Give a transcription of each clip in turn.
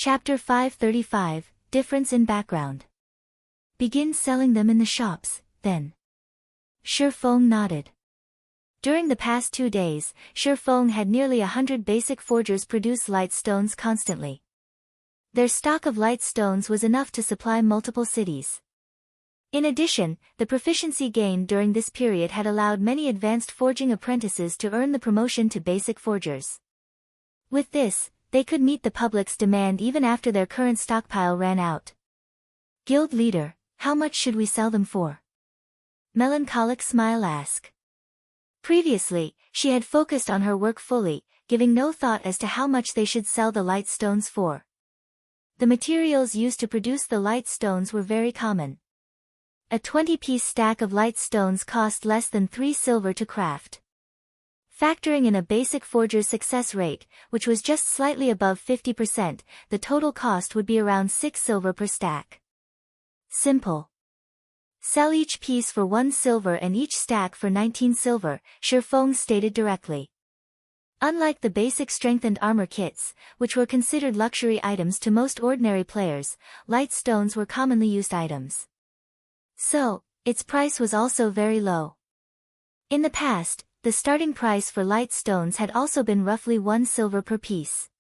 Chapter 535, Difference in Background. Begin selling them in the shops, then. Shifeng nodded. During the past 2 days, Shifeng had nearly 100 basic forgers produce light stones constantly. Their stock of light stones was enough to supply multiple cities. In addition, the proficiency gained during this period had allowed many advanced forging apprentices to earn the promotion to basic forgers. With this, they could meet the public's demand even after their current stockpile ran out. Guild leader, how much should we sell them for? Melancholic Smile asked. Previously, she had focused on her work fully, giving no thought as to how much they should sell the light stones for. The materials used to produce the light stones were very common. A 20-piece stack of light stones cost less than 3 silver to craft. Factoring in a basic forger's success rate, which was just slightly above 50%, the total cost would be around 6 silver per stack. Simple. Sell each piece for 1 silver and each stack for 19 silver, Shifeng stated directly. Unlike the basic strengthened armor kits, which were considered luxury items to most ordinary players, light stones were commonly used items. So, its price was also very low. In the past, the starting price for light stones had also been roughly 1 silver per piece.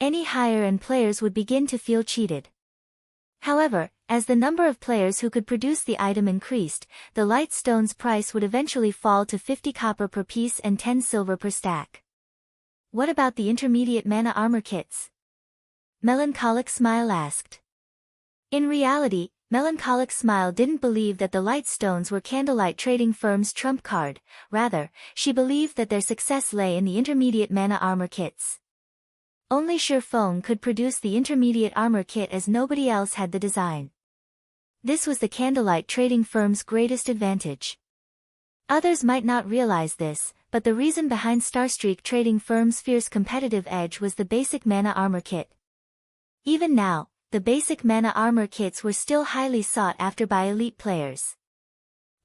Any higher and players would begin to feel cheated. However, as the number of players who could produce the item increased, the light stone's price would eventually fall to 50 copper per piece and 10 silver per stack. What about the intermediate mana armor kits? Melancholic Smile asked. In reality, Melancholic Smile didn't believe that the light stones were candlelight trading firm's trump card, rather, she believed that their success lay in the intermediate mana armor kits. Only Shifeng could produce the intermediate armor kit as nobody else had the design. This was the candlelight trading firm's greatest advantage. Others might not realize this, but the reason behind Starstreak trading firm's fierce competitive edge was the basic mana armor kit. Even now, the basic mana armor kits were still highly sought after by elite players.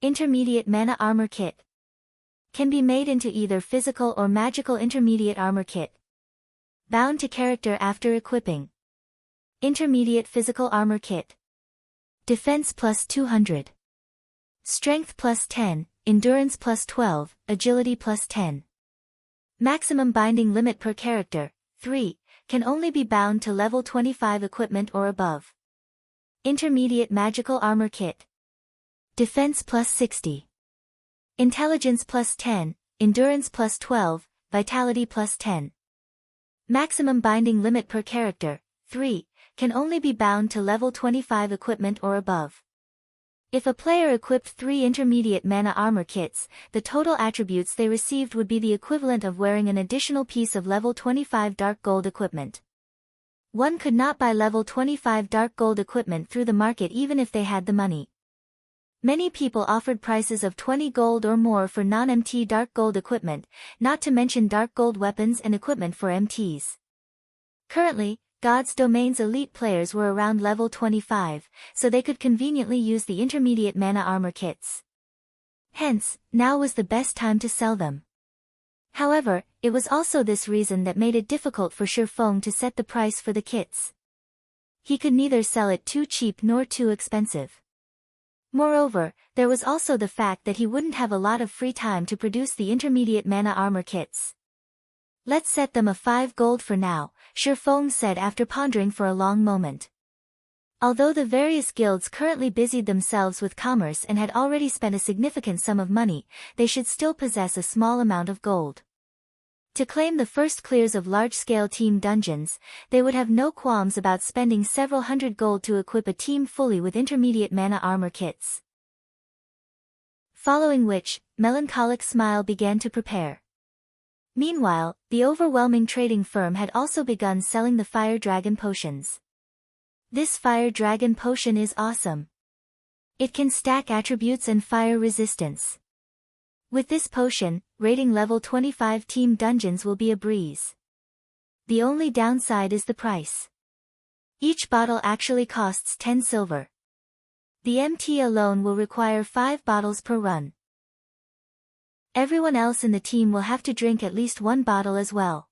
Intermediate mana armor kit can be made into either physical or magical intermediate armor kit. Bound to character after equipping. Intermediate physical armor kit. Defense plus 200. Strength plus 10, endurance plus 12, agility plus 10. Maximum binding limit per character, 3. Can only be bound to level 25 equipment or above. Intermediate magical armor kit. Defense plus 60. Intelligence plus 10, endurance plus 12, vitality plus 10. Maximum binding limit per character, 3, can only be bound to level 25 equipment or above. If a player equipped 3 intermediate mana armor kits, the total attributes they received would be the equivalent of wearing an additional piece of level 25 dark gold equipment. One could not buy level 25 dark gold equipment through the market even if they had the money. Many people offered prices of 20 gold or more for non-MT dark gold equipment, not to mention dark gold weapons and equipment for MTs. Currently, God's Domain's elite players were around level 25, so they could conveniently use the intermediate mana armor kits. Hence, now was the best time to sell them. However, it was also this reason that made it difficult for Shifeng to set the price for the kits. He could neither sell it too cheap nor too expensive. Moreover, there was also the fact that he wouldn't have a lot of free time to produce the intermediate mana armor kits. Let's set them a 5 gold for now, Shifeng said after pondering for a long moment. Although the various guilds currently busied themselves with commerce and had already spent a significant sum of money, they should still possess a small amount of gold. To claim the first clears of large-scale team dungeons, they would have no qualms about spending several hundred gold to equip a team fully with intermediate mana armor kits. Following which, Melancholic Smile began to prepare. Meanwhile, the overwhelming trading firm had also begun selling the Fire Dragon potions. This Fire Dragon potion is awesome. It can stack attributes and fire resistance. With this potion, raiding level 25 team dungeons will be a breeze. The only downside is the price. Each bottle actually costs 10 silver. The MT alone will require 5 bottles per run. Everyone else in the team will have to drink at least 1 bottle as well.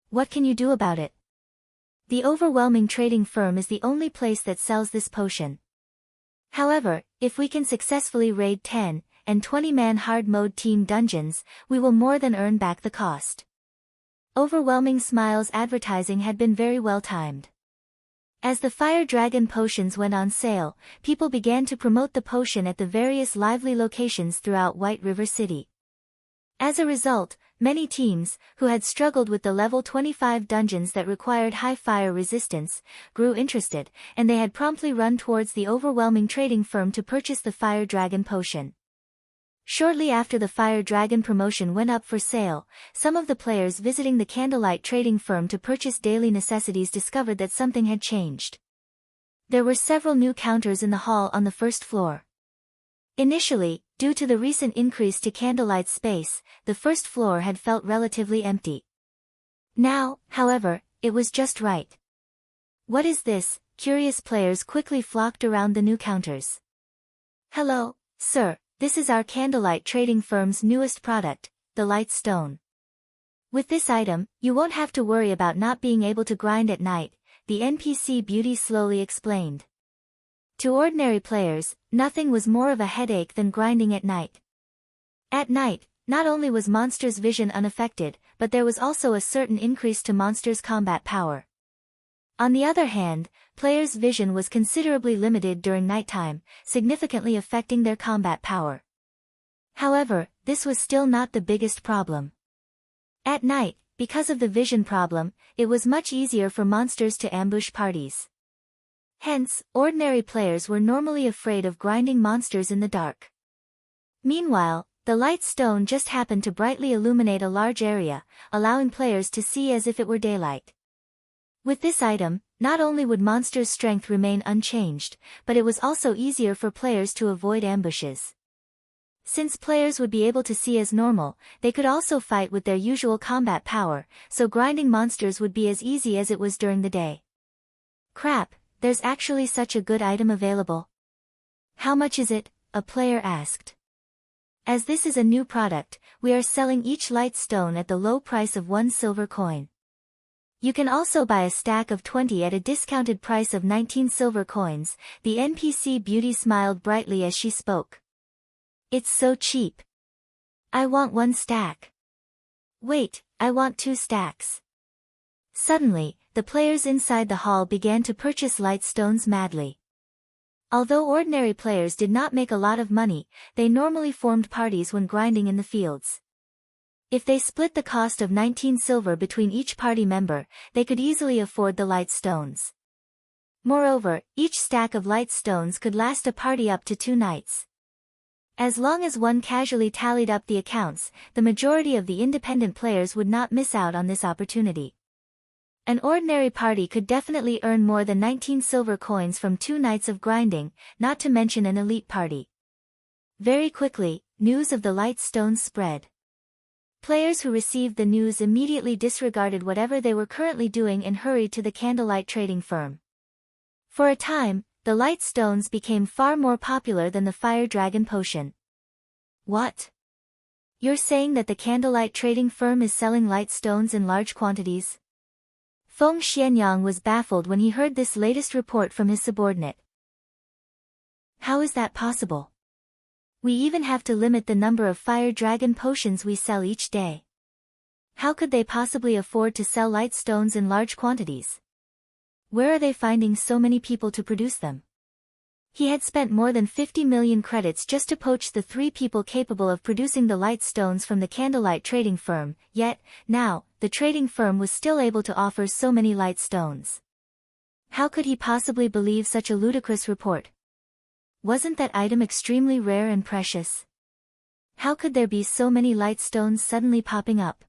What can you do about it? The overwhelming trading firm is the only place that sells this potion. However, if we can successfully raid 10 and 20-man hard mode team dungeons, we will more than earn back the cost. Overwhelming Smile's advertising had been very well timed. As the Fire Dragon potions went on sale, people began to promote the potion at the various lively locations throughout White River City. As a result, many teams, who had struggled with the level 25 dungeons that required high fire resistance, grew interested, and they had promptly run towards the overwhelming trading firm to purchase the Fire Dragon potion. Shortly after the Fire Dragon promotion went up for sale, some of the players visiting the Candlelight trading firm to purchase daily necessities discovered that something had changed. There were several new counters in the hall on the first floor. Initially, due to the recent increase to Candlelight's space, the first floor had felt relatively empty. Now, however, it was just right. What is this? Curious players quickly flocked around the new counters. Hello, sir. This is our Candlelight trading firm's newest product, the Light Stone. With this item, you won't have to worry about not being able to grind at night, the NPC Beauty slowly explained. To ordinary players, nothing was more of a headache than grinding at night. At night, not only was monsters' vision unaffected, but there was also a certain increase to monsters' combat power. On the other hand, players' vision was considerably limited during nighttime, significantly affecting their combat power. However, this was still not the biggest problem. At night, because of the vision problem, it was much easier for monsters to ambush parties. Hence, ordinary players were normally afraid of grinding monsters in the dark. Meanwhile, the Light Stone just happened to brightly illuminate a large area, allowing players to see as if it were daylight. With this item, not only would monsters' strength remain unchanged, but it was also easier for players to avoid ambushes. Since players would be able to see as normal, they could also fight with their usual combat power, so grinding monsters would be as easy as it was during the day. Crap, there's actually such a good item available. How much is it? A player asked. As this is a new product, we are selling each light stone at the low price of 1 silver coin. You can also buy a stack of 20 at a discounted price of 19 silver coins, the NPC Beauty smiled brightly as she spoke. It's so cheap. I want 1 stack. Wait, I want 2 stacks. Suddenly, the players inside the hall began to purchase light stones madly. Although ordinary players did not make a lot of money, they normally formed parties when grinding in the fields. If they split the cost of 19 silver between each party member, they could easily afford the light stones. Moreover, each stack of light stones could last a party up to 2 nights. As long as one casually tallied up the accounts, the majority of the independent players would not miss out on this opportunity. An ordinary party could definitely earn more than 19 silver coins from 2 nights of grinding, not to mention an elite party. Very quickly, news of the light stones spread. Players who received the news immediately disregarded whatever they were currently doing and hurried to the Candlelight trading firm. For a time, the light stones became far more popular than the Fire Dragon potion. What? You're saying that the Candlelight trading firm is selling light stones in large quantities? Feng Xianyang was baffled when he heard this latest report from his subordinate. How is that possible? We even have to limit the number of Fire Dragon potions we sell each day. How could they possibly afford to sell light stones in large quantities? Where are they finding so many people to produce them? He had spent more than 50 million credits just to poach the 3 people capable of producing the light stones from the Candlelight trading firm, yet, now, the trading firm was still able to offer so many light stones. How could he possibly believe such a ludicrous report? Wasn't that item extremely rare and precious? How could there be so many light stones suddenly popping up?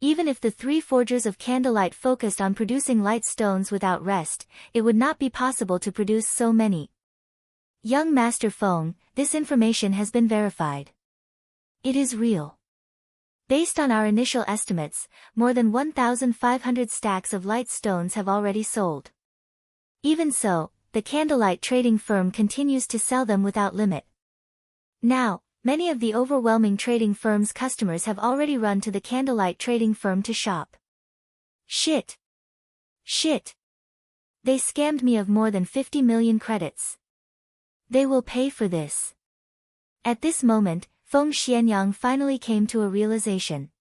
Even if the 3 forgers of Candlelight focused on producing light stones without rest, it would not be possible to produce so many. Young Master Feng, this information has been verified. It is real. Based on our initial estimates, more than 1,500 stacks of light stones have already sold. Even so, the Candlelight trading firm continues to sell them without limit. Now, many of the overwhelming trading firm's customers have already run to the Candlelight trading firm to shop. Shit! Shit! They scammed me of more than 50 million credits. They will pay for this. At this moment, Feng Xianyang finally came to a realization.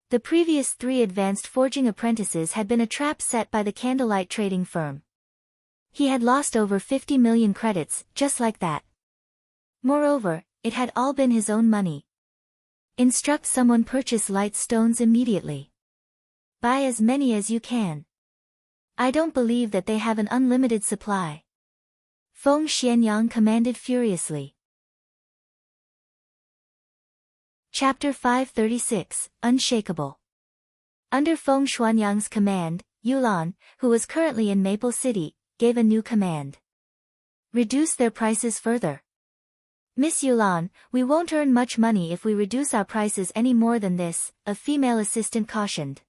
The previous 3 advanced forging apprentices had been a trap set by the candlelight trading firm. He had lost over 50 million credits, just like that. Moreover, it had all been his own money. Instruct someone purchase light stones immediately. Buy as many as you can. I don't believe that they have an unlimited supply. Feng Xianyang commanded furiously. Chapter 536, Unshakable. Under Feng Xianyang's command, Yulan, who was currently in Maple City, gave a new command. Reduce their prices further. Miss Yulan, we won't earn much money if we reduce our prices any more than this, a female assistant cautioned.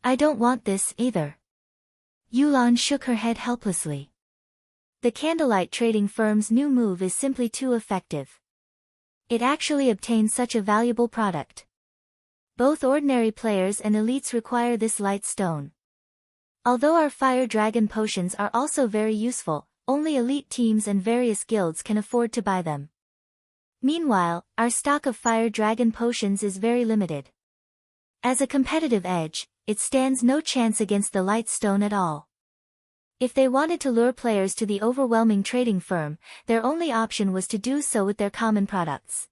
I don't want this, either. Yulan shook her head helplessly. The candlelight trading firm's new move is simply too effective. It actually obtains such a valuable product. Both ordinary players and elites require this light stone. Although our fire dragon potions are also very useful, only elite teams and various guilds can afford to buy them. Meanwhile, our stock of fire dragon potions is very limited. As a competitive edge, it stands no chance against the light stone at all. If they wanted to lure players to the overwhelming trading firm, their only option was to do so with their common products.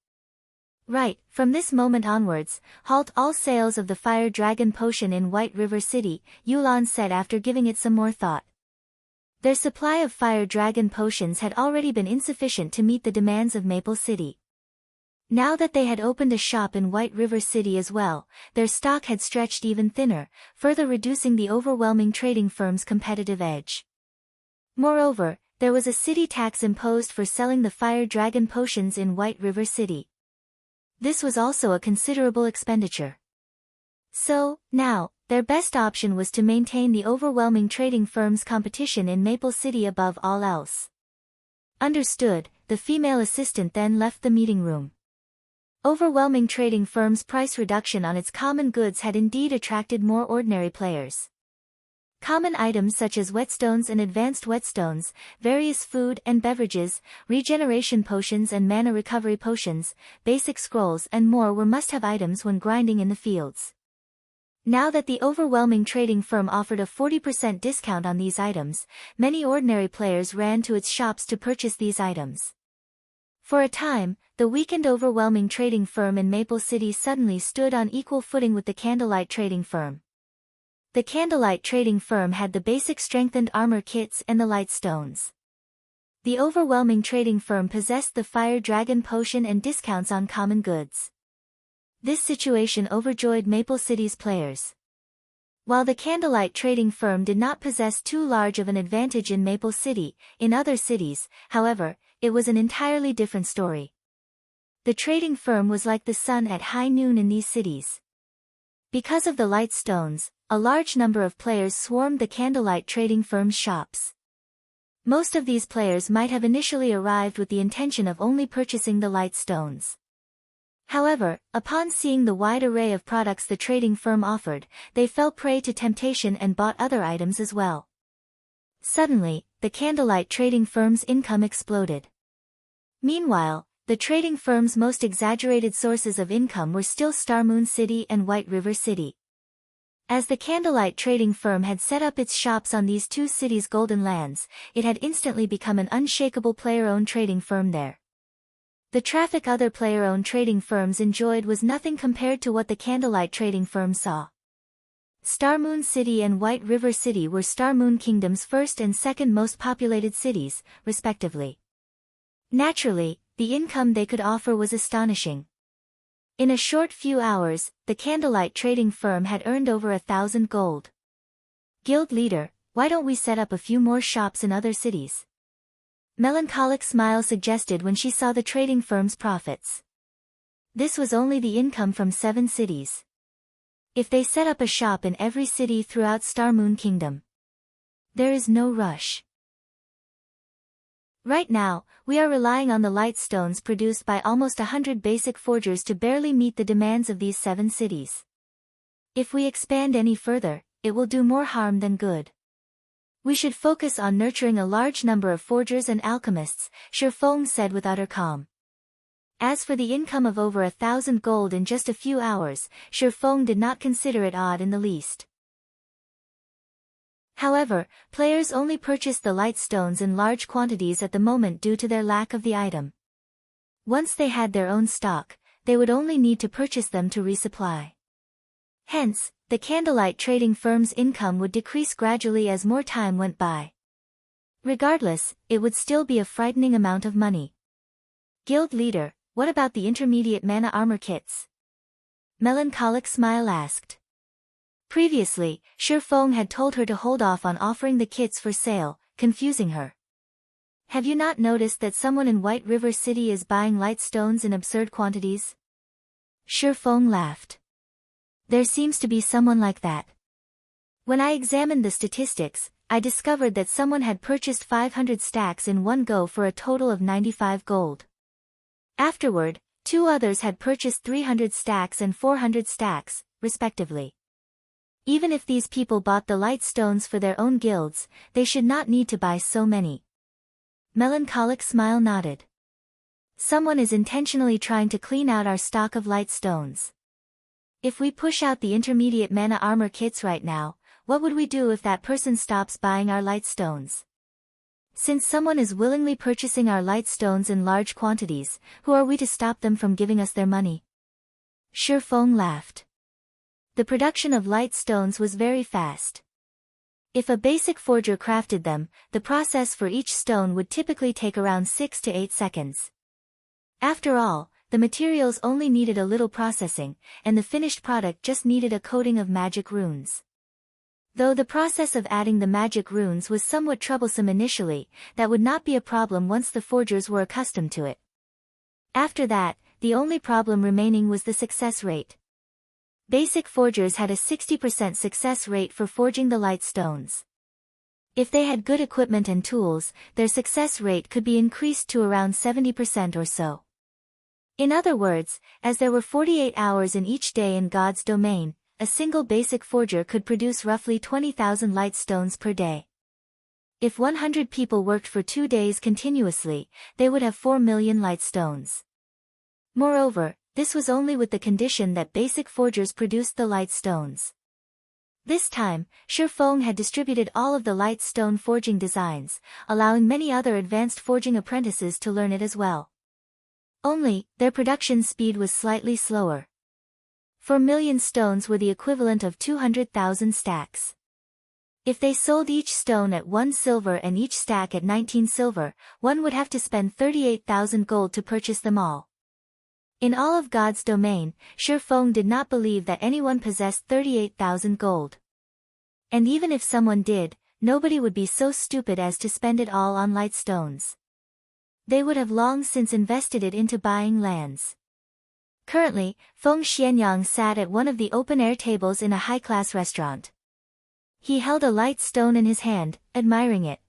Right, from this moment onwards, halt all sales of the fire dragon potion in White River City, Yulan said after giving it some more thought. Their supply of fire dragon potions had already been insufficient to meet the demands of Maple City. Now that they had opened a shop in White River City as well, their stock had stretched even thinner, further reducing the overwhelming trading firm's competitive edge. Moreover, there was a city tax imposed for selling the fire dragon potions in White River City. This was also a considerable expenditure. So, now, their best option was to maintain the overwhelming trading firm's competition in Maple City above all else. Understood, the female assistant then left the meeting room. Overwhelming trading firm's price reduction on its common goods had indeed attracted more ordinary players. Common items such as whetstones and advanced whetstones, various food and beverages, regeneration potions and mana recovery potions, basic scrolls and more were must-have items when grinding in the fields. Now that the overwhelming trading firm offered a 40% discount on these items, many ordinary players ran to its shops to purchase these items. For a time, the weakened overwhelming trading firm in Maple City suddenly stood on equal footing with the candlelight trading firm. The candlelight trading firm had the basic strengthened armor kits and the light stones. The overwhelming trading firm possessed the fire dragon potion and discounts on common goods. This situation overjoyed Maple City's players. While the candlelight trading firm did not possess too large of an advantage in Maple City, in other cities, however, it was an entirely different story. The trading firm was like the sun at high noon in these cities. Because of the light stones, a large number of players swarmed the candlelight trading firm's shops. Most of these players might have initially arrived with the intention of only purchasing the light stones. However, upon seeing the wide array of products the trading firm offered, they fell prey to temptation and bought other items as well. Suddenly, the candlelight trading firm's income exploded. Meanwhile, the trading firm's most exaggerated sources of income were still Starmoon City and White River City. As the candlelight trading firm had set up its shops on these two cities' golden lands, it had instantly become an unshakable player-owned trading firm there. The traffic other player-owned trading firms enjoyed was nothing compared to what the candlelight trading firm saw. Starmoon City and White River City were Starmoon Kingdom's first and second most populated cities, respectively. Naturally, the income they could offer was astonishing. In a short few hours, the candlelight trading firm had earned over 1,000 gold. Guild leader, why don't we set up a few more shops in other cities? Melancholic smile suggested when she saw the trading firm's profits. This was only the income from 7 cities. If they set up a shop in every city throughout Starmoon Kingdom. There is no rush. Right now, we are relying on the light stones produced by almost 100 basic forgers to barely meet the demands of these 7 cities. If we expand any further, it will do more harm than good. We should focus on nurturing a large number of forgers and alchemists, Shifeng said with utter calm. As for the income of over 1,000 gold in just a few hours, Shifeng did not consider it odd in the least. However, players only purchased the light stones in large quantities at the moment due to their lack of the item. Once they had their own stock, they would only need to purchase them to resupply. Hence, the candlelight trading firm's income would decrease gradually as more time went by. Regardless, it would still be a frightening amount of money. Guild leader, what about the intermediate mana armor kits? Melancholic Smile asked. Previously, Shifeng had told her to hold off on offering the kits for sale, confusing her. Have you not noticed that someone in White River City is buying light stones in absurd quantities? Shifeng laughed. There seems to be someone like that. When I examined the statistics, I discovered that someone had purchased 500 stacks in one go for a total of 95 gold. Afterward, 2 others had purchased 300 stacks and 400 stacks, respectively. Even if these people bought the light stones for their own guilds, they should not need to buy so many. Melancholic Smile nodded. Someone is intentionally trying to clean out our stock of light stones. If we push out the intermediate mana armor kits right now, what would we do if that person stops buying our light stones? Since someone is willingly purchasing our light stones in large quantities, who are we to stop them from giving us their money? Shifeng laughed. The production of light stones was very fast. If a basic forger crafted them, the process for each stone would typically take around 6 to 8 seconds. After all, the materials only needed a little processing, and the finished product just needed a coating of magic runes. Though the process of adding the magic runes was somewhat troublesome initially, that would not be a problem once the forgers were accustomed to it. After that, the only problem remaining was the success rate. Basic forgers had a 60% success rate for forging the light stones. If they had good equipment and tools, their success rate could be increased to around 70% or so. In other words, as there were 48 hours in each day in God's domain, a single basic forger could produce roughly 20,000 light stones per day. If 100 people worked for 2 days continuously, they would have 4 million light stones. Moreover, this was only with the condition that basic forgers produced the light stones. This time, Shifeng had distributed all of the light stone forging designs, allowing many other advanced forging apprentices to learn it as well. Only, their production speed was slightly slower. 4 million stones were the equivalent of 200,000 stacks. If they sold each stone at 1 silver and each stack at 19 silver, one would have to spend 38,000 gold to purchase them all. In all of God's domain, Shifeng did not believe that anyone possessed 38,000 gold. And even if someone did, nobody would be so stupid as to spend it all on light stones. They would have long since invested it into buying lands. Currently, Feng Xianyang sat at one of the open-air tables in a high-class restaurant. He held a light stone in his hand, admiring it.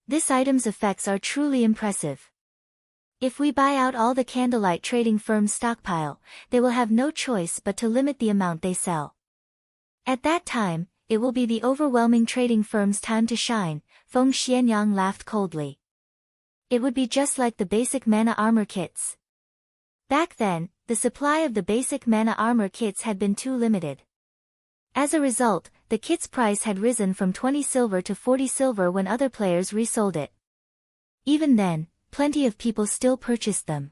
This item's effects are truly impressive. If we buy out all the candlelight trading firm's stockpile, they will have no choice but to limit the amount they sell. At that time, it will be the overwhelming trading firm's time to shine, Feng Xianyang laughed coldly. It would be just like the basic mana armor kits. Back then, the supply of the basic mana armor kits had been too limited. As a result, the kit's price had risen from 20 silver to 40 silver when other players resold it. Even then, plenty of people still purchased them.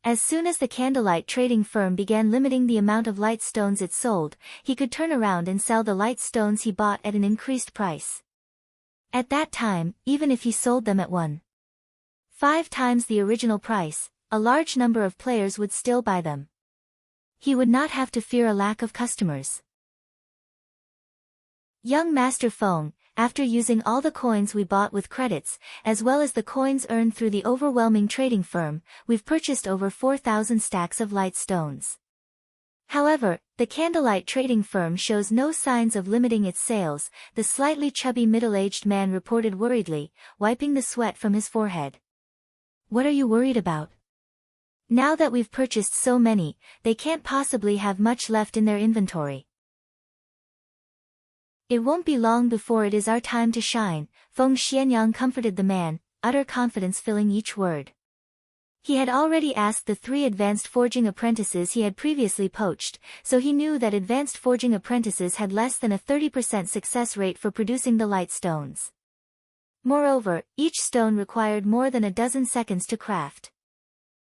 As soon as the candlelight trading firm began limiting the amount of light stones it sold, he could turn around and sell the light stones he bought at an increased price. At that time, even if he sold them at 1.5 times the original price, a large number of players would still buy them. He would not have to fear a lack of customers. Young Master Feng, after using all the coins we bought with credits, as well as the coins earned through the overwhelming trading firm, we've purchased over 4,000 stacks of light stones. However, the candlelight trading firm shows no signs of limiting its sales, the slightly chubby middle-aged man reported worriedly, wiping the sweat from his forehead. What are you worried about? Now that we've purchased so many, they can't possibly have much left in their inventory. It won't be long before it is our time to shine, Feng Xianyang comforted the man, utter confidence filling each word. He had already asked the 3 advanced forging apprentices he had previously poached, so he knew that advanced forging apprentices had less than a 30% success rate for producing the light stones. Moreover, each stone required more than a dozen seconds to craft.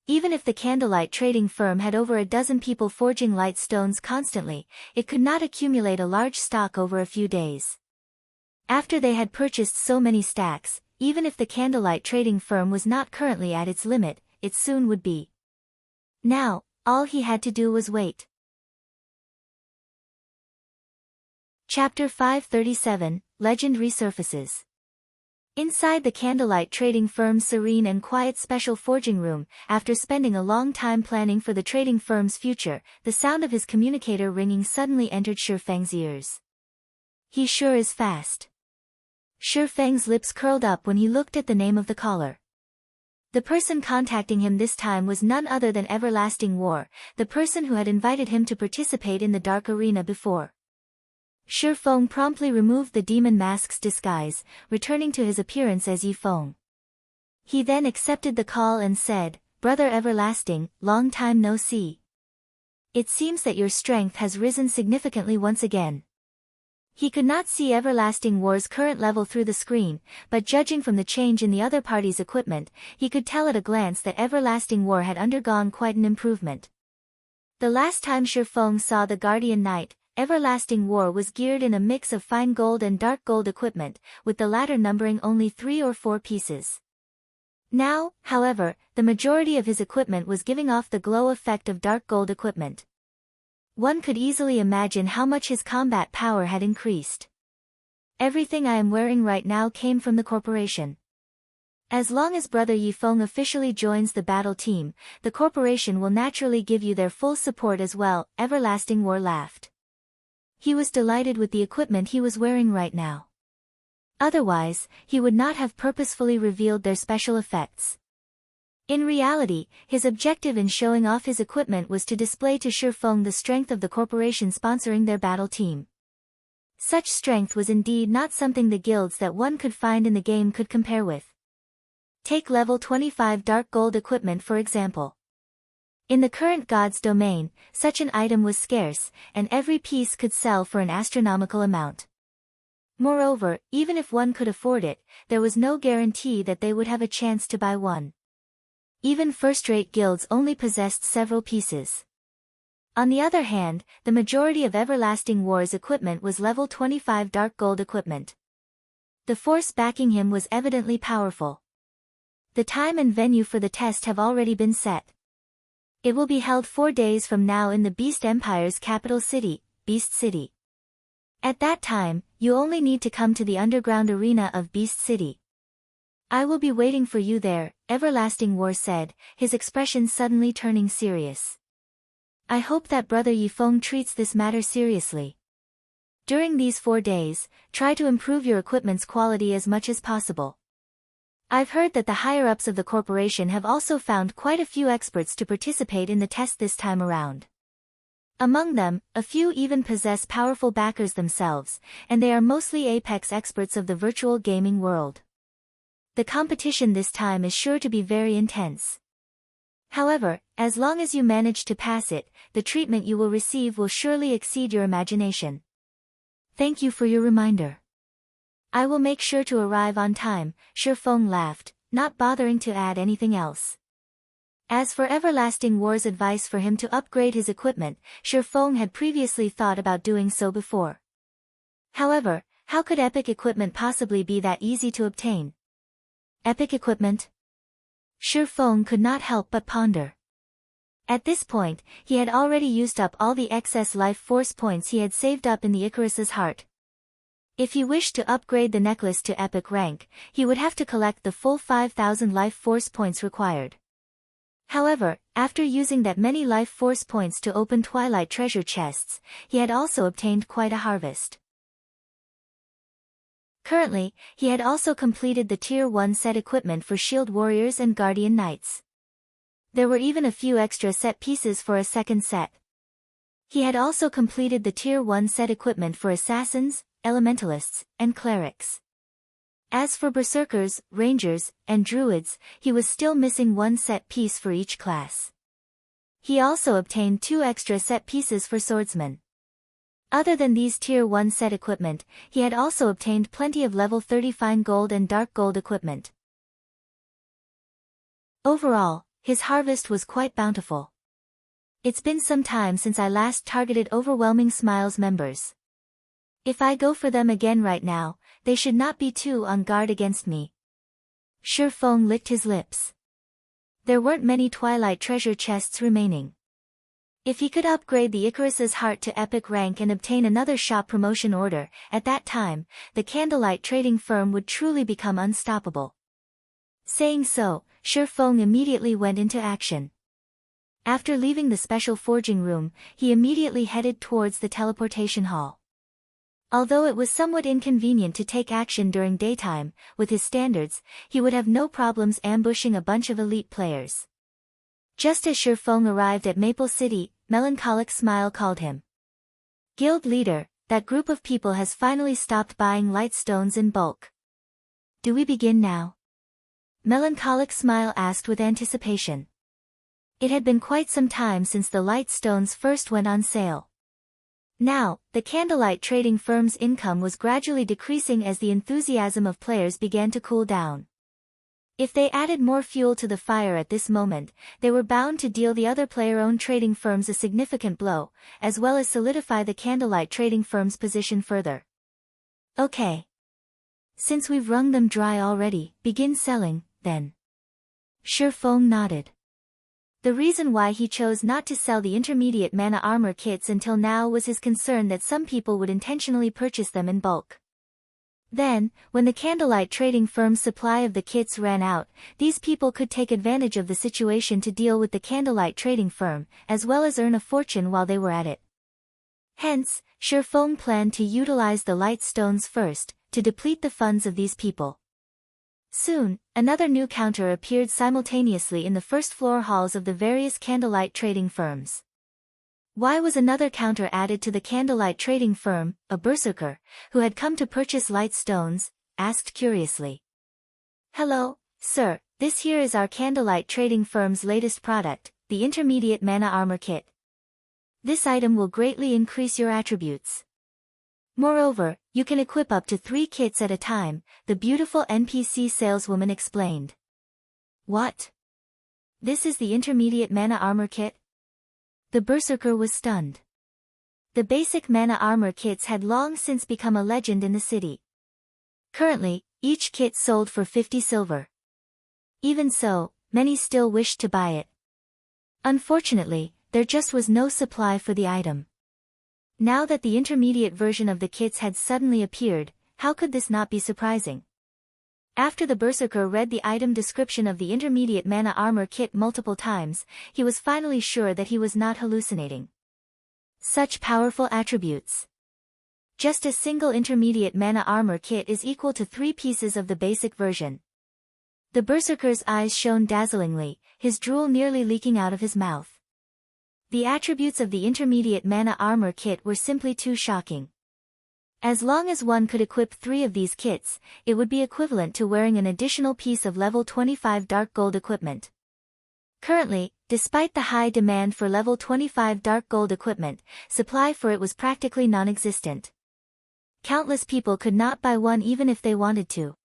Even if the candlelight trading firm had over a dozen people forging light stones constantly, it could not accumulate a large stock over a few days. After they had purchased so many stacks, even if the candlelight trading firm was not currently at its limit, it soon would be. Now, all he had to do was wait. Chapter 537, Legend Resurfaces. Inside the candlelight trading firm's serene and quiet special forging room, after spending a long time planning for the trading firm's future, the sound of his communicator ringing suddenly entered Shifeng's ears. He sure is fast. Shifeng's lips curled up when he looked at the name of the caller. The person contacting him this time was none other than Everlasting War, the person who had invited him to participate in the Dark Arena before. Shifeng promptly removed the demon mask's disguise, returning to his appearance as Yifeng. He then accepted the call and said, "Brother Everlasting, long time no see. It seems that your strength has risen significantly once again." He could not see Everlasting War's current level through the screen, but judging from the change in the other party's equipment, he could tell at a glance that Everlasting War had undergone quite an improvement. The last time Shifeng saw the Guardian Knight, Everlasting War was geared in a mix of fine gold and dark gold equipment, with the latter numbering only 3 or 4 pieces. Now, however, the majority of his equipment was giving off the glow effect of dark gold equipment. One could easily imagine how much his combat power had increased. Everything I am wearing right now came from the corporation. As long as Brother Yifeng officially joins the battle team, the corporation will naturally give you their full support as well, Everlasting War laughed. He was delighted with the equipment he was wearing right now. Otherwise, he would not have purposefully revealed their special effects. In reality, his objective in showing off his equipment was to display to Shifeng the strength of the corporation sponsoring their battle team. Such strength was indeed not something the guilds that one could find in the game could compare with. Take level 25 dark gold equipment for example. In the current God's domain, such an item was scarce, and every piece could sell for an astronomical amount. Moreover, even if one could afford it, there was no guarantee that they would have a chance to buy one. Even first-rate guilds only possessed several pieces. On the other hand, the majority of Everlasting War's equipment was level 25 dark gold equipment. The force backing him was evidently powerful. The time and venue for the test have already been set. It will be held 4 days from now in the Beast Empire's capital city, Beast City. At that time, you only need to come to the underground arena of Beast City. I will be waiting for you there, Everlasting War said, his expression suddenly turning serious. I hope that Brother Yifeng treats this matter seriously. During these 4 days, try to improve your equipment's quality as much as possible. I've heard that the higher-ups of the corporation have also found quite a few experts to participate in the test this time around. Among them, a few even possess powerful backers themselves, and they are mostly apex experts of the virtual gaming world. The competition this time is sure to be very intense. However, as long as you manage to pass it, the treatment you will receive will surely exceed your imagination. Thank you for your reminder. I will make sure to arrive on time, Shifeng laughed, not bothering to add anything else. As for Everlasting War's advice for him to upgrade his equipment, Shifeng had previously thought about doing so before. However, how could epic equipment possibly be that easy to obtain? Epic equipment? Shifeng could not help but ponder. At this point, he had already used up all the excess life force points he had saved up in the Icarus's heart. If he wished to upgrade the necklace to epic rank, he would have to collect the full 5,000 life force points required. However, after using that many life force points to open Twilight treasure chests, he had also obtained quite a harvest. Currently, he had also completed the Tier 1 set equipment for Shield Warriors and Guardian Knights. There were even a few extra set pieces for a second set. He had also completed the Tier 1 set equipment for Assassins, elementalists, and clerics. As for berserkers, rangers, and druids, he was still missing one set piece for each class. He also obtained 2 extra set pieces for swordsmen. Other than these Tier 1 set equipment, he had also obtained plenty of level 30 fine gold and dark gold equipment. Overall, his harvest was quite bountiful. It's been some time since I last targeted Overwhelming Smiles members. If I go for them again right now, they should not be too on guard against me. Shurfeng licked his lips. There weren't many Twilight treasure chests remaining. If he could upgrade the Icarus's Heart to epic rank and obtain another shop promotion order, at that time, the Candlelight trading firm would truly become unstoppable. Saying so, Shurfeng immediately went into action. After leaving the special forging room, he immediately headed towards the teleportation hall. Although it was somewhat inconvenient to take action during daytime, with his standards, he would have no problems ambushing a bunch of elite players. Just as Shurfeng arrived at Maple City, Melancholic Smile called him. Guild leader, that group of people has finally stopped buying light stones in bulk. Do we begin now? Melancholic Smile asked with anticipation. It had been quite some time since the light stones first went on sale. Now, the Candlelight trading firm's income was gradually decreasing as the enthusiasm of players began to cool down. If they added more fuel to the fire at this moment, they were bound to deal the other player-owned trading firms a significant blow, as well as solidify the Candlelight trading firm's position further. Okay. Since we've wrung them dry already, begin selling, then. Shurfeng nodded. The reason why he chose not to sell the intermediate mana armor kits until now was his concern that some people would intentionally purchase them in bulk. Then, when the Candlelight trading firm's supply of the kits ran out, these people could take advantage of the situation to deal with the Candlelight trading firm, as well as earn a fortune while they were at it. Hence, Shurfeng planned to utilize the light stones first, to deplete the funds of these people. Soon, another new counter appeared simultaneously in the first-floor halls of the various Candlelight trading firms. Why was another counter added to the Candlelight trading firm? A berserker, who had come to purchase light stones, asked curiously. Hello, sir, this here is our Candlelight trading firm's latest product, the intermediate mana armor kit. This item will greatly increase your attributes. Moreover, you can equip up to 3 kits at a time, the beautiful NPC saleswoman explained. What? This is the intermediate mana armor kit? The berserker was stunned. The basic mana armor kits had long since become a legend in the city. Currently, each kit sold for 50 silver. Even so, many still wished to buy it. Unfortunately, there just was no supply for the item. Now that the intermediate version of the kits had suddenly appeared, how could this not be surprising? After the berserker read the item description of the intermediate mana armor kit multiple times, he was finally sure that he was not hallucinating. Such powerful attributes. Just a single intermediate mana armor kit is equal to 3 pieces of the basic version. The berserker's eyes shone dazzlingly, his drool nearly leaking out of his mouth. The attributes of the intermediate mana armor kit were simply too shocking. As long as one could equip 3 of these kits, it would be equivalent to wearing an additional piece of level 25 dark gold equipment. Currently, despite the high demand for level 25 dark gold equipment, supply for it was practically non-existent. Countless people could not buy one even if they wanted to.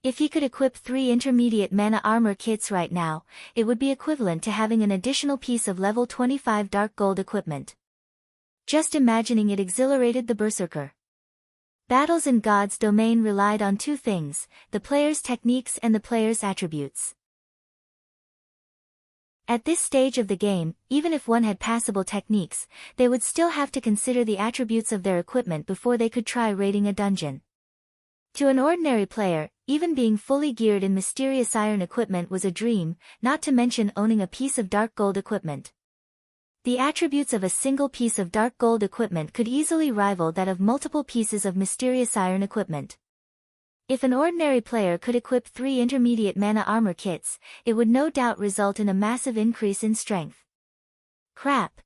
If he could equip 3 intermediate mana armor kits right now, it would be equivalent to having an additional piece of level 25 dark gold equipment. Just imagining it exhilarated the berserker. Battles in God's domain relied on 2 things, the player's techniques and the player's attributes. At this stage of the game, even if one had passable techniques, they would still have to consider the attributes of their equipment before they could try raiding a dungeon. To an ordinary player, even being fully geared in mysterious iron equipment was a dream, not to mention owning a piece of dark gold equipment. The attributes of a single piece of dark gold equipment could easily rival that of multiple pieces of mysterious iron equipment. If an ordinary player could equip 3 intermediate mana armor kits, it would no doubt result in a massive increase in strength. Crap.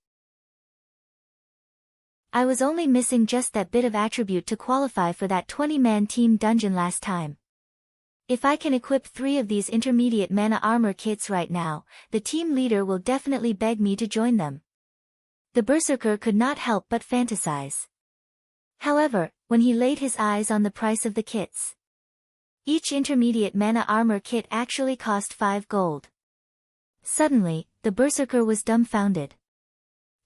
I was only missing just that bit of attribute to qualify for that 20-man team dungeon last time. If I can equip 3 of these intermediate mana armor kits right now, the team leader will definitely beg me to join them. The berserker could not help but fantasize. However, when he laid his eyes on the price of the kits, each intermediate mana armor kit actually cost 5 gold. Suddenly, the berserker was dumbfounded.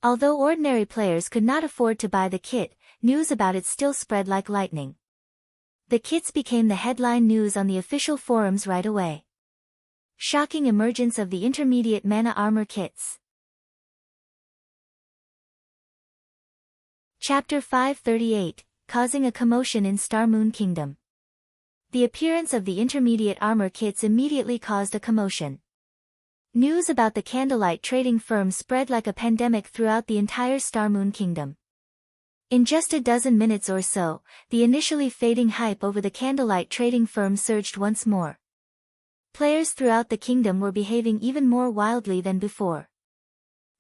Although ordinary players could not afford to buy the kit, news about it still spread like lightning. The kits became the headline news on the official forums right away. Shocking emergence of the intermediate mana armor kits. Chapter 538, Causing a Commotion in Star Moon Kingdom. The appearance of the intermediate armor kits immediately caused a commotion. News about the candlelight trading firm spread like a pandemic throughout the entire Star Moon Kingdom. In just a dozen minutes or so, the initially fading hype over the candlelight trading firm surged once more. Players throughout the kingdom were behaving even more wildly than before.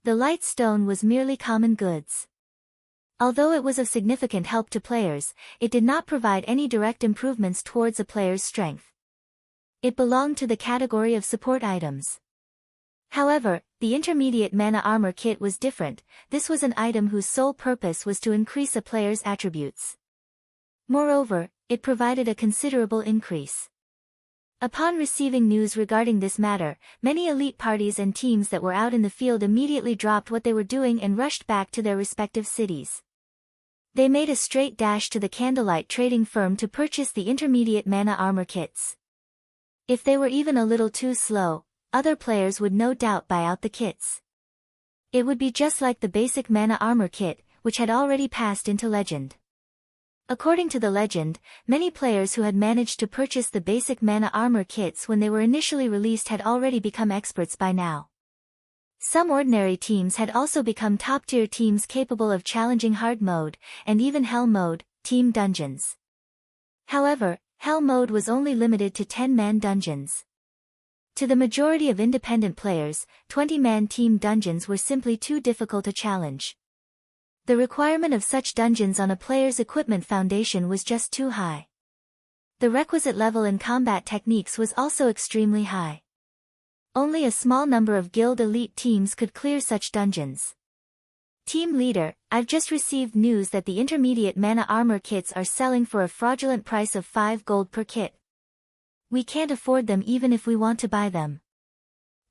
The light stone was merely common goods. Although it was of significant help to players, it did not provide any direct improvements towards a player's strength. It belonged to the category of support items. However, the intermediate mana armor kit was different. This was an item whose sole purpose was to increase a player's attributes. Moreover, it provided a considerable increase. Upon receiving news regarding this matter, many elite parties and teams that were out in the field immediately dropped what they were doing and rushed back to their respective cities. They made a straight dash to the candlelight trading firm to purchase the intermediate mana armor kits. If they were even a little too slow, other players would no doubt buy out the kits. It would be just like the basic mana armor kit, which had already passed into legend. According to the legend, many players who had managed to purchase the basic mana armor kits when they were initially released had already become experts by now. Some ordinary teams had also become top-tier teams capable of challenging hard mode, and even hell mode, team dungeons. However, hell mode was only limited to 10-man dungeons. To the majority of independent players, 20-man team dungeons were simply too difficult a challenge. The requirement of such dungeons on a player's equipment foundation was just too high. The requisite level in combat techniques was also extremely high. Only a small number of guild elite teams could clear such dungeons. Team leader, I've just received news that the intermediate mana armor kits are selling for a fraudulent price of 5 gold per kit. We can't afford them even if we want to buy them.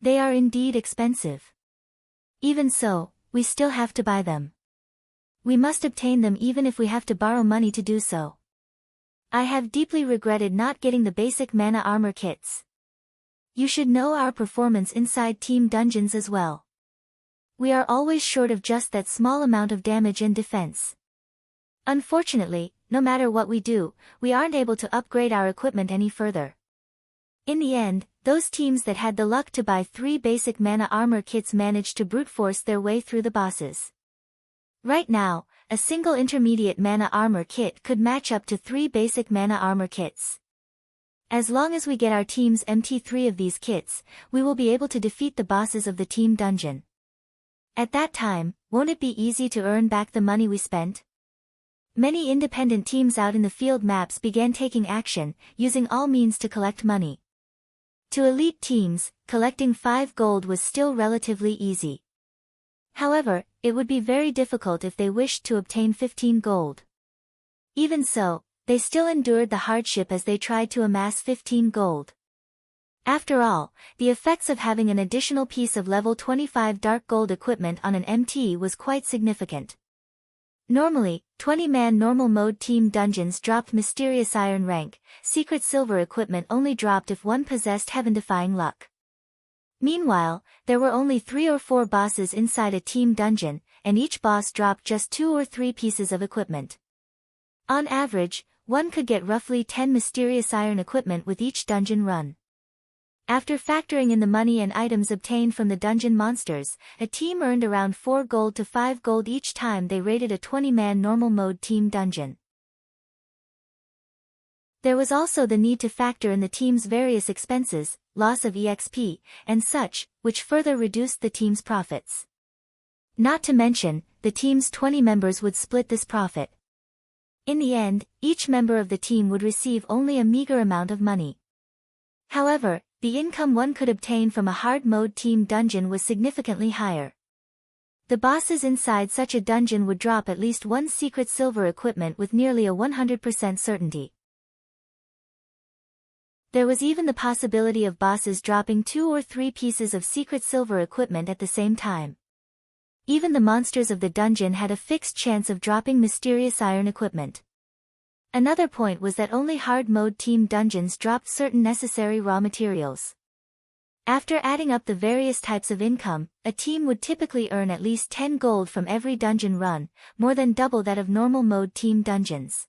They are indeed expensive. Even so, we still have to buy them. We must obtain them even if we have to borrow money to do so. I have deeply regretted not getting the basic mana armor kits. You should know our performance inside team dungeons as well. We are always short of just that small amount of damage and defense. Unfortunately, no matter what we do, we aren't able to upgrade our equipment any further. In the end, those teams that had the luck to buy 3 basic mana armor kits managed to brute force their way through the bosses. Right now, a single intermediate mana armor kit could match up to 3 basic mana armor kits. As long as we get our teams MT3 of these kits, we will be able to defeat the bosses of the team dungeon. At that time, won't it be easy to earn back the money we spent? Many independent teams out in the field maps began taking action, using all means to collect money. To elite teams, collecting 5 gold was still relatively easy. However, it would be very difficult if they wished to obtain 15 gold. Even so, they still endured the hardship as they tried to amass 15 gold. After all, the effects of having an additional piece of level 25 dark gold equipment on an MT was quite significant. Normally, 20-man normal mode team dungeons dropped mysterious iron rank, secret silver equipment only dropped if one possessed heaven-defying luck. Meanwhile, there were only 3 or 4 bosses inside a team dungeon, and each boss dropped just 2 or 3 pieces of equipment. On average, one could get roughly 10 mysterious iron equipment with each dungeon run. After factoring in the money and items obtained from the dungeon monsters, a team earned around 4 gold to 5 gold each time they raided a 20-man normal mode team dungeon. There was also the need to factor in the team's various expenses, loss of EXP, and such, which further reduced the team's profits. Not to mention, the team's 20 members would split this profit. In the end, each member of the team would receive only a meager amount of money. However, the income one could obtain from a hard mode team dungeon was significantly higher. The bosses inside such a dungeon would drop at least one secret silver equipment with nearly a 100% certainty. There was even the possibility of bosses dropping 2 or 3 pieces of secret silver equipment at the same time. Even the monsters of the dungeon had a fixed chance of dropping mysterious iron equipment. Another point was that only hard mode team dungeons dropped certain necessary raw materials. After adding up the various types of income, a team would typically earn at least 10 gold from every dungeon run, more than double that of normal mode team dungeons.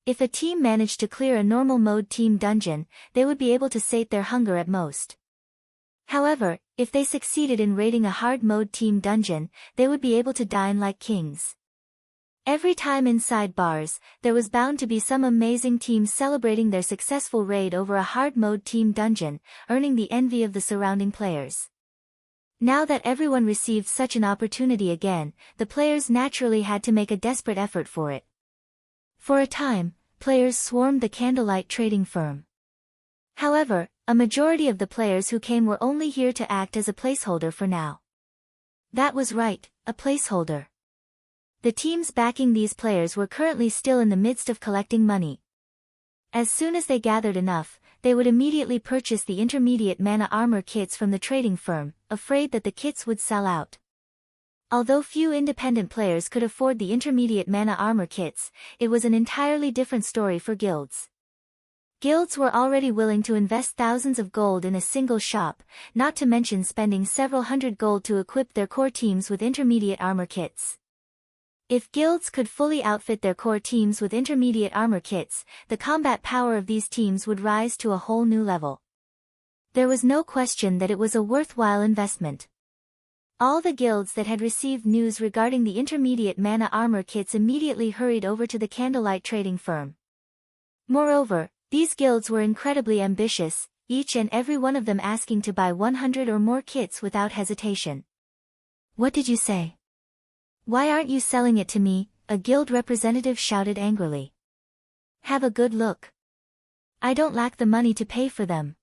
If a team managed to clear a normal mode team dungeon, they would be able to sate their hunger at most. However, if they succeeded in raiding a hard mode team dungeon, they would be able to dine like kings. Every time inside bars, there was bound to be some amazing team celebrating their successful raid over a hard mode team dungeon, earning the envy of the surrounding players. Now that everyone received such an opportunity again, the players naturally had to make a desperate effort for it. For a time, players swarmed the candlelight trading firm. However, a majority of the players who came were only here to act as a placeholder for now. That was right, a placeholder. The teams backing these players were currently still in the midst of collecting money. As soon as they gathered enough, they would immediately purchase the intermediate mana armor kits from the trading firm, afraid that the kits would sell out. Although few independent players could afford the intermediate mana armor kits, it was an entirely different story for guilds. Guilds were already willing to invest thousands of gold in a single shop, not to mention spending several hundred gold to equip their core teams with intermediate armor kits. If guilds could fully outfit their core teams with intermediate armor kits, the combat power of these teams would rise to a whole new level. There was no question that it was a worthwhile investment. All the guilds that had received news regarding the intermediate mana armor kits immediately hurried over to the candlelight trading firm. Moreover, these guilds were incredibly ambitious, each and every one of them asking to buy 100 or more kits without hesitation. "What did you say? Why aren't you selling it to me?" a guild representative shouted angrily. "Have a good look. I don't lack the money to pay for them."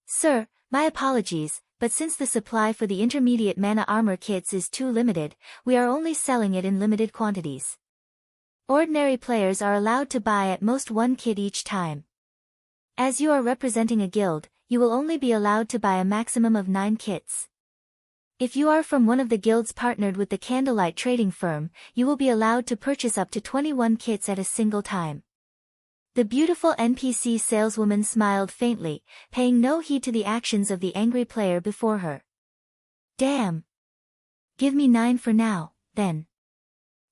"Sir, my apologies, but since the supply for the intermediate mana armor kits is too limited, we are only selling it in limited quantities. Ordinary players are allowed to buy at most 1 kit each time. As you are representing a guild, you will only be allowed to buy a maximum of 9 kits. If you are from one of the guilds partnered with the candlelight trading firm, you will be allowed to purchase up to 21 kits at a single time." The beautiful NPC saleswoman smiled faintly, paying no heed to the actions of the angry player before her. "Damn! Give me 9 for now, then."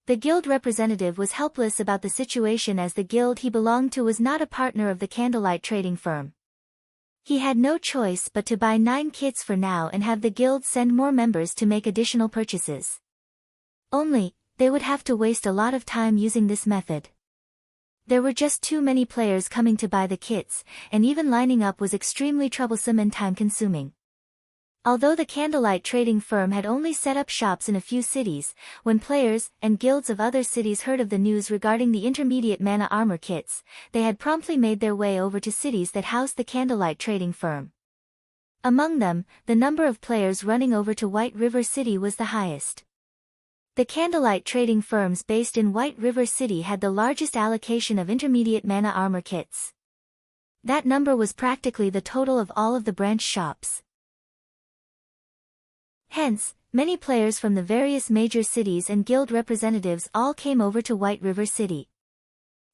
The guild representative was helpless about the situation as the guild he belonged to was not a partner of the candlelight trading firm. He had no choice but to buy 9 kits for now and have the guild send more members to make additional purchases. Only, they would have to waste a lot of time using this method. There were just too many players coming to buy the kits, and even lining up was extremely troublesome and time-consuming. Although the candlelight trading firm had only set up shops in a few cities, when players and guilds of other cities heard of the news regarding the intermediate mana armor kits, they had promptly made their way over to cities that housed the candlelight trading firm. Among them, the number of players running over to White River City was the highest. The candlelight trading firms based in White River City had the largest allocation of intermediate mana armor kits. That number was practically the total of all of the branch shops. Hence, many players from the various major cities and guild representatives all came over to White River City.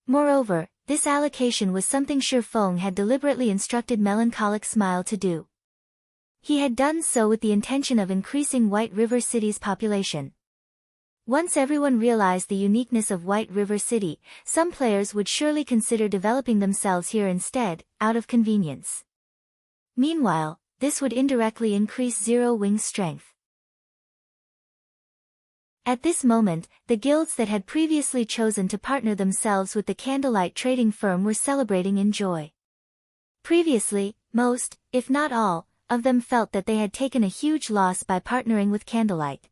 Moreover, this allocation was something Shurfeng had deliberately instructed Melancholic Smile to do. He had done so with the intention of increasing White River City's population. Once everyone realized the uniqueness of White River City, some players would surely consider developing themselves here instead, out of convenience. Meanwhile, this would indirectly increase Zero Wing's strength. At this moment, the guilds that had previously chosen to partner themselves with the candlelight trading firm were celebrating in joy. Previously, most, if not all, of them felt that they had taken a huge loss by partnering with Candlelight.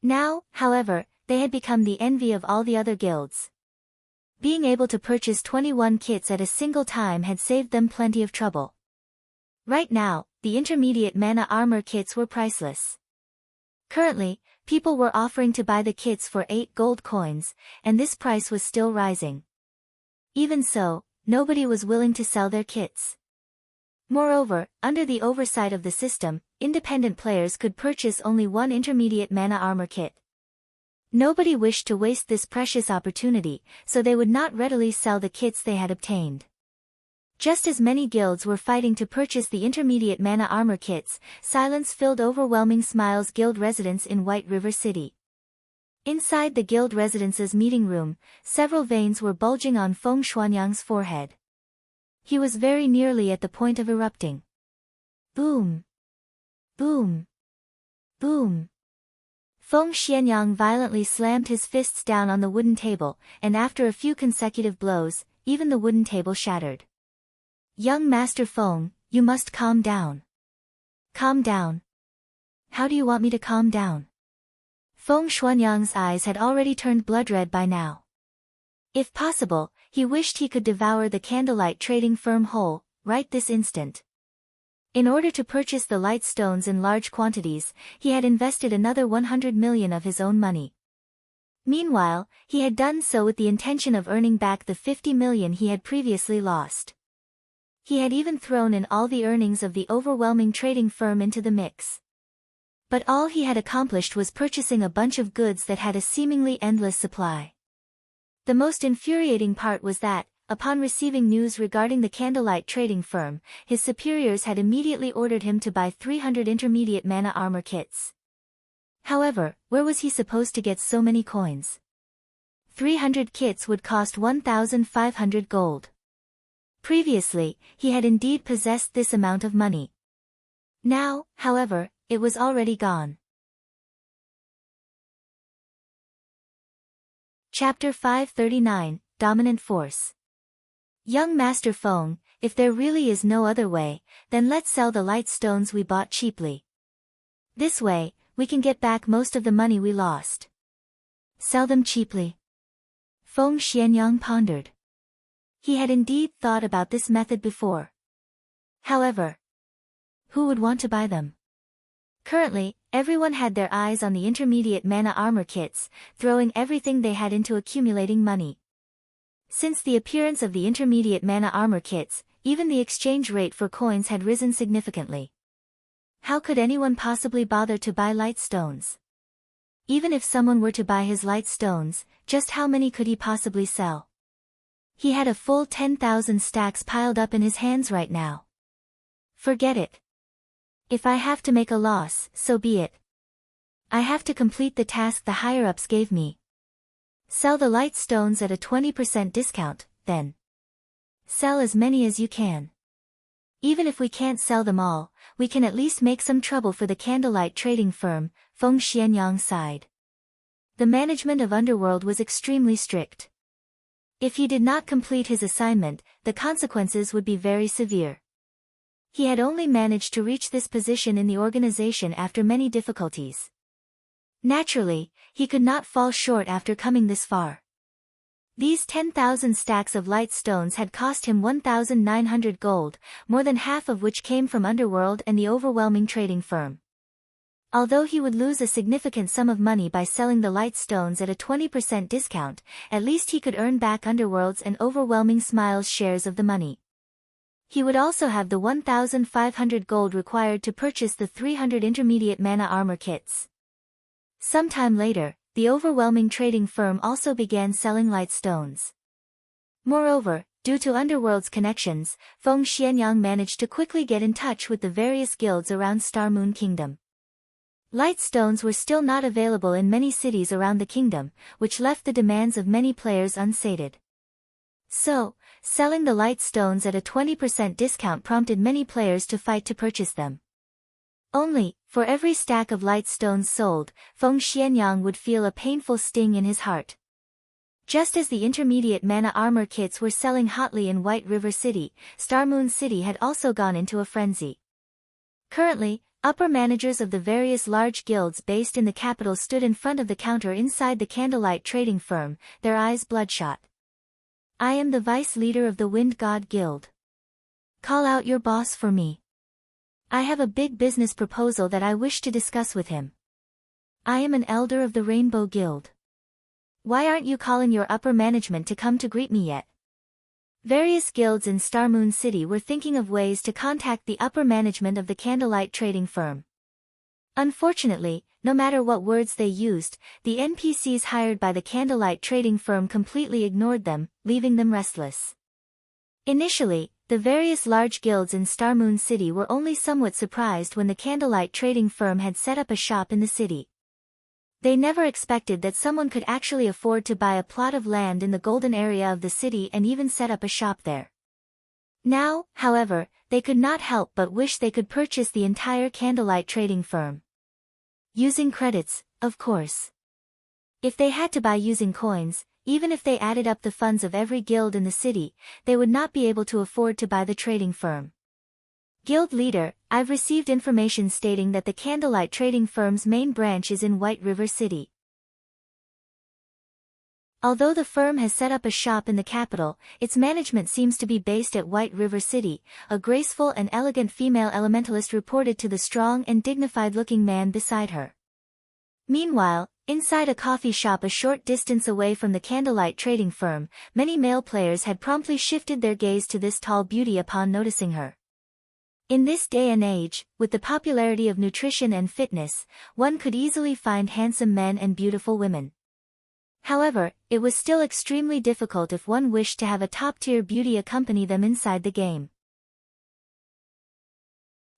Now, however, they had become the envy of all the other guilds. Being able to purchase 21 kits at a single time had saved them plenty of trouble. Right now, the intermediate mana armor kits were priceless. Currently, people were offering to buy the kits for 8 gold coins, and this price was still rising. Even so, nobody was willing to sell their kits. Moreover, under the oversight of the system, independent players could purchase only one intermediate mana armor kit. Nobody wished to waste this precious opportunity, so they would not readily sell the kits they had obtained. Just as many guilds were fighting to purchase the intermediate mana armor kits, silence filled Overwhelming Smile's guild residence in White River City. Inside the guild residence's meeting room, several veins were bulging on Feng Xuanyang's forehead. He was very nearly at the point of erupting. Boom! Boom! Boom! Feng Xuanyang violently slammed his fists down on the wooden table, and after a few consecutive blows, even the wooden table shattered. Young Master Feng, you must calm down. Calm down. How do you want me to calm down? Feng Xuanyang's eyes had already turned blood-red by now. If possible, he wished he could devour the candlelight trading firm whole, right this instant. In order to purchase the light stones in large quantities, he had invested another 100 million of his own money. Meanwhile, he had done so with the intention of earning back the 50 million he had previously lost. He had even thrown in all the earnings of the overwhelming trading firm into the mix. But all he had accomplished was purchasing a bunch of goods that had a seemingly endless supply. The most infuriating part was that, upon receiving news regarding the candlelight trading firm, his superiors had immediately ordered him to buy 300 intermediate mana armor kits. However, where was he supposed to get so many coins? 300 kits would cost 1,500 gold. Previously, he had indeed possessed this amount of money. Now, however, it was already gone. Chapter 539, Dominant Force. Young Master Feng, if there really is no other way, then let's sell the light stones we bought cheaply. This way, we can get back most of the money we lost. Sell them cheaply? Feng Xuanyang pondered. He had indeed thought about this method before. However, who would want to buy them? Currently, everyone had their eyes on the intermediate mana armor kits, throwing everything they had into accumulating money. Since the appearance of the intermediate mana armor kits, even the exchange rate for coins had risen significantly. How could anyone possibly bother to buy light stones? Even if someone were to buy his light stones, just how many could he possibly sell? He had a full 10,000 stacks piled up in his hands right now. Forget it. If I have to make a loss, so be it. I have to complete the task the higher-ups gave me. Sell the light stones at a 20% discount, then. Sell as many as you can. Even if we can't sell them all, we can at least make some trouble for the candlelight trading firm, Feng Xuanyang sighed. The management of Underworld was extremely strict. If he did not complete his assignment, the consequences would be very severe. He had only managed to reach this position in the organization after many difficulties. Naturally, he could not fall short after coming this far. These 10,000 stacks of light stones had cost him 1,900 gold, more than half of which came from Underworld and the overwhelming trading firm. Although he would lose a significant sum of money by selling the light stones at a 20% discount, at least he could earn back Underworld's and Overwhelming Smile's shares of the money. He would also have the 1,500 gold required to purchase the 300 intermediate mana armor kits. Sometime later, the overwhelming trading firm also began selling light stones. Moreover, due to Underworld's connections, Feng Xuanyang managed to quickly get in touch with the various guilds around Star Moon Kingdom. Light stones were still not available in many cities around the kingdom, which left the demands of many players unsated. So, selling the light stones at a 20% discount prompted many players to fight to purchase them. Only, for every stack of light stones sold, Feng Xuanyang would feel a painful sting in his heart. Just as the intermediate mana armor kits were selling hotly in White River City, Star Moon City had also gone into a frenzy. Currently, upper managers of the various large guilds based in the capital stood in front of the counter inside the candlelight trading firm, their eyes bloodshot. I am the vice leader of the Wind God Guild. Call out your boss for me. I have a big business proposal that I wish to discuss with him. I am an elder of the Rainbow Guild. Why aren't you calling your upper management to come to greet me yet? Various guilds in Starmoon City were thinking of ways to contact the upper management of the candlelight trading firm. Unfortunately, no matter what words they used, the NPCs hired by the candlelight trading firm completely ignored them, leaving them restless. Initially, the various large guilds in Starmoon City were only somewhat surprised when the candlelight trading firm had set up a shop in the city. They never expected that someone could actually afford to buy a plot of land in the golden area of the city and even set up a shop there. Now, however, they could not help but wish they could purchase the entire candlelight trading firm. Using credits, of course. If they had to buy using coins, even if they added up the funds of every guild in the city, they would not be able to afford to buy the trading firm. Guild leader, I've received information stating that the candlelight trading firm's main branch is in White River City. Although the firm has set up a shop in the capital, its management seems to be based at White River City, a graceful and elegant female elementalist reported to the strong and dignified-looking man beside her. Meanwhile, inside a coffee shop a short distance away from the candlelight trading firm, many male players had promptly shifted their gaze to this tall beauty upon noticing her. In this day and age, with the popularity of nutrition and fitness, one could easily find handsome men and beautiful women. However, it was still extremely difficult if one wished to have a top-tier beauty accompany them inside the game.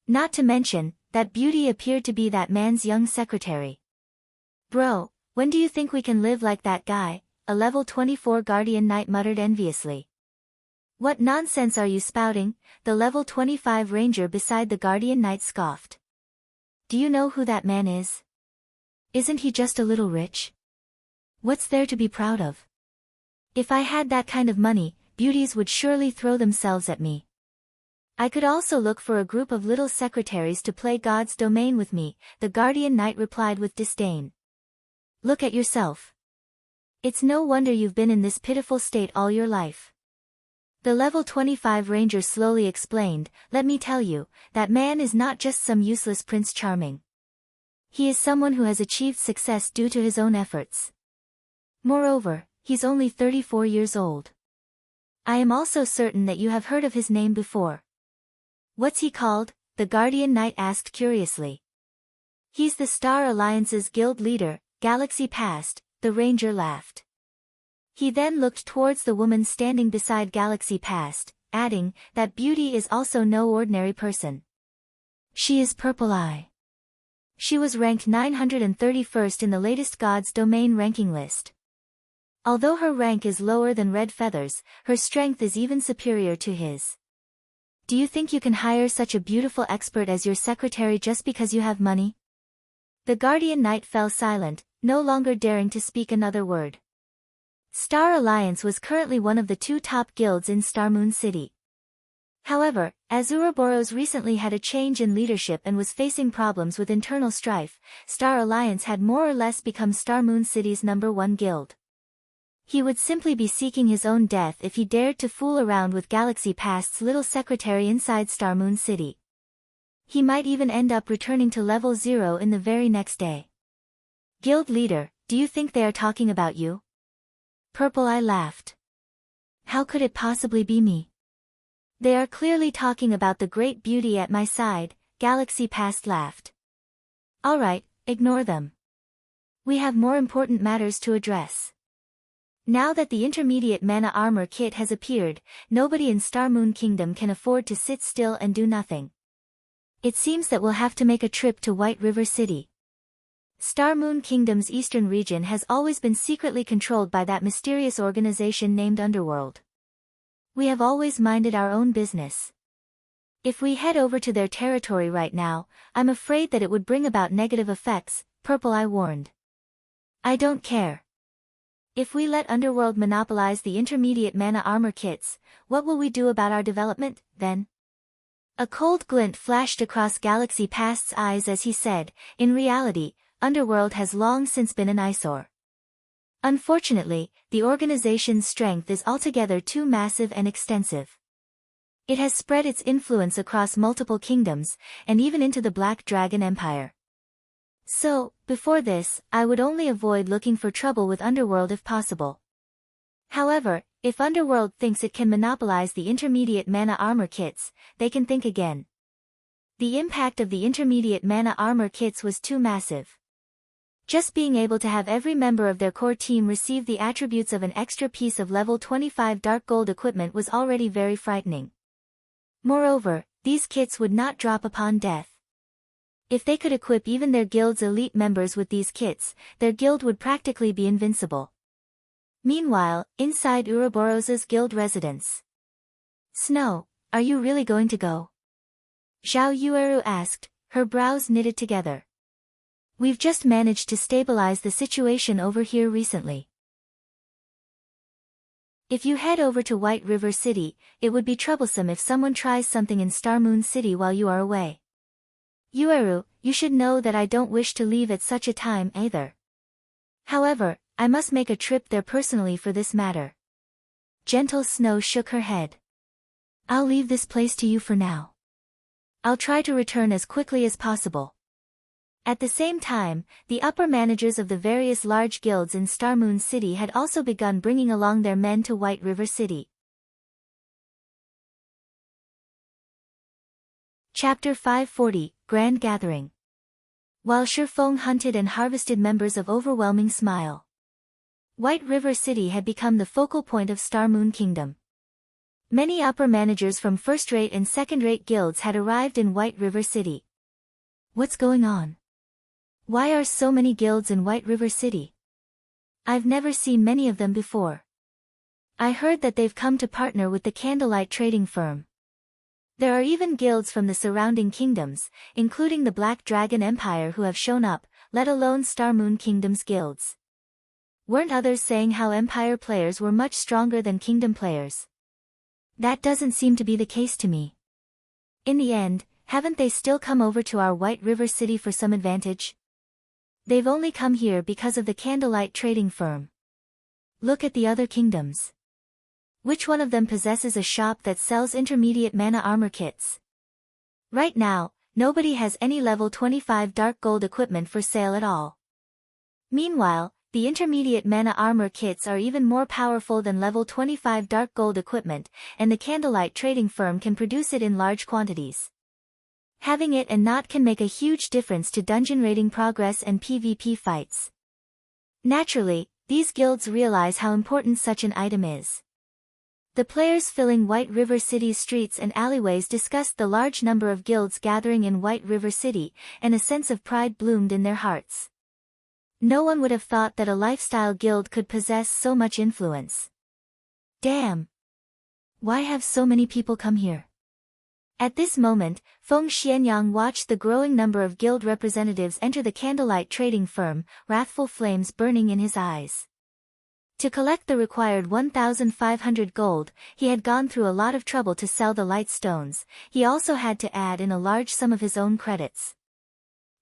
Not to mention, that beauty appeared to be that man's young secretary. Bro, when do you think we can live like that guy? A level 24 Guardian Knight muttered enviously. What nonsense are you spouting? The level 25 ranger beside the Guardian Knight scoffed. Do you know who that man is? Isn't he just a little rich? What's there to be proud of? If I had that kind of money, beauties would surely throw themselves at me. I could also look for a group of little secretaries to play God's domain with me, the Guardian Knight replied with disdain. Look at yourself. It's no wonder you've been in this pitiful state all your life. The level 25 ranger slowly explained, let me tell you, that man is not just some useless Prince Charming. He is someone who has achieved success due to his own efforts. Moreover, he's only 34 years old. I am also certain that you have heard of his name before. What's he called? The Guardian Knight asked curiously. He's the Star Alliance's guild leader, Galaxy Past, the ranger laughed. He then looked towards the woman standing beside Galaxy Past, adding, that beauty is also no ordinary person. She is Purple Eye. She was ranked 931st in the latest God's Domain ranking list. Although her rank is lower than Red Feathers, her strength is even superior to his. Do you think you can hire such a beautiful expert as your secretary just because you have money? The Guardian Knight fell silent, no longer daring to speak another word. Star Alliance was currently one of the two top guilds in Starmoon City. However, as Ouroboros recently had a change in leadership and was facing problems with internal strife, Star Alliance had more or less become Starmoon City's #1 guild. He would simply be seeking his own death if he dared to fool around with Galaxy Past's little secretary inside Starmoon City. He might even end up returning to level 0 in the very next day. Guild leader, do you think they are talking about you? Purple Eye laughed. How could it possibly be me? They are clearly talking about the great beauty at my side, Galaxy Past laughed. Alright, ignore them. We have more important matters to address. Now that the intermediate mana armor kit has appeared, nobody in Starmoon Kingdom can afford to sit still and do nothing. It seems that we'll have to make a trip to White River City. Starmoon Kingdom's eastern region has always been secretly controlled by that mysterious organization named Underworld. We have always minded our own business. If we head over to their territory right now, I'm afraid that it would bring about negative effects, Purple Eye warned. I don't care. If we let Underworld monopolize the intermediate mana armor kits, what will we do about our development, then? A cold glint flashed across Galaxy Past's eyes as he said, "In reality, Underworld has long since been an eyesore. Unfortunately, the organization's strength is altogether too massive and extensive. It has spread its influence across multiple kingdoms, and even into the Black Dragon Empire. So, before this, I would only avoid looking for trouble with Underworld if possible. However, if Underworld thinks it can monopolize the intermediate mana armor kits, they can think again. The impact of the intermediate mana armor kits was too massive. Just being able to have every member of their core team receive the attributes of an extra piece of level 25 dark gold equipment was already very frightening. Moreover, these kits would not drop upon death. If they could equip even their guild's elite members with these kits, their guild would practically be invincible. Meanwhile, inside Ouroboros's guild residence. "Snow, are you really going to go?" Zhao Yueru asked, her brows knitted together. "We've just managed to stabilize the situation over here recently. If you head over to White River City, it would be troublesome if someone tries something in Star Moon City while you are away. Yueru, you should know that I don't wish to leave at such a time either. However, I must make a trip there personally for this matter." Gentle Snow shook her head. "I'll leave this place to you for now. I'll try to return as quickly as possible." At the same time, the upper managers of the various large guilds in Star Moon City had also begun bringing along their men to White River City. Chapter 540, Grand Gathering. While Shifeng hunted and harvested members of Overwhelming Smile, White River City had become the focal point of Star Moon Kingdom. Many upper managers from first-rate and second-rate guilds had arrived in White River City. "What's going on? Why are so many guilds in White River City? I've never seen many of them before. I heard that they've come to partner with the Candlelight trading firm. There are even guilds from the surrounding kingdoms, including the Black Dragon Empire who have shown up, let alone Star Moon Kingdom's guilds. Weren't others saying how Empire players were much stronger than Kingdom players? That doesn't seem to be the case to me. In the end, haven't they still come over to our White River City for some advantage? They've only come here because of the Candlelight trading firm. Look at the other kingdoms. Which one of them possesses a shop that sells intermediate mana armor kits? Right now, nobody has any level 25 dark gold equipment for sale at all. Meanwhile, the intermediate mana armor kits are even more powerful than level 25 dark gold equipment, and the Candlelight trading firm can produce it in large quantities. Having it and not can make a huge difference to dungeon raiding progress and PvP fights. Naturally, these guilds realize how important such an item is. The players filling White River City's streets and alleyways discussed the large number of guilds gathering in White River City, and a sense of pride bloomed in their hearts. No one would have thought that a lifestyle guild could possess so much influence. Damn! Why have so many people come here? At this moment, Feng Xianyang watched the growing number of guild representatives enter the Candlelight trading firm, wrathful flames burning in his eyes. To collect the required 1,500 gold, he had gone through a lot of trouble to sell the light stones. He also had to add in a large sum of his own credits.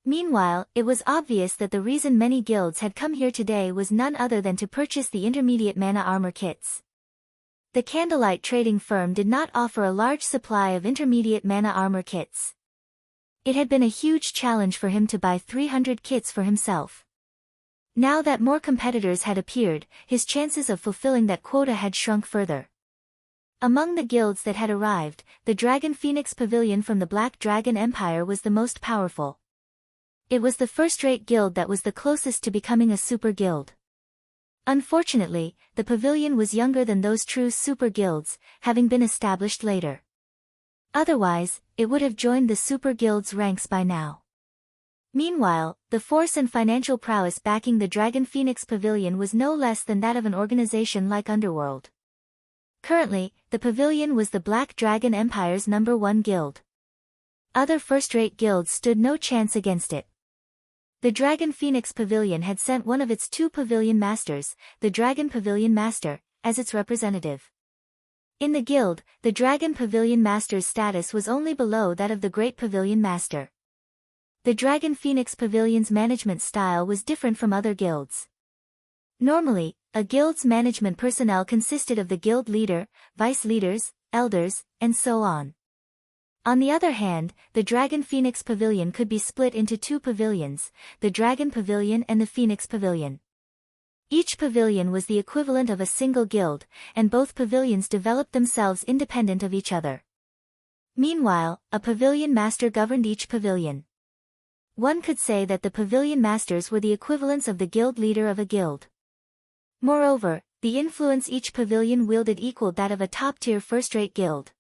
Meanwhile, it was obvious that the reason many guilds had come here today was none other than to purchase the intermediate mana armor kits. The Candlelight trading firm did not offer a large supply of intermediate mana armor kits. It had been a huge challenge for him to buy 300 kits for himself. Now that more competitors had appeared, his chances of fulfilling that quota had shrunk further. Among the guilds that had arrived, the Dragon Phoenix Pavilion from the Black Dragon Empire was the most powerful. It was the first-rate guild that was the closest to becoming a super guild. Unfortunately, the pavilion was younger than those true super guilds, having been established later. Otherwise, it would have joined the super guild's ranks by now. Meanwhile, the force and financial prowess backing the Dragon Phoenix Pavilion was no less than that of an organization like Underworld. Currently, the pavilion was the Black Dragon Empire's #1 guild. Other first-rate guilds stood no chance against it. The Dragon Phoenix Pavilion had sent one of its 2 pavilion masters, the Dragon Pavilion Master, as its representative. In the guild, the Dragon Pavilion Master's status was only below that of the Great Pavilion Master. The Dragon Phoenix Pavilion's management style was different from other guilds. Normally, a guild's management personnel consisted of the guild leader, vice leaders, elders, and so on. On the other hand, the Dragon Phoenix Pavilion could be split into two pavilions, the Dragon Pavilion and the Phoenix Pavilion. Each pavilion was the equivalent of a single guild, and both pavilions developed themselves independent of each other. Meanwhile, a pavilion master governed each pavilion. One could say that the pavilion masters were the equivalents of the guild leader of a guild. Moreover, the influence each pavilion wielded equaled that of a top-tier first-rate guild.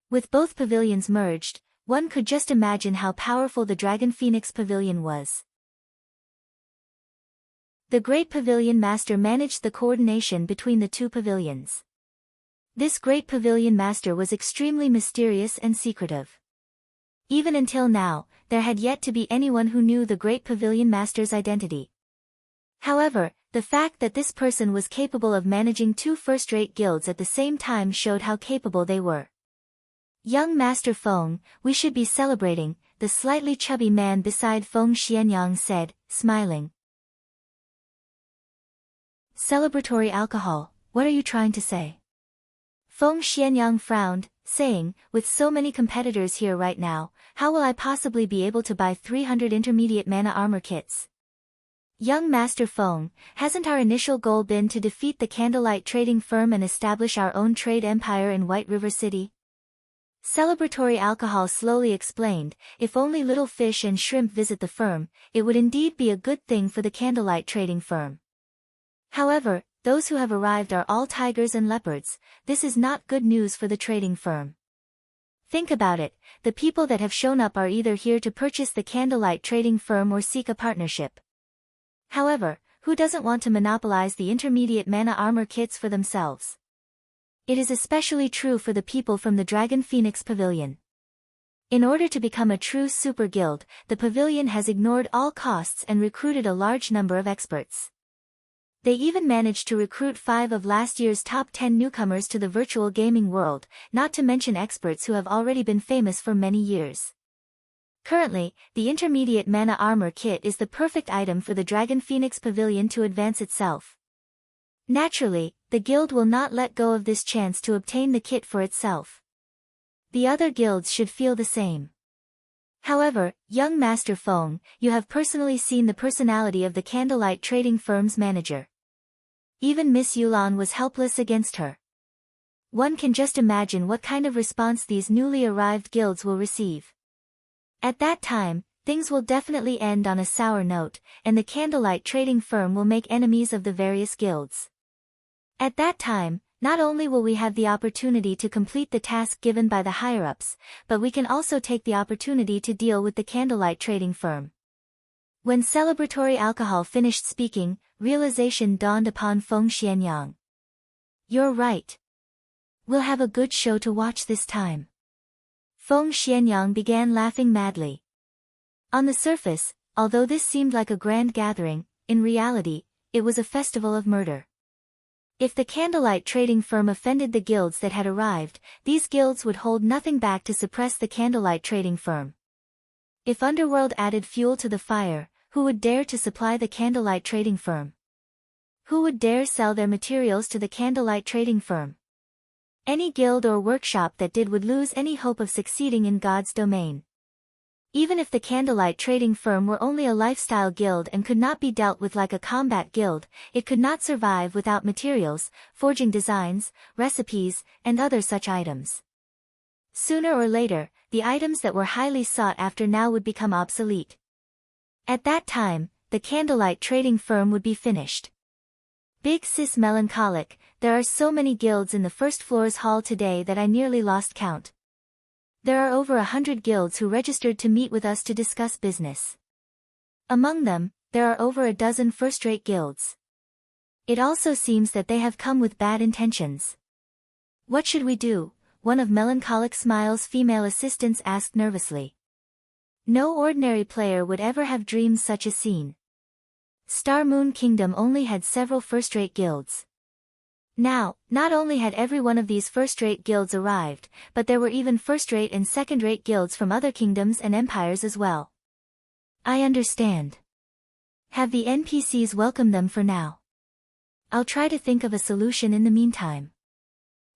With both pavilions merged, one could just imagine how powerful the Dragon Phoenix Pavilion was. The Great Pavilion Master managed the coordination between the two pavilions. This Great Pavilion Master was extremely mysterious and secretive. Even until now, there had yet to be anyone who knew the Great Pavilion Master's identity. However, the fact that this person was capable of managing two first-rate guilds at the same time showed how capable they were. Young Master Feng, we should be celebrating, the slightly chubby man beside Feng Xianyang said, smiling. Celebratory alcohol, what are you trying to say? Feng Xianyang frowned, saying, with so many competitors here right now, how will I possibly be able to buy 300 intermediate mana armor kits? Young Master Feng, hasn't our initial goal been to defeat the Candlelight Trading Firm and establish our own trade empire in White River City? Celebratory alcohol slowly explained, if only little fish and shrimp visit the firm, it would indeed be a good thing for the Candlelight Trading Firm. However, those who have arrived are all tigers and leopards, this is not good news for the trading firm. Think about it, the people that have shown up are either here to purchase the Candlelight Trading Firm or seek a partnership. However, who doesn't want to monopolize the intermediate mana armor kits for themselves? It is especially true for the people from the Dragon Phoenix Pavilion. In order to become a true super guild, the pavilion has ignored all costs and recruited a large number of experts. They even managed to recruit 5 of last year's top 10 newcomers to the virtual gaming world, not to mention experts who have already been famous for many years. Currently, the intermediate mana armor kit is the perfect item for the Dragon Phoenix Pavilion to advance itself. Naturally, the guild will not let go of this chance to obtain the kit for itself. The other guilds should feel the same. However, young Master Feng, you have personally seen the personality of the Candlelight Trading Firm's manager. Even Miss Yulan was helpless against her. One can just imagine what kind of response these newly arrived guilds will receive. At that time, things will definitely end on a sour note, and the Candlelight Trading Firm will make enemies of the various guilds. At that time, not only will we have the opportunity to complete the task given by the higher-ups, but we can also take the opportunity to deal with the Candlelight Trading Firm. When celebratory alcohol finished speaking, realization dawned upon Feng Xianyang. You're right. We'll have a good show to watch this time. Feng Xianyang began laughing madly. On the surface, although this seemed like a grand gathering, in reality, it was a festival of murder. If the Candlelight Trading Firm offended the guilds that had arrived, these guilds would hold nothing back to suppress the Candlelight Trading Firm. If Underworld added fuel to the fire, who would dare to supply the Candlelight Trading Firm? Who would dare sell their materials to the Candlelight Trading Firm? Any guild or workshop that did would lose any hope of succeeding in God's domain. Even if the Candlelight Trading Firm were only a lifestyle guild and could not be dealt with like a combat guild, it could not survive without materials, forging designs, recipes, and other such items. Sooner or later, the items that were highly sought after now would become obsolete. At that time, the Candlelight Trading Firm would be finished. Big Sis melancholic, there are so many guilds in the first floor's hall today that I nearly lost count. There are over 100 guilds who registered to meet with us to discuss business. Among them, there are over a dozen first-rate guilds. It also seems that they have come with bad intentions. What should we do? One of Melancholic Smile's female assistants asked nervously. No ordinary player would ever have dreamed such a scene. Star Moon Kingdom only had several first-rate guilds. Now, not only had every one of these first-rate guilds arrived, but there were even first-rate and second-rate guilds from other kingdoms and empires as well. I understand. Have the NPCs welcome them for now. I'll try to think of a solution in the meantime.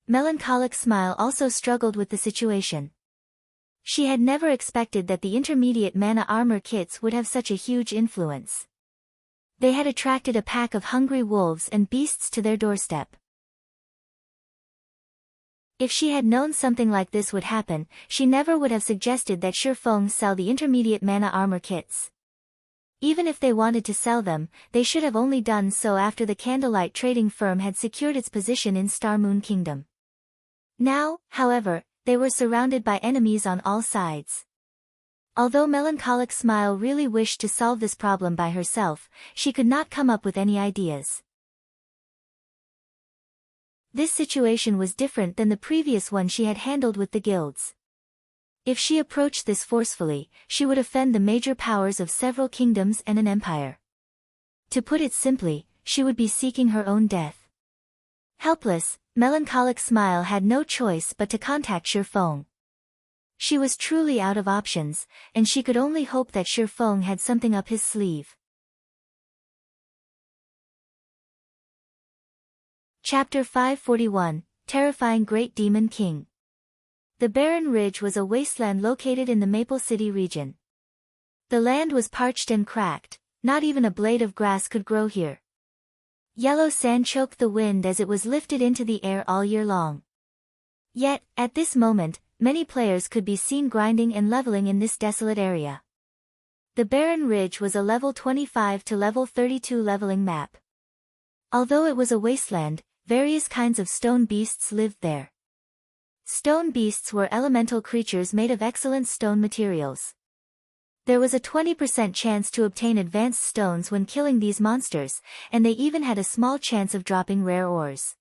Melancholic Smile also struggled with the situation. She had never expected that the intermediate mana armor kits would have such a huge influence. They had attracted a pack of hungry wolves and beasts to their doorstep. If she had known something like this would happen, she never would have suggested that Shifeng sell the intermediate mana armor kits. Even if they wanted to sell them, they should have only done so after the Candlelight trading firm had secured its position in Star Moon Kingdom. Now, however, they were surrounded by enemies on all sides. Although Melancholic Smile really wished to solve this problem by herself, she could not come up with any ideas. This situation was different than the previous one she had handled with the guilds. If she approached this forcefully, she would offend the major powers of several kingdoms and an empire. To put it simply, she would be seeking her own death. Helpless, Melancholic Smile had no choice but to contact Shifeng. She was truly out of options, and she could only hope that Shifeng had something up his sleeve. Chapter 541, Terrifying Great Demon King. The Barren Ridge was a wasteland located in the Maple City region. The land was parched and cracked, not even a blade of grass could grow here. Yellow sand choked the wind as it was lifted into the air all year long. Yet, at this moment, many players could be seen grinding and leveling in this desolate area. The Barren Ridge was a level 25 to level 32 leveling map. Although it was a wasteland, various kinds of stone beasts lived there. Stone beasts were elemental creatures made of excellent stone materials. There was a 20% chance to obtain advanced stones when killing these monsters, and they even had a small chance of dropping rare ores.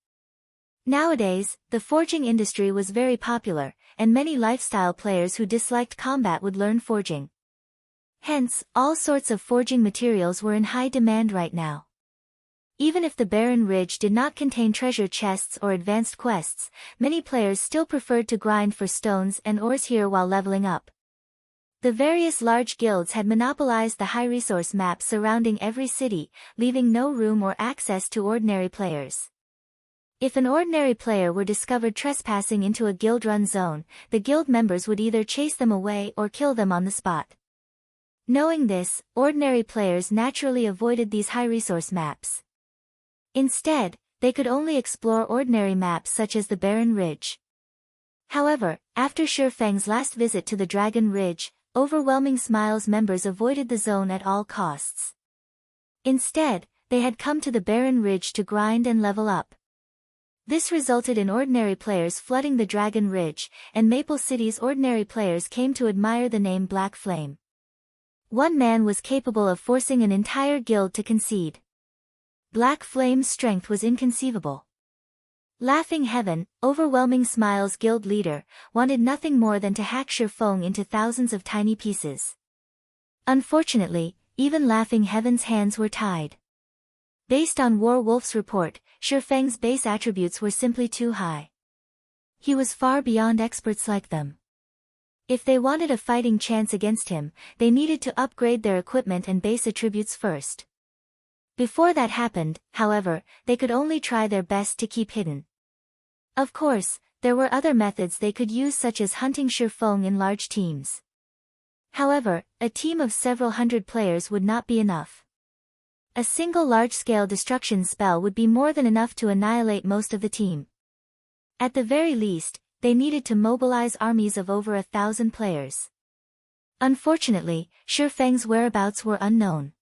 Nowadays, the forging industry was very popular, and many lifestyle players who disliked combat would learn forging. Hence, all sorts of forging materials were in high demand right now. Even if the Barren Ridge did not contain treasure chests or advanced quests, many players still preferred to grind for stones and ores here while leveling up. The various large guilds had monopolized the high-resource map surrounding every city, leaving no room or access to ordinary players. If an ordinary player were discovered trespassing into a guild-run zone, the guild members would either chase them away or kill them on the spot. Knowing this, ordinary players naturally avoided these high-resource maps. Instead, they could only explore ordinary maps such as the Barren Ridge. However, after Shifeng's last visit to the Dragon Ridge, Overwhelming Smile's members avoided the zone at all costs. Instead, they had come to the Barren Ridge to grind and level up. This resulted in ordinary players flooding the Dragon Ridge, and Maple City's ordinary players came to admire the name Black Flame. One man was capable of forcing an entire guild to concede. Black Flame's strength was inconceivable. Laughing Heaven, Overwhelming Smile's guild leader, wanted nothing more than to hack Shifeng into thousands of tiny pieces. Unfortunately, even Laughing Heaven's hands were tied. Based on Warwolf's report, Shifeng's base attributes were simply too high. He was far beyond experts like them. If they wanted a fighting chance against him, they needed to upgrade their equipment and base attributes first. Before that happened, however, they could only try their best to keep hidden. Of course, there were other methods they could use, such as hunting Shifeng in large teams. However, a team of several hundred players would not be enough. A single large-scale destruction spell would be more than enough to annihilate most of the team. At the very least, they needed to mobilize armies of over 1,000 players. Unfortunately, Shifeng's whereabouts were unknown.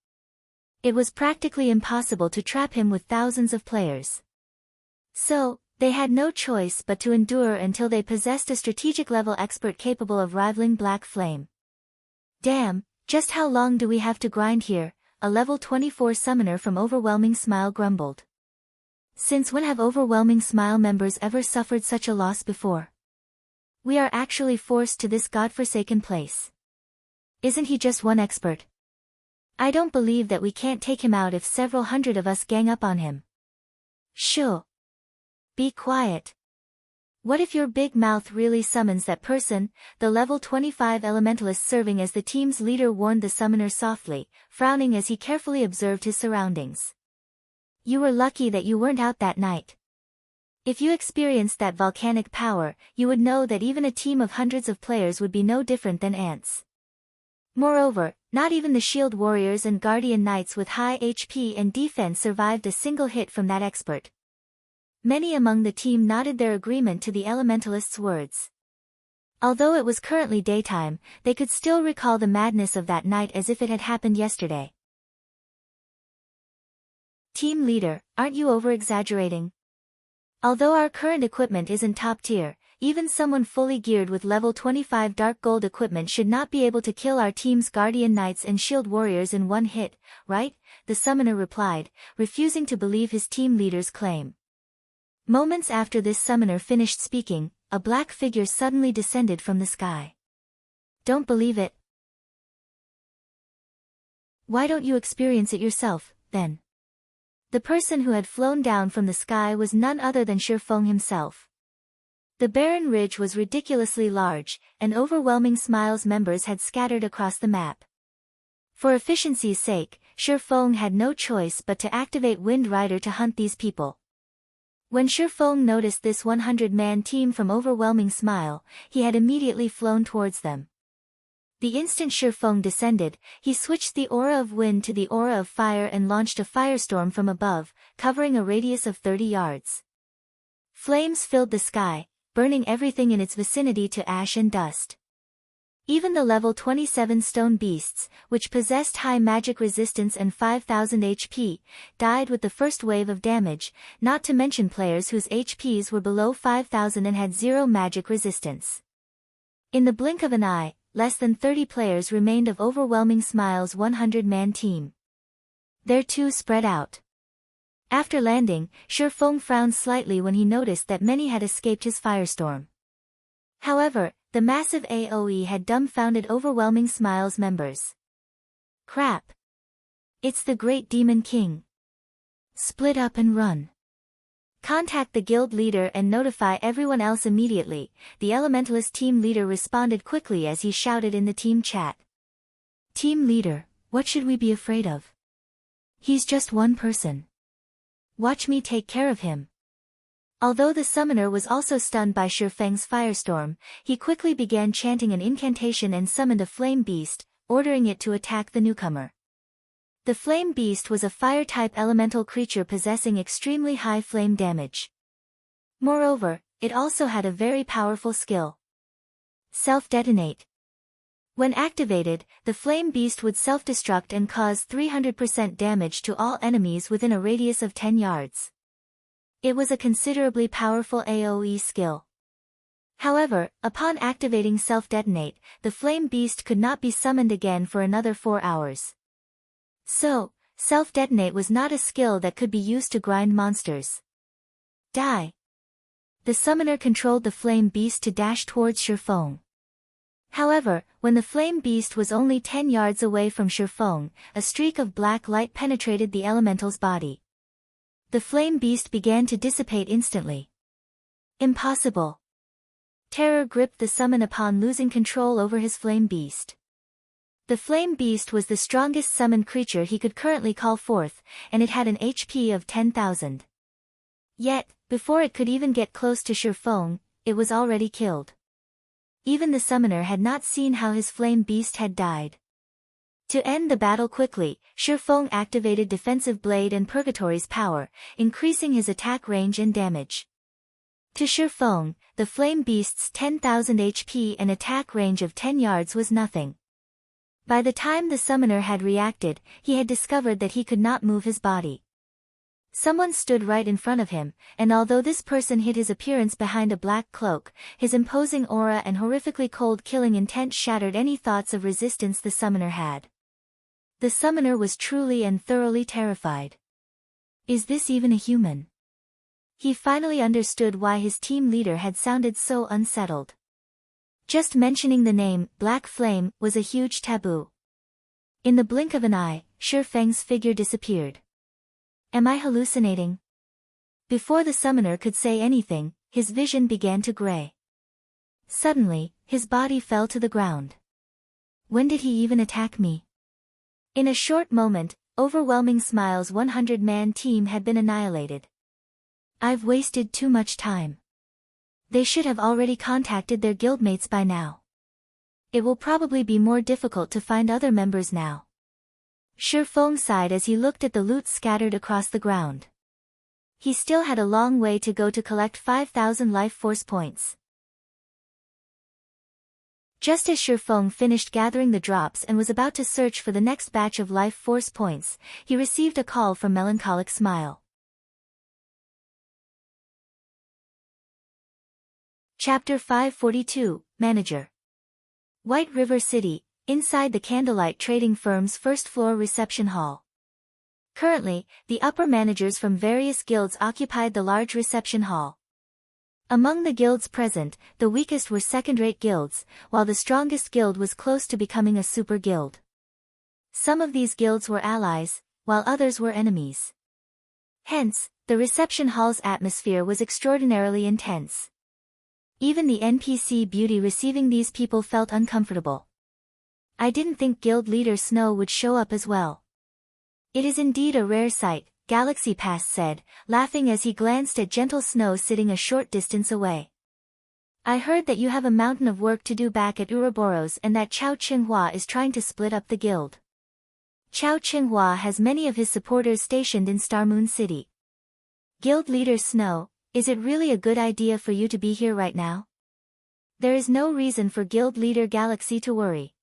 It was practically impossible to trap him with thousands of players. So, they had no choice but to endure until they possessed a strategic-level expert capable of rivaling Black Flame. Damn, just how long do we have to grind here? A level 24 summoner from Overwhelming Smile grumbled. Since when have Overwhelming Smile members ever suffered such a loss before? We are actually forced to this godforsaken place. Isn't he just one expert? I don't believe that we can't take him out if several hundred of us gang up on him. Sure. Be quiet. What if your big mouth really summons that person? The level 25 elementalist serving as the team's leader warned the summoner softly, frowning as he carefully observed his surroundings. You were lucky that you weren't out that night. If you experienced that volcanic power, you would know that even a team of hundreds of players would be no different than ants. Moreover, not even the shield warriors and guardian knights with high HP and defense survived a single hit from that expert. Many among the team nodded their agreement to the elementalist's words. Although it was currently daytime, they could still recall the madness of that night as if it had happened yesterday. Team leader, aren't you over-exaggerating? Although our current equipment isn't top tier, even someone fully geared with level 25 dark gold equipment should not be able to kill our team's guardian knights and shield warriors in one hit, right? The summoner replied, refusing to believe his team leader's claim. Moments after this summoner finished speaking, a black figure suddenly descended from the sky. Don't believe it? Why don't you experience it yourself, then? The person who had flown down from the sky was none other than Shifeng himself. The barren ridge was ridiculously large, and overwhelming Smile's members had scattered across the map. For efficiency's sake, Shifeng had no choice but to activate Wind Rider to hunt these people. When Shifeng noticed this 100-man team from overwhelming Smile, he had immediately flown towards them. The instant Shifeng descended, he switched the aura of wind to the aura of fire and launched a firestorm from above, covering a radius of 30 yards. Flames filled the sky, burning everything in its vicinity to ash and dust. Even the level 27 stone beasts, which possessed high magic resistance and 5,000 HP, died with the first wave of damage, not to mention players whose HPs were below 5,000 and had zero magic resistance. In the blink of an eye, less than 30 players remained of overwhelming Smile's 100-man team. Their two spread out. After landing, Shifeng frowned slightly when he noticed that many had escaped his firestorm. However, the massive AoE had dumbfounded overwhelming Smile's members. Crap! It's the Great Demon King. Split up and run. Contact the guild leader and notify everyone else immediately, the Elementalist team leader responded quickly as he shouted in the team chat. Team leader, what should we be afraid of? He's just one person. Watch me take care of him. Although the summoner was also stunned by Shifeng's firestorm, he quickly began chanting an incantation and summoned a flame beast, ordering it to attack the newcomer. The flame beast was a fire-type elemental creature possessing extremely high flame damage. Moreover, it also had a very powerful skill. Self-detonate. When activated, the flame beast would self-destruct and cause 300% damage to all enemies within a radius of 10 yards. It was a considerably powerful AoE skill. However, upon activating self-detonate, the flame beast could not be summoned again for another 4 hours. So, self-detonate was not a skill that could be used to grind monsters. Die! The summoner controlled the flame beast to dash towards Shifeng. However, when the flame beast was only 10 yards away from Shifeng, a streak of black light penetrated the elemental's body. The flame beast began to dissipate instantly. Impossible! Terror gripped the summon upon losing control over his flame beast. The flame beast was the strongest summoned creature he could currently call forth, and it had an HP of 10,000. Yet, before it could even get close to Shifeng, it was already killed. Even the summoner had not seen how his flame beast had died. To end the battle quickly, Shifeng activated Defensive Blade and Purgatory's power, increasing his attack range and damage. To Shifeng, the flame beast's 10,000 HP and attack range of 10 yards was nothing. By the time the summoner had reacted, he had discovered that he could not move his body. Someone stood right in front of him, and although this person hid his appearance behind a black cloak, his imposing aura and horrifically cold killing intent shattered any thoughts of resistance the summoner had. The summoner was truly and thoroughly terrified. Is this even a human? He finally understood why his team leader had sounded so unsettled. Just mentioning the name, Black Flame, was a huge taboo. In the blink of an eye, Shifeng's figure disappeared. Am I hallucinating? Before the summoner could say anything, his vision began to gray. Suddenly, his body fell to the ground. When did he even attack me? In a short moment, Overwhelming Smile's 100-man team had been annihilated. I've wasted too much time. They should have already contacted their guildmates by now. It will probably be more difficult to find other members now. Shifeng sighed as he looked at the loot scattered across the ground. He still had a long way to go to collect 5,000 life force points. Just as Shifeng finished gathering the drops and was about to search for the next batch of life force points, he received a call from Melancholic Smile. Chapter 542, Manager. White River City, inside the Candlelight Trading Firm's first-floor reception hall. Currently, the upper managers from various guilds occupied the large reception hall. Among the guilds present, the weakest were second-rate guilds, while the strongest guild was close to becoming a super guild. Some of these guilds were allies, while others were enemies. Hence, the reception hall's atmosphere was extraordinarily intense. Even the NPC beauty receiving these people felt uncomfortable. I didn't think guild leader Snow would show up as well. It is indeed a rare sight, Galaxy Pass said, laughing as he glanced at Gentle Snow sitting a short distance away. I heard that you have a mountain of work to do back at Ouroboros and that Chao Qinghua is trying to split up the guild. Chao Qinghua has many of his supporters stationed in Starmoon City. Guild leader Snow, is it really a good idea for you to be here right now? There is no reason for guild leader Galaxy to worry.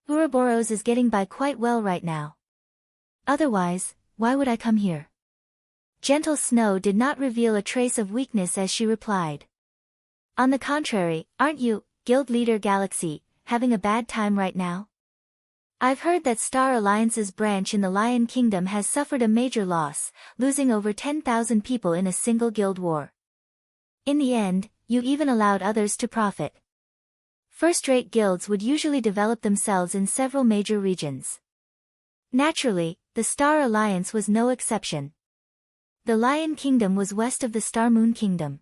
Ouroboros is getting by quite well right now. Otherwise, why would I come here? Gentle Snow did not reveal a trace of weakness as she replied. On the contrary, aren't you, Guild Leader Galaxy, having a bad time right now? I've heard that Star Alliance's branch in the Lion Kingdom has suffered a major loss, losing over 10,000 people in a single guild war. In the end, you even allowed others to profit. First-rate guilds would usually develop themselves in several major regions. Naturally, the Star Alliance was no exception. The Lion Kingdom was west of the Star Moon Kingdom.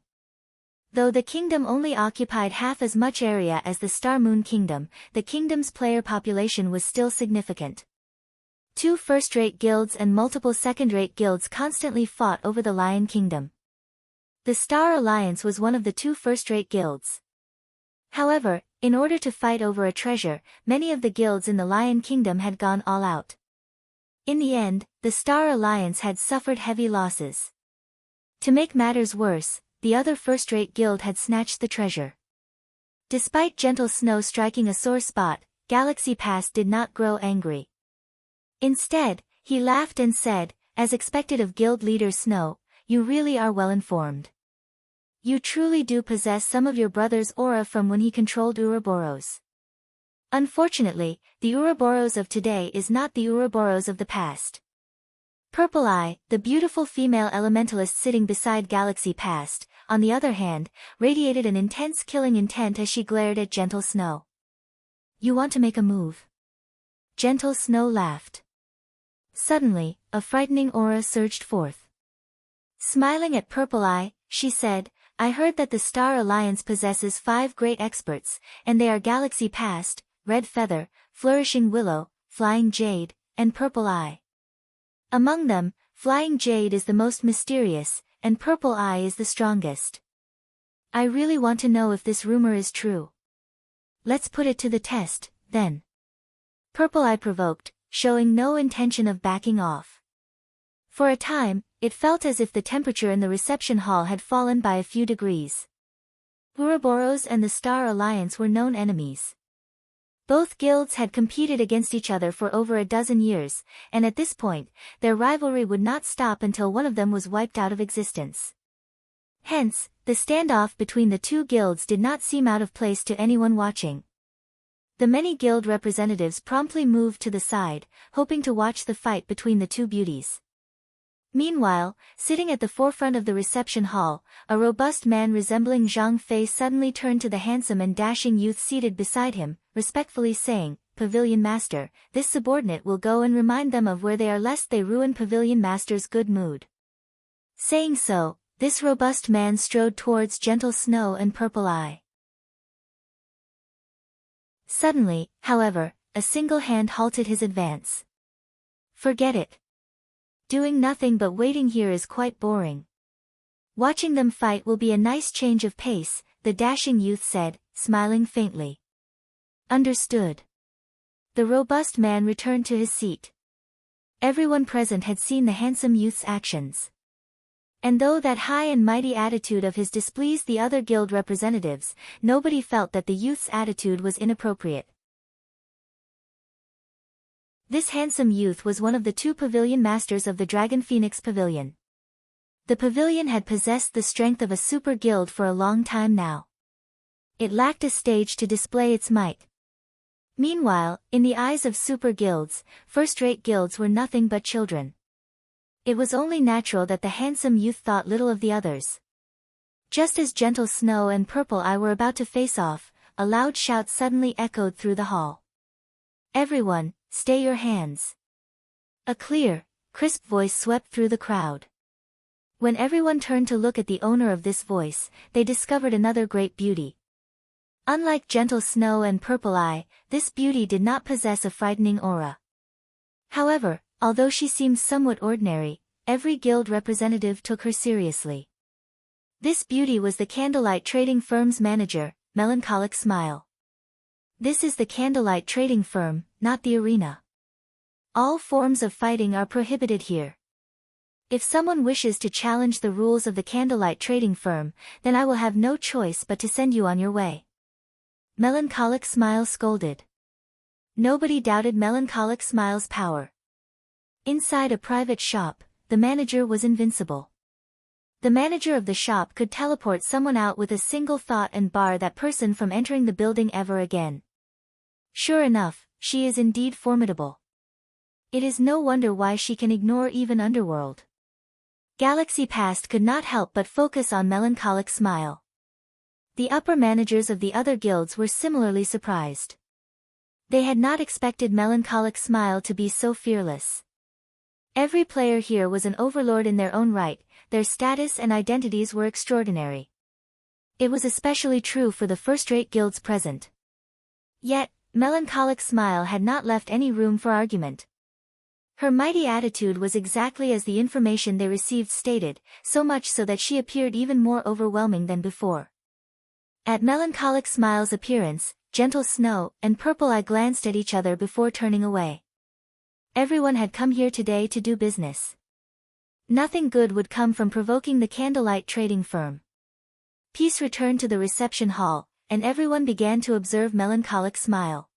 Though the kingdom only occupied half as much area as the Star Moon Kingdom, the kingdom's player population was still significant. 2 first-rate guilds and multiple second-rate guilds constantly fought over the Lion Kingdom. The Star Alliance was one of the 2 first-rate guilds. However, in order to fight over a treasure, many of the guilds in the Lion Kingdom had gone all out. In the end, the Star Alliance had suffered heavy losses. To make matters worse, the other first-rate guild had snatched the treasure. Despite Gentle Snow striking a sore spot, Galaxy Pass did not grow angry. Instead, he laughed and said, as expected of guild leader Snow, you really are well informed. You truly do possess some of your brother's aura from when he controlled Ouroboros. Unfortunately, the Ouroboros of today is not the Ouroboros of the past. Purple Eye, the beautiful female elementalist sitting beside Galaxy Pass, on the other hand, radiated an intense killing intent as she glared at Gentle Snow. You want to make a move? Gentle Snow laughed. Suddenly, a frightening aura surged forth. Smiling at Purple Eye, she said, I heard that the Star Alliance possesses 5 great experts, and they are Galaxy Pass, Red Feather, Flourishing Willow, Flying Jade, and Purple Eye. Among them, Flying Jade is the most mysterious, and Purple Eye is the strongest. I really want to know if this rumor is true. Let's put it to the test, then. Purple Eye provoked, showing no intention of backing off. For a time, it felt as if the temperature in the reception hall had fallen by a few degrees. Ouroboros and the Star Alliance were known enemies. Both guilds had competed against each other for over a dozen years, and at this point, their rivalry would not stop until one of them was wiped out of existence. Hence, the standoff between the 2 guilds did not seem out of place to anyone watching. The many guild representatives promptly moved to the side, hoping to watch the fight between the 2 beauties. Meanwhile, sitting at the forefront of the reception hall, a robust man resembling Zhang Fei suddenly turned to the handsome and dashing youth seated beside him, respectfully saying, Pavilion Master, this subordinate will go and remind them of where they are lest they ruin Pavilion Master's good mood. Saying so, this robust man strode towards gentle Snow and Purple Eye. Suddenly, however, a single hand halted his advance. Forget it. Doing nothing but waiting here is quite boring. Watching them fight will be a nice change of pace, the dashing youth said, smiling faintly. Understood. The robust man returned to his seat. Everyone present had seen the handsome youth's actions. And though that high and mighty attitude of his displeased the other guild representatives, nobody felt that the youth's attitude was inappropriate. This handsome youth was one of the 2 pavilion masters of the Dragon Phoenix Pavilion. The pavilion had possessed the strength of a super guild for a long time now. It lacked a stage to display its might. Meanwhile, in the eyes of super guilds, first-rate guilds were nothing but children. It was only natural that the handsome youth thought little of the others. Just as gentle Snow and Purple Eye were about to face off, a loud shout suddenly echoed through the hall. Everyone, stay your hands. A clear, crisp voice swept through the crowd. When everyone turned to look at the owner of this voice, they discovered another great beauty. Unlike gentle Snow and Purple Eye, this beauty did not possess a frightening aura. However, although she seemed somewhat ordinary, every guild representative took her seriously. This beauty was the Candlelight Trading Firm's manager, Melancholic Smile. This is the Candlelight Trading Firm, not the arena. All forms of fighting are prohibited here. If someone wishes to challenge the rules of the Candlelight Trading Firm, then I will have no choice but to send you on your way. Melancholic Smile scolded. Nobody doubted Melancholic Smile's power. Inside a private shop, the manager was invincible. The manager of the shop could teleport someone out with a single thought and bar that person from entering the building ever again. Sure enough, she is indeed formidable. It is no wonder why she can ignore even Underworld. Galaxy Past could not help but focus on Melancholic Smile. The upper managers of the other guilds were similarly surprised. They had not expected Melancholic Smile to be so fearless. Every player here was an overlord in their own right, their status and identities were extraordinary. It was especially true for the first-rate guilds present. Yet, Melancholic Smile had not left any room for argument. Her mighty attitude was exactly as the information they received stated, so much so that she appeared even more overwhelming than before. At Melancholic Smile's appearance, gentle Snow and Purple Eye glanced at each other before turning away. Everyone had come here today to do business. Nothing good would come from provoking the Candlelight Trading Firm. Peace returned to the reception hall, and everyone began to observe Melancholic Smile.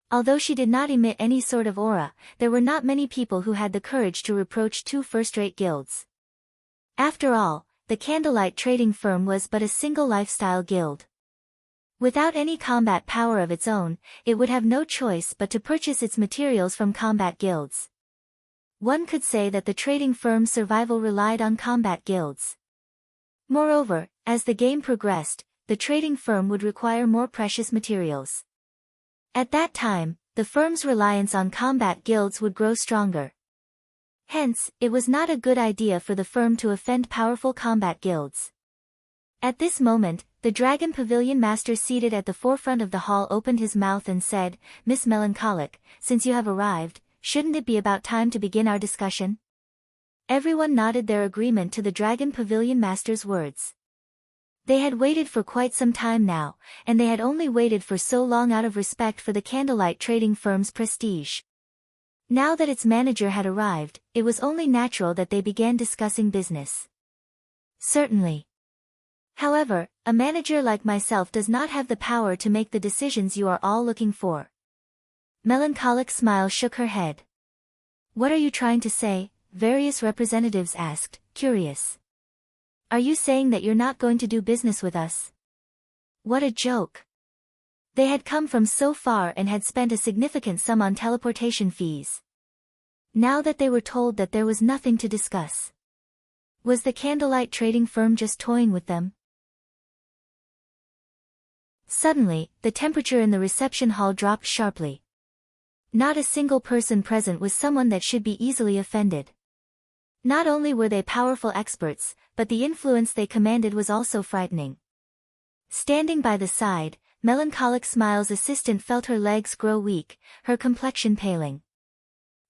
Although she did not emit any sort of aura, there were not many people who had the courage to reproach 2 first-rate guilds. After all, the Candlelight Trading Firm was but a single lifestyle guild. Without any combat power of its own, it would have no choice but to purchase its materials from combat guilds. One could say that the trading firm's survival relied on combat guilds. Moreover, as the game progressed, the trading firm would require more precious materials. At that time, the firm's reliance on combat guilds would grow stronger. Hence, it was not a good idea for the firm to offend powerful combat guilds. At this moment, the Dragon Pavilion Master seated at the forefront of the hall opened his mouth and said, "Miss Melancholic, since you have arrived, shouldn't it be about time to begin our discussion?" Everyone nodded their agreement to the Dragon Pavilion Master's words. They had waited for quite some time now, and they had only waited for so long out of respect for the Candlelight Trading Firm's prestige. Now that its manager had arrived, it was only natural that they began discussing business. Certainly. However, a manager like myself does not have the power to make the decisions you are all looking for. Melancholic Smile shook her head. What are you trying to say? Various representatives asked, curious. Are you saying that you're not going to do business with us? What a joke. They had come from so far and had spent a significant sum on teleportation fees. Now that they were told that there was nothing to discuss. Was the Candlelight Trading Firm just toying with them? Suddenly, the temperature in the reception hall dropped sharply. Not a single person present was someone that should be easily offended. Not only were they powerful experts, but the influence they commanded was also frightening. Standing by the side, Melancholic Smile's assistant felt her legs grow weak, her complexion paling.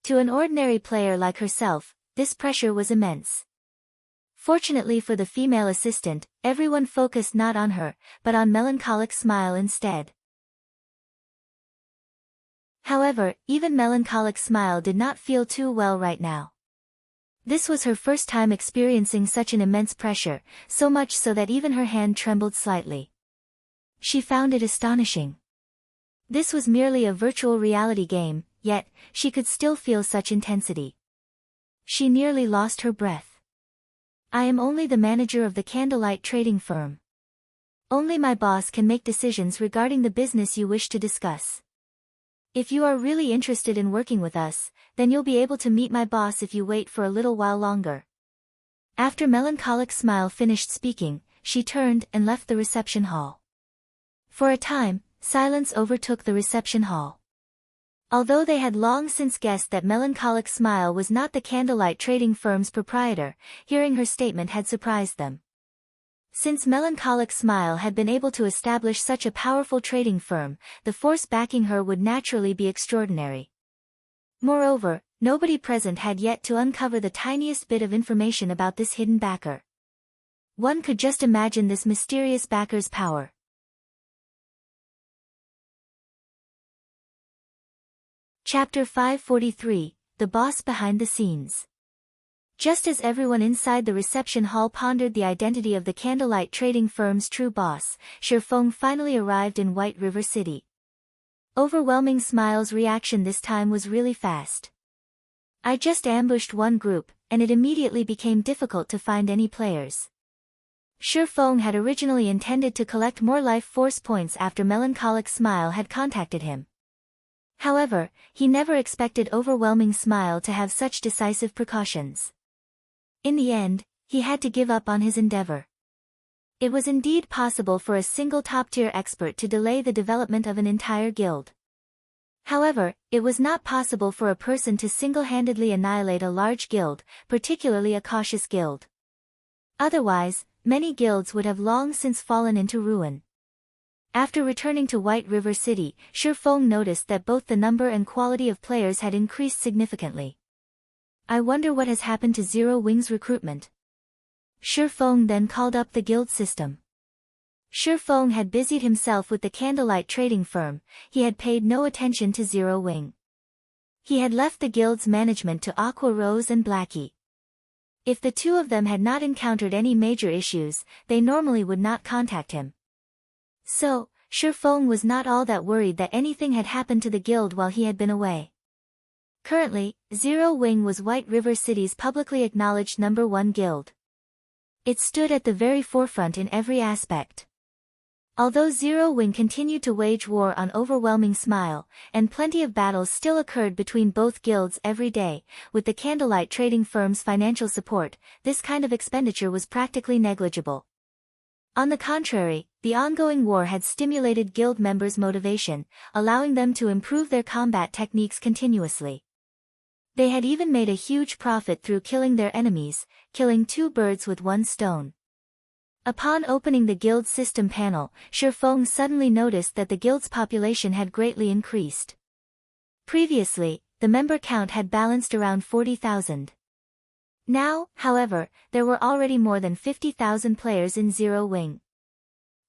To an ordinary player like herself, this pressure was immense. Fortunately for the female assistant, everyone focused not on her, but on Melancholic Smile instead. However, even Melancholic Smile did not feel too well right now. This was her first time experiencing such an immense pressure, so much so that even her hand trembled slightly. She found it astonishing. This was merely a virtual reality game, yet, she could still feel such intensity. She nearly lost her breath. I am only the manager of the candlelight trading firm. Only my boss can make decisions regarding the business you wish to discuss. If you are really interested in working with us, then you'll be able to meet my boss if you wait for a little while longer. After Melancholic Smile finished speaking, she turned and left the reception hall. For a time, silence overtook the reception hall. Although they had long since guessed that Melancholic Smile was not the candlelight trading firm's proprietor, hearing her statement had surprised them. Since Melancholic Smile had been able to establish such a powerful trading firm, the force backing her would naturally be extraordinary. Moreover, nobody present had yet to uncover the tiniest bit of information about this hidden backer. One could just imagine this mysterious backer's power. Chapter 543, The Boss Behind the Scenes. Just as everyone inside the reception hall pondered the identity of the candlelight trading firm's true boss, Shifeng finally arrived in White River City. Overwhelming Smile's reaction this time was really fast. I just ambushed one group, and it immediately became difficult to find any players. Shifeng had originally intended to collect more life force points after Melancholic Smile had contacted him. However, he never expected Overwhelming Smile to have such decisive precautions. In the end, he had to give up on his endeavor. It was indeed possible for a single top-tier expert to delay the development of an entire guild. However, it was not possible for a person to single-handedly annihilate a large guild, particularly a cautious guild. Otherwise, many guilds would have long since fallen into ruin. After returning to White River City, Shifeng noticed that both the number and quality of players had increased significantly. I wonder what has happened to Zero Wing's recruitment. Shifeng then called up the guild system. Shifeng had busied himself with the candlelight trading firm, he had paid no attention to Zero Wing. He had left the guild's management to Aqua Rose and Blackie. If the two of them had not encountered any major issues, they normally would not contact him. So, Shifeng was not all that worried that anything had happened to the guild while he had been away. Currently, Zero Wing was White River City's publicly acknowledged #1 guild. It stood at the very forefront in every aspect. Although Zero Wing continued to wage war on Overwhelming Smile, and plenty of battles still occurred between both guilds every day, with the candlelight trading firm's financial support, this kind of expenditure was practically negligible. On the contrary, the ongoing war had stimulated guild members' motivation, allowing them to improve their combat techniques continuously. They had even made a huge profit through killing their enemies, killing two birds with one stone. Upon opening the guild system panel, Shifeng suddenly noticed that the guild's population had greatly increased. Previously, the member count had balanced around 40,000. Now, however, there were already more than 50,000 players in Zero Wing.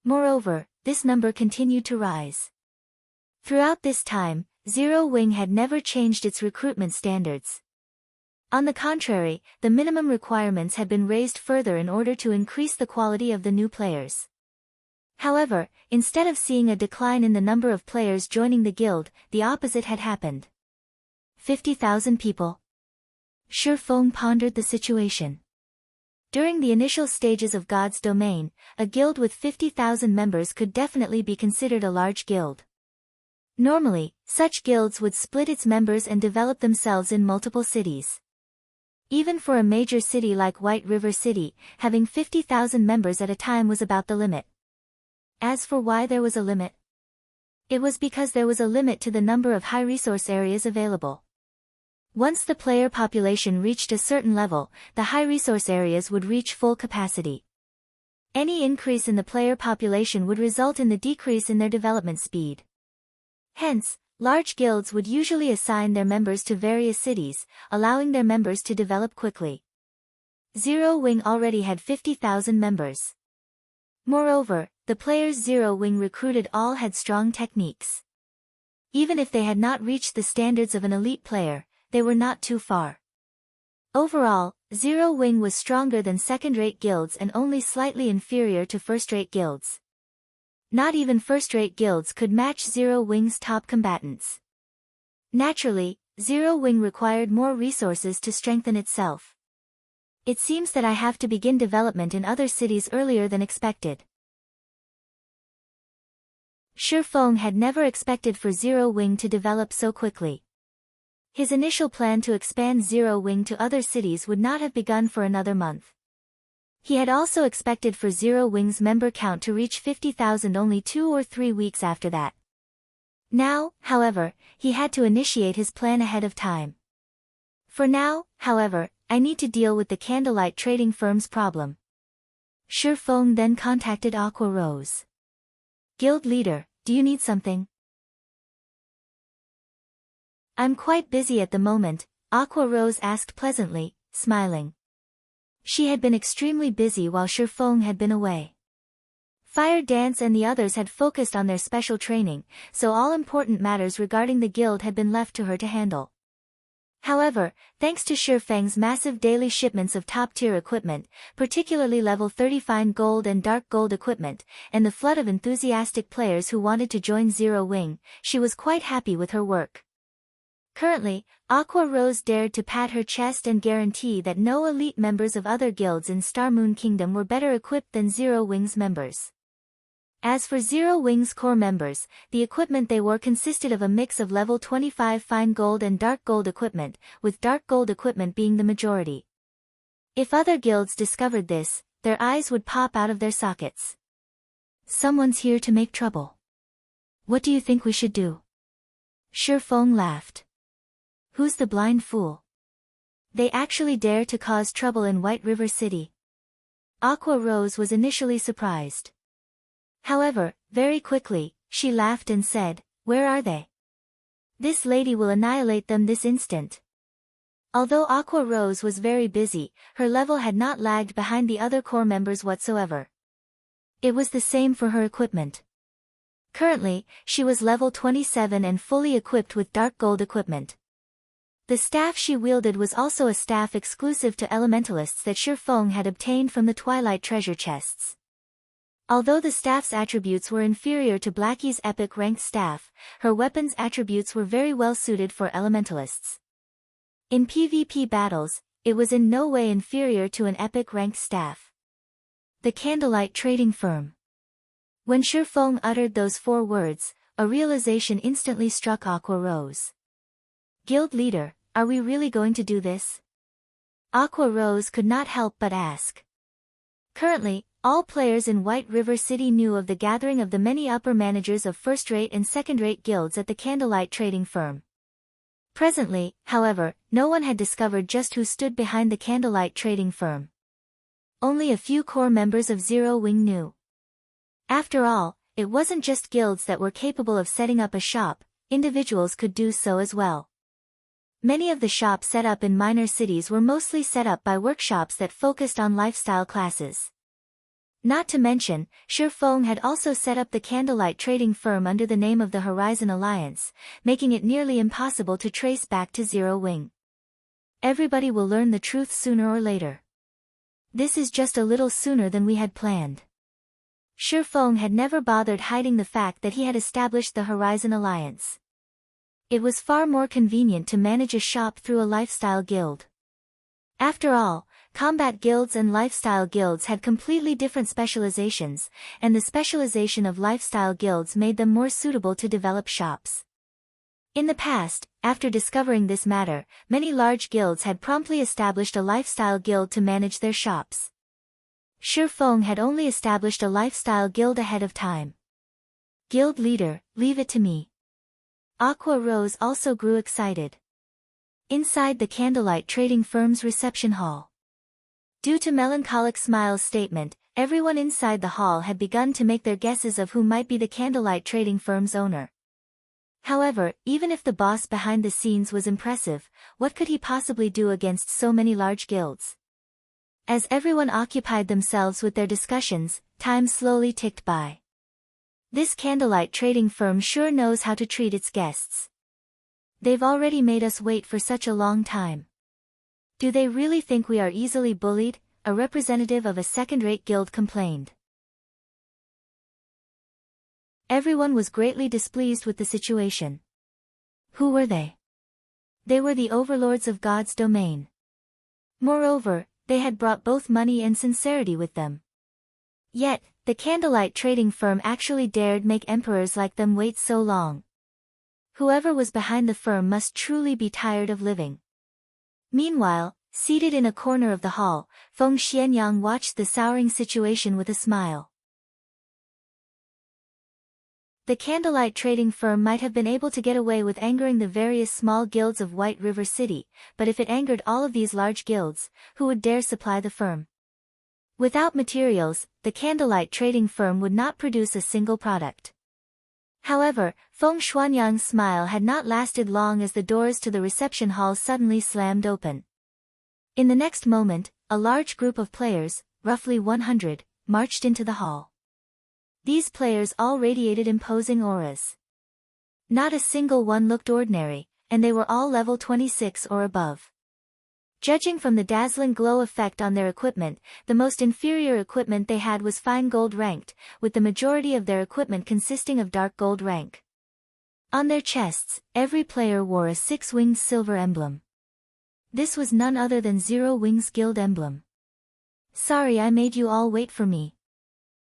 Moreover, this number continued to rise. Throughout this time, Zero Wing had never changed its recruitment standards. On the contrary, the minimum requirements had been raised further in order to increase the quality of the new players. However, instead of seeing a decline in the number of players joining the guild, the opposite had happened. 50,000 people. Shifeng pondered the situation. During the initial stages of God's domain, a guild with 50,000 members could definitely be considered a large guild. Normally, such guilds would split its members and develop themselves in multiple cities. Even for a major city like White River City, having 50,000 members at a time was about the limit. As for why there was a limit, it was because there was a limit to the number of high-resource areas available. Once the player population reached a certain level, the high resource areas would reach full capacity. Any increase in the player population would result in the decrease in their development speed. Hence, large guilds would usually assign their members to various cities, allowing their members to develop quickly. Zero Wing already had 50,000 members. Moreover, the players Zero Wing recruited all had strong techniques. Even if they had not reached the standards of an elite player, they were not too far. Overall, Zero Wing was stronger than second-rate guilds and only slightly inferior to first-rate guilds. Not even first-rate guilds could match Zero Wing's top combatants. Naturally, Zero Wing required more resources to strengthen itself. It seems that I have to begin development in other cities earlier than expected. Shifeng had never expected for Zero Wing to develop so quickly. His initial plan to expand Zero Wing to other cities would not have begun for another month. He had also expected for Zero Wing's member count to reach 50,000 only 2 or 3 weeks after that. Now, however, he had to initiate his plan ahead of time. For now, however, I need to deal with the candlelight trading firm's problem. Shifeng then contacted Aqua Rose. Guild leader, do you need something? I'm quite busy at the moment, Aqua Rose asked pleasantly, smiling. She had been extremely busy while Shifeng had been away. Fire Dance and the others had focused on their special training, so all important matters regarding the guild had been left to her to handle. However, thanks to Shifeng's massive daily shipments of top-tier equipment, particularly level 30 fine gold and dark gold equipment, and the flood of enthusiastic players who wanted to join Zero Wing, she was quite happy with her work. Currently, Aqua Rose dared to pat her chest and guarantee that no elite members of other guilds in Star Moon Kingdom were better equipped than Zero Wing's members. As for Zero Wing's core members, the equipment they wore consisted of a mix of level 25 fine gold and dark gold equipment, with dark gold equipment being the majority. If other guilds discovered this, their eyes would pop out of their sockets. Someone's here to make trouble. What do you think we should do? Shifeng laughed. Who's the blind fool? They actually dare to cause trouble in White River City. Aqua Rose was initially surprised. However, very quickly, she laughed and said, "Where are they? This lady will annihilate them this instant." Although Aqua Rose was very busy, her level had not lagged behind the other core members whatsoever. It was the same for her equipment. Currently, she was level 27 and fully equipped with dark gold equipment. The staff she wielded was also a staff exclusive to elementalists that Shifeng had obtained from the Twilight treasure chests. Although the staff's attributes were inferior to Blackie's epic ranked staff, her weapon's attributes were very well suited for elementalists. In PvP battles, it was in no way inferior to an epic ranked staff. The Candlelight Trading Firm. When Shifeng uttered those 4 words, a realization instantly struck Aqua Rose. Guild leader, are we really going to do this? Aqua Rose could not help but ask. Currently, all players in White River City knew of the gathering of the many upper managers of first-rate and second-rate guilds at the Candlelight Trading Firm. Presently, however, no one had discovered just who stood behind the Candlelight Trading Firm. Only a few core members of Zero Wing knew. After all, it wasn't just guilds that were capable of setting up a shop, individuals could do so as well. Many of the shops set up in minor cities were mostly set up by workshops that focused on lifestyle classes. Not to mention, Shifeng had also set up the Candlelight Trading Firm under the name of the Horizon Alliance, making it nearly impossible to trace back to Zero Wing. Everybody will learn the truth sooner or later. This is just a little sooner than we had planned. Shifeng had never bothered hiding the fact that he had established the Horizon Alliance. It was far more convenient to manage a shop through a lifestyle guild. After all, combat guilds and lifestyle guilds had completely different specializations, and the specialization of lifestyle guilds made them more suitable to develop shops. In the past, after discovering this matter, many large guilds had promptly established a lifestyle guild to manage their shops. Shifeng had only established a lifestyle guild ahead of time. Guild leader, leave it to me. Aqua Rose also grew excited. Inside the candlelight trading firm's reception hall. Due to Melancholic Smile's statement, everyone inside the hall had begun to make their guesses of who might be the candlelight trading firm's owner. However, even if the boss behind the scenes was impressive, what could he possibly do against so many large guilds? As everyone occupied themselves with their discussions, time slowly ticked by. This candlelight trading firm sure knows how to treat its guests. They've already made us wait for such a long time. Do they really think we are easily bullied? A representative of a second-rate guild complained. Everyone was greatly displeased with the situation. Who were they? They were the overlords of God's domain. Moreover, they had brought both money and sincerity with them. Yet, the candlelight trading firm actually dared make emperors like them wait so long. Whoever was behind the firm must truly be tired of living. Meanwhile, seated in a corner of the hall, Feng Xianyang watched the souring situation with a smile. The candlelight trading firm might have been able to get away with angering the various small guilds of White River City, but if it angered all of these large guilds, who would dare supply the firm? Without materials, the candlelight trading firm would not produce a single product. However, Feng Xuanyang's smile had not lasted long as the doors to the reception hall suddenly slammed open. In the next moment, a large group of players, roughly 100, marched into the hall. These players all radiated imposing auras. Not a single one looked ordinary, and they were all level 26 or above. Judging from the dazzling glow effect on their equipment, the most inferior equipment they had was fine gold ranked, with the majority of their equipment consisting of dark gold rank. On their chests, every player wore a 6-winged silver emblem. This was none other than Zero Wings Guild emblem. Sorry I made you all wait for me.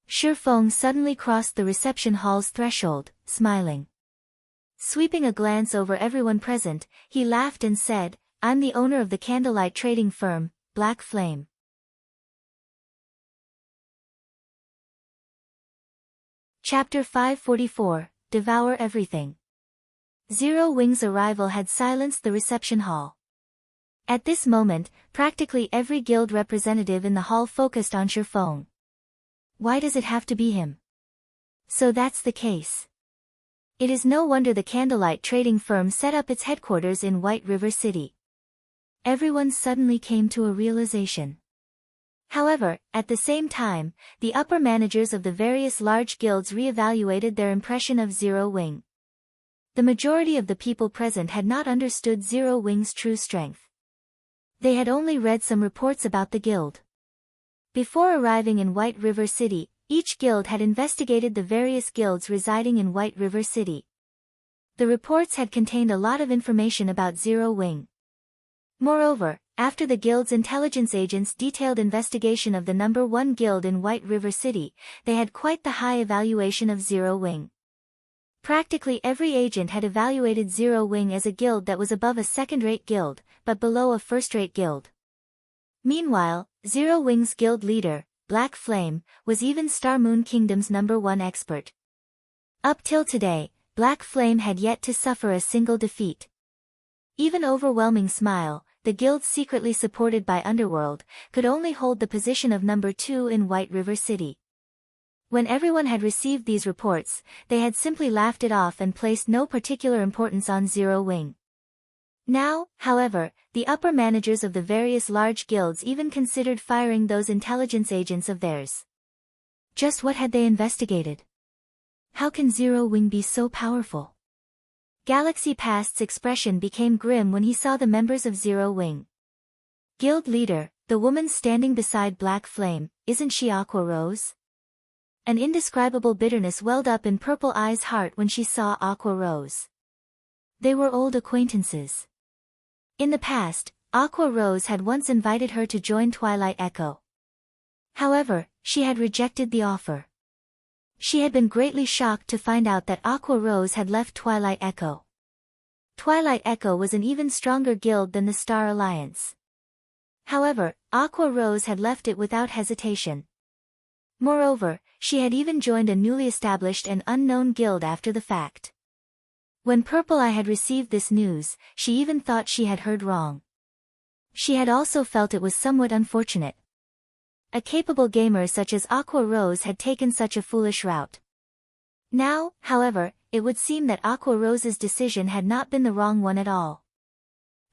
Shifeng suddenly crossed the reception hall's threshold, smiling. Sweeping a glance over everyone present, he laughed and said, I'm the owner of the candlelight trading firm, Black Flame. Chapter 544, Devour Everything. Zero Wings' arrival had silenced the reception hall. At this moment, practically every guild representative in the hall focused on Shifeng. Why does it have to be him? So that's the case. It is no wonder the candlelight trading firm set up its headquarters in White River City. Everyone suddenly came to a realization. However, at the same time, the upper managers of the various large guilds re-evaluated their impression of Zero Wing. The majority of the people present had not understood Zero Wing's true strength. They had only read some reports about the guild. Before arriving in White River City, each guild had investigated the various guilds residing in White River City. The reports had contained a lot of information about Zero Wing. Moreover, after the guild's intelligence agents' detailed investigation of the number 1 guild in White River City, they had quite the high evaluation of Zero Wing. Practically every agent had evaluated Zero Wing as a guild that was above a second-rate guild, but below a first-rate guild. Meanwhile, Zero Wing's guild leader, Black Flame, was even Star Moon Kingdom's number 1 expert. Up till today, Black Flame had yet to suffer a single defeat. Even Overwhelming Smile, the guild secretly supported by Underworld, could only hold the position of number 2 in White River City. When everyone had received these reports, they had simply laughed it off and placed no particular importance on Zero Wing. Now, however, the upper managers of the various large guilds even considered firing those intelligence agents of theirs. Just what had they investigated? How can Zero Wing be so powerful? Galaxy Past's expression became grim when he saw the members of Zero Wing. Guild leader, the woman standing beside Black Flame, isn't she Aqua Rose? An indescribable bitterness welled up in Purple Eye's heart when she saw Aqua Rose. They were old acquaintances. In the past, Aqua Rose had once invited her to join Twilight Echo. However, she had rejected the offer. She had been greatly shocked to find out that Aqua Rose had left Twilight Echo. Twilight Echo was an even stronger guild than the Star Alliance. However, Aqua Rose had left it without hesitation. Moreover, she had even joined a newly established and unknown guild after the fact. When Purple Eye had received this news, she even thought she had heard wrong. She had also felt it was somewhat unfortunate. A capable gamer such as Aqua Rose had taken such a foolish route. Now, however, it would seem that Aqua Rose's decision had not been the wrong one at all.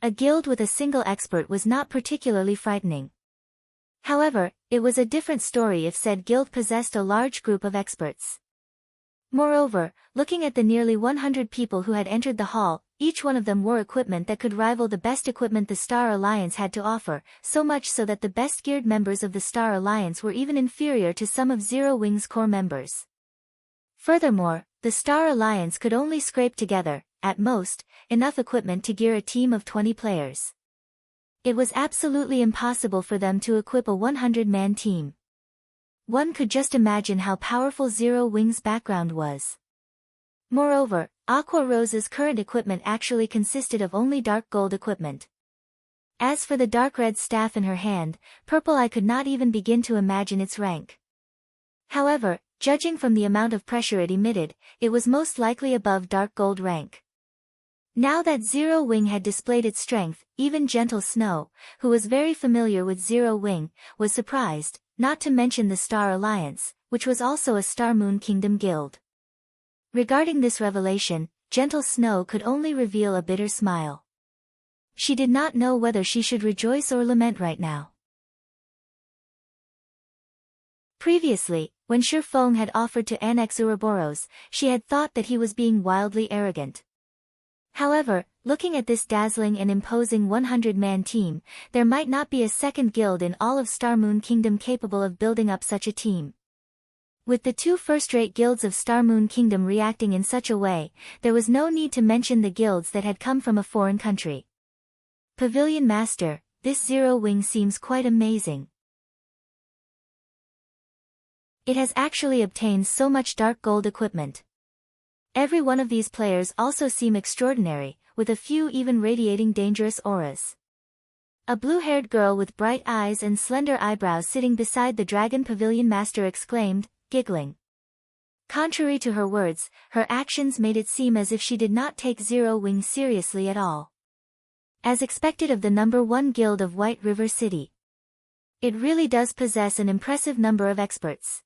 A guild with a single expert was not particularly frightening. However, it was a different story if said guild possessed a large group of experts. Moreover, looking at the nearly 100 people who had entered the hall, each one of them wore equipment that could rival the best equipment the Star Alliance had to offer, so much so that the best geared members of the Star Alliance were even inferior to some of Zero Wing's core members. Furthermore, the Star Alliance could only scrape together, at most, enough equipment to gear a team of 20 players. It was absolutely impossible for them to equip a 100-man team. One could just imagine how powerful Zero Wing's background was. Moreover, Aqua Rose's current equipment actually consisted of only dark gold equipment. As for the dark red staff in her hand, Purple Eye could not even begin to imagine its rank. However, judging from the amount of pressure it emitted, it was most likely above dark gold rank. Now that Zero Wing had displayed its strength, even Gentle Snow, who was very familiar with Zero Wing, was surprised, not to mention the Star Alliance, which was also a Star Moon Kingdom guild. Regarding this revelation, Gentle Snow could only reveal a bitter smile. She did not know whether she should rejoice or lament right now. Previously, when Shifeng had offered to annex Ouroboros, she had thought that he was being wildly arrogant. However, looking at this dazzling and imposing 100-man team, there might not be a second guild in all of Star Moon Kingdom capable of building up such a team. With the two first-rate guilds of Star Moon Kingdom reacting in such a way, there was no need to mention the guilds that had come from a foreign country. Pavilion Master, this Zero Wing seems quite amazing. It has actually obtained so much dark gold equipment. Every one of these players also seem extraordinary, with a few even radiating dangerous auras. A blue-haired girl with bright eyes and slender eyebrows sitting beside the Dragon Pavilion Master exclaimed, giggling. Contrary to her words, her actions made it seem as if she did not take Zero Wing seriously at all. As expected of the number 1 guild of White River City. It really does possess an impressive number of experts.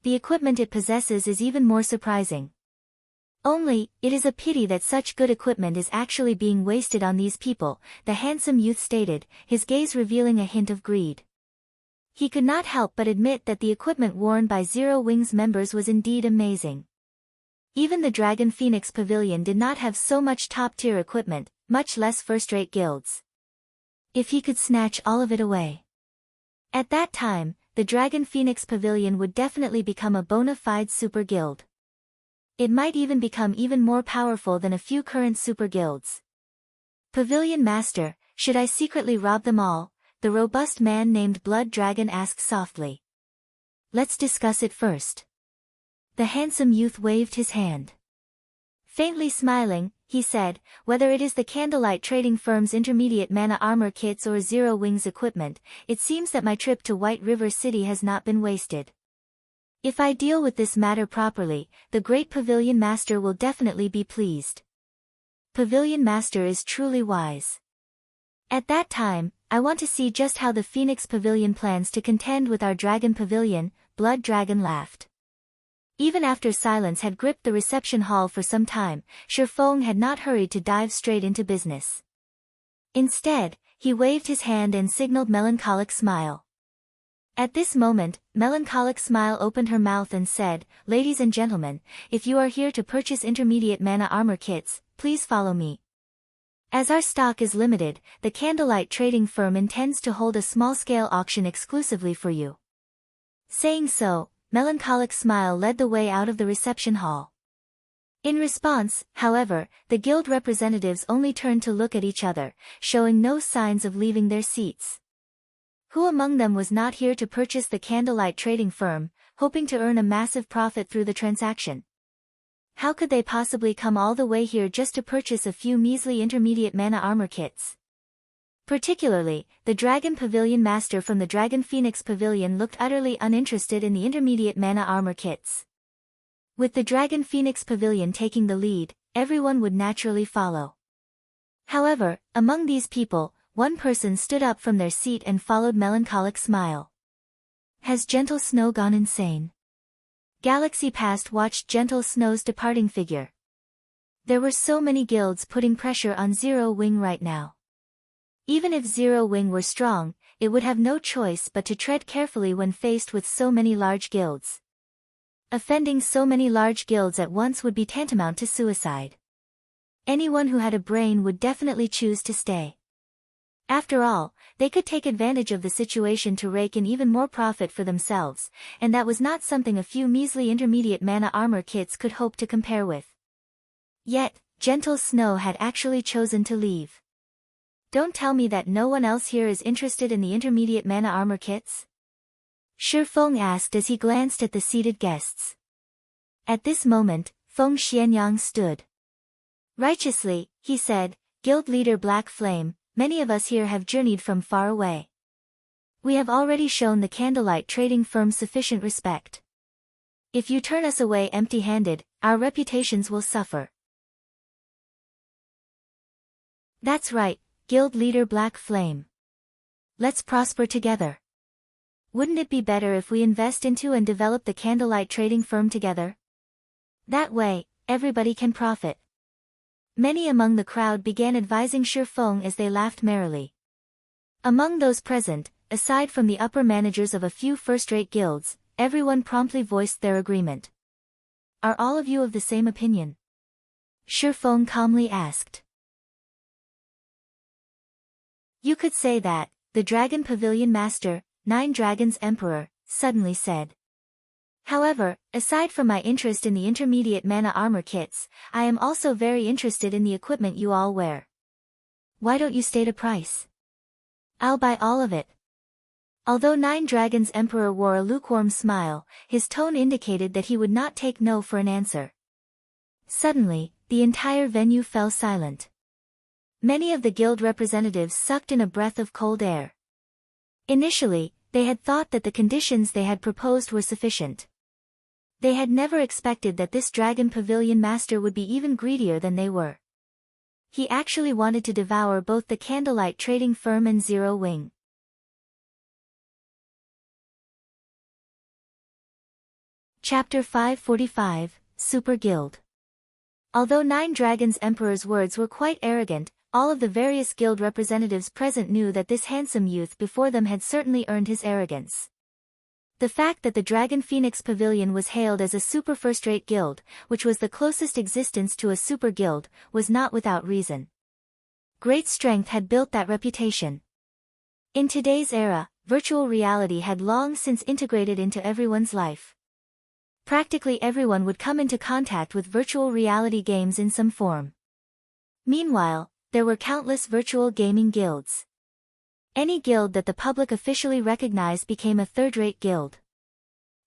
The equipment it possesses is even more surprising. Only, it is a pity that such good equipment is actually being wasted on these people, the handsome youth stated, his gaze revealing a hint of greed. He could not help but admit that the equipment worn by Zero Wing's members was indeed amazing. Even the Dragon Phoenix Pavilion did not have so much top-tier equipment, much less first-rate guilds. If he could snatch all of it away. At that time, the Dragon Phoenix Pavilion would definitely become a bona fide super guild. It might even become even more powerful than a few current super guilds. Pavilion Master, should I secretly rob them all? The robust man named Blood Dragon asked softly. Let's discuss it first. The handsome youth waved his hand. Faintly smiling, he said, whether it is the Candlelight Trading Firm's intermediate mana armor kits or Zero Wing's equipment, it seems that my trip to White River City has not been wasted. If I deal with this matter properly, the great Pavilion Master will definitely be pleased. Pavilion Master is truly wise. At that time, I want to see just how the Phoenix Pavilion plans to contend with our Dragon Pavilion, Blood Dragon laughed. Even after silence had gripped the reception hall for some time, Shifeng had not hurried to dive straight into business. Instead, he waved his hand and signaled Melancholic Smile. At this moment, Melancholic Smile opened her mouth and said, "Ladies and gentlemen, if you are here to purchase intermediate mana armor kits, please follow me. As our stock is limited, the Candlelight Trading Firm intends to hold a small-scale auction exclusively for you." Saying so, Melancholic Smile led the way out of the reception hall. In response, however, the guild representatives only turned to look at each other, showing no signs of leaving their seats. Who among them was not here to purchase the Candlelight Trading Firm, hoping to earn a massive profit through the transaction? How could they possibly come all the way here just to purchase a few measly intermediate mana armor kits? Particularly, the Dragon Pavilion Master from the Dragon Phoenix Pavilion looked utterly uninterested in the intermediate mana armor kits. With the Dragon Phoenix Pavilion taking the lead, everyone would naturally follow. However, among these people, one person stood up from their seat and followed melancholic smile. Has Gentle Snow gone insane? Galaxy Past watched Gentle Snow's departing figure. There were so many guilds putting pressure on Zero Wing right now. Even if Zero Wing were strong, it would have no choice but to tread carefully when faced with so many large guilds. Offending so many large guilds at once would be tantamount to suicide. Anyone who had a brain would definitely choose to stay. After all, they could take advantage of the situation to rake in even more profit for themselves, and that was not something a few measly intermediate mana armor kits could hope to compare with. Yet, Gentle Snow had actually chosen to leave. Don't tell me that no one else here is interested in the intermediate mana armor kits? Shifeng asked as he glanced at the seated guests. At this moment, Feng Xianyang stood. Righteously, he said, Guild Leader Black Flame, many of us here have journeyed from far away. We have already shown the candlelight trading firm sufficient respect. If you turn us away empty-handed, our reputations will suffer. That's right, Guild Leader Black Flame. Let's prosper together. Wouldn't it be better if we invest into and develop the candlelight trading firm together? That way, everybody can profit. Many among the crowd began advising Shifeng as they laughed merrily. Among those present, aside from the upper managers of a few first-rate guilds, everyone promptly voiced their agreement. Are all of you of the same opinion? Shifeng calmly asked. You could say that, the Dragon Pavilion Master, Nine Dragons Emperor, suddenly said. However, aside from my interest in the intermediate mana armor kits, I am also very interested in the equipment you all wear. Why don't you state a price? I'll buy all of it. Although Nine Dragons Emperor wore a lukewarm smile, his tone indicated that he would not take no for an answer. Suddenly, the entire venue fell silent. Many of the guild representatives sucked in a breath of cold air. Initially, they had thought that the conditions they had proposed were sufficient. They had never expected that this Dragon Pavilion Master would be even greedier than they were. He actually wanted to devour both the candlelight trading firm and Zero Wing. Chapter 545, Super Guild. Although Nine Dragons Emperor's words were quite arrogant, all of the various guild representatives present knew that this handsome youth before them had certainly earned his arrogance. The fact that the Dragon Phoenix Pavilion was hailed as a super first-rate guild, which was the closest existence to a super guild, was not without reason. Great strength had built that reputation. In today's era, virtual reality had long since integrated into everyone's life. Practically everyone would come into contact with virtual reality games in some form. Meanwhile, there were countless virtual gaming guilds. Any guild that the public officially recognized became a third-rate guild.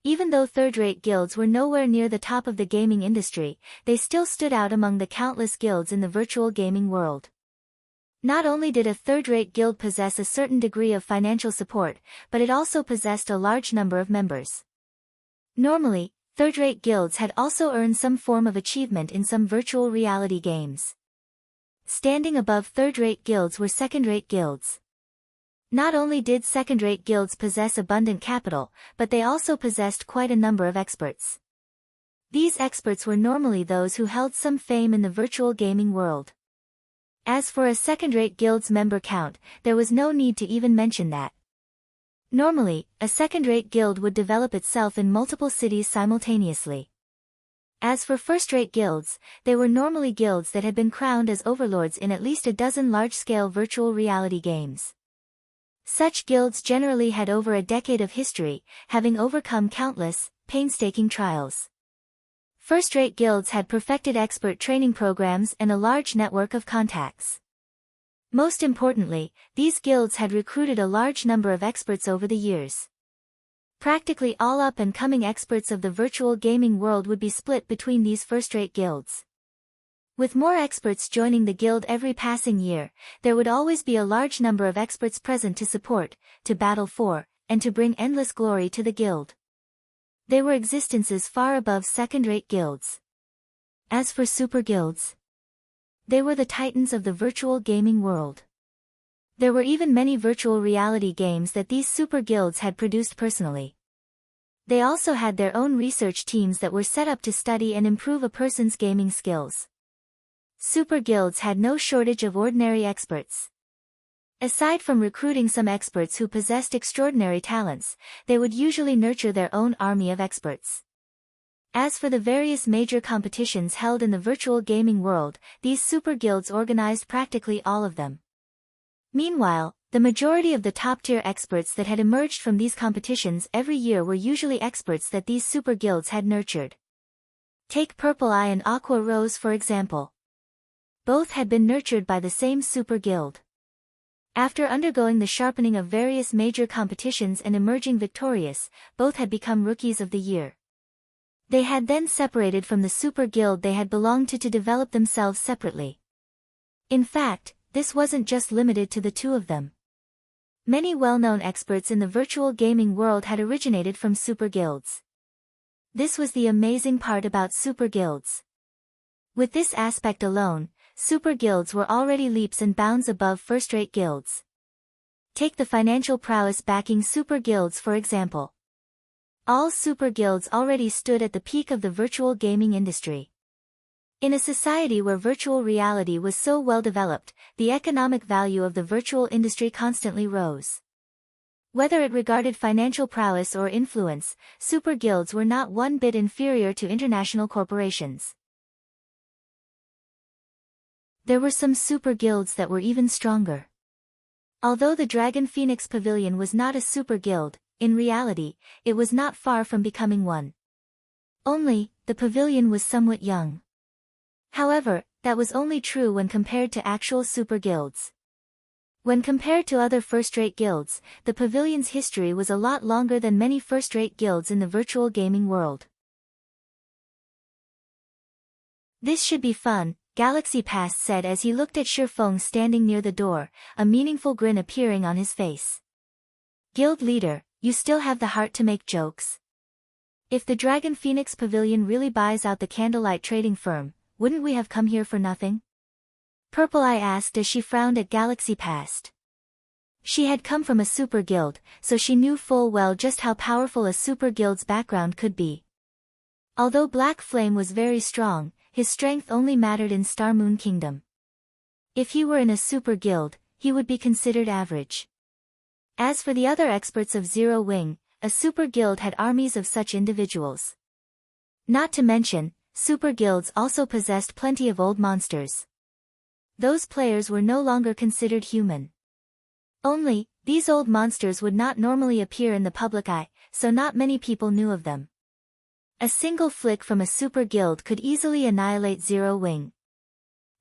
Even though third-rate guilds were nowhere near the top of the gaming industry, they still stood out among the countless guilds in the virtual gaming world. Not only did a third-rate guild possess a certain degree of financial support, but it also possessed a large number of members. Normally, third-rate guilds had also earned some form of achievement in some virtual reality games. Standing above third-rate guilds were second-rate guilds. Not only did second-rate guilds possess abundant capital, but they also possessed quite a number of experts. These experts were normally those who held some fame in the virtual gaming world. As for a second-rate guild's member count, there was no need to even mention that. Normally, a second-rate guild would develop itself in multiple cities simultaneously. As for first-rate guilds, they were normally guilds that had been crowned as overlords in at least a dozen large-scale virtual reality games. Such guilds generally had over a decade of history, having overcome countless, painstaking trials. First-rate guilds had perfected expert training programs and a large network of contacts. Most importantly, these guilds had recruited a large number of experts over the years. Practically all up-and-coming experts of the virtual gaming world would be split between these first-rate guilds. With more experts joining the guild every passing year, there would always be a large number of experts present to support, to battle for, and to bring endless glory to the guild. They were existences far above second-rate guilds. As for super guilds, They were the titans of the virtual gaming world. There were even many virtual reality games that these super guilds had produced personally. They also had their own research teams that were set up to study and improve a person's gaming skills. Super guilds had no shortage of ordinary experts. Aside from recruiting some experts who possessed extraordinary talents, they would usually nurture their own army of experts. As for the various major competitions held in the virtual gaming world, these super guilds organized practically all of them. Meanwhile, the majority of the top-tier experts that had emerged from these competitions every year were usually experts that these super guilds had nurtured. Take Purple Eye and Aqua Rose for example. Both had been nurtured by the same super guild. After undergoing the sharpening of various major competitions and emerging victorious, both had become Rookies of the Year. They had then separated from the super guild they had belonged to develop themselves separately. In fact, this wasn't just limited to the two of them. Many well-known experts in the virtual gaming world had originated from super guilds. This was the amazing part about super guilds. With this aspect alone, super guilds were already leaps and bounds above first-rate guilds. Take the financial prowess backing super guilds for example. All super guilds already stood at the peak of the virtual gaming industry. In a society where virtual reality was so well developed, the economic value of the virtual industry constantly rose. Whether it regarded financial prowess or influence, super guilds were not one bit inferior to international corporations. There were some super guilds that were even stronger. Although the Dragon Phoenix Pavilion was not a super guild, in reality, it was not far from becoming one. Only, the pavilion was somewhat young. However, that was only true when compared to actual super guilds. When compared to other first-rate guilds, the pavilion's history was a lot longer than many first-rate guilds in the virtual gaming world. This should be fun, Galaxy Pass said as he looked at Shifeng standing near the door, a meaningful grin appearing on his face. Guild leader, you still have the heart to make jokes? If the Dragon Phoenix Pavilion really buys out the Candlelight trading firm, wouldn't we have come here for nothing? Purple Eye asked as she frowned at Galaxy Past. She had come from a super guild, so she knew full well just how powerful a super guild's background could be. Although Black Flame was very strong, his strength only mattered in Star Moon Kingdom. If he were in a super guild, he would be considered average. As for the other experts of Zero Wing, a super guild had armies of such individuals. Not to mention, super guilds also possessed plenty of old monsters. Those players were no longer considered human. Only, these old monsters would not normally appear in the public eye, so not many people knew of them. A single flick from a super guild could easily annihilate Zero Wing.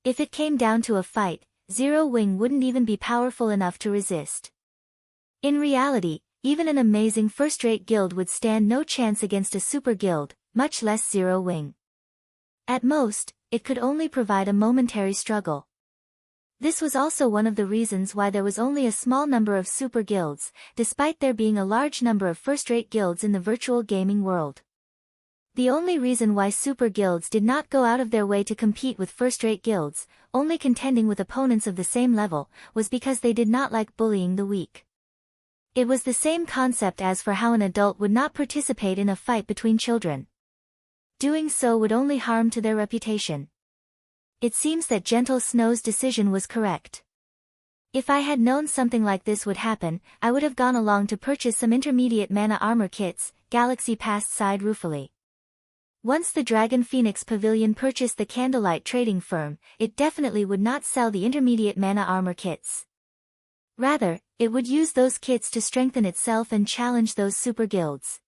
If it came down to a fight, Zero Wing wouldn't even be powerful enough to resist. In reality, even an amazing first-rate guild would stand no chance against a super guild, much less Zero Wing. At most, it could only provide a momentary struggle. This was also one of the reasons why there was only a small number of super guilds, despite there being a large number of first-rate guilds in the virtual gaming world. The only reason why super guilds did not go out of their way to compete with first-rate guilds, only contending with opponents of the same level, was because they did not like bullying the weak. It was the same concept as for how an adult would not participate in a fight between children. Doing so would only harm to their reputation. It seems that Gentle Snow's decision was correct. If I had known something like this would happen, I would have gone along to purchase some intermediate mana armor kits, Galaxy Past sighed ruefully. Once the Dragon Phoenix Pavilion purchased the Candlelight trading firm, it definitely would not sell the intermediate mana armor kits. Rather, it would use those kits to strengthen itself and challenge those super guilds.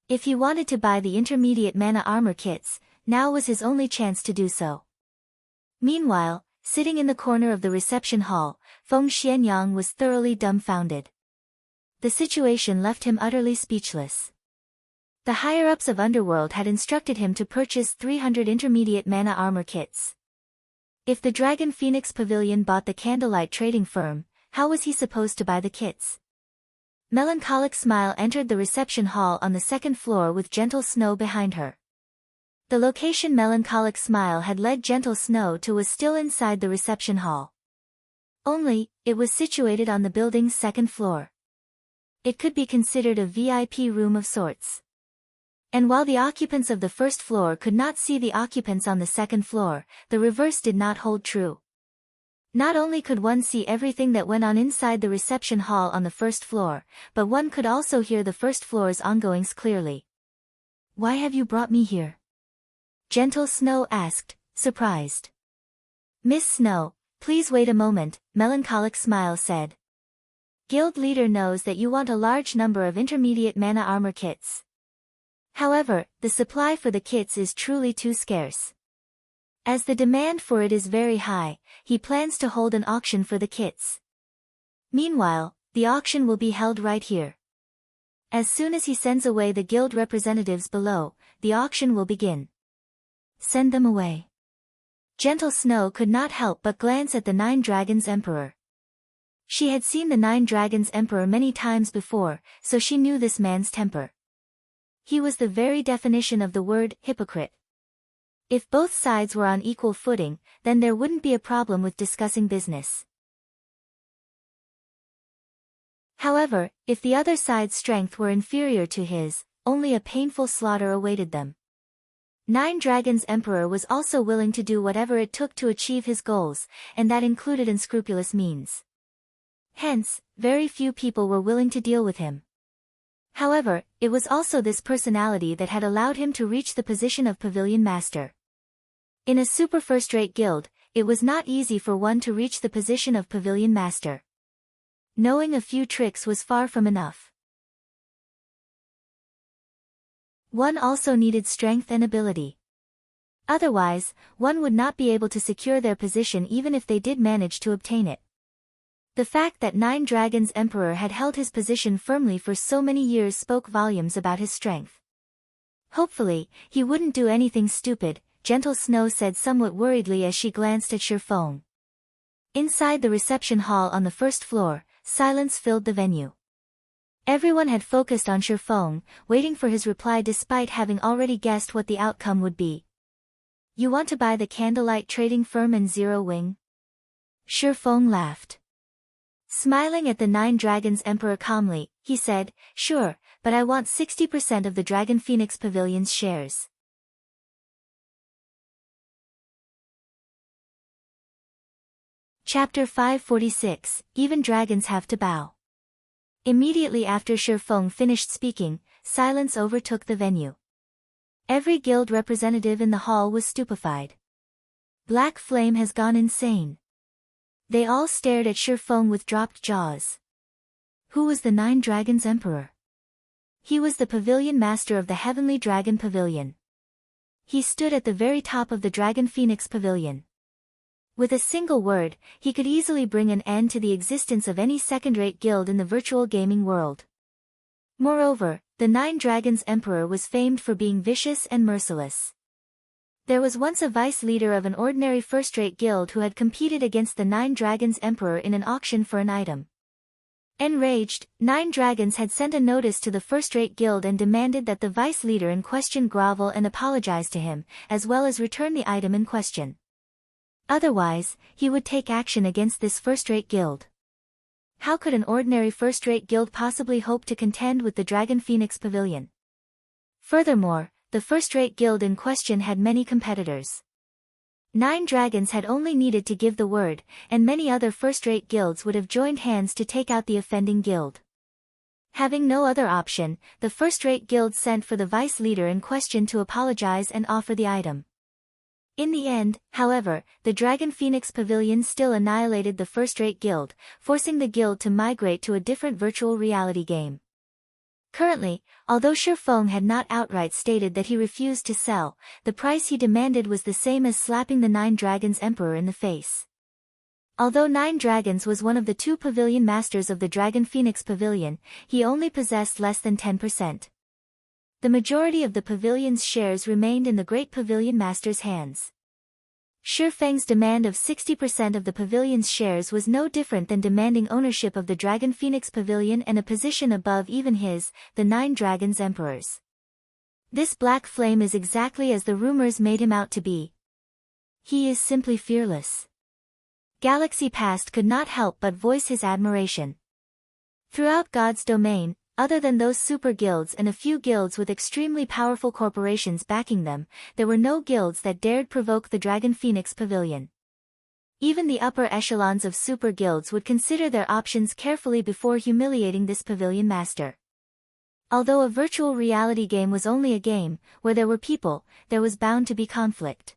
If he wanted to buy the intermediate mana armor kits, now was his only chance to do so. Meanwhile, sitting in the corner of the reception hall, Feng Xianyang was thoroughly dumbfounded. The situation left him utterly speechless. The higher-ups of Underworld had instructed him to purchase 300 intermediate mana armor kits. If the Dragon Phoenix Pavilion bought the Candlelight trading firm, how was he supposed to buy the kits? Melancholic Smile entered the reception hall on the second floor with Gentle Snow behind her. The location Melancholic Smile had led Gentle Snow to was still inside the reception hall. Only, it was situated on the building's second floor. It could be considered a VIP room of sorts. And while the occupants of the first floor could not see the occupants on the second floor, the reverse did not hold true. Not only could one see everything that went on inside the reception hall on the first floor, but one could also hear the first floor's ongoings clearly. "Why have you brought me here?" Gentle Snow asked, surprised. "Miss Snow, please wait a moment," Melancholic Smile said. "Guild leader knows that you want a large number of intermediate mana armor kits. However, the supply for the kits is truly too scarce. As the demand for it is very high, he plans to hold an auction for the kits. Meanwhile, the auction will be held right here. As soon as he sends away the guild representatives below, the auction will begin. Send them away." Gentle Snow could not help but glance at the Nine Dragons Emperor. She had seen the Nine Dragons Emperor many times before, so she knew this man's temper. He was the very definition of the word hypocrite. If both sides were on equal footing, then there wouldn't be a problem with discussing business. However, if the other side's strength were inferior to his, only a painful slaughter awaited them. Nine Dragons Emperor was also willing to do whatever it took to achieve his goals, and that included unscrupulous means. Hence, very few people were willing to deal with him. However, it was also this personality that had allowed him to reach the position of Pavilion Master. In a super first-rate guild, it was not easy for one to reach the position of Pavilion Master. Knowing a few tricks was far from enough. One also needed strength and ability. Otherwise, one would not be able to secure their position even if they did manage to obtain it. The fact that Nine Dragons Emperor had held his position firmly for so many years spoke volumes about his strength. Hopefully, he wouldn't do anything stupid, Gentle Snow said somewhat worriedly as she glanced at Shifeng. Inside the reception hall on the first floor, silence filled the venue. Everyone had focused on Shifeng, waiting for his reply despite having already guessed what the outcome would be. "You want to buy the Candlelight Trading Firm and Zero Wing?" Shifeng laughed. Smiling at the Nine Dragons Emperor calmly, he said, "Sure, but I want 60% of the Dragon Phoenix Pavilion's shares." Chapter 546, Even Dragons Have to Bow. Immediately after Shifeng finished speaking, silence overtook the venue. Every guild representative in the hall was stupefied. Black Flame has gone insane. They all stared at Shifeng with dropped jaws. Who was the Nine Dragons Emperor? He was the Pavilion Master of the Heavenly Dragon Pavilion. He stood at the very top of the Dragon Phoenix Pavilion. With a single word, he could easily bring an end to the existence of any second-rate guild in the virtual gaming world. Moreover, the Nine Dragons Emperor was famed for being vicious and merciless. There was once a vice leader of an ordinary first-rate guild who had competed against the Nine Dragons Emperor in an auction for an item. Enraged, Nine Dragons had sent a notice to the first-rate guild and demanded that the vice leader in question grovel and apologize to him, as well as return the item in question. Otherwise, he would take action against this first-rate guild. How could an ordinary first-rate guild possibly hope to contend with the Dragon Phoenix Pavilion? Furthermore, the first-rate guild in question had many competitors. Nine Dragons had only needed to give the word, and many other first-rate guilds would have joined hands to take out the offending guild. Having no other option, the first-rate guild sent for the vice leader in question to apologize and offer the item. In the end, however, the Dragon Phoenix Pavilion still annihilated the first-rate guild, forcing the guild to migrate to a different virtual reality game. Currently, although Shifeng had not outright stated that he refused to sell, the price he demanded was the same as slapping the Nine Dragons Emperor in the face. Although Nine Dragons was one of the two pavilion masters of the Dragon Phoenix Pavilion, he only possessed less than 10%. The majority of the pavilion's shares remained in the Great Pavilion Master's hands. Shifeng's demand of 60% of the pavilion's shares was no different than demanding ownership of the Dragon Phoenix Pavilion and a position above even his, the Nine Dragons Emperor's. This black flame is exactly as the rumors made him out to be. He is simply fearless. Galaxy Past could not help but voice his admiration. Throughout God's domain, other than those super guilds and a few guilds with extremely powerful corporations backing them, there were no guilds that dared provoke the Dragon Phoenix Pavilion. Even the upper echelons of super guilds would consider their options carefully before humiliating this pavilion master. Although a virtual reality game was only a game, where there were people, there was bound to be conflict.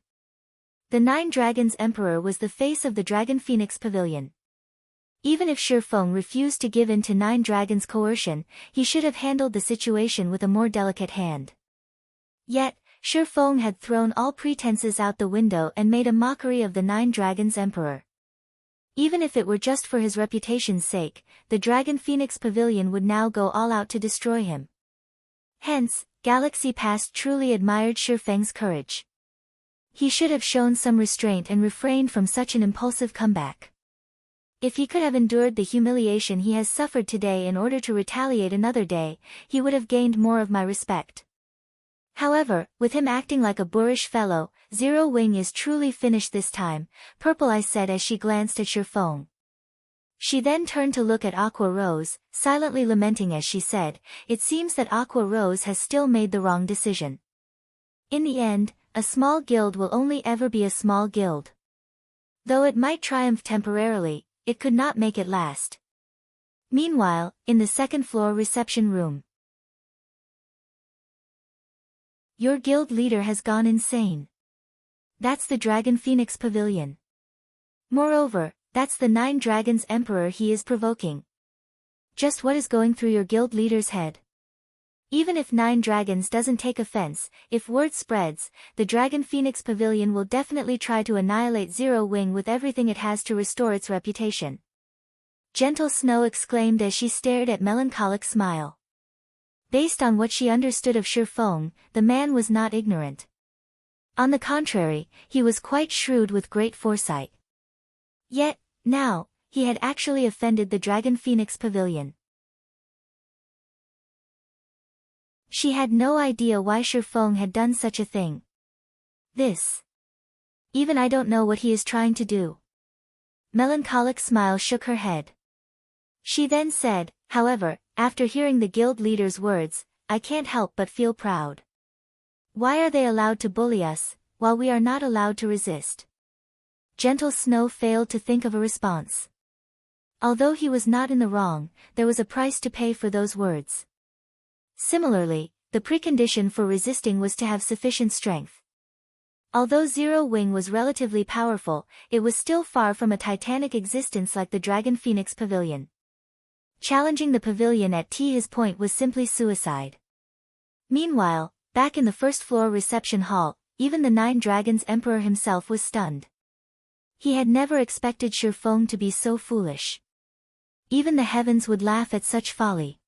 The Nine Dragons Emperor was the face of the Dragon Phoenix Pavilion. Even if Shifeng refused to give in to Nine Dragons' coercion, he should have handled the situation with a more delicate hand. Yet, Shifeng had thrown all pretenses out the window and made a mockery of the Nine Dragons Emperor. Even if it were just for his reputation's sake, the Dragon Phoenix Pavilion would now go all out to destroy him. Hence, Galaxy Past truly admired Shifeng's courage. He should have shown some restraint and refrained from such an impulsive comeback. If he could have endured the humiliation he has suffered today in order to retaliate another day, he would have gained more of my respect. However, with him acting like a boorish fellow, Zero Wing is truly finished this time, Purple Eye said as she glanced at Shifeng. She then turned to look at Aqua Rose, silently lamenting as she said, "It seems that Aqua Rose has still made the wrong decision. In the end, a small guild will only ever be a small guild. Though it might triumph temporarily, it could not make it last." Meanwhile, in the second-floor reception room. "Your guild leader has gone insane. That's the Dragon Phoenix Pavilion. Moreover, that's the Nine Dragons Emperor he is provoking. Just what is going through your guild leader's head? Even if Nine Dragons doesn't take offense, if word spreads, the Dragon Phoenix Pavilion will definitely try to annihilate Zero Wing with everything it has to restore its reputation." Gentle Snow exclaimed as she stared at Melancholic Smile. Based on what she understood of Shifeng, the man was not ignorant. On the contrary, he was quite shrewd with great foresight. Yet, now, he had actually offended the Dragon Phoenix Pavilion. She had no idea why Shifeng had done such a thing. Even I don't know what he is trying to do. Melancholic Smile shook her head. She then said, "However, after hearing the guild leader's words, I can't help but feel proud. Why are they allowed to bully us, while we are not allowed to resist?" Gentle Snow failed to think of a response. Although he was not in the wrong, there was a price to pay for those words. Similarly, the precondition for resisting was to have sufficient strength. Although Zero Wing was relatively powerful, it was still far from a titanic existence like the Dragon Phoenix Pavilion. Challenging the pavilion at his point was simply suicide. Meanwhile, back in the first-floor reception hall, even the Nine Dragons Emperor himself was stunned. He had never expected Shifeng to be so foolish. Even the heavens would laugh at such folly.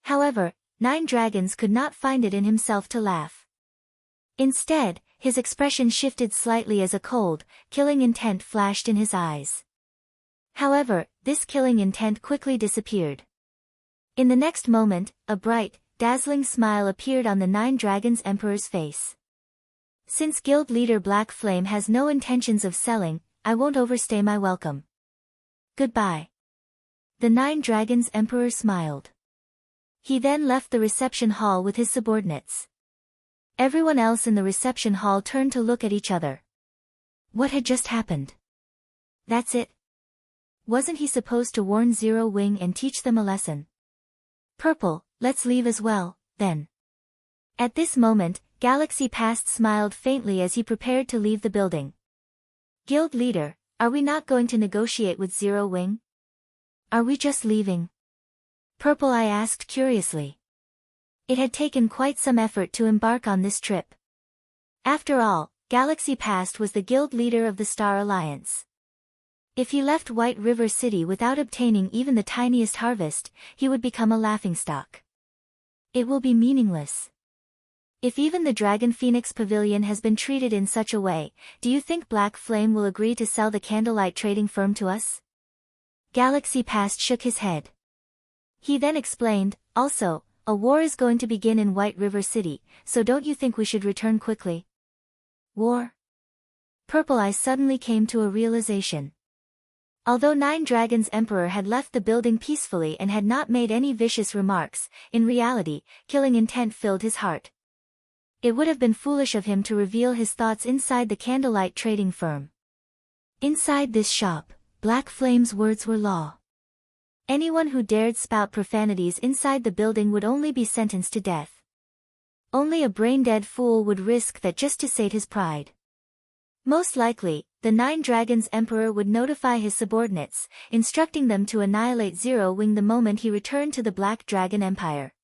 However, Nine Dragons could not find it in himself to laugh. Instead, his expression shifted slightly as a cold, killing intent flashed in his eyes. However, this killing intent quickly disappeared. In the next moment, a bright, dazzling smile appeared on the Nine Dragons Emperor's face. "Since guild leader Black Flame has no intentions of selling, I won't overstay my welcome. Goodbye." The Nine Dragons Emperor smiled. He then left the reception hall with his subordinates. Everyone else in the reception hall turned to look at each other. What had just happened? That's it. Wasn't he supposed to warn Zero Wing and teach them a lesson? Purple, let's leave as well, then. At this moment, Galaxy Past smiled faintly as he prepared to leave the building. "Guild leader, are we not going to negotiate with Zero Wing? Are we just leaving?" Purple Eye asked curiously. It had taken quite some effort to embark on this trip. After all, Galaxy Past was the guild leader of the Star Alliance. If he left White River City without obtaining even the tiniest harvest, he would become a laughingstock. It will be meaningless. If even the Dragon Phoenix Pavilion has been treated in such a way, do you think Black Flame will agree to sell the candlelight trading firm to us? Galaxy Past shook his head. He then explained, "Also, a war is going to begin in White River City, so don't you think we should return quickly? War? Purple Eye suddenly came to a realization. Although Nine Dragons' Emperor had left the building peacefully and had not made any vicious remarks, in reality, killing intent filled his heart. It would have been foolish of him to reveal his thoughts inside the candlelight trading firm. Inside this shop, Black Flame's words were law. Anyone who dared spout profanities inside the building would only be sentenced to death. Only a brain-dead fool would risk that just to sate his pride. Most likely, the Nine Dragons' Emperor would notify his subordinates, instructing them to annihilate Zero Wing the moment he returned to the Black Dragon Empire.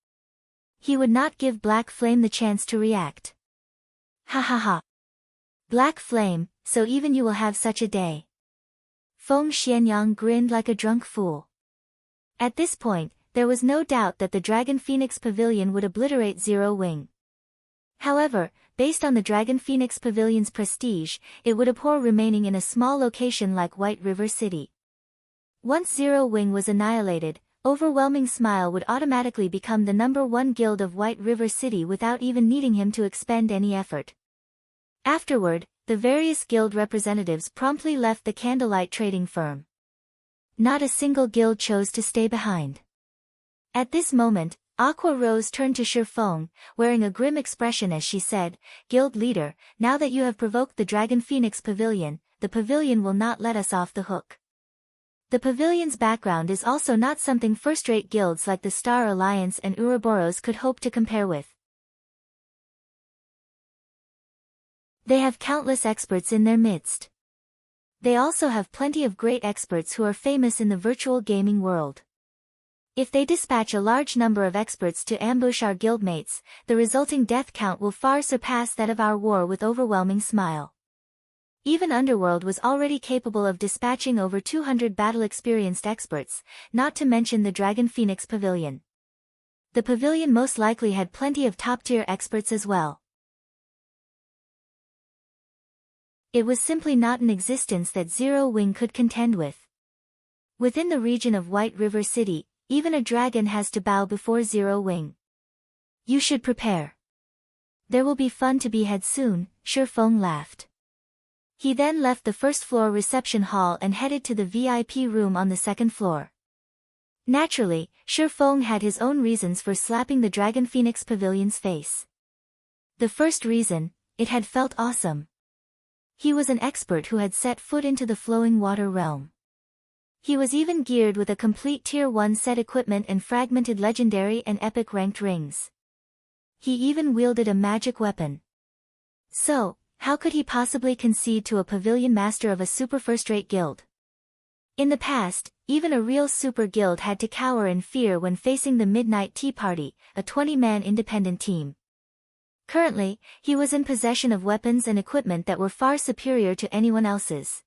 He would not give Black Flame the chance to react. Ha ha ha. Black Flame, so even you will have such a day. Feng Xianyang grinned like a drunk fool. At this point, there was no doubt that the Dragon Phoenix Pavilion would obliterate Zero Wing. However, based on the Dragon Phoenix Pavilion's prestige, it would abhor remaining in a small location like White River City. Once Zero Wing was annihilated, Overwhelming Smile would automatically become the #1 guild of White River City without even needing him to expend any effort. Afterward, the various guild representatives promptly left the candlelight trading firm. Not a single guild chose to stay behind. At this moment, Aqua Rose turned to Shifeng, wearing a grim expression as she said, "Guild leader, now that you have provoked the Dragon Phoenix Pavilion, the pavilion will not let us off the hook." The pavilion's background is also not something first-rate guilds like the Star Alliance and Ouroboros could hope to compare with. They have countless experts in their midst. They also have plenty of great experts who are famous in the virtual gaming world. If they dispatch a large number of experts to ambush our guildmates, the resulting death count will far surpass that of our war with Overwhelming Smile. Even Underworld was already capable of dispatching over 200 battle-experienced experts, not to mention the Dragon Phoenix Pavilion. The pavilion most likely had plenty of top-tier experts as well. It was simply not an existence that Zero Wing could contend with. Within the region of White River City, even a dragon has to bow before Zero Wing. You should prepare. There will be fun to be had soon, Shifeng laughed. He then left the first-floor reception hall and headed to the VIP room on the second floor. Naturally, Shifeng had his own reasons for slapping the Dragon Phoenix Pavilion's face. The first reason, it had felt awesome. He was an expert who had set foot into the flowing water realm. He was even geared with a complete Tier 1 set equipment and fragmented legendary and epic ranked rings. He even wielded a magic weapon. So, how could he possibly concede to a pavilion master of a super first-rate guild? In the past, even a real super guild had to cower in fear when facing the Midnight Tea Party, a 20-man independent team. Currently, he was in possession of weapons and equipment that were far superior to anyone else's.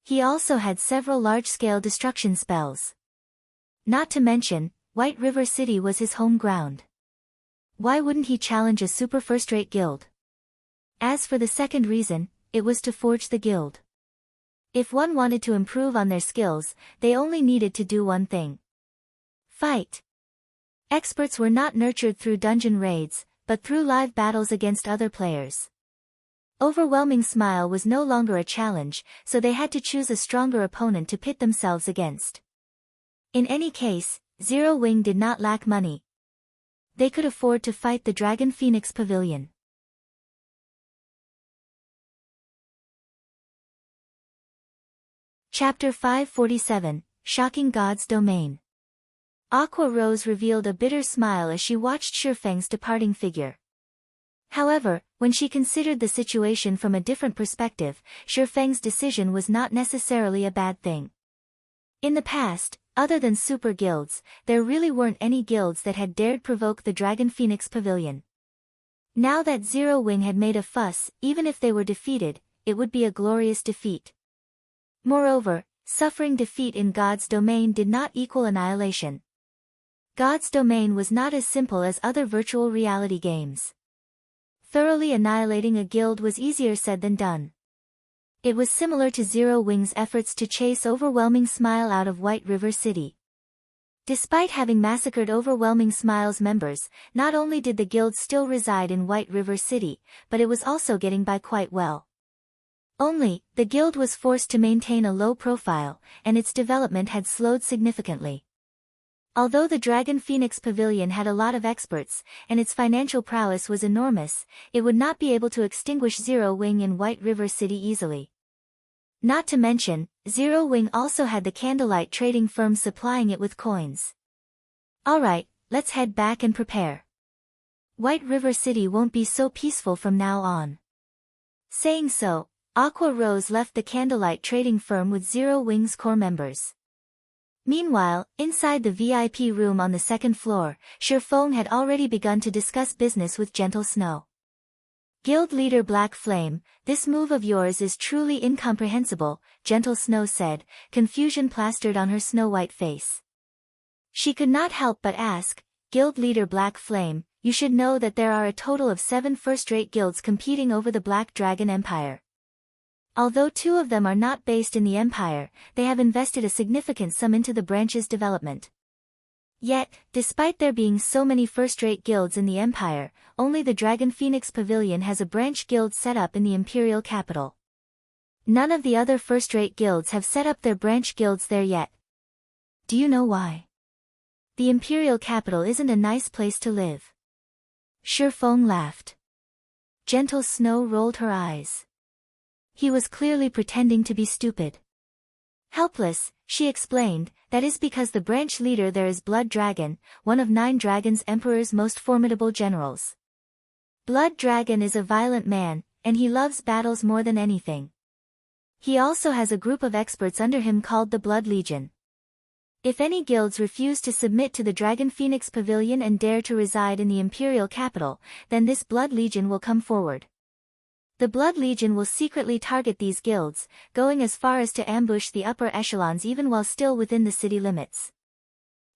He also had several large-scale destruction spells. Not to mention, White River City was his home ground. Why wouldn't he challenge a super first-rate guild? As for the second reason, it was to forge the guild. If one wanted to improve on their skills, they only needed to do one thing. Fight. Experts were not nurtured through dungeon raids, but through live battles against other players. Overwhelming Smile was no longer a challenge, so they had to choose a stronger opponent to pit themselves against. In any case, Zero Wing did not lack money. They could afford to fight the Dragon Phoenix Pavilion. Chapter 547, Shocking God's Domain. Aqua Rose revealed a bitter smile as she watched Shifeng's departing figure. However, when she considered the situation from a different perspective, Shifeng's decision was not necessarily a bad thing. In the past, other than super guilds, there really weren't any guilds that had dared provoke the Dragon Phoenix Pavilion. Now that Zero Wing had made a fuss, even if they were defeated, it would be a glorious defeat. Moreover, suffering defeat in God's domain did not equal annihilation. God's domain was not as simple as other virtual reality games. Thoroughly annihilating a guild was easier said than done. It was similar to Zero Wing's efforts to chase Overwhelming Smile out of White River City. Despite having massacred Overwhelming Smiles members, not only did the guild still reside in White River City, but it was also getting by quite well. Only, the guild was forced to maintain a low profile, and its development had slowed significantly. Although the Dragon Phoenix Pavilion had a lot of experts, and its financial prowess was enormous, it would not be able to extinguish Zero Wing in White River City easily. Not to mention, Zero Wing also had the Candlelight trading firm supplying it with coins. Alright, let's head back and prepare. White River City won't be so peaceful from now on. Saying so, Aqua Rose left the Candlelight trading firm with Zero Wing's core members. Meanwhile, inside the VIP room on the second floor, Shifeng had already begun to discuss business with Gentle Snow. Guild leader Black Flame, this move of yours is truly incomprehensible, Gentle Snow said, confusion plastered on her snow-white face. She could not help but ask, Guild leader Black Flame, you should know that there are a total of 7 first-rate guilds competing over the Black Dragon Empire. Although 2 of them are not based in the Empire, they have invested a significant sum into the branch's development. Yet, despite there being so many first-rate guilds in the Empire, only the Dragon Phoenix Pavilion has a branch guild set up in the Imperial capital. None of the other first-rate guilds have set up their branch guilds there yet. Do you know why? The Imperial capital isn't a nice place to live. Shifeng laughed. Gentle Snow rolled her eyes. He was clearly pretending to be stupid. Helpless, she explained, that is because the branch leader there is Blood Dragon, one of 9 Dragons Emperor's most formidable generals. Blood Dragon is a violent man, and he loves battles more than anything. He also has a group of experts under him called the Blood Legion. If any guilds refuse to submit to the Dragon Phoenix Pavilion and dare to reside in the Imperial capital, then this Blood Legion will come forward. The Blood Legion will secretly target these guilds, going as far as to ambush the upper echelons even while still within the city limits.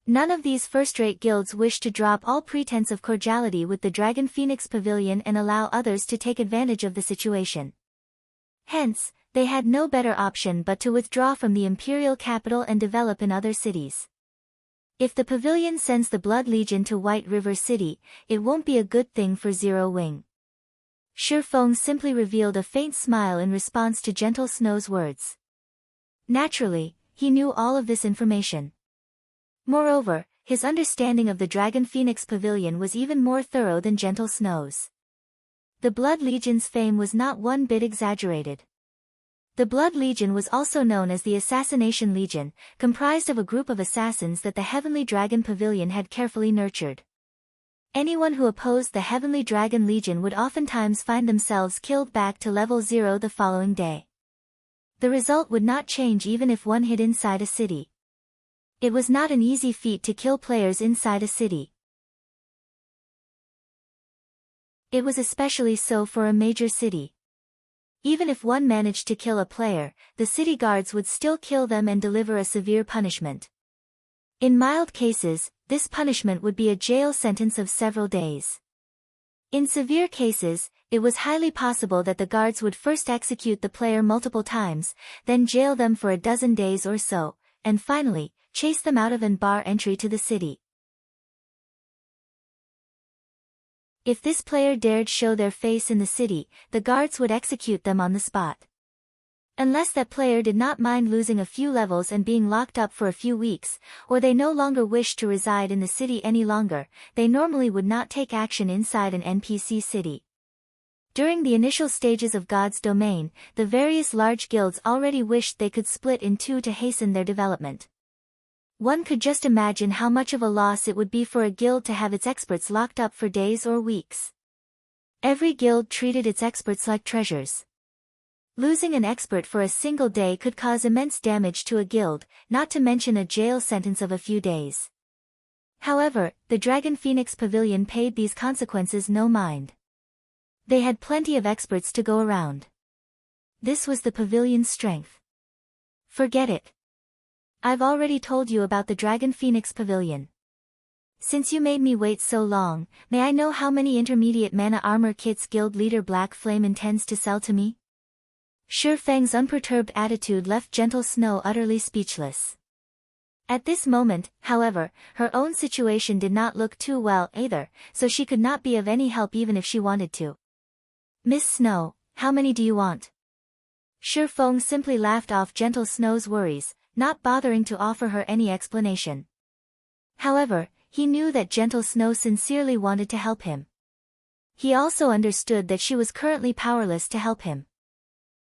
None of these first-rate guilds wish to drop all pretense of cordiality with the Dragon Phoenix Pavilion and allow others to take advantage of the situation. Hence, they had no better option but to withdraw from the Imperial capital and develop in other cities. If the pavilion sends the Blood Legion to White River City, it won't be a good thing for Zero Wing. Shifeng simply revealed a faint smile in response to Gentle Snow's words. Naturally, he knew all of this information. Moreover, his understanding of the Dragon Phoenix Pavilion was even more thorough than Gentle Snow's. The Blood Legion's fame was not one bit exaggerated. The Blood Legion was also known as the Assassination Legion, comprised of a group of assassins that the Heavenly Dragon Pavilion had carefully nurtured. Anyone who opposed the Heavenly Dragon Legion would oftentimes find themselves killed back to level 0 the following day. The result would not change even if one hid inside a city. It was not an easy feat to kill players inside a city. It was especially so for a major city. Even if one managed to kill a player, the city guards would still kill them and deliver a severe punishment. In mild cases, this punishment would be a jail sentence of several days. In severe cases, it was highly possible that the guards would first execute the player multiple times, then jail them for a dozen days or so, and finally, chase them out of and bar entry to the city. If this player dared show their face in the city, the guards would execute them on the spot. Unless that player did not mind losing a few levels and being locked up for a few weeks, or they no longer wished to reside in the city any longer, they normally would not take action inside an NPC city. During the initial stages of God's domain, the various large guilds already wished they could split in 2 to hasten their development. One could just imagine how much of a loss it would be for a guild to have its experts locked up for days or weeks. Every guild treated its experts like treasures. Losing an expert for a single day could cause immense damage to a guild, not to mention a jail sentence of a few days. However, the Dragon Phoenix Pavilion paid these consequences no mind. They had plenty of experts to go around. This was the pavilion's strength. Forget it. I've already told you about the Dragon Phoenix Pavilion. Since you made me wait so long, may I know how many intermediate mana armor kits guild leader Black Flame intends to sell to me? Shifeng's unperturbed attitude left Gentle Snow utterly speechless. At this moment, however, her own situation did not look too well either, so she could not be of any help even if she wanted to. Miss Snow, how many do you want? Shifeng simply laughed off Gentle Snow's worries, not bothering to offer her any explanation. However, he knew that Gentle Snow sincerely wanted to help him. He also understood that she was currently powerless to help him.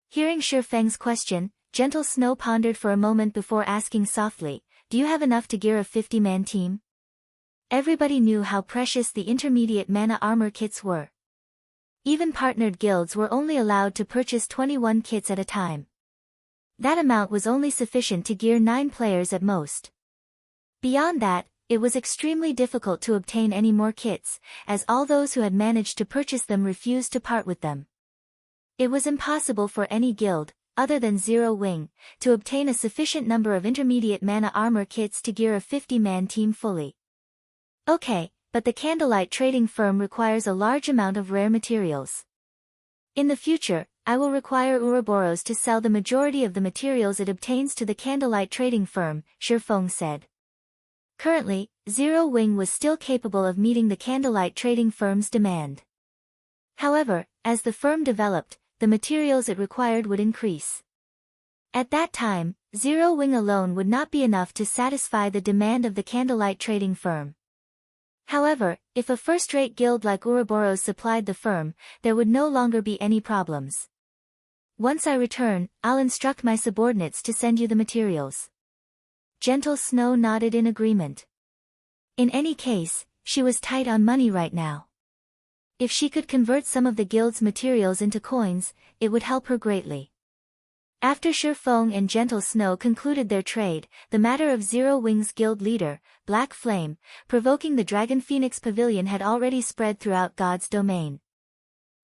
Hearing Shifeng's question, Gentle Snow pondered for a moment before asking softly, "Do you have enough to gear a 50-man team?" Everybody knew how precious the intermediate mana armor kits were. Even partnered guilds were only allowed to purchase 21 kits at a time. That amount was only sufficient to gear 9 players at most. Beyond that, it was extremely difficult to obtain any more kits, as all those who had managed to purchase them refused to part with them. It was impossible for any guild, other than Zero Wing, to obtain a sufficient number of intermediate mana armor kits to gear a 50-man team fully. Okay, but the Candlelight Trading Firm requires a large amount of rare materials. In the future, I will require Ouroboros to sell the majority of the materials it obtains to the Candlelight Trading Firm, Shifeng said. Currently, Zero Wing was still capable of meeting the Candlelight Trading Firm's demand. However, as the firm developed, the materials it required would increase. At that time, Zero Wing alone would not be enough to satisfy the demand of the Candlelight Trading Firm. However, if a first-rate guild like Ouroboros supplied the firm, there would no longer be any problems. Once I return, I'll instruct my subordinates to send you the materials. Gentle Snow nodded in agreement. In any case, she was tight on money right now. If she could convert some of the guild's materials into coins, it would help her greatly. After Shifeng and Gentle Snow concluded their trade, the matter of Zero Wing's guild leader, Black Flame, provoking the Dragon Phoenix Pavilion had already spread throughout God's domain.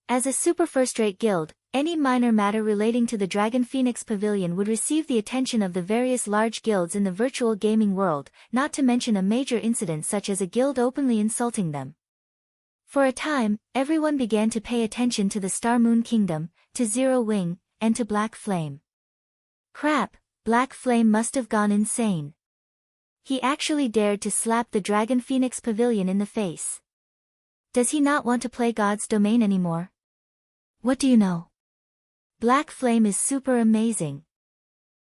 As a super first-rate guild, any minor matter relating to the Dragon Phoenix Pavilion would receive the attention of the various large guilds in the virtual gaming world, not to mention a major incident such as a guild openly insulting them. For a time, everyone began to pay attention to the Star Moon Kingdom, to Zero Wing, and to Black Flame. Crap, Black Flame must have gone insane. He actually dared to slap the Dragon Phoenix Pavilion in the face. Does he not want to play God's domain anymore? What do you know? Black Flame is super amazing.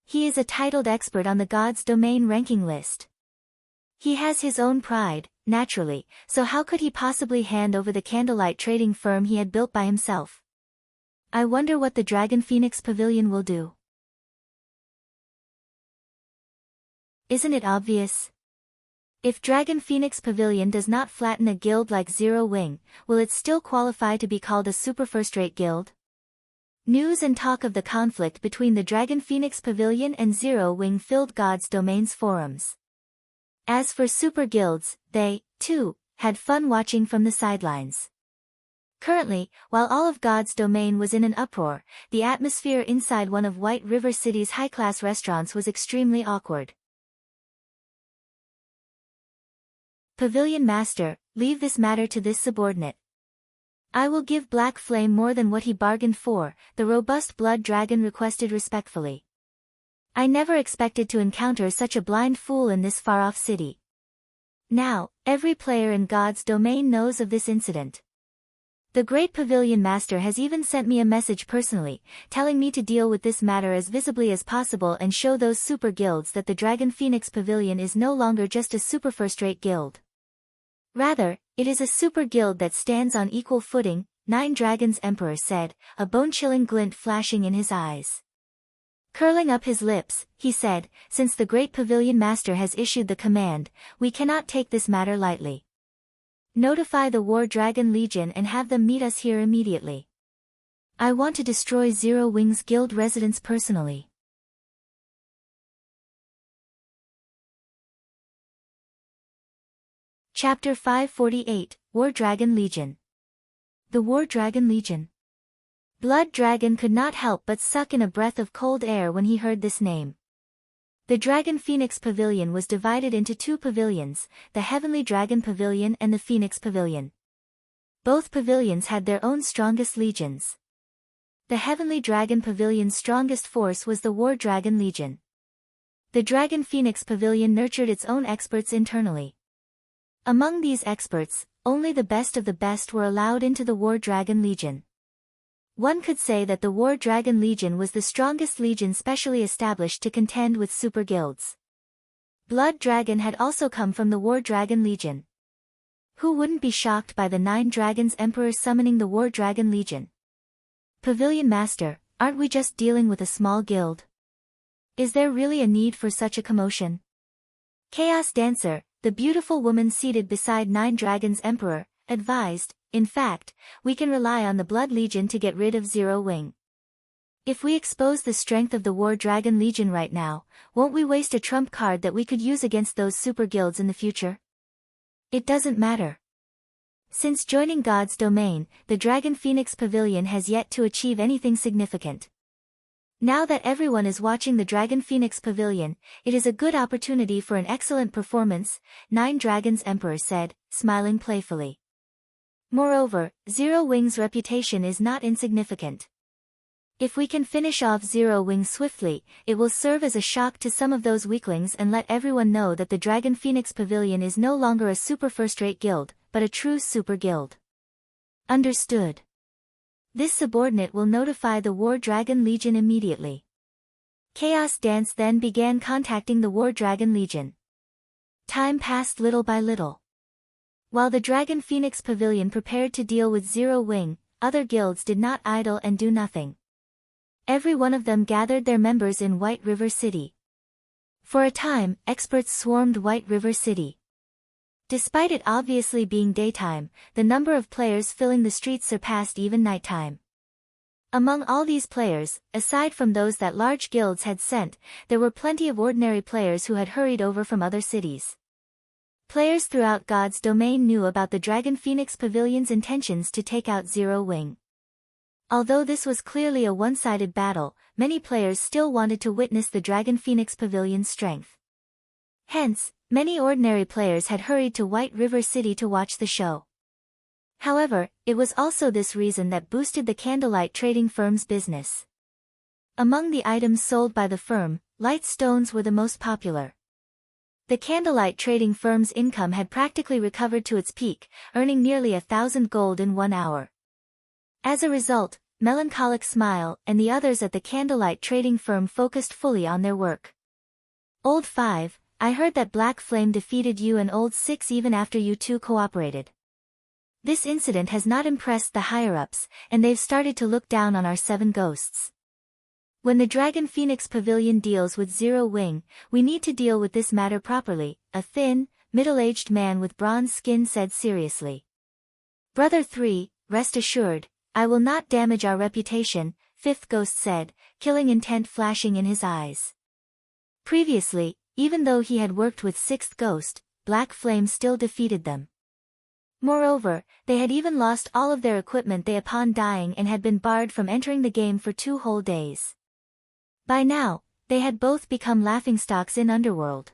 He is a titled expert on the God's domain ranking list. He has his own pride, naturally, so how could he possibly hand over the Candlelight Trading Firm he had built by himself? I wonder what the Dragon Phoenix Pavilion will do. Isn't it obvious? If Dragon Phoenix Pavilion does not flatten a guild like Zero Wing, will it still qualify to be called a super first-rate guild? News and talk of the conflict between the Dragon Phoenix Pavilion and Zero Wing filled God's domain's forums. As for super guilds, they, too, had fun watching from the sidelines. Currently, while all of God's domain was in an uproar, the atmosphere inside one of White River City's high-class restaurants was extremely awkward. Pavilion Master, leave this matter to this subordinate. I will give Black Flame more than what he bargained for, the robust blood dragon requested respectfully. I never expected to encounter such a blind fool in this far-off city. Now, every player in God's domain knows of this incident. The great Pavilion Master has even sent me a message personally, telling me to deal with this matter as visibly as possible and show those super guilds that the Dragon Phoenix Pavilion is no longer just a super first-rate guild. Rather, it is a super guild that stands on equal footing, Nine Dragons Emperor said, a bone-chilling glint flashing in his eyes. Curling up his lips, he said, since the great Pavilion Master has issued the command, we cannot take this matter lightly. Notify the War Dragon Legion and have them meet us here immediately. I want to destroy Zero Wing's guild residence personally. Chapter 548, War Dragon Legion. The War Dragon Legion. Blood Dragon could not help but suck in a breath of cold air when he heard this name. The Dragon Phoenix Pavilion was divided into two pavilions, the Heavenly Dragon Pavilion and the Phoenix Pavilion. Both pavilions had their own strongest legions. The Heavenly Dragon Pavilion's strongest force was the War Dragon Legion. The Dragon Phoenix Pavilion nurtured its own experts internally. Among these experts, only the best of the best were allowed into the War Dragon Legion. One could say that the War Dragon Legion was the strongest legion specially established to contend with super guilds. Blood Dragon had also come from the War Dragon Legion. Who wouldn't be shocked by the 9 Dragons Emperor summoning the War Dragon Legion? Pavilion Master, aren't we just dealing with a small guild? Is there really a need for such a commotion? Chaos Dancer, the beautiful woman seated beside 9 Dragons Emperor, advised, in fact, we can rely on the Blood Legion to get rid of Zero Wing. If we expose the strength of the War Dragon Legion right now, won't we waste a trump card that we could use against those super guilds in the future? It doesn't matter. Since joining God's domain, the Dragon Phoenix Pavilion has yet to achieve anything significant. Now that everyone is watching the Dragon Phoenix Pavilion, it is a good opportunity for an excellent performance, 9 Dragons Emperor said, smiling playfully. Moreover, Zero Wing's reputation is not insignificant. If we can finish off Zero Wing swiftly, it will serve as a shock to some of those weaklings and let everyone know that the Dragon Phoenix Pavilion is no longer a super first-rate guild, but a true super guild. Understood. This subordinate will notify the War Dragon Legion immediately. Chaos Dance then began contacting the War Dragon Legion. Time passed little by little. While the Dragon Phoenix Pavilion prepared to deal with Zero Wing, other guilds did not idle and do nothing. Every one of them gathered their members in White River City. For a time, experts swarmed White River City. Despite it obviously being daytime, the number of players filling the streets surpassed even nighttime. Among all these players, aside from those that large guilds had sent, there were plenty of ordinary players who had hurried over from other cities. Players throughout God's domain knew about the Dragon Phoenix Pavilion's intentions to take out Zero Wing. Although this was clearly a one-sided battle, many players still wanted to witness the Dragon Phoenix Pavilion's strength. Hence, many ordinary players had hurried to White River City to watch the show. However, it was also this reason that boosted the candlelight trading firm's business. Among the items sold by the firm, light stones were the most popular. The candlelight trading firm's income had practically recovered to its peak, earning nearly 1,000 gold in 1 hour. As a result, Melancholic Smile and the others at the candlelight trading firm focused fully on their work. Old 5, I heard that Black Flame defeated you and Old 6 even after you two cooperated. This incident has not impressed the higher-ups, and they've started to look down on our 7 ghosts. When the Dragon Phoenix Pavilion deals with Zero Wing, we need to deal with this matter properly, a thin, middle-aged man with bronze skin said seriously. Brother 3, rest assured, I will not damage our reputation, 5th ghost said, killing intent flashing in his eyes. Previously, even though he had worked with 6th ghost, Black Flame still defeated them. Moreover, they had even lost all of their equipment upon dying and had been barred from entering the game for 2 whole days. By now, they had both become laughingstocks in Underworld.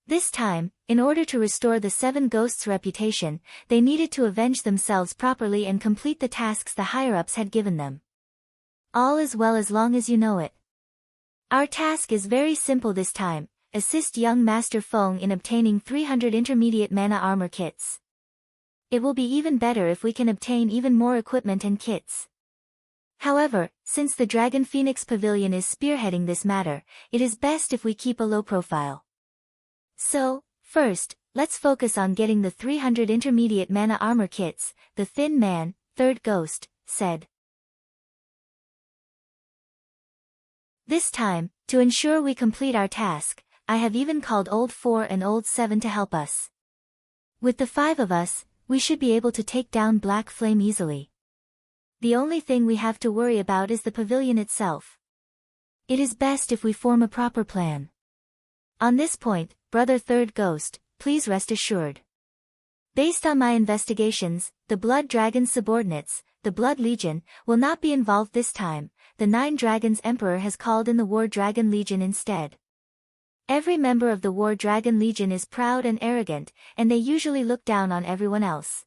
This time, in order to restore the 7 ghosts' reputation, they needed to avenge themselves properly and complete the tasks the higher-ups had given them. All is well as long as you know it. Our task is very simple this time, assist young Master Feng in obtaining 300 intermediate mana armor kits. It will be even better if we can obtain even more equipment and kits. However, since the Dragon Phoenix Pavilion is spearheading this matter, it is best if we keep a low profile. So, first, let's focus on getting the 300 intermediate mana armor kits, the Thin Man, 3rd Ghost, said. This time, to ensure we complete our task, I have even called Old 4 and Old 7 to help us. With the 5 of us, we should be able to take down Black Flame easily. The only thing we have to worry about is the pavilion itself. It is best if we form a proper plan. On this point, Brother 3rd Ghost, please rest assured. Based on my investigations, the Blood Dragon subordinates, the Blood Legion, will not be involved this time. The 9 Dragons Emperor has called in the War Dragon Legion instead. Every member of the War Dragon Legion is proud and arrogant, and they usually look down on everyone else.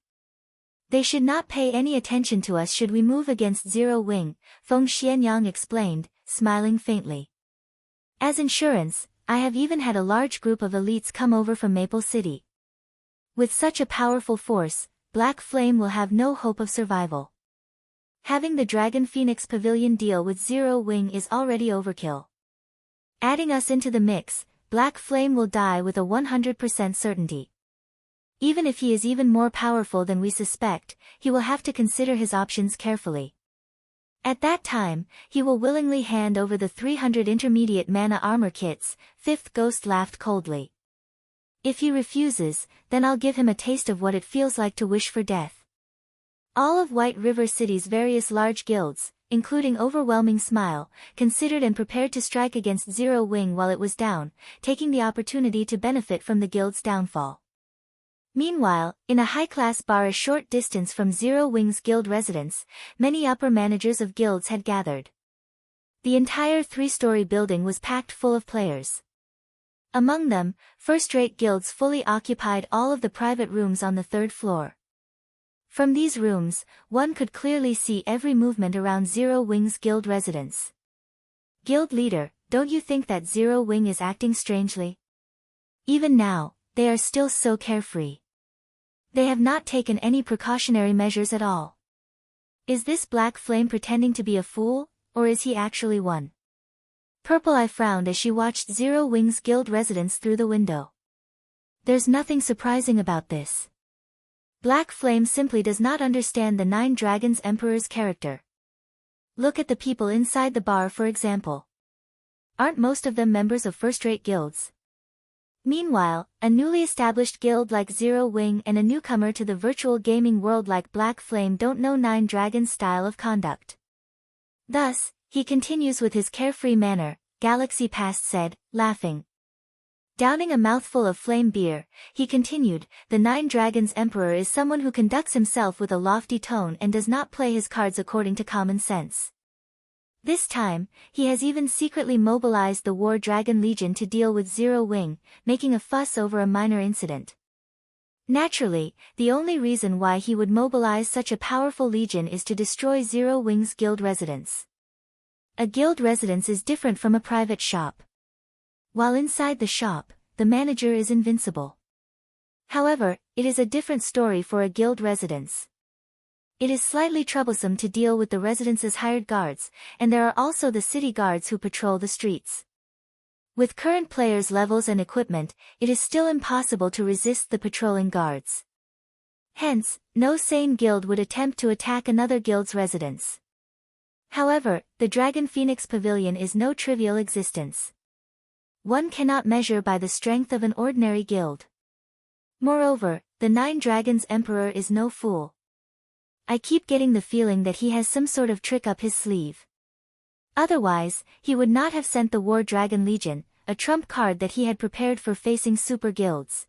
They should not pay any attention to us should we move against Zero Wing, Feng Xianyang explained, smiling faintly. As insurance, I have even had a large group of elites come over from Maple City. With such a powerful force, Black Flame will have no hope of survival. Having the Dragon Phoenix Pavilion deal with Zero Wing is already overkill. Adding us into the mix, Black Flame will die with a 100% certainty. Even if he is even more powerful than we suspect, he will have to consider his options carefully. At that time, he will willingly hand over the 300 intermediate mana armor kits. Fifth Ghost laughed coldly. If he refuses, then I'll give him a taste of what it feels like to wish for death. All of White River City's various large guilds, including Overwhelming Smile, considered and prepared to strike against Zero Wing while it was down, taking the opportunity to benefit from the guild's downfall. Meanwhile, in a high-class bar a short distance from Zero Wing's guild residence, many upper managers of guilds had gathered. The entire three-story building was packed full of players. Among them, first-rate guilds fully occupied all of the private rooms on the third floor. From these rooms, one could clearly see every movement around Zero Wing's guild residence. Guild leader, don't you think that Zero Wing is acting strangely? Even now, they are still so carefree. They have not taken any precautionary measures at all. Is this Black Flame pretending to be a fool, or is he actually one? Purple Eye frowned as she watched Zero Wing's guild residence through the window. There's nothing surprising about this. Black Flame simply does not understand the Nine Dragons Emperor's character. Look at the people inside the bar for example. Aren't most of them members of first-rate guilds? Meanwhile, a newly established guild like Zero Wing and a newcomer to the virtual gaming world like Black Flame don't know Nine Dragons' style of conduct. Thus, he continues with his carefree manner, Galaxy Past said, laughing. Downing a mouthful of flame beer, he continued, the Nine Dragons Emperor is someone who conducts himself with a lofty tone and does not play his cards according to common sense. This time, he has even secretly mobilized the War Dragon Legion to deal with Zero Wing, making a fuss over a minor incident. Naturally, the only reason why he would mobilize such a powerful legion is to destroy Zero Wing's guild residence. A guild residence is different from a private shop. While inside the shop, the manager is invincible. However, it is a different story for a guild residence. It is slightly troublesome to deal with the residence's hired guards, and there are also the city guards who patrol the streets. With current players' levels and equipment, it is still impossible to resist the patrolling guards. Hence, no sane guild would attempt to attack another guild's residence. However, the Dragon Phoenix Pavilion is no trivial existence. One cannot measure by the strength of an ordinary guild. Moreover, the Nine Dragons Emperor is no fool. I keep getting the feeling that he has some sort of trick up his sleeve. Otherwise, he would not have sent the War Dragon Legion, a trump card that he had prepared for facing super guilds.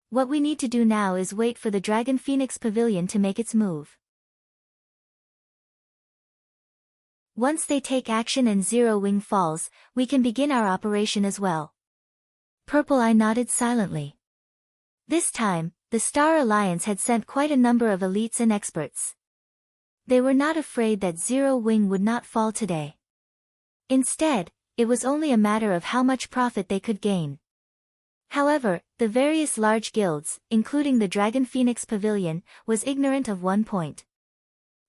What we need to do now is wait for the Dragon Phoenix Pavilion to make its move. Once they take action and Zero Wing falls, we can begin our operation as well. Purple Eye nodded silently. This time, the Star Alliance had sent quite a number of elites and experts. They were not afraid that Zero Wing would not fall today. Instead, it was only a matter of how much profit they could gain. However, the various large guilds, including the Dragon Phoenix Pavilion, was ignorant of one point.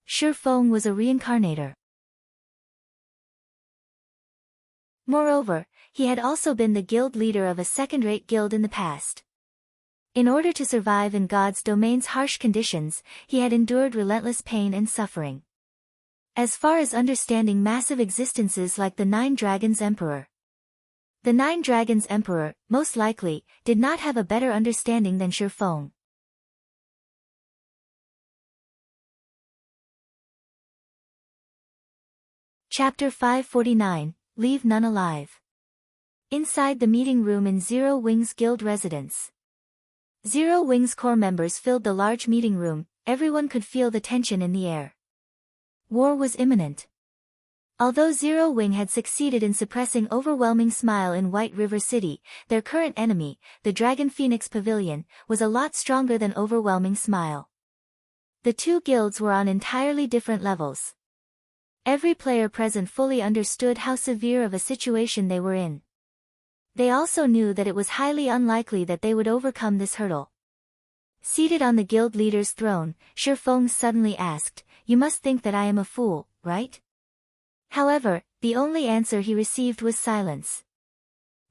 Shurfeng was a reincarnator. Moreover, he had also been the guild leader of a second-rate guild in the past. In order to survive in God's domain's harsh conditions, he had endured relentless pain and suffering. As far as understanding massive existences like the Nine Dragons Emperor. The Nine Dragons Emperor, most likely, did not have a better understanding than Shurfeng. Chapter 549, Leave None Alive. Inside the meeting room in Zero Wing's guild residence. Zero Wing's core members filled the large meeting room, everyone could feel the tension in the air. War was imminent. Although Zero Wing had succeeded in suppressing Overwhelming Smile in White River City, their current enemy, the Dragon Phoenix Pavilion, was a lot stronger than Overwhelming Smile. The two guilds were on entirely different levels. Every player present fully understood how severe of a situation they were in. They also knew that it was highly unlikely that they would overcome this hurdle. Seated on the guild leader's throne, Shifeng suddenly asked, "You must think that I am a fool, right?" However, the only answer he received was silence.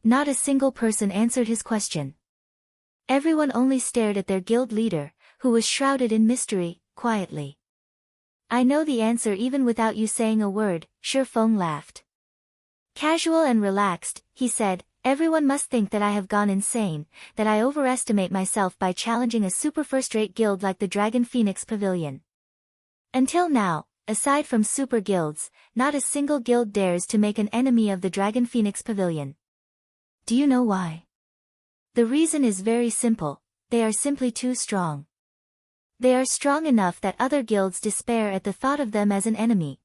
Not a single person answered his question. Everyone only stared at their guild leader, who was shrouded in mystery, quietly. "I know the answer even without you saying a word," Shifeng laughed. Casual and relaxed, he said, "Everyone must think that I have gone insane, that I overestimate myself by challenging a super first-rate guild like the Dragon Phoenix Pavilion. Until now, aside from super guilds, not a single guild dares to make an enemy of the Dragon Phoenix Pavilion. Do you know why? The reason is very simple: they are simply too strong. They are strong enough that other guilds despair at the thought of them as an enemy.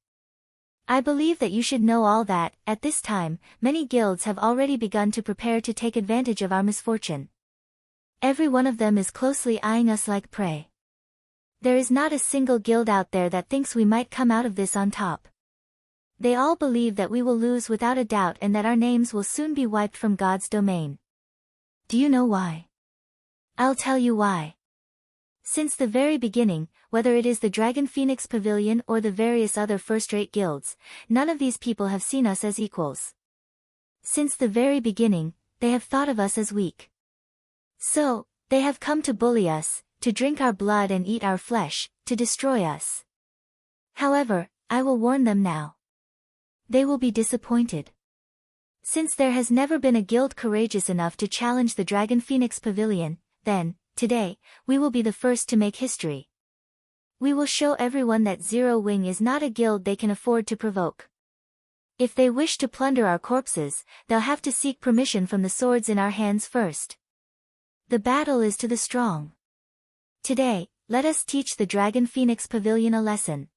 I believe that you should know all that. At this time, many guilds have already begun to prepare to take advantage of our misfortune. Every one of them is closely eyeing us like prey. There is not a single guild out there that thinks we might come out of this on top. They all believe that we will lose without a doubt and that our names will soon be wiped from God's domain. Do you know why? I'll tell you why. Since the very beginning, whether it is the Dragon Phoenix Pavilion or the various other first-rate guilds, none of these people have seen us as equals. Since the very beginning, they have thought of us as weak. So, they have come to bully us, to drink our blood and eat our flesh, to destroy us. However, I will warn them now. They will be disappointed. Since there has never been a guild courageous enough to challenge the Dragon Phoenix Pavilion, then, today, we will be the first to make history. We will show everyone that Zero Wing is not a guild they can afford to provoke. If they wish to plunder our corpses, they'll have to seek permission from the swords in our hands first. The battle is to the strong. Today, let us teach the Dragon Phoenix Pavilion a lesson."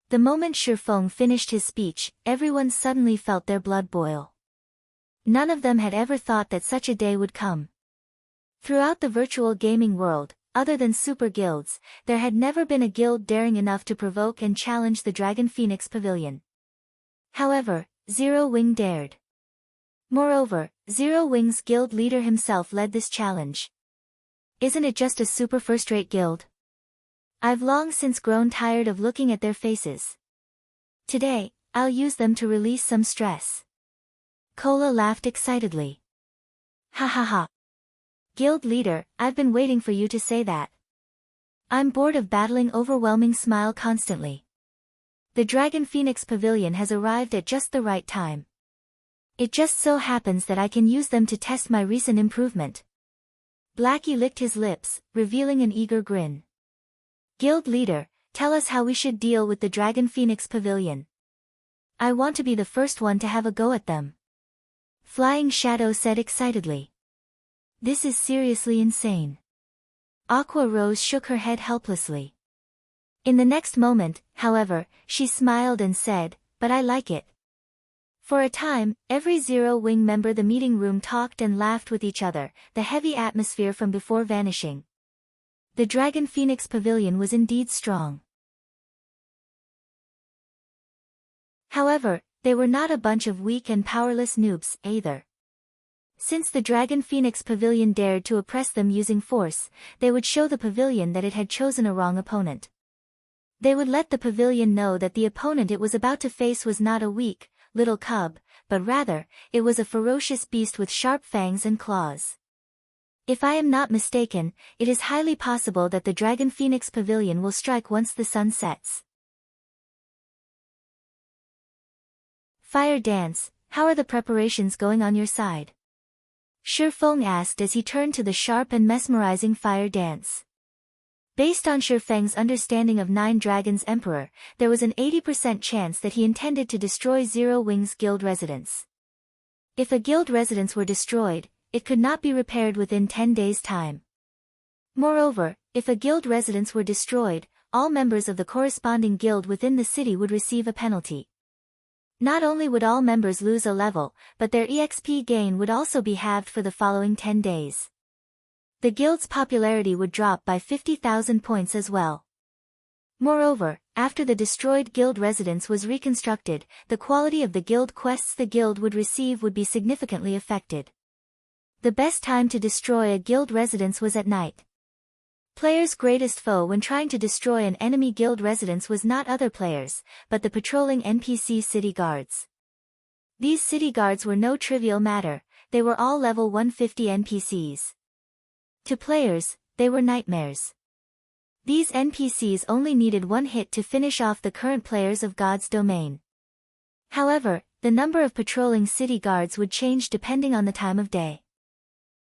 The moment Shifeng finished his speech, everyone suddenly felt their blood boil. None of them had ever thought that such a day would come. Throughout the virtual gaming world, other than super guilds, there had never been a guild daring enough to provoke and challenge the Dragon Phoenix Pavilion. However, Zero Wing dared. Moreover, Zero Wing's guild leader himself led this challenge. Isn't it just a super first-rate guild? I've long since grown tired of looking at their faces. Today, I'll use them to release some stress. Cola laughed excitedly. Ha ha ha. Guild leader, I've been waiting for you to say that. I'm bored of battling overwhelming smile constantly. The Dragon Phoenix Pavilion has arrived at just the right time. It just so happens that I can use them to test my recent improvement. Blackie licked his lips, revealing an eager grin. Guild leader, tell us how we should deal with the Dragon Phoenix Pavilion. I want to be the first one to have a go at them. Flying Shadow said excitedly. This is seriously insane. Aqua Rose shook her head helplessly. In the next moment, however, she smiled and said, "But I like it." For a time, every Zero Wing member the meeting room talked and laughed with each other, the heavy atmosphere from before vanishing. The Dragon Phoenix Pavilion was indeed strong. However, they were not a bunch of weak and powerless noobs, either. Since the Dragon Phoenix Pavilion dared to oppress them using force, they would show the pavilion that it had chosen a wrong opponent. They would let the pavilion know that the opponent it was about to face was not a weak, little cub, but rather, it was a ferocious beast with sharp fangs and claws. If I am not mistaken, it is highly possible that the Dragon Phoenix Pavilion will strike once the sun sets. Fire Dance, how are the preparations going on your side? Shifeng asked as he turned to the sharp and mesmerizing Fire Dance. Based on Shifeng's understanding of Nine Dragons Emperor, there was an 80% chance that he intended to destroy Zero Wing's guild residence. If a guild residence were destroyed, it could not be repaired within 10 days' time. Moreover, if a guild residence were destroyed, all members of the corresponding guild within the city would receive a penalty. Not only would all members lose a level, but their EXP gain would also be halved for the following 10 days. The guild's popularity would drop by 50,000 points as well. Moreover, after the destroyed guild residence was reconstructed, the quality of the guild quests the guild would receive would be significantly affected. The best time to destroy a guild residence was at night. Players' greatest foe when trying to destroy an enemy guild residence was not other players, but the patrolling NPC city guards. These city guards were no trivial matter, they were all level 150 NPCs. To players, they were nightmares. These NPCs only needed one hit to finish off the current players of God's domain. However, the number of patrolling city guards would change depending on the time of day.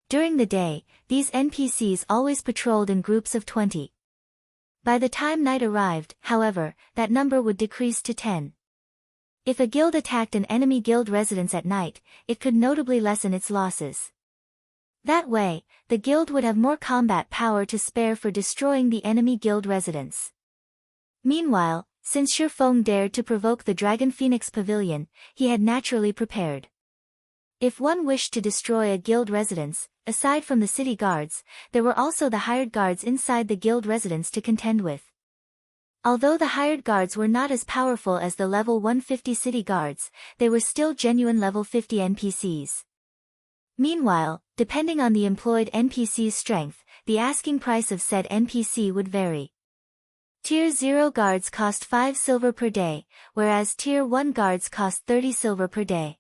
During the day, these NPCs always patrolled in groups of 20. By the time night arrived, however, that number would decrease to 10. If a guild attacked an enemy guild residence at night, it could notably lessen its losses. That way, the guild would have more combat power to spare for destroying the enemy guild residence. Meanwhile, since Shurfeng dared to provoke the Dragon Phoenix Pavilion, he had naturally prepared. If one wished to destroy a guild residence, aside from the city guards, there were also the hired guards inside the guild residence to contend with. Although the hired guards were not as powerful as the level 150 city guards, they were still genuine level 50 NPCs. Meanwhile, depending on the employed NPC's strength, the asking price of said NPC would vary. Tier 0 guards cost 5 silver per day, whereas Tier 1 guards cost 30 silver per day.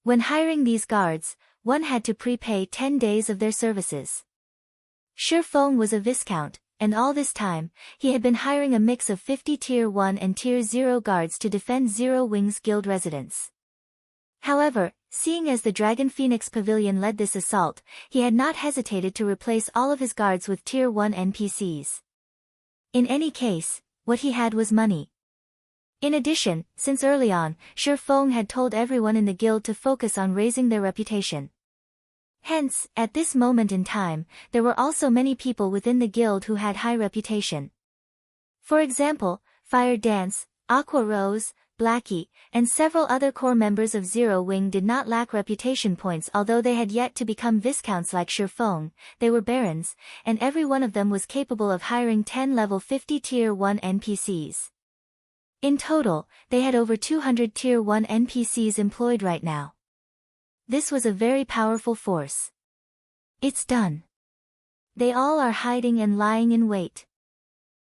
When hiring these guards, one had to prepay 10 days of their services. Shurfeng was a viscount, and all this time, he had been hiring a mix of 50 Tier 1 and Tier 0 guards to defend Zero Wings Guild residence. However, seeing as the Dragon Phoenix Pavilion led this assault, he had not hesitated to replace all of his guards with Tier 1 NPCs. In any case, what he had was money. In addition, since early on, Shurfeng had told everyone in the guild to focus on raising their reputation. Hence, at this moment in time, there were also many people within the guild who had high reputation. For example, Fire Dance, Aqua Rose, Blackie, and several other core members of Zero Wing did not lack reputation points. Although they had yet to become viscounts like Shurfeng, they were barons, and every one of them was capable of hiring 10 level 50 Tier 1 NPCs. In total, they had over 200 Tier 1 NPCs employed right now. This was a very powerful force. It's done. They all are hiding and lying in wait.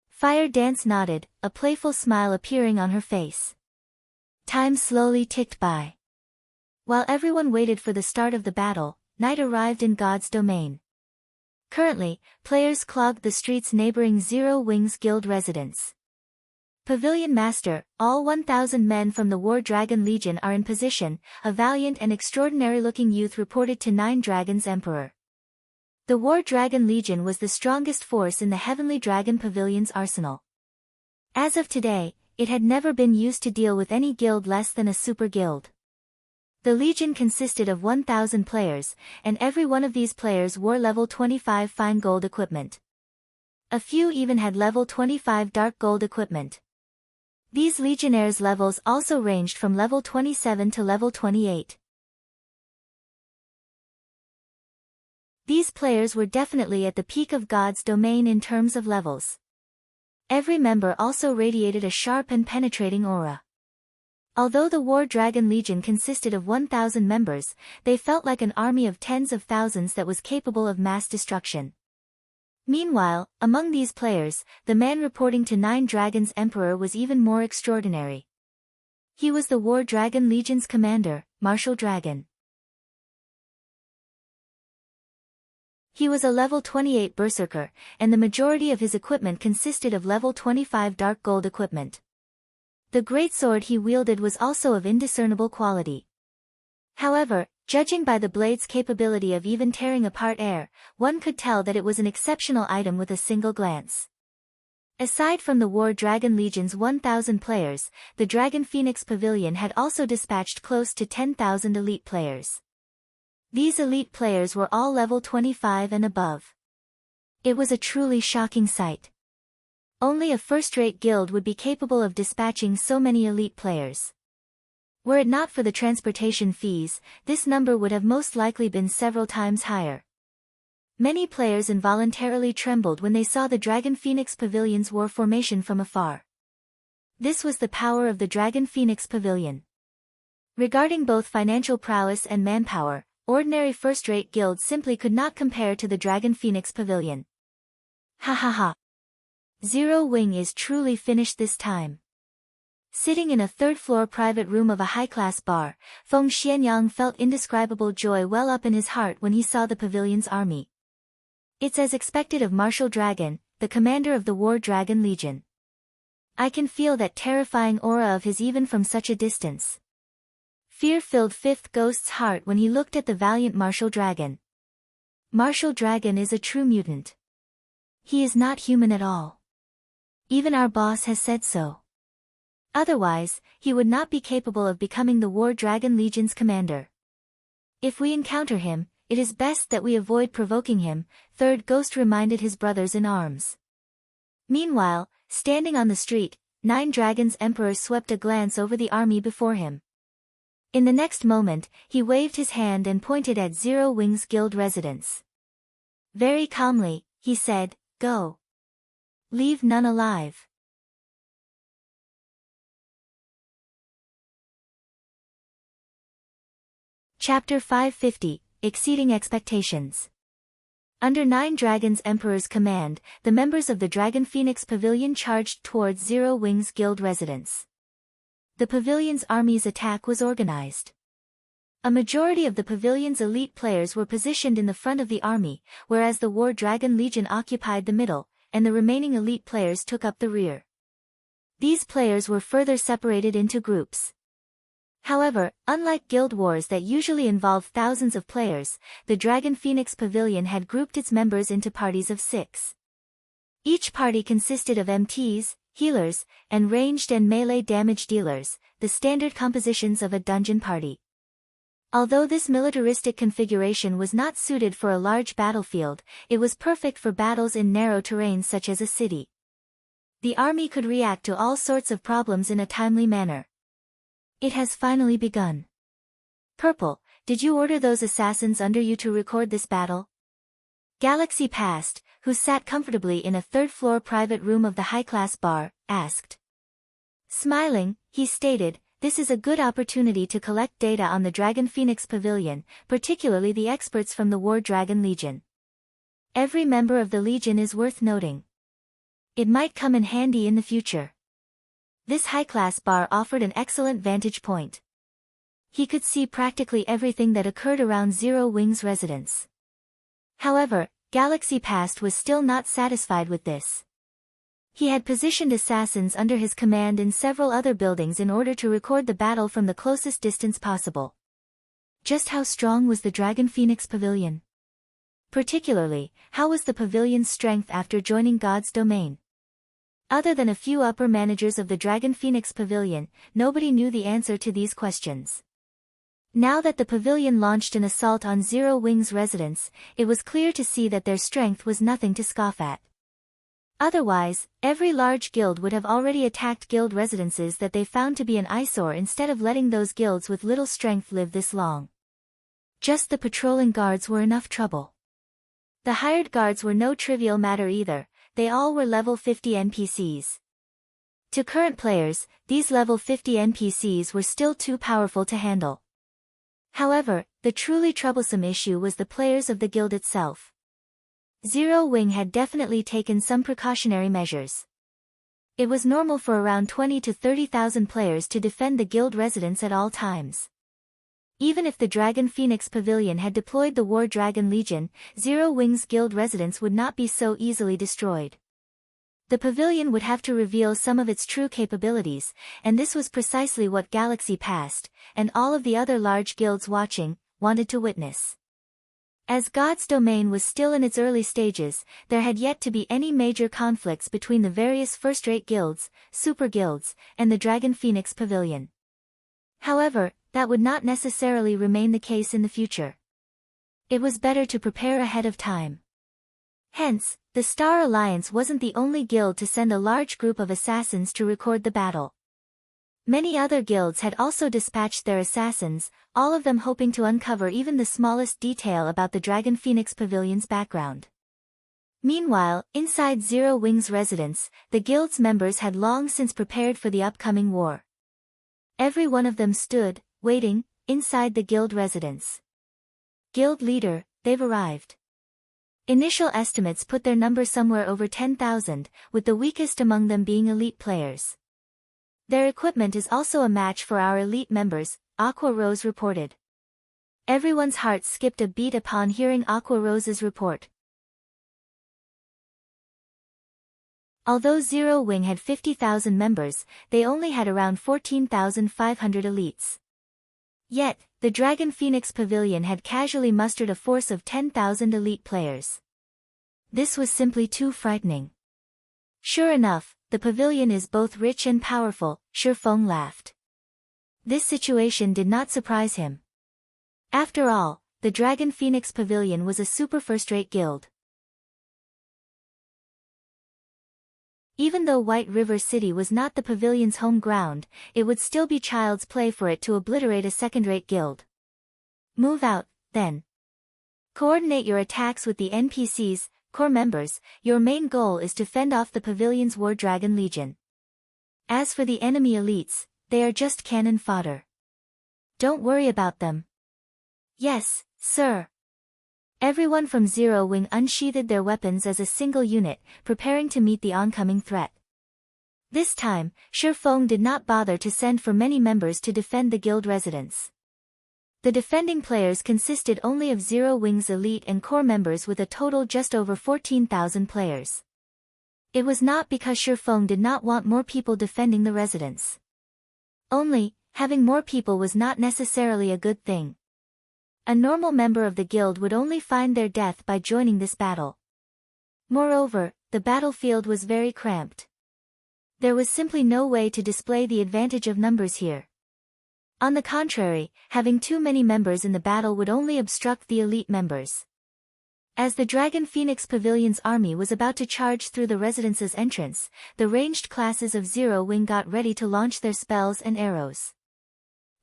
Fire Dance nodded, a playful smile appearing on her face. Time slowly ticked by. While everyone waited for the start of the battle, night arrived in God's domain. Currently, players clogged the streets neighboring Zero Wings Guild residence. Pavilion Master, all 1,000 men from the War Dragon Legion are in position, a valiant and extraordinary-looking youth reported to Nine Dragons Emperor. The War Dragon Legion was the strongest force in the Heavenly Dragon Pavilion's arsenal. As of today, it had never been used to deal with any guild less than a super guild. The Legion consisted of 1,000 players, and every one of these players wore level 25 fine gold equipment. A few even had level 25 dark gold equipment. These legionnaires' levels also ranged from level 27 to level 28. These players were definitely at the peak of God's domain in terms of levels. Every member also radiated a sharp and penetrating aura. Although the War Dragon Legion consisted of 1,000 members, they felt like an army of tens of thousands that was capable of mass destruction. Meanwhile, among these players, the man reporting to Nine Dragons Emperor was even more extraordinary. He was the War Dragon Legion's commander, Martial Dragon. He was a level 28 berserker, and the majority of his equipment consisted of level 25 dark gold equipment. The greatsword he wielded was also of indiscernible quality. However, judging by the blade's capability of even tearing apart air, one could tell that it was an exceptional item with a single glance. Aside from the War Dragon Legion's 1,000 players, the Dragon Phoenix Pavilion had also dispatched close to 10,000 elite players. These elite players were all level 25 and above. It was a truly shocking sight. Only a first-rate guild would be capable of dispatching so many elite players. Were it not for the transportation fees, this number would have most likely been several times higher. Many players involuntarily trembled when they saw the Dragon Phoenix Pavilion's war formation from afar. This was the power of the Dragon Phoenix Pavilion. Regarding both financial prowess and manpower, ordinary first-rate guilds simply could not compare to the Dragon Phoenix Pavilion. Ha ha ha. Zero Wing is truly finished this time. Sitting in a third-floor private room of a high-class bar, Feng Xianyang felt indescribable joy well up in his heart when he saw the pavilion's army. It's as expected of Martial Dragon, the commander of the War Dragon Legion. I can feel that terrifying aura of his even from such a distance. Fear filled Fifth Ghost's heart when he looked at the valiant Martial Dragon. Martial Dragon is a true mutant. He is not human at all. Even our boss has said so. Otherwise, he would not be capable of becoming the War Dragon Legion's commander. If we encounter him, it is best that we avoid provoking him, Third Ghost reminded his brothers in arms. Meanwhile, standing on the street, Nine Dragons Emperor swept a glance over the army before him. In the next moment, he waved his hand and pointed at Zero Wing's guild residence. Very calmly, he said, "Go. Leave none alive." Chapter 550, Exceeding Expectations. Under Nine Dragons Emperor's command, the members of the Dragon Phoenix Pavilion charged towards Zero Wing's guild residence. The pavilion's army's attack was organized. A majority of the pavilion's elite players were positioned in the front of the army, whereas the War Dragon Legion occupied the middle, and the remaining elite players took up the rear. These players were further separated into groups. However, unlike guild wars that usually involve thousands of players, the Dragon Phoenix Pavilion had grouped its members into parties of 6. Each party consisted of MTs, healers, and ranged and melee damage dealers, the standard compositions of a dungeon party. Although this militaristic configuration was not suited for a large battlefield, it was perfect for battles in narrow terrains such as a city. The army could react to all sorts of problems in a timely manner. It has finally begun. Purple, did you order those assassins under you to record this battle? Galaxy Past, who sat comfortably in a third-floor private room of the high-class bar, asked. Smiling, he stated, "This is a good opportunity to collect data on the Dragon Phoenix Pavilion, particularly the experts from the War Dragon Legion. Every member of the Legion is worth noting. It might come in handy in the future." This high-class bar offered an excellent vantage point. He could see practically everything that occurred around Zero Wing's residence. However, Galaxy Past was still not satisfied with this. He had positioned assassins under his command in several other buildings in order to record the battle from the closest distance possible. Just how strong was the Dragon Phoenix Pavilion? Particularly, how was the pavilion's strength after joining God's domain? Other than a few upper managers of the Dragon Phoenix Pavilion, nobody knew the answer to these questions. Now that the pavilion launched an assault on Zero Wing's residence, it was clear to see that their strength was nothing to scoff at. Otherwise, every large guild would have already attacked guild residences that they found to be an eyesore instead of letting those guilds with little strength live this long. Just the patrolling guards were enough trouble. The hired guards were no trivial matter either. They all were level 50 NPCs. To current players, these level 50 NPCs were still too powerful to handle. However, the truly troublesome issue was the players of the guild itself. Zero Wing had definitely taken some precautionary measures. It was normal for around 20 to 30,000 players to defend the guild residence at all times. Even if the Dragon Phoenix Pavilion had deployed the War Dragon Legion, Zero Wing's guild residence would not be so easily destroyed. The pavilion would have to reveal some of its true capabilities, and this was precisely what Galaxy Past, and all of the other large guilds watching, wanted to witness. As God's domain was still in its early stages, there had yet to be any major conflicts between the various first-rate guilds, super guilds, and the Dragon Phoenix Pavilion. However, that would not necessarily remain the case in the future. It was better to prepare ahead of time. Hence, the Star Alliance wasn't the only guild to send a large group of assassins to record the battle. Many other guilds had also dispatched their assassins, all of them hoping to uncover even the smallest detail about the Dragon Phoenix Pavilion's background. Meanwhile, inside Zero Wing's residence, the guild's members had long since prepared for the upcoming war. Every one of them stood, waiting, inside the guild residence. Guild leader, they've arrived. Initial estimates put their number somewhere over 10,000, with the weakest among them being elite players. Their equipment is also a match for our elite members, Aqua Rose reported. Everyone's hearts skipped a beat upon hearing Aqua Rose's report. Although Zero Wing had 50,000 members, they only had around 14,500 elites. Yet, the Dragon Phoenix Pavilion had casually mustered a force of 10,000 elite players. This was simply too frightening. Sure enough, the pavilion is both rich and powerful, Shifeng laughed. This situation did not surprise him. After all, the Dragon Phoenix Pavilion was a super first-rate guild. Even though White River City was not the pavilion's home ground, it would still be child's play for it to obliterate a second-rate guild. Move out, then. Coordinate your attacks with the NPCs, core members. Your main goal is to fend off the pavilion's War Dragon Legion. As for the enemy elites, they are just cannon fodder. Don't worry about them. Yes, sir. Everyone from Zero Wing unsheathed their weapons as a single unit, preparing to meet the oncoming threat. This time, Shifeng did not bother to send for many members to defend the guild residence. The defending players consisted only of Zero Wing's elite and core members with a total just over 14,000 players. It was not because Shifeng did not want more people defending the residence. Only, having more people was not necessarily a good thing. A normal member of the guild would only find their death by joining this battle. Moreover, the battlefield was very cramped. There was simply no way to display the advantage of numbers here. On the contrary, having too many members in the battle would only obstruct the elite members. As the Dragon Phoenix Pavilion's army was about to charge through the residence's entrance, the ranged classes of Zero Wing got ready to launch their spells and arrows.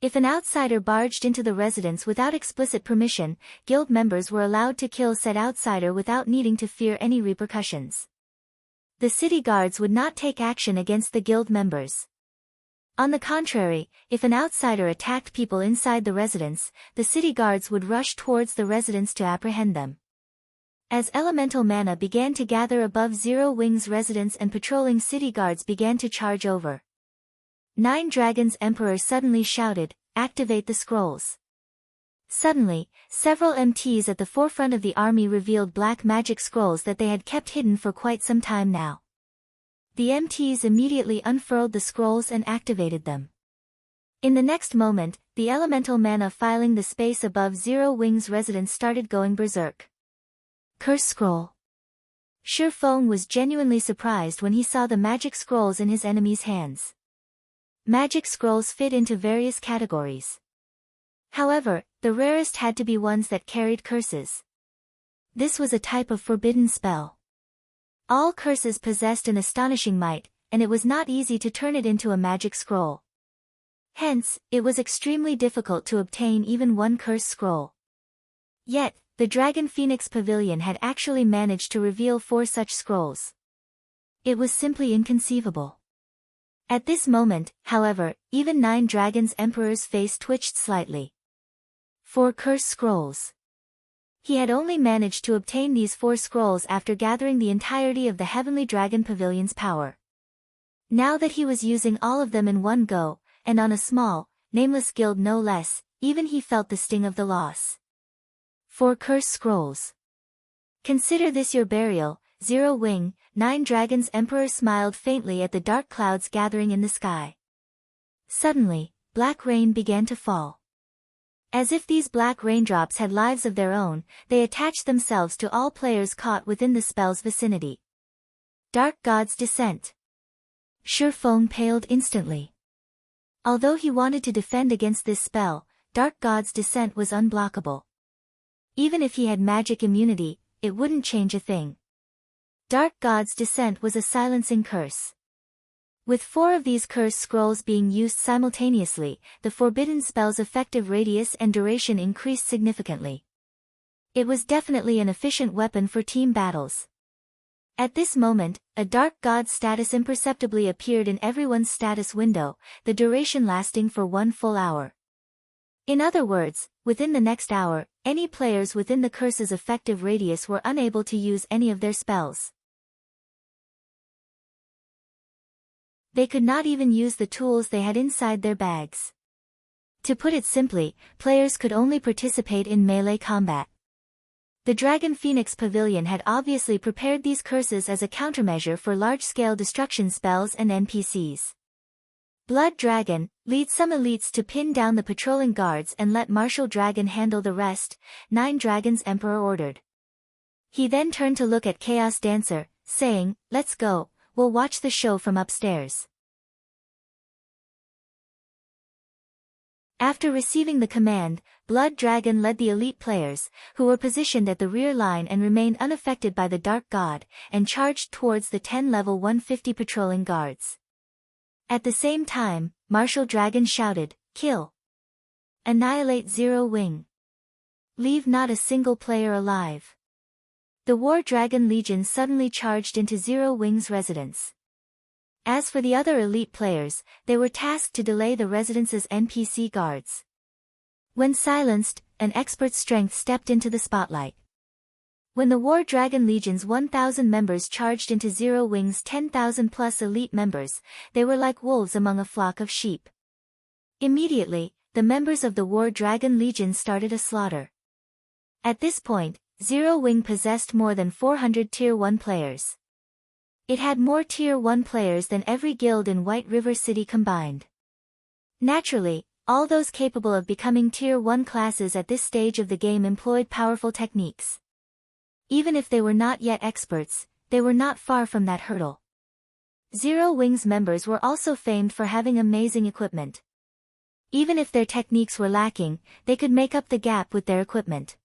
If an outsider barged into the residence without explicit permission, guild members were allowed to kill said outsider without needing to fear any repercussions. The city guards would not take action against the guild members. On the contrary, if an outsider attacked people inside the residence, the city guards would rush towards the residence to apprehend them. As elemental mana began to gather above Zero Wing's residence and patrolling city guards began to charge over. Nine Dragons Emperor suddenly shouted, "Activate the scrolls." Suddenly, several MTs at the forefront of the army revealed black magic scrolls that they had kept hidden for quite some time now. The MTs immediately unfurled the scrolls and activated them. In the next moment, the elemental mana filling the space above Zero Wing's residence started going berserk. Curse Scroll. Shifeng was genuinely surprised when he saw the magic scrolls in his enemy's hands. Magic scrolls fit into various categories. However, the rarest had to be ones that carried curses. This was a type of forbidden spell. All curses possessed an astonishing might, and it was not easy to turn it into a magic scroll. Hence, it was extremely difficult to obtain even one curse scroll. Yet, the Dragon Phoenix Pavilion had actually managed to reveal 4 such scrolls. It was simply inconceivable. At this moment, however, even 9 Dragons Emperor's face twitched slightly. 4 curse scrolls. He had only managed to obtain these 4 scrolls after gathering the entirety of the Heavenly Dragon Pavilion's power. Now that he was using all of them in one go, and on a small, nameless guild no less, even he felt the sting of the loss. 4 curse scrolls. Consider this your burial, Zero Wing. 9 Dragons Emperor smiled faintly at the dark clouds gathering in the sky. Suddenly, black rain began to fall. As if these black raindrops had lives of their own, they attached themselves to all players caught within the spell's vicinity. Dark God's Descent. Shifeng paled instantly. Although he wanted to defend against this spell, Dark God's Descent was unblockable. Even if he had magic immunity, it wouldn't change a thing. Dark God's Descent was a silencing curse. With 4 of these curse scrolls being used simultaneously, the forbidden spell's effective radius and duration increased significantly. It was definitely an efficient weapon for team battles. At this moment, a Dark God status imperceptibly appeared in everyone's status window, the duration lasting for 1 full hour. In other words, within the next hour, any players within the curse's effective radius were unable to use any of their spells. They could not even use the tools they had inside their bags. To put it simply, players could only participate in melee combat. The Dragon Phoenix Pavilion had obviously prepared these curses as a countermeasure for large-scale destruction spells and NPCs. Blood Dragon, lead some elites to pin down the patrolling guards and let Martial Dragon handle the rest, 9 Dragons Emperor ordered. He then turned to look at Chaos Dancer, saying, "Let's go, we'll watch the show from upstairs." After receiving the command, Blood Dragon led the elite players, who were positioned at the rear line and remained unaffected by the Dark God, and charged towards the 10 level 150 patrolling guards. At the same time, Martial Dragon shouted, "Kill! Annihilate Zero Wing! Leave not a single player alive!" The War Dragon Legion suddenly charged into Zero Wing's residence. As for the other elite players, they were tasked to delay the residence's NPC guards. When silenced, an expert strength stepped into the spotlight. When the War Dragon Legion's 1,000 members charged into Zero Wing's 10,000 plus elite members, they were like wolves among a flock of sheep. Immediately, the members of the War Dragon Legion started a slaughter. At this point, Zero Wing possessed more than 400 Tier 1 players. It had more Tier 1 players than every guild in White River City combined. Naturally, all those capable of becoming Tier 1 classes at this stage of the game employed powerful techniques. Even if they were not yet experts, they were not far from that hurdle. Zero Wing's members were also famed for having amazing equipment. Even if their techniques were lacking, they could make up the gap with their equipment.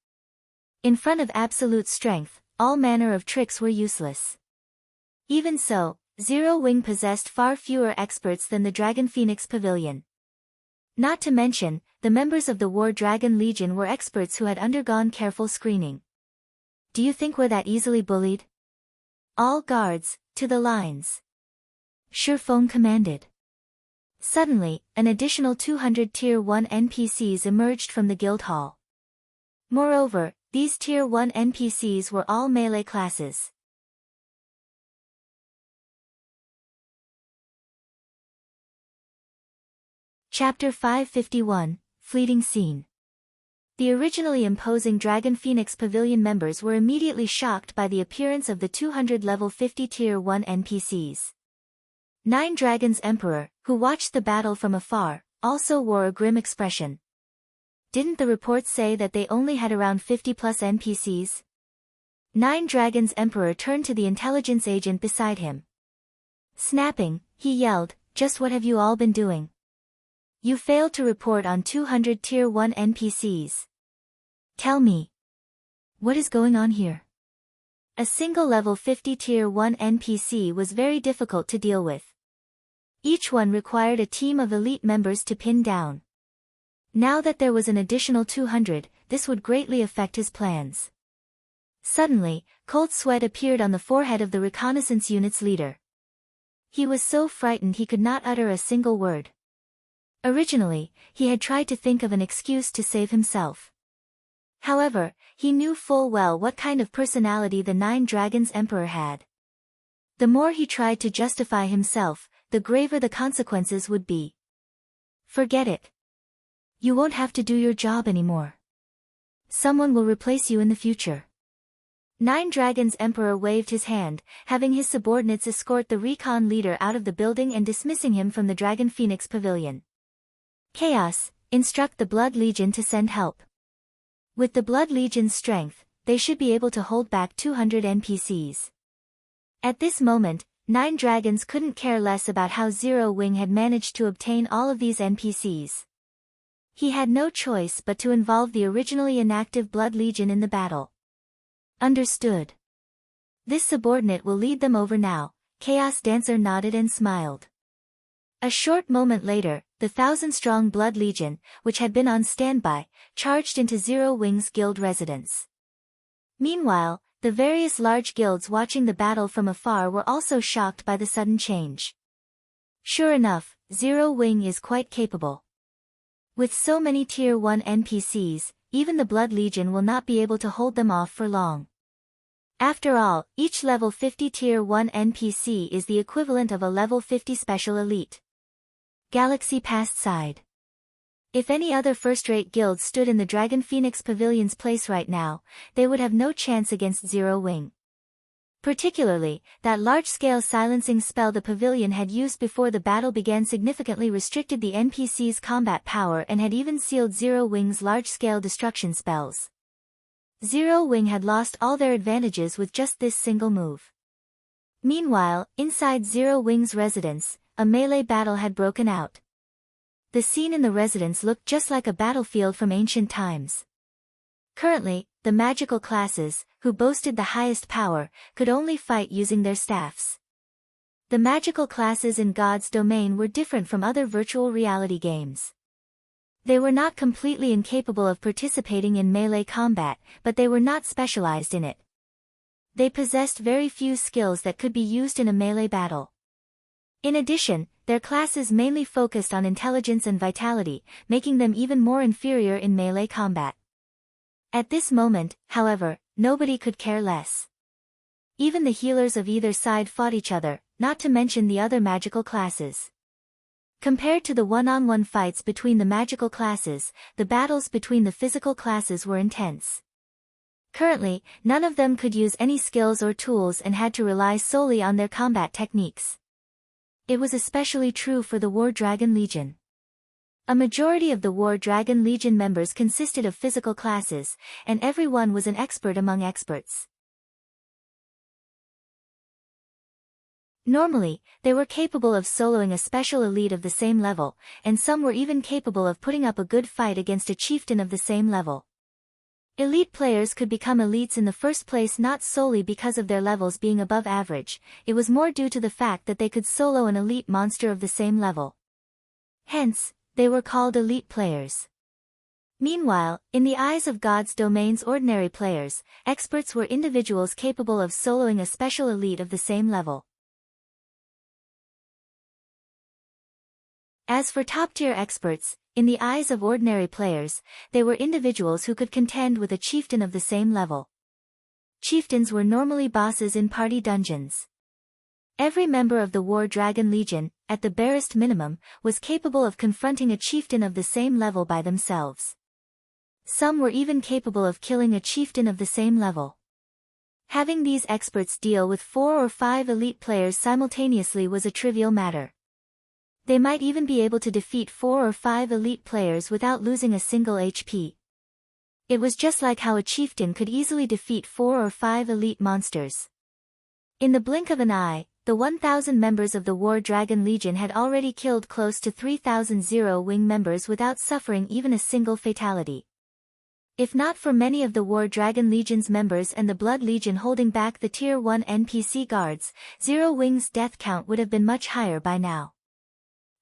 In front of absolute strength, all manner of tricks were useless. Even so, Zero Wing possessed far fewer experts than the Dragon Phoenix Pavilion. Not to mention, the members of the War Dragon Legion were experts who had undergone careful screening. Do you think we're that easily bullied? All guards, to the lines! Shurfeng commanded. Suddenly, an additional 200 Tier 1 NPCs emerged from the guild hall. Moreover, these Tier 1 NPCs were all melee classes. Chapter 551, Fleeting Scene. The originally imposing Dragon Phoenix Pavilion members were immediately shocked by the appearance of the 200 level 50 Tier 1 NPCs. 9 Dragons Emperor, who watched the battle from afar, also wore a grim expression. Didn't the reports say that they only had around 50 plus NPCs? 9 Dragons Emperor turned to the intelligence agent beside him. Snapping, he yelled, "Just what have you all been doing? You failed to report on 200 Tier 1 NPCs. Tell me. What is going on here?" A single level 50 Tier 1 NPC was very difficult to deal with. Each one required a team of elite members to pin down. Now that there was an additional 200, this would greatly affect his plans. Suddenly, cold sweat appeared on the forehead of the reconnaissance unit's leader. He was so frightened he could not utter a single word. Originally, he had tried to think of an excuse to save himself. However, he knew full well what kind of personality the 9 Dragons Emperor had. The more he tried to justify himself, the graver the consequences would be. Forget it. You won't have to do your job anymore. Someone will replace you in the future. 9 Dragons Emperor waved his hand, having his subordinates escort the recon leader out of the building and dismissing him from the Dragon Phoenix Pavilion. Chaos, instruct the Blood Legion to send help. With the Blood Legion's strength, they should be able to hold back 200 NPCs. At this moment, 9 Dragons couldn't care less about how Zero Wing had managed to obtain all of these NPCs. He had no choice but to involve the originally inactive Blood Legion in the battle. Understood. This subordinate will lead them over now. Chaos Dancer nodded and smiled. A short moment later, the 1,000-strong Blood Legion, which had been on standby, charged into Zero Wings Guild residence. Meanwhile, the various large guilds watching the battle from afar were also shocked by the sudden change. Sure enough, Zero Wing is quite capable. With so many Tier 1 NPCs, even the Blood Legion will not be able to hold them off for long. After all, each level 50 Tier 1 NPC is the equivalent of a level 50 special elite. Galaxy Past sighed. If any other first-rate guild stood in the Dragon Phoenix Pavilion's place right now, they would have no chance against Zero Wing. Particularly, that large-scale silencing spell the pavilion had used before the battle began significantly restricted the NPC's combat power and had even sealed Zero Wing's large-scale destruction spells. Zero Wing had lost all their advantages with just this single move. Meanwhile, inside Zero Wing's residence, a melee battle had broken out. The scene in the residence looked just like a battlefield from ancient times. Currently, the magical classes, who boasted the highest power, could only fight using their staffs. The magical classes in God's domain were different from other virtual reality games. They were not completely incapable of participating in melee combat, but they were not specialized in it. They possessed very few skills that could be used in a melee battle. In addition, their classes mainly focused on intelligence and vitality, making them even more inferior in melee combat. At this moment, however, nobody could care less. Even the healers of either side fought each other, not to mention the other magical classes. Compared to the one-on-one fights between the magical classes, the battles between the physical classes were intense. Currently, none of them could use any skills or tools and had to rely solely on their combat techniques. It was especially true for the War Dragon Legion. A majority of the War Dragon Legion members consisted of physical classes, and everyone was an expert among experts. Normally, they were capable of soloing a special elite of the same level, and some were even capable of putting up a good fight against a chieftain of the same level. Elite players could become elites in the first place not solely because of their levels being above average, it was more due to the fact that they could solo an elite monster of the same level. Hence, they were called elite players. Meanwhile, in the eyes of God's domain's ordinary players, experts were individuals capable of soloing a special elite of the same level. As for top-tier experts, in the eyes of ordinary players, they were individuals who could contend with a chieftain of the same level. Chieftains were normally bosses in party dungeons. Every member of the War Dragon Legion, at the barest minimum, was capable of confronting a chieftain of the same level by themselves. Some were even capable of killing a chieftain of the same level. Having these experts deal with 4 or 5 elite players simultaneously was a trivial matter. They might even be able to defeat 4 or 5 elite players without losing a single HP. It was just like how a chieftain could easily defeat 4 or 5 elite monsters. In the blink of an eye, the 1,000 members of the War Dragon Legion had already killed close to 3,000 Zero Wing members without suffering even a single fatality. If not for many of the War Dragon Legion's members and the Blood Legion holding back the Tier 1 NPC guards, Zero Wing's death count would have been much higher by now.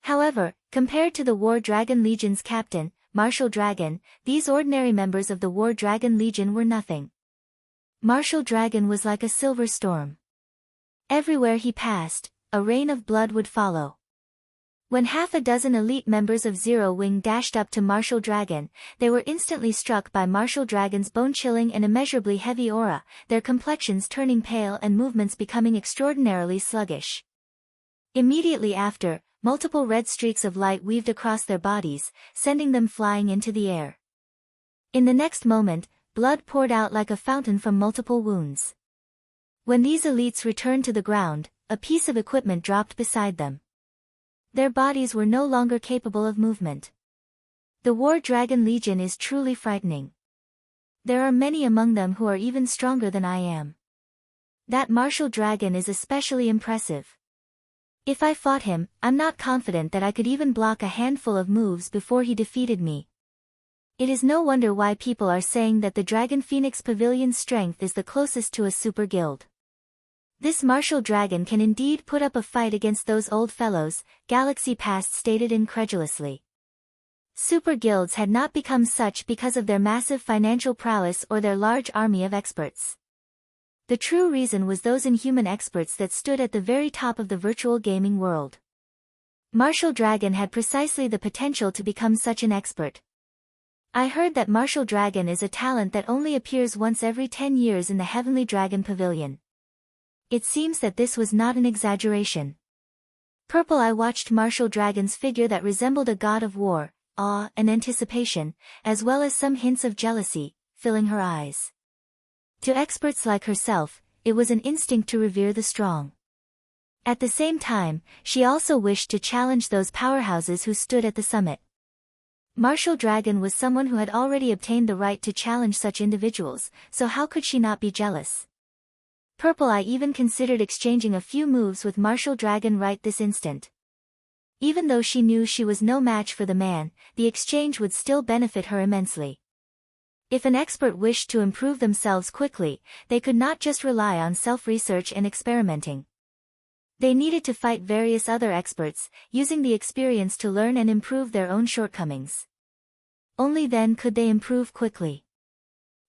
However, compared to the War Dragon Legion's captain, Martial Dragon, these ordinary members of the War Dragon Legion were nothing. Martial Dragon was like a silver storm. Everywhere he passed, a rain of blood would follow. When half a dozen elite members of Zero Wing dashed up to Martial Dragon, they were instantly struck by Martial Dragon's bone-chilling and immeasurably heavy aura, their complexions turning pale and movements becoming extraordinarily sluggish. Immediately after, multiple red streaks of light weaved across their bodies, sending them flying into the air. In the next moment, blood poured out like a fountain from multiple wounds. When these elites returned to the ground, a piece of equipment dropped beside them. Their bodies were no longer capable of movement. The War Dragon Legion is truly frightening. There are many among them who are even stronger than I am. That Martial Dragon is especially impressive. If I fought him, I'm not confident that I could even block a handful of moves before he defeated me. It is no wonder why people are saying that the Dragon Phoenix Pavilion's strength is the closest to a super guild. This martial dragon can indeed put up a fight against those old fellows, Galaxy Past stated incredulously. Super guilds had not become such because of their massive financial prowess or their large army of experts. The true reason was those inhuman experts that stood at the very top of the virtual gaming world. Martial Dragon had precisely the potential to become such an expert. I heard that Martial Dragon is a talent that only appears once every 10 years in the Heavenly Dragon Pavilion. It seems that this was not an exaggeration. Purple Eye watched Martial Dragon's figure that resembled a god of war, awe and anticipation, as well as some hints of jealousy, filling her eyes. To experts like herself, it was an instinct to revere the strong. At the same time, she also wished to challenge those powerhouses who stood at the summit. Martial Dragon was someone who had already obtained the right to challenge such individuals, so how could she not be jealous? Purple Eye even considered exchanging a few moves with Martial Dragon right this instant. Even though she knew she was no match for the man, the exchange would still benefit her immensely. If an expert wished to improve themselves quickly, they could not just rely on self-research and experimenting. They needed to fight various other experts, using the experience to learn and improve their own shortcomings. Only then could they improve quickly.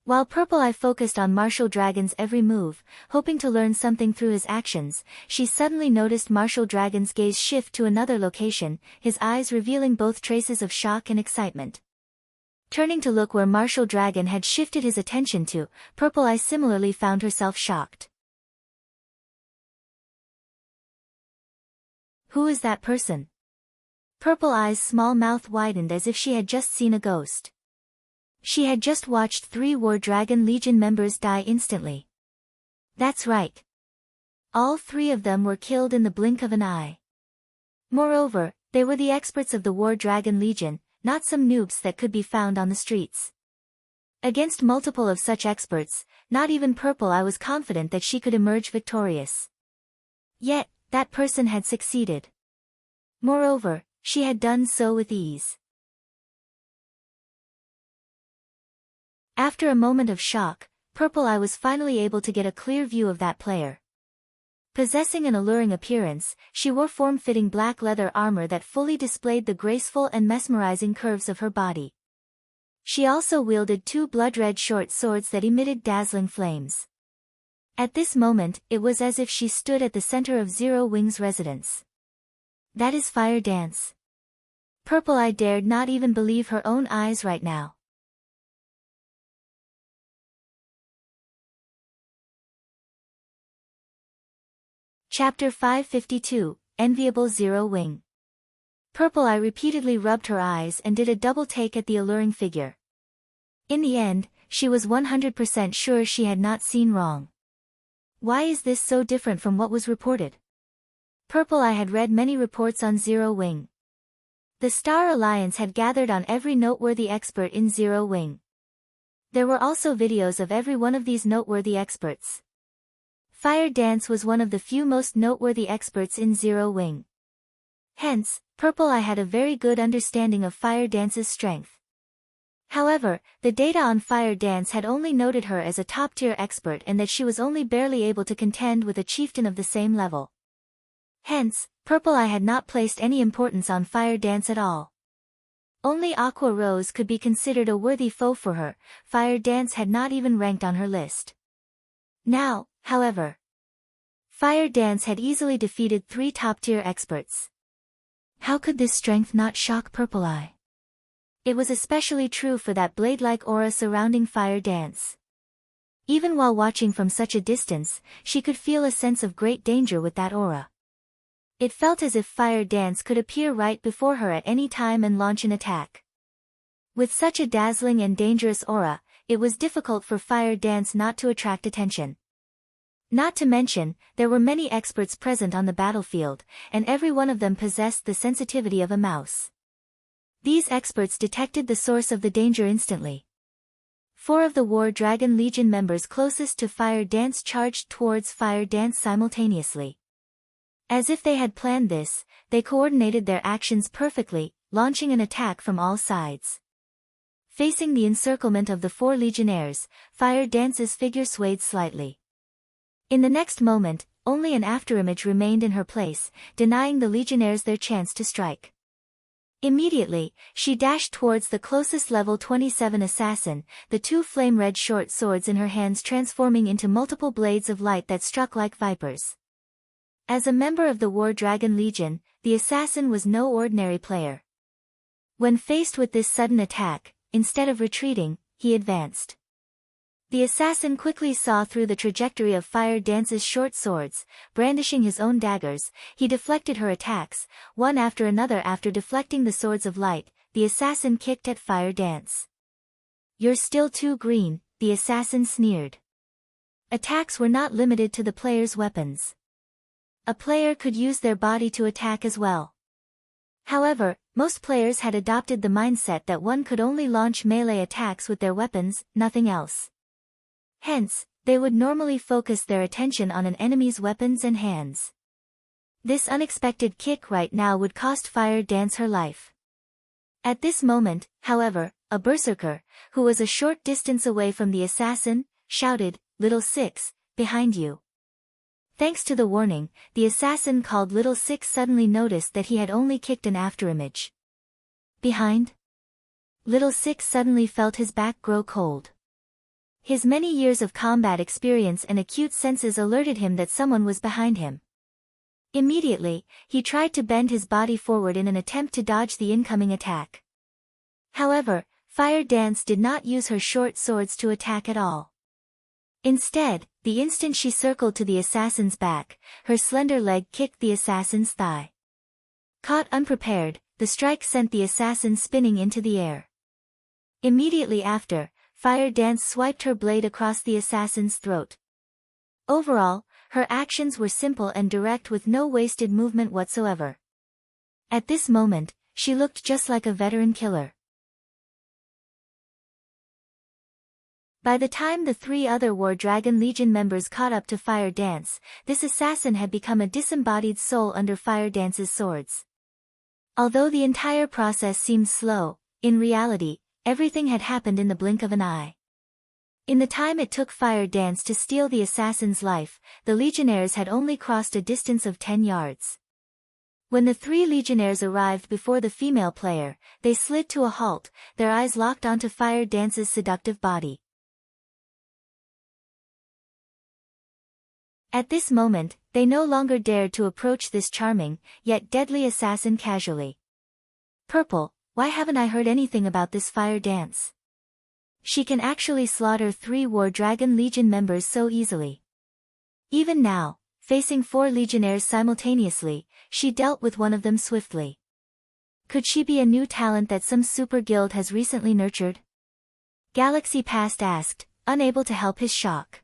While Purple Eye focused on Martial Dragon's every move, hoping to learn something through his actions, she suddenly noticed Martial Dragon's gaze shift to another location, his eyes revealing both traces of shock and excitement. Turning to look where Martial Dragon had shifted his attention to, Purple Eye similarly found herself shocked. Who is that person? Purple Eye's small mouth widened as if she had just seen a ghost. She had just watched 3 War Dragon Legion members die instantly. That's right. All 3 of them were killed in the blink of an eye. Moreover, they were the experts of the War Dragon Legion, not some noobs that could be found on the streets. Against multiple of such experts, not even Purple Eye was confident that she could emerge victorious. Yet, that person had succeeded. Moreover, she had done so with ease. After a moment of shock, Purple Eye was finally able to get a clear view of that player. Possessing an alluring appearance, she wore form-fitting black leather armor that fully displayed the graceful and mesmerizing curves of her body. She also wielded 2 blood-red short swords that emitted dazzling flames. At this moment, it was as if she stood at the center of Zero Wing's residence. That is Fire Dance. Purple Eye dared not even believe her own eyes right now. Chapter 552, Enviable Zero Wing. Purple Eye repeatedly rubbed her eyes and did a double take at the alluring figure. In the end, she was 100% sure she had not seen wrong. Why is this so different from what was reported? Purple Eye had read many reports on Zero Wing. The Star Alliance had gathered on every noteworthy expert in Zero Wing. There were also videos of every one of these noteworthy experts. Fire Dance was one of the few most noteworthy experts in Zero Wing. Hence, Purple Eye had a very good understanding of Fire Dance's strength. However, the data on Fire Dance had only noted her as a top-tier expert and that she was only barely able to contend with a chieftain of the same level. Hence, Purple Eye had not placed any importance on Fire Dance at all. Only Aqua Rose could be considered a worthy foe for her. Fire Dance had not even ranked on her list. Now, however, Fire Dance had easily defeated 3 top-tier experts. How could this strength not shock Purple Eye? It was especially true for that blade-like aura surrounding Fire Dance. Even while watching from such a distance, she could feel a sense of great danger with that aura. It felt as if Fire Dance could appear right before her at any time and launch an attack. With such a dazzling and dangerous aura, it was difficult for Fire Dance not to attract attention. Not to mention, there were many experts present on the battlefield, and every one of them possessed the sensitivity of a mouse. These experts detected the source of the danger instantly. 4 of the War Dragon Legion members closest to Fire Dance charged towards Fire Dance simultaneously. As if they had planned this, they coordinated their actions perfectly, launching an attack from all sides. Facing the encirclement of the 4 legionnaires, Fire Dance's figure swayed slightly. In the next moment, only an afterimage remained in her place, denying the legionnaires their chance to strike. Immediately, she dashed towards the closest level 27 assassin, the two flame-red short swords in her hands transforming into multiple blades of light that struck like vipers. As a member of the War Dragon Legion, the assassin was no ordinary player. When faced with this sudden attack, instead of retreating, he advanced. The assassin quickly saw through the trajectory of Fire Dance's short swords. Brandishing his own daggers, he deflected her attacks, one after another. After deflecting the swords of light, the assassin kicked at Fire Dance. "You're still too green," the assassin sneered. Attacks were not limited to the player's weapons. A player could use their body to attack as well. However, most players had adopted the mindset that one could only launch melee attacks with their weapons, nothing else. Hence, they would normally focus their attention on an enemy's weapons and hands. This unexpected kick right now would cost Fire Dance her life. At this moment, however, a berserker, who was a short distance away from the assassin, shouted, "Little Six, behind you." Thanks to the warning, the assassin called Little Six suddenly noticed that he had only kicked an afterimage. Behind? Little Six suddenly felt his back grow cold. His many years of combat experience and acute senses alerted him that someone was behind him. Immediately, he tried to bend his body forward in an attempt to dodge the incoming attack. However, Fire Dance did not use her short swords to attack at all. Instead, the instant she circled to the assassin's back, her slender leg kicked the assassin's thigh. Caught unprepared, the strike sent the assassin spinning into the air. Immediately after, Fire Dance swiped her blade across the assassin's throat. Overall, her actions were simple and direct with no wasted movement whatsoever. At this moment, she looked just like a veteran killer. By the time the three other War Dragon Legion members caught up to Fire Dance, this assassin had become a disembodied soul under Fire Dance's swords. Although the entire process seemed slow, in reality, everything had happened in the blink of an eye. In the time it took Fire Dance to steal the assassin's life, the legionnaires had only crossed a distance of 10 yards. When the three legionnaires arrived before the female player, they slid to a halt, their eyes locked onto Fire Dance's seductive body. At this moment, they no longer dared to approach this charming, yet deadly assassin casually. "Purple, why haven't I heard anything about this Fire Dance? She can actually slaughter 3 War Dragon Legion members so easily." Even now, facing 4 legionnaires simultaneously, she dealt with one of them swiftly. Could she be a new talent that some super guild has recently nurtured? Galaxy Past asked, unable to help his shock.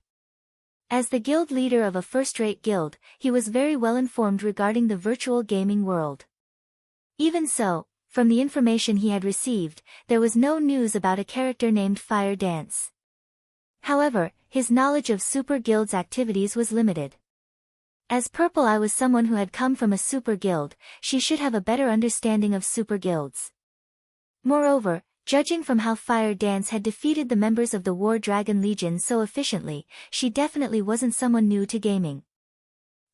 As the guild leader of a first-rate guild, he was very well informed regarding the virtual gaming world. Even so, from the information he had received, there was no news about a character named Fire Dance. However, his knowledge of super guild's activities was limited. As Purple Eye was someone who had come from a super guild, she should have a better understanding of super guilds. Moreover, judging from how Fire Dance had defeated the members of the War Dragon Legion so efficiently, she definitely wasn't someone new to gaming.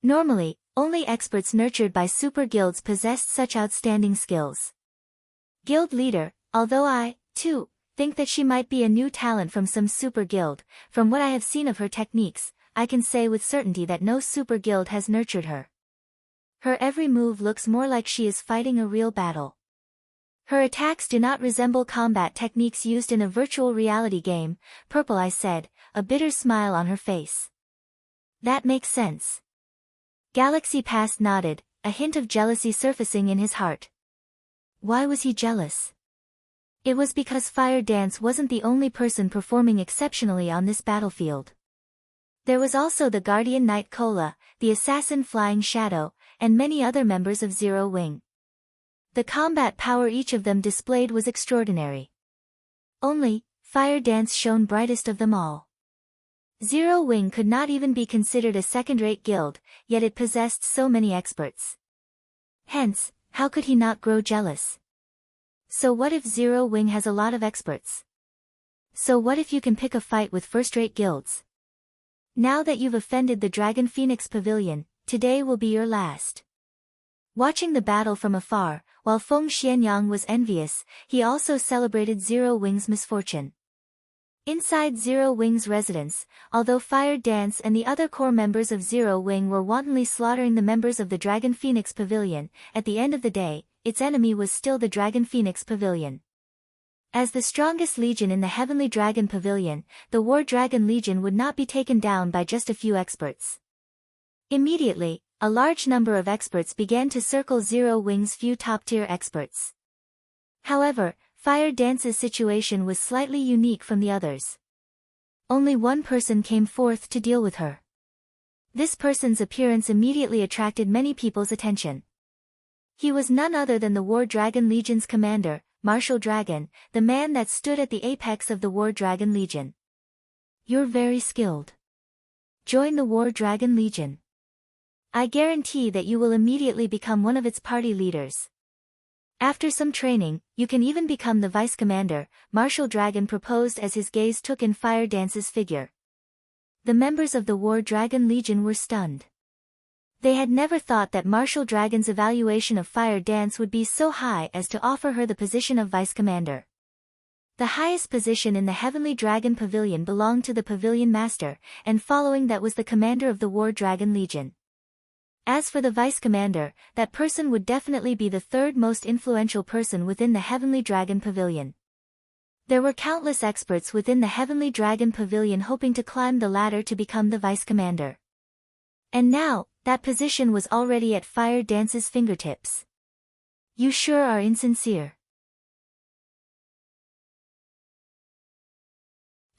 Normally, only experts nurtured by super guilds possessed such outstanding skills. Guild leader, although I, too, think that she might be a new talent from some super guild, from what I have seen of her techniques, I can say with certainty that no super guild has nurtured her. Her every move looks more like she is fighting a real battle. Her attacks do not resemble combat techniques used in a virtual reality game, Purple Eye said, a bitter smile on her face. That makes sense. Galaxy Past nodded, a hint of jealousy surfacing in his heart. Why was he jealous? It was because Fire Dance wasn't the only person performing exceptionally on this battlefield. There was also the Guardian Knight Cola, the Assassin Flying Shadow, and many other members of Zero Wing. The combat power each of them displayed was extraordinary. Only, Fire Dance shone brightest of them all. Zero Wing could not even be considered a second-rate guild, yet it possessed so many experts. Hence, how could he not grow jealous? So what if Zero Wing has a lot of experts? So what if you can pick a fight with first-rate guilds? Now that you've offended the Dragon Phoenix Pavilion, today will be your last. Watching the battle from afar, while Feng Xianyang was envious, he also celebrated Zero Wing's misfortune. Inside Zero Wing's residence, although Fire Dance and the other core members of Zero Wing were wantonly slaughtering the members of the Dragon Phoenix Pavilion, at the end of the day, its enemy was still the Dragon Phoenix Pavilion. As the strongest legion in the Heavenly Dragon Pavilion, the War Dragon Legion would not be taken down by just a few experts. Immediately, a large number of experts began to circle Zero Wing's few top-tier experts. However, Fire Dance's situation was slightly unique from the others. Only one person came forth to deal with her. This person's appearance immediately attracted many people's attention. He was none other than the War Dragon Legion's commander, Martial Dragon, the man that stood at the apex of the War Dragon Legion. You're very skilled. Join the War Dragon Legion. I guarantee that you will immediately become one of its party leaders. After some training, you can even become the vice commander, Martial Dragon proposed as his gaze took in Fire Dance's figure. The members of the War Dragon Legion were stunned. They had never thought that Martial Dragon's evaluation of Fire Dance would be so high as to offer her the position of vice commander. The highest position in the Heavenly Dragon Pavilion belonged to the Pavilion Master, and following that was the commander of the War Dragon Legion. As for the vice commander, that person would definitely be the third most influential person within the Heavenly Dragon Pavilion. There were countless experts within the Heavenly Dragon Pavilion hoping to climb the ladder to become the vice commander. And now, that position was already at Fire Dance's fingertips. You sure are insincere.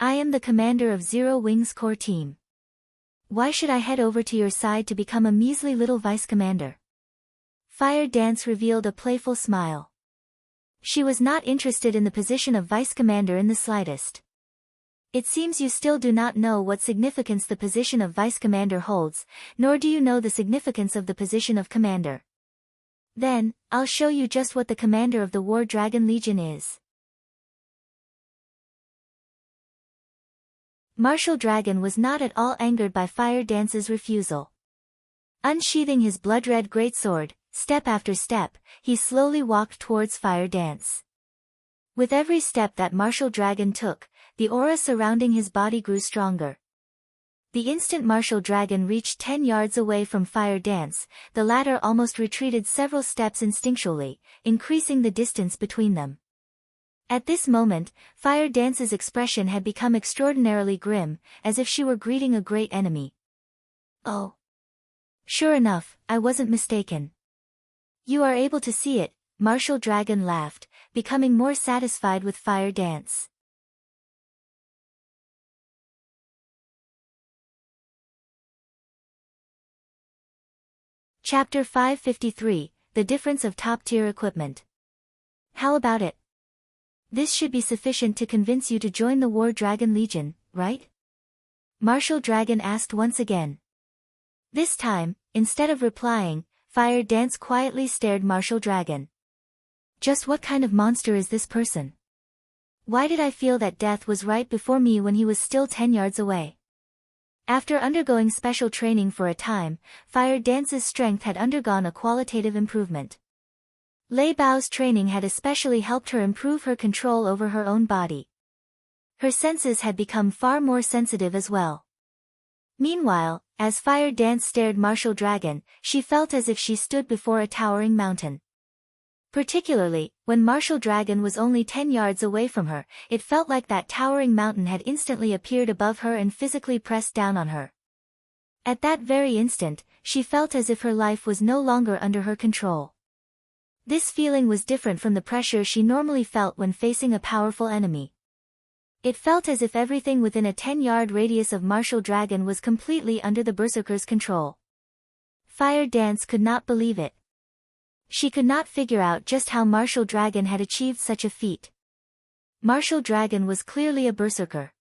I am the commander of Zero Wing's core team. Why should I head over to your side to become a measly little vice commander? Fire Dance revealed a playful smile. She was not interested in the position of vice commander in the slightest. It seems you still do not know what significance the position of vice commander holds, nor do you know the significance of the position of commander. Then, I'll show you just what the commander of the War Dragon Legion is. Martial Dragon was not at all angered by Fire Dance's refusal. Unsheathing his blood-red greatsword, step after step, he slowly walked towards Fire Dance. With every step that Martial Dragon took, the aura surrounding his body grew stronger. The instant Martial Dragon reached 10 yards away from Fire Dance, the latter almost retreated several steps instinctually, increasing the distance between them. At this moment, Fire Dance's expression had become extraordinarily grim, as if she were greeting a great enemy. Oh. Sure enough, I wasn't mistaken. You are able to see it, Martial Dragon laughed, becoming more satisfied with Fire Dance. Chapter 553, The Difference of Top-Tier Equipment. How about it? This should be sufficient to convince you to join the War Dragon Legion, right? Martial Dragon asked once again. This time, instead of replying, Fire Dance quietly stared Martial Dragon. Just what kind of monster is this person? Why did I feel that death was right before me when he was still 10 yards away? After undergoing special training for a time, Fire Dance's strength had undergone a qualitative improvement. Lei Bao's training had especially helped her improve her control over her own body. Her senses had become far more sensitive as well. Meanwhile, as Fire Dance stared Martial Dragon, she felt as if she stood before a towering mountain. Particularly, when Martial Dragon was only 10 yards away from her, it felt like that towering mountain had instantly appeared above her and physically pressed down on her. At that very instant, she felt as if her life was no longer under her control. This feeling was different from the pressure she normally felt when facing a powerful enemy. It felt as if everything within a 10-yard radius of Martial Dragon was completely under the Berserker's control. Fire Dance could not believe it. She could not figure out just how Martial Dragon had achieved such a feat. Martial Dragon was clearly a Berserker.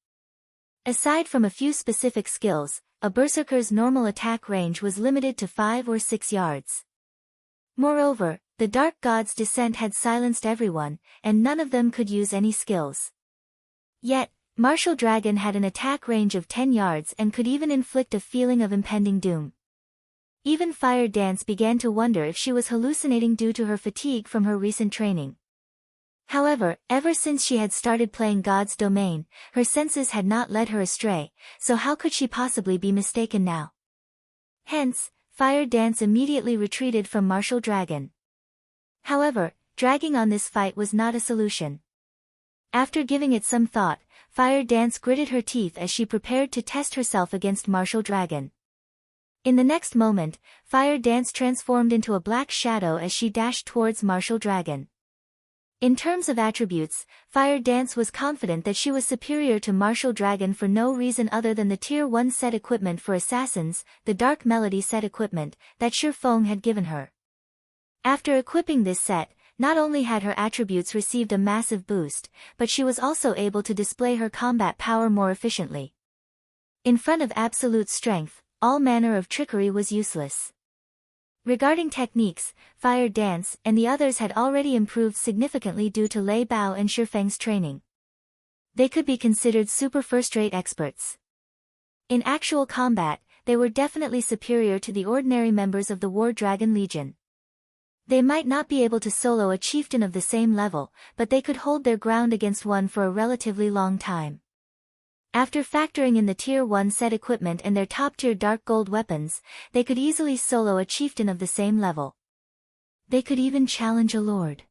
Aside from a few specific skills, a Berserker's normal attack range was limited to 5 or 6 yards. Moreover, the Dark God's descent had silenced everyone, and none of them could use any skills. Yet, Martial Dragon had an attack range of 10 yards and could even inflict a feeling of impending doom. Even Fire Dance began to wonder if she was hallucinating due to her fatigue from her recent training. However, ever since she had started playing God's Domain, her senses had not led her astray, so how could she possibly be mistaken now? Hence, Fire Dance immediately retreated from Martial Dragon. However, dragging on this fight was not a solution. After giving it some thought, Fire Dance gritted her teeth as she prepared to test herself against Martial Dragon. In the next moment, Fire Dance transformed into a black shadow as she dashed towards Martial Dragon. In terms of attributes, Fire Dance was confident that she was superior to Martial Dragon for no reason other than the Tier 1 set equipment for assassins, the Dark Melody set equipment, that Shifeng had given her. After equipping this set, not only had her attributes received a massive boost, but she was also able to display her combat power more efficiently. In front of absolute strength, all manner of trickery was useless. Regarding techniques, Fire Dance and the others had already improved significantly due to Lei Bao and Shifeng's training. They could be considered super first-rate experts. In actual combat, they were definitely superior to the ordinary members of the War Dragon Legion. They might not be able to solo a chieftain of the same level, but they could hold their ground against one for a relatively long time. After factoring in the Tier 1 set equipment and their top-tier dark gold weapons, they could easily solo a chieftain of the same level. They could even challenge a lord.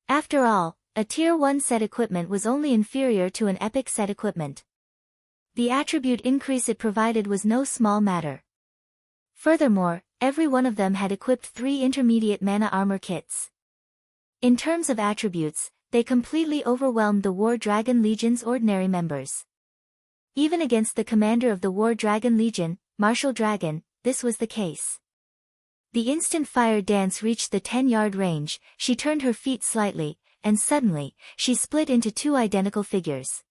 After all, a Tier 1 set equipment was only inferior to an epic set equipment. The attribute increase it provided was no small matter. Furthermore, every one of them had equipped 3 intermediate mana armor kits. In terms of attributes, they completely overwhelmed the War Dragon Legion's ordinary members. Even against the commander of the War Dragon Legion, Martial Dragon, this was the case. The instant Fire Dance reached the 10-yard range, she turned her feet slightly, and suddenly, she split into 2 identical figures.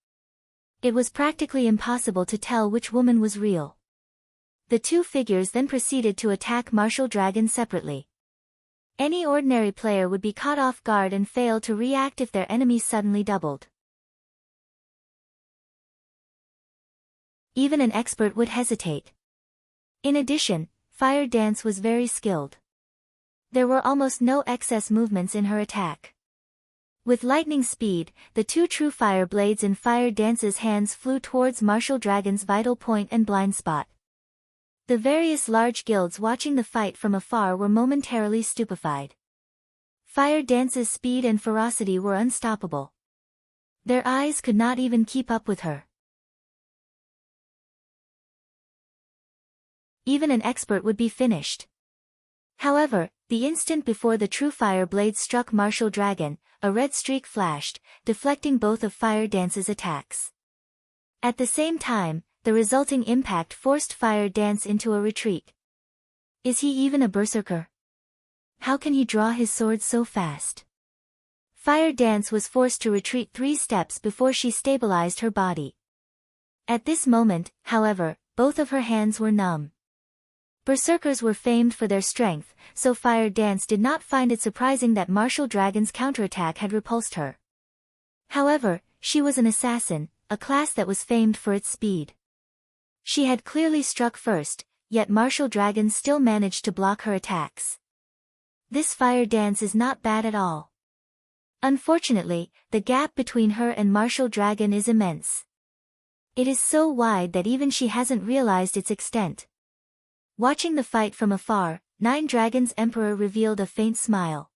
It was practically impossible to tell which woman was real. The 2 figures then proceeded to attack Martial Dragon separately. Any ordinary player would be caught off guard and fail to react if their enemy suddenly doubled. Even an expert would hesitate. In addition, Fire Dance was very skilled. There were almost no excess movements in her attack. With lightning speed, the 2 true fire blades in Fire Dance's hands flew towards Martial Dragon's vital point and blind spot. The various large guilds watching the fight from afar were momentarily stupefied. Fire Dance's speed and ferocity were unstoppable. Their eyes could not even keep up with her. Even an expert would be finished. However, the instant before the true fire blade struck Martial Dragon, a red streak flashed, deflecting both of Fire Dance's attacks. At the same time, the resulting impact forced Fire Dance into a retreat. Is he even a berserker? How can he draw his sword so fast? Fire Dance was forced to retreat 3 steps before she stabilized her body. At this moment, however, both of her hands were numb. Berserkers were famed for their strength, so Fire Dance did not find it surprising that Martial Dragon's counterattack had repulsed her. However, she was an assassin, a class that was famed for its speed. She had clearly struck first, yet Martial Dragon still managed to block her attacks. This Fire Dance is not bad at all. Unfortunately, the gap between her and Martial Dragon is immense. It is so wide that even she hasn't realized its extent. Watching the fight from afar, Nine Dragons Emperor revealed a faint smile.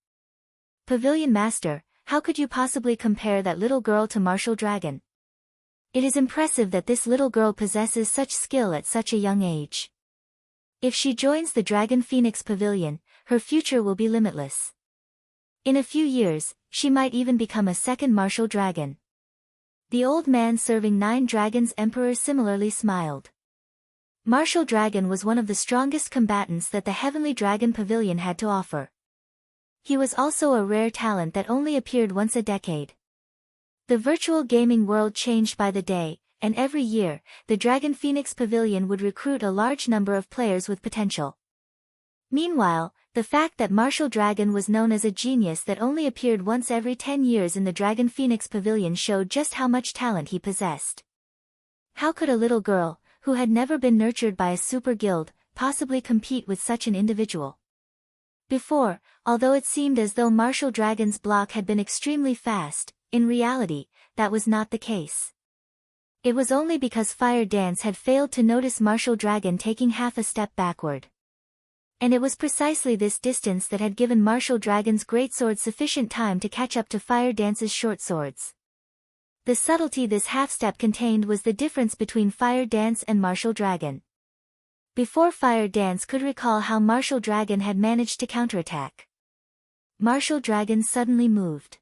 Pavilion Master, how could you possibly compare that little girl to Martial Dragon? It is impressive that this little girl possesses such skill at such a young age. If she joins the Dragon Phoenix Pavilion, her future will be limitless. In a few years, she might even become a second Martial Dragon. The old man serving Nine Dragons Emperor similarly smiled. Martial Dragon was one of the strongest combatants that the Heavenly Dragon Pavilion had to offer. He was also a rare talent that only appeared once a decade. The virtual gaming world changed by the day, and every year, the Dragon Phoenix Pavilion would recruit a large number of players with potential. Meanwhile, the fact that Martial Dragon was known as a genius that only appeared once every 10 years in the Dragon Phoenix Pavilion showed just how much talent he possessed. How could a little girl, who had never been nurtured by a super guild, possibly compete with such an individual? Before, although it seemed as though Martial Dragon's block had been extremely fast, in reality, that was not the case. It was only because Fire Dance had failed to notice Martial Dragon taking half a step backward. And it was precisely this distance that had given Martial Dragon's greatsword sufficient time to catch up to Fire Dance's short swords. The subtlety this half-step contained was the difference between Fire Dance and Martial Dragon. Before Fire Dance could recall how Martial Dragon had managed to counterattack, Martial Dragon suddenly moved.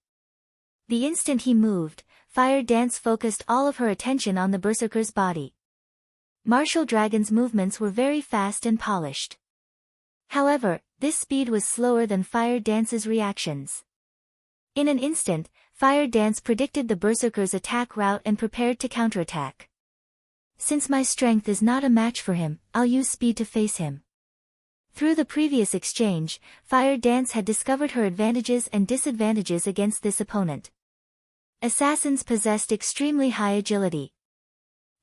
The instant he moved, Fire Dance focused all of her attention on the berserker's body. Martial Dragon's movements were very fast and polished. However, this speed was slower than Fire Dance's reactions. In an instant, Fire Dance predicted the berserker's attack route and prepared to counterattack. Since my strength is not a match for him, I'll use speed to face him. Through the previous exchange, Fire Dance had discovered her advantages and disadvantages against this opponent. Assassins possessed extremely high agility.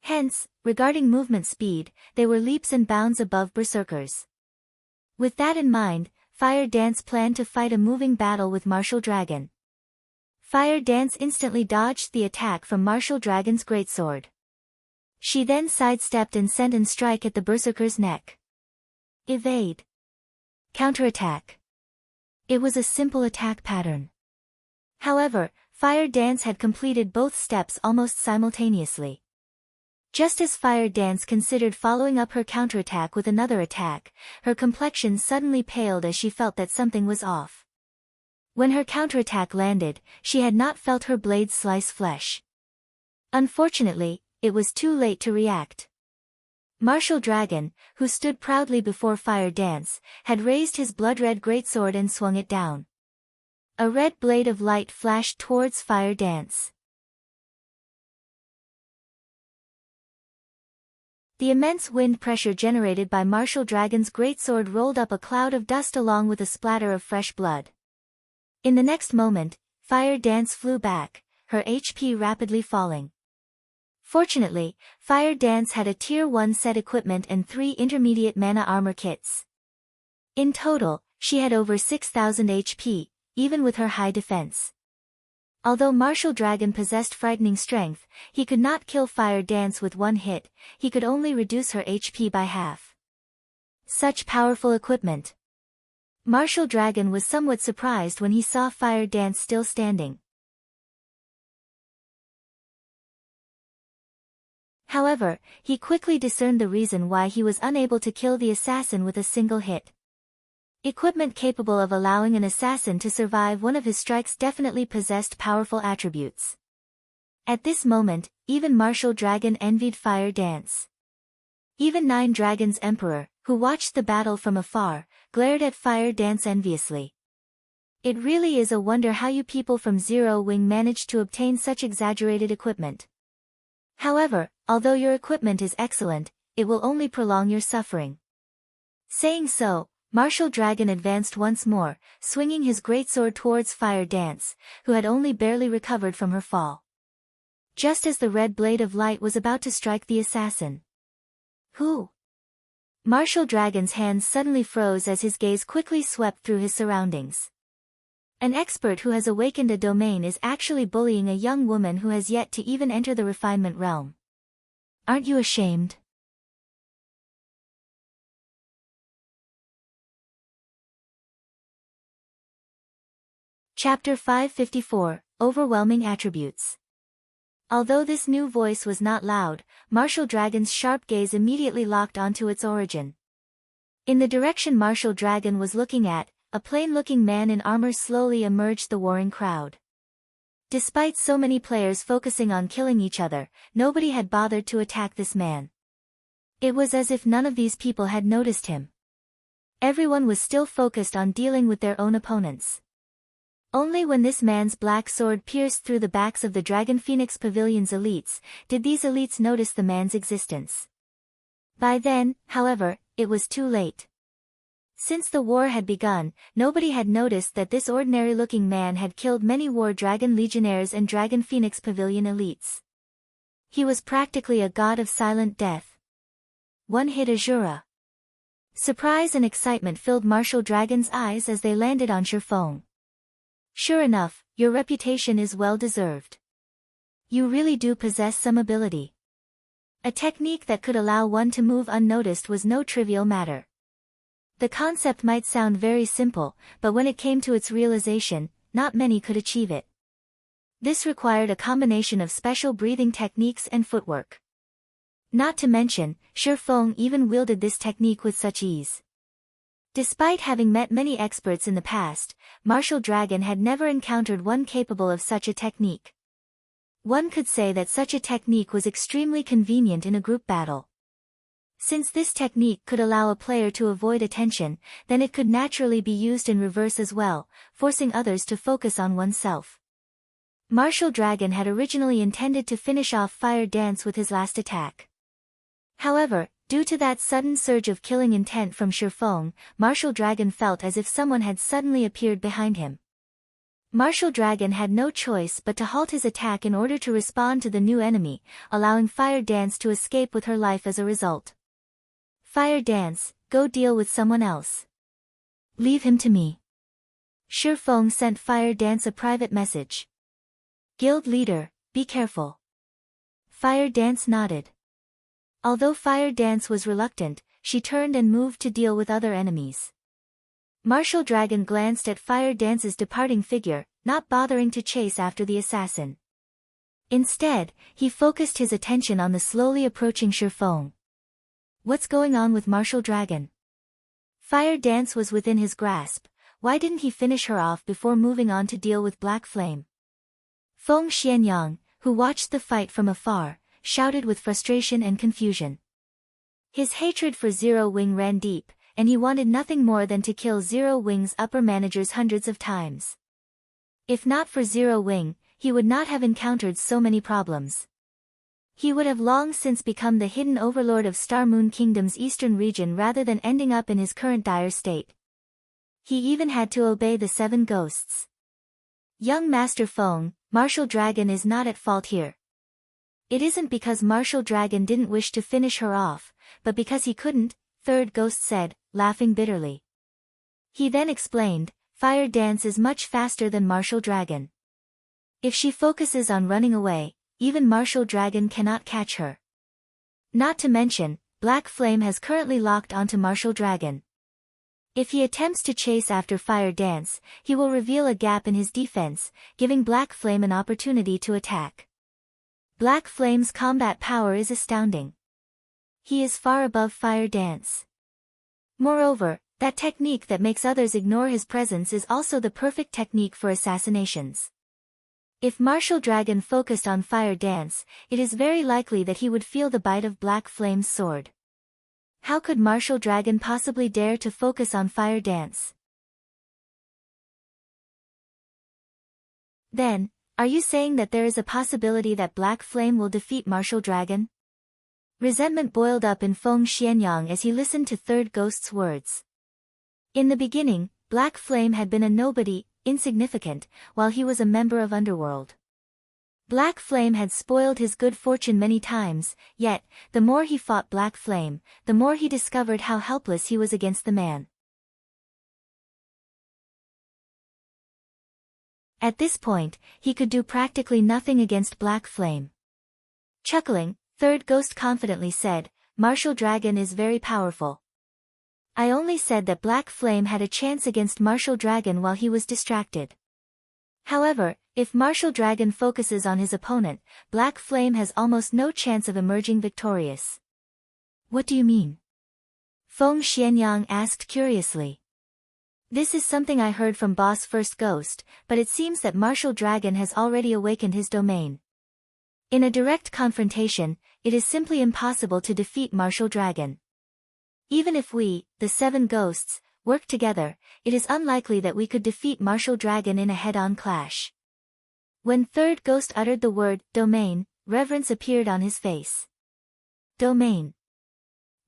Hence, regarding movement speed, they were leaps and bounds above berserkers. With that in mind, Fire Dance planned to fight a moving battle with Martial Dragon. Fire Dance instantly dodged the attack from Martial Dragon's greatsword. She then sidestepped and sent an strike at the berserker's neck. Evade. Counterattack. It was a simple attack pattern. However, Fire Dance had completed both steps almost simultaneously. Just as Fire Dance considered following up her counterattack with another attack, her complexion suddenly paled as she felt that something was off. When her counterattack landed, she had not felt her blade slice flesh. Unfortunately, it was too late to react. Martial Dragon, who stood proudly before Fire Dance, had raised his blood-red greatsword and swung it down. A red blade of light flashed towards Fire Dance. The immense wind pressure generated by Martial Dragon's greatsword rolled up a cloud of dust along with a splatter of fresh blood. In the next moment, Fire Dance flew back, her HP rapidly falling. Fortunately, Fire Dance had a Tier 1 set equipment and 3 intermediate mana armor kits. In total, she had over 6,000 HP, even with her high defense. Although Martial Dragon possessed frightening strength, he could not kill Fire Dance with one hit, he could only reduce her HP by half. Such powerful equipment. Martial Dragon was somewhat surprised when he saw Fire Dance still standing. However, he quickly discerned the reason why he was unable to kill the assassin with a single hit. Equipment capable of allowing an assassin to survive one of his strikes definitely possessed powerful attributes. At this moment, even Martial Dragon envied Fire Dance. Even Nine Dragons' Emperor, who watched the battle from afar, glared at Fire Dance enviously. It really is a wonder how you people from Zero Wing managed to obtain such exaggerated equipment. However, although your equipment is excellent, it will only prolong your suffering. Saying so, Martial Dragon advanced once more, swinging his greatsword towards Fire Dance, who had only barely recovered from her fall. Just as the red blade of light was about to strike the assassin. Who? Martial Dragon's hands suddenly froze as his gaze quickly swept through his surroundings. An expert who has awakened a domain is actually bullying a young woman who has yet to even enter the refinement realm. Aren't you ashamed? Chapter 554, Overwhelming Attributes. Although this new voice was not loud, Martial Dragon's sharp gaze immediately locked onto its origin. In the direction Martial Dragon was looking at, a plain-looking man in armor slowly emerged the warring crowd. Despite so many players focusing on killing each other, nobody had bothered to attack this man. It was as if none of these people had noticed him. Everyone was still focused on dealing with their own opponents. Only when this man's black sword pierced through the backs of the Dragon Phoenix Pavilion's elites, did these elites notice the man's existence. By then, however, it was too late. Since the war had begun, nobody had noticed that this ordinary-looking man had killed many War Dragon Legionnaires and Dragon Phoenix Pavilion elites. He was practically a god of silent death. One hit Azura. Surprise and excitement filled Martial Dragon's eyes as they landed on Shifeng. Sure enough, your reputation is well deserved. You really do possess some ability. A technique that could allow one to move unnoticed was no trivial matter. The concept might sound very simple, but when it came to its realization, not many could achieve it. This required a combination of special breathing techniques and footwork. Not to mention, Shifeng even wielded this technique with such ease. Despite having met many experts in the past, Martial Dragon had never encountered one capable of such a technique. One could say that such a technique was extremely convenient in a group battle. Since this technique could allow a player to avoid attention, then it could naturally be used in reverse as well, forcing others to focus on oneself. Martial Dragon had originally intended to finish off Fire Dance with his last attack. However, due to that sudden surge of killing intent from Shifeng, Martial Dragon felt as if someone had suddenly appeared behind him. Martial Dragon had no choice but to halt his attack in order to respond to the new enemy, allowing Fire Dance to escape with her life as a result. Fire Dance, go deal with someone else. Leave him to me. Shifeng sent Fire Dance a private message. Guild leader, be careful. Fire Dance nodded. Although Fire Dance was reluctant, she turned and moved to deal with other enemies. Martial Dragon glanced at Fire Dance's departing figure, not bothering to chase after the assassin. Instead, he focused his attention on the slowly approaching Shifeng. What's going on with Martial Dragon? Fire Dance was within his grasp. Why didn't he finish her off before moving on to deal with Black Flame? Feng Xianyang, who watched the fight from afar, shouted with frustration and confusion. His hatred for Zero Wing ran deep, and he wanted nothing more than to kill Zero Wing's upper managers hundreds of times. If not for Zero Wing, he would not have encountered so many problems. He would have long since become the hidden overlord of Star Moon Kingdom's eastern region rather than ending up in his current dire state. He even had to obey the 7 ghosts. Young Master Feng, Martial Dragon is not at fault here. It isn't because Martial Dragon didn't wish to finish her off, but because he couldn't, Third Ghost said, laughing bitterly. He then explained, Fire Dance is much faster than Martial Dragon. If she focuses on running away, even Martial Dragon cannot catch her. Not to mention, Black Flame has currently locked onto Martial Dragon. If he attempts to chase after Fire Dance, he will reveal a gap in his defense, giving Black Flame an opportunity to attack. Black Flame's combat power is astounding. He is far above Fire Dance. Moreover, that technique that makes others ignore his presence is also the perfect technique for assassinations. If Martial Dragon focused on Fire Dance, it is very likely that he would feel the bite of Black Flame's sword. How could Martial Dragon possibly dare to focus on Fire Dance? Then, are you saying that there is a possibility that Black Flame will defeat Martial Dragon? Resentment boiled up in Feng Xianyang as he listened to Third Ghost's words. In the beginning, Black Flame had been a nobody, insignificant, while he was a member of Underworld. Black Flame had spoiled his good fortune many times, yet, the more he fought Black Flame, the more he discovered how helpless he was against the man. At this point, he could do practically nothing against Black Flame. Chuckling, Third Ghost confidently said, Martial Dragon is very powerful. I only said that Black Flame had a chance against Martial Dragon while he was distracted. However, if Martial Dragon focuses on his opponent, Black Flame has almost no chance of emerging victorious. What do you mean? Feng Xianyang asked curiously. This is something I heard from Boss First Ghost, but it seems that Martial Dragon has already awakened his domain. In a direct confrontation, it is simply impossible to defeat Martial Dragon. Even if we, the 7 ghosts, work together, it is unlikely that we could defeat Martial Dragon in a head-on clash. When Third Ghost uttered the word, domain, reverence appeared on his face. Domain.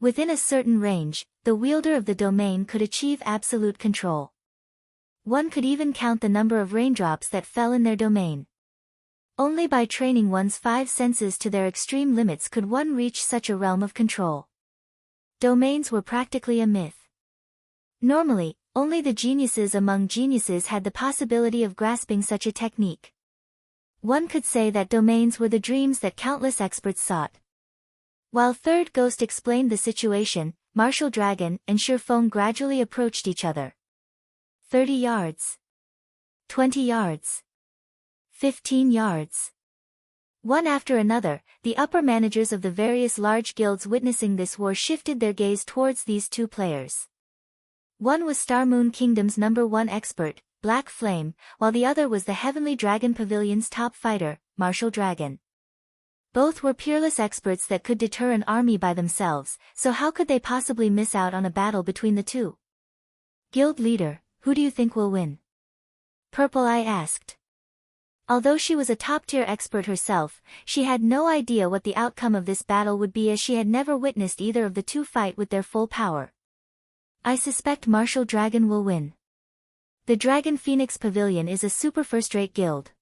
Within a certain range, the wielder of the domain could achieve absolute control. One could even count the number of raindrops that fell in their domain. Only by training one's 5 senses to their extreme limits could one reach such a realm of control. Domains were practically a myth. Normally, only the geniuses among geniuses had the possibility of grasping such a technique. One could say that domains were the dreams that countless experts sought. While Third Ghost explained the situation, Martial Dragon and Shifeng gradually approached each other. 30 yards. 20 yards. 15 yards. One after another, the upper managers of the various large guilds witnessing this war shifted their gaze towards these two players. One was Star Moon Kingdom's #1 expert, Black Flame, while the other was the Heavenly Dragon Pavilion's top fighter, Martial Dragon. Both were peerless experts that could deter an army by themselves, so how could they possibly miss out on a battle between the two? Guild leader, who do you think will win? Purple Eye asked. Although she was a top-tier expert herself, she had no idea what the outcome of this battle would be as she had never witnessed either of the two fight with their full power. I suspect Martial Dragon will win. The Dragon Phoenix Pavilion is a super first-rate guild.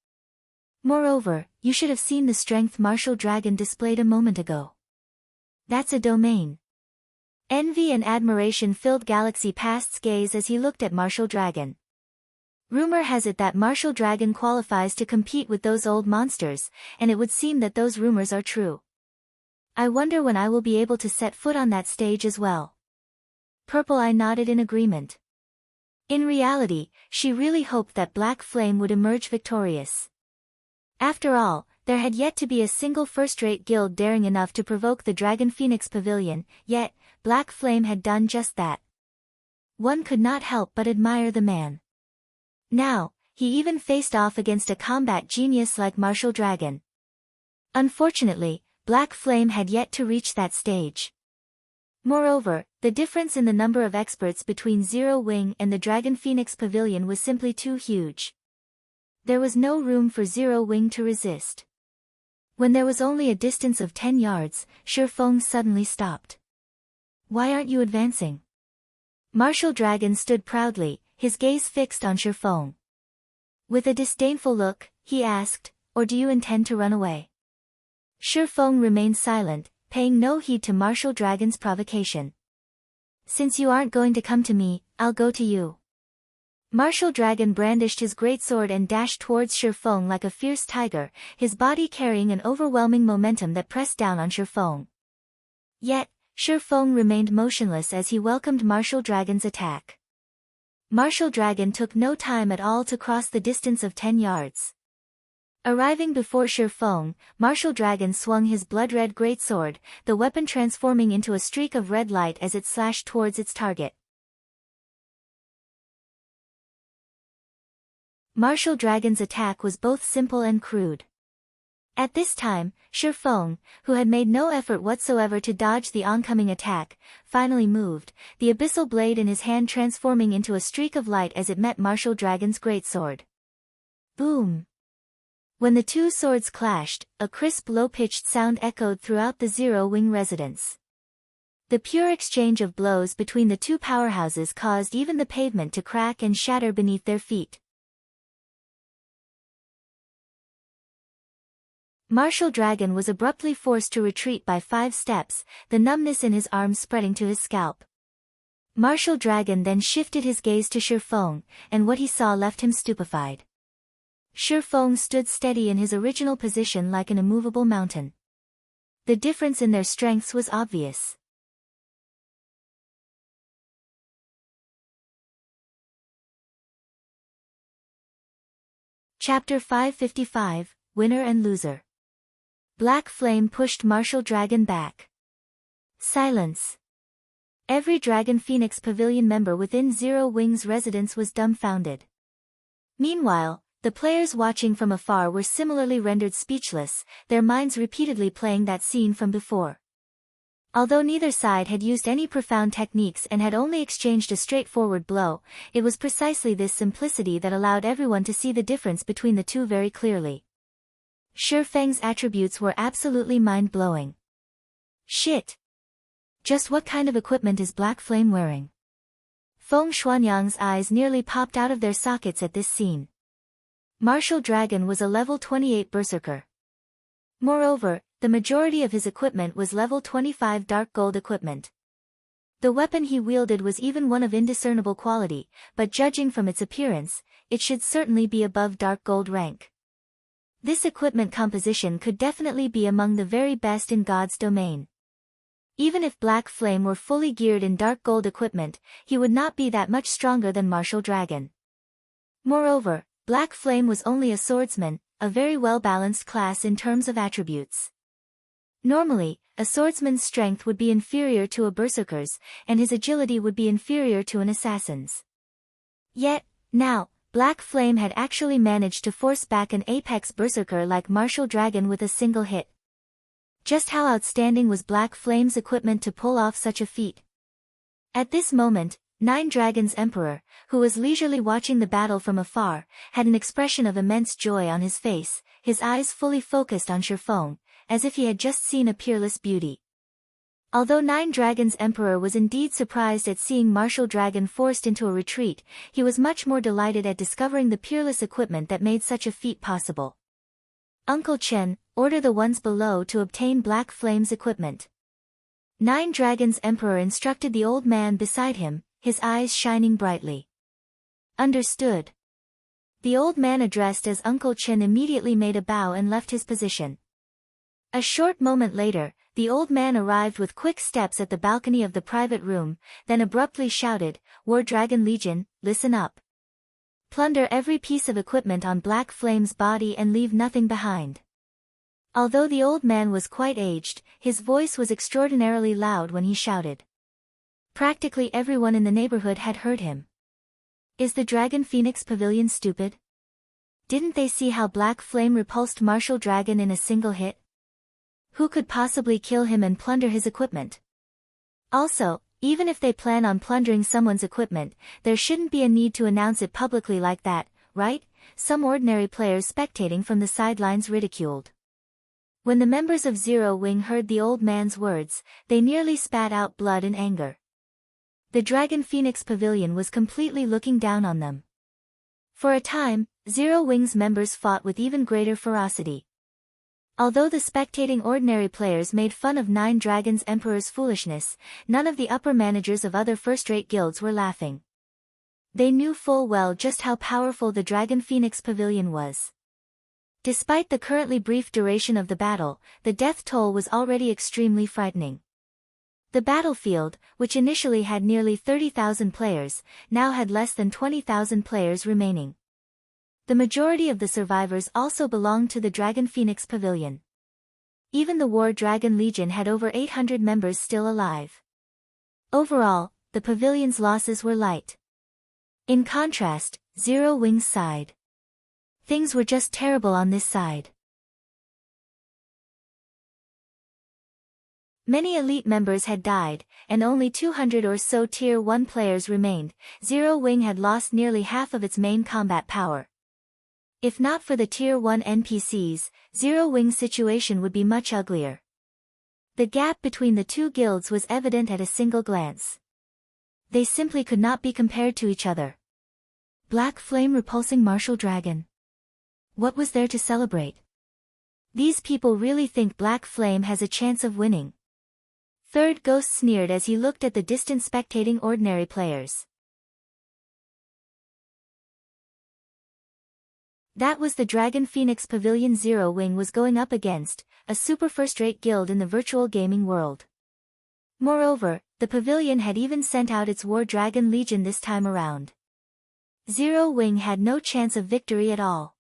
Moreover, you should have seen the strength Martial Dragon displayed a moment ago. That's a domain. Envy and admiration filled Galaxy Past's gaze as he looked at Martial Dragon. Rumor has it that Martial Dragon qualifies to compete with those old monsters, and it would seem that those rumors are true. I wonder when I will be able to set foot on that stage as well. Purple Eye nodded in agreement. In reality, she really hoped that Black Flame would emerge victorious. After all, there had yet to be a single first-rate guild daring enough to provoke the Dragon Phoenix Pavilion, yet, Black Flame had done just that. One could not help but admire the man. Now, he even faced off against a combat genius like Martial Dragon. Unfortunately, Black Flame had yet to reach that stage. Moreover, the difference in the number of experts between Zero Wing and the Dragon Phoenix Pavilion was simply too huge. There was no room for Zero Wing to resist. When there was only a distance of 10 yards, Shifeng suddenly stopped. Why aren't you advancing? Martial Dragon stood proudly, his gaze fixed on Shifeng. With a disdainful look, he asked, or do you intend to run away? Shifeng remained silent, paying no heed to Martial Dragon's provocation. Since you aren't going to come to me, I'll go to you. Martial Dragon brandished his greatsword and dashed towards Shifeng like a fierce tiger, his body carrying an overwhelming momentum that pressed down on Shifeng. Yet, Shifeng remained motionless as he welcomed Martial Dragon's attack. Martial Dragon took no time at all to cross the distance of 10 yards. Arriving before Shifeng, Martial Dragon swung his blood-red greatsword, the weapon transforming into a streak of red light as it slashed towards its target. Martial Dragon's attack was both simple and crude. At this time, Shifeng, who had made no effort whatsoever to dodge the oncoming attack, finally moved, the abyssal blade in his hand transforming into a streak of light as it met Martial Dragon's greatsword. Boom! When the two swords clashed, a crisp low-pitched sound echoed throughout the Zero Wing residence. The pure exchange of blows between the two powerhouses caused even the pavement to crack and shatter beneath their feet. Martial Dragon was abruptly forced to retreat by 5 steps, the numbness in his arms spreading to his scalp. Martial Dragon then shifted his gaze to Shifeng, and what he saw left him stupefied. Shifeng stood steady in his original position like an immovable mountain. The difference in their strengths was obvious. Chapter 555, Winner and Loser. Black Flame pushed Martial Dragon back. Silence. Every Dragon Phoenix Pavilion member within Zero Wing's residence was dumbfounded. Meanwhile, the players watching from afar were similarly rendered speechless, their minds repeatedly playing that scene from before. Although neither side had used any profound techniques and had only exchanged a straightforward blow, it was precisely this simplicity that allowed everyone to see the difference between the two very clearly. Shifeng's attributes were absolutely mind-blowing. Shit! Just what kind of equipment is Black Flame wearing? Feng Xuanyang's eyes nearly popped out of their sockets at this scene. Martial Dragon was a level 28 berserker. Moreover, the majority of his equipment was level 25 dark gold equipment. The weapon he wielded was even one of indiscernible quality, but judging from its appearance, it should certainly be above dark gold rank. This equipment composition could definitely be among the very best in God's domain. Even if Black Flame were fully geared in dark gold equipment, he would not be that much stronger than Martial Dragon. Moreover, Black Flame was only a swordsman, a very well-balanced class in terms of attributes. Normally, a swordsman's strength would be inferior to a berserker's, and his agility would be inferior to an assassin's. Yet, now, Black Flame had actually managed to force back an apex berserker like Martial Dragon with a single hit. Just how outstanding was Black Flame's equipment to pull off such a feat? At this moment, Nine Dragons' Emperor, who was leisurely watching the battle from afar, had an expression of immense joy on his face, his eyes fully focused on Shifeng, as if he had just seen a peerless beauty. Although Nine Dragons' Emperor was indeed surprised at seeing Martial Dragon forced into a retreat, he was much more delighted at discovering the peerless equipment that made such a feat possible. Uncle Chen, order the ones below to obtain Black Flame's equipment. Nine Dragons' Emperor instructed the old man beside him, his eyes shining brightly. Understood. The old man addressed as Uncle Chen immediately made a bow and left his position. A short moment later, the old man arrived with quick steps at the balcony of the private room, then abruptly shouted, "War Dragon Legion, listen up. Plunder every piece of equipment on Black Flame's body and leave nothing behind." Although the old man was quite aged, his voice was extraordinarily loud when he shouted. Practically everyone in the neighborhood had heard him. Is the Dragon Phoenix Pavilion stupid? Didn't they see how Black Flame repulsed Martial Dragon in a single hit? Who could possibly kill him and plunder his equipment? Also, even if they plan on plundering someone's equipment, there shouldn't be a need to announce it publicly like that, right? Some ordinary players spectating from the sidelines ridiculed. When the members of Zero Wing heard the old man's words, they nearly spat out blood in anger. The Dragon Phoenix Pavilion was completely looking down on them. For a time, Zero Wing's members fought with even greater ferocity. Although the spectating ordinary players made fun of Nine Dragons' Emperor's foolishness, none of the upper managers of other first-rate guilds were laughing. They knew full well just how powerful the Dragon Phoenix Pavilion was. Despite the currently brief duration of the battle, the death toll was already extremely frightening. The battlefield, which initially had nearly 30,000 players, now had less than 20,000 players remaining. The majority of the survivors also belonged to the Dragon Phoenix Pavilion. Even the War Dragon Legion had over 800 members still alive. Overall, the pavilion's losses were light. In contrast, Zero Wing's side. Things were just terrible on this side. Many elite members had died, and only 200 or so Tier 1 players remained. Zero Wing had lost nearly half of its main combat power. If not for the Tier 1 NPCs, Zero Wing's situation would be much uglier. The gap between the two guilds was evident at a single glance. They simply could not be compared to each other. Black Flame repulsing Martial Dragon. What was there to celebrate? These people really think Black Flame has a chance of winning. Third Ghost sneered as he looked at the distant spectating ordinary players. That was the Dragon Phoenix Pavilion Zero Wing was going up against, a super first-rate guild in the virtual gaming world. Moreover, the pavilion had even sent out its War Dragon Legion this time around. Zero Wing had no chance of victory at all.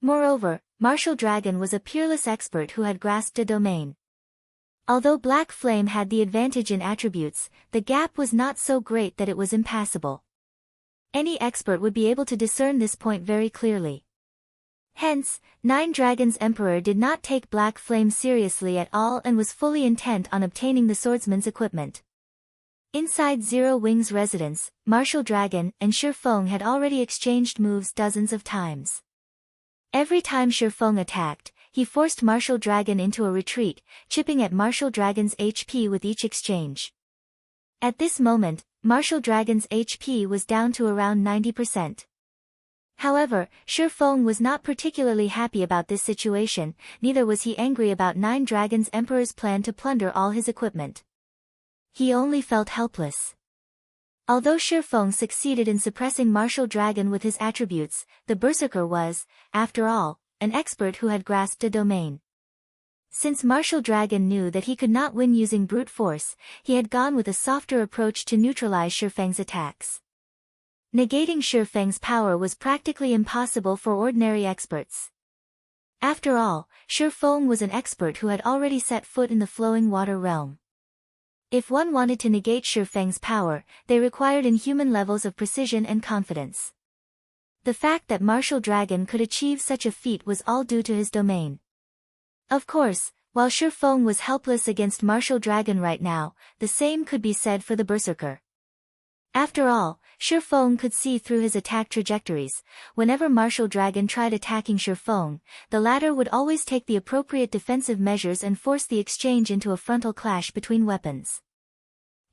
Moreover, Martial Dragon was a peerless expert who had grasped a domain. Although Black Flame had the advantage in attributes, the gap was not so great that it was impassable. Any expert would be able to discern this point very clearly. Hence, Nine Dragons' Emperor did not take Black Flame seriously at all and was fully intent on obtaining the swordsman's equipment. Inside Zero Wing's residence, Martial Dragon and Shifeng had already exchanged moves dozens of times. Every time Shifeng attacked, he forced Martial Dragon into a retreat, chipping at Martial Dragon's HP with each exchange. At this moment, Martial Dragon's HP was down to around 90%. However, Shifeng was not particularly happy about this situation, neither was he angry about Nine Dragons Emperor's plan to plunder all his equipment. He only felt helpless. Although Shifeng succeeded in suppressing Martial Dragon with his attributes, the Berserker was, after all, an expert who had grasped a domain. Since Martial Dragon knew that he could not win using brute force, he had gone with a softer approach to neutralize Shifeng's attacks. Negating Shifeng's power was practically impossible for ordinary experts. After all, Shifeng was an expert who had already set foot in the flowing water realm. If one wanted to negate Shifeng's power, they required inhuman levels of precision and confidence. The fact that Martial Dragon could achieve such a feat was all due to his domain. Of course, while Shifeng was helpless against Martial Dragon right now, the same could be said for the Berserker. After all, Shifeng could see through his attack trajectories. Whenever Martial Dragon tried attacking Shifeng, the latter would always take the appropriate defensive measures and force the exchange into a frontal clash between weapons.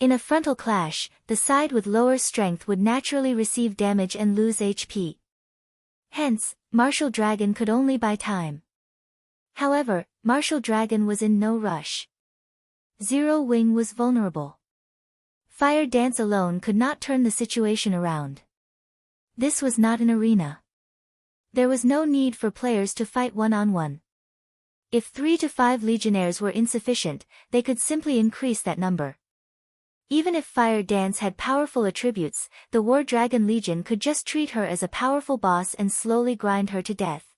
In a frontal clash, the side with lower strength would naturally receive damage and lose HP. Hence, Martial Dragon could only buy time. However, Martial Dragon was in no rush. Zero Wing was vulnerable. Fire Dance alone could not turn the situation around. This was not an arena. There was no need for players to fight one-on-one. If 3 to 5 legionnaires were insufficient, they could simply increase that number. Even if Fire Dance had powerful attributes, the War Dragon Legion could just treat her as a powerful boss and slowly grind her to death.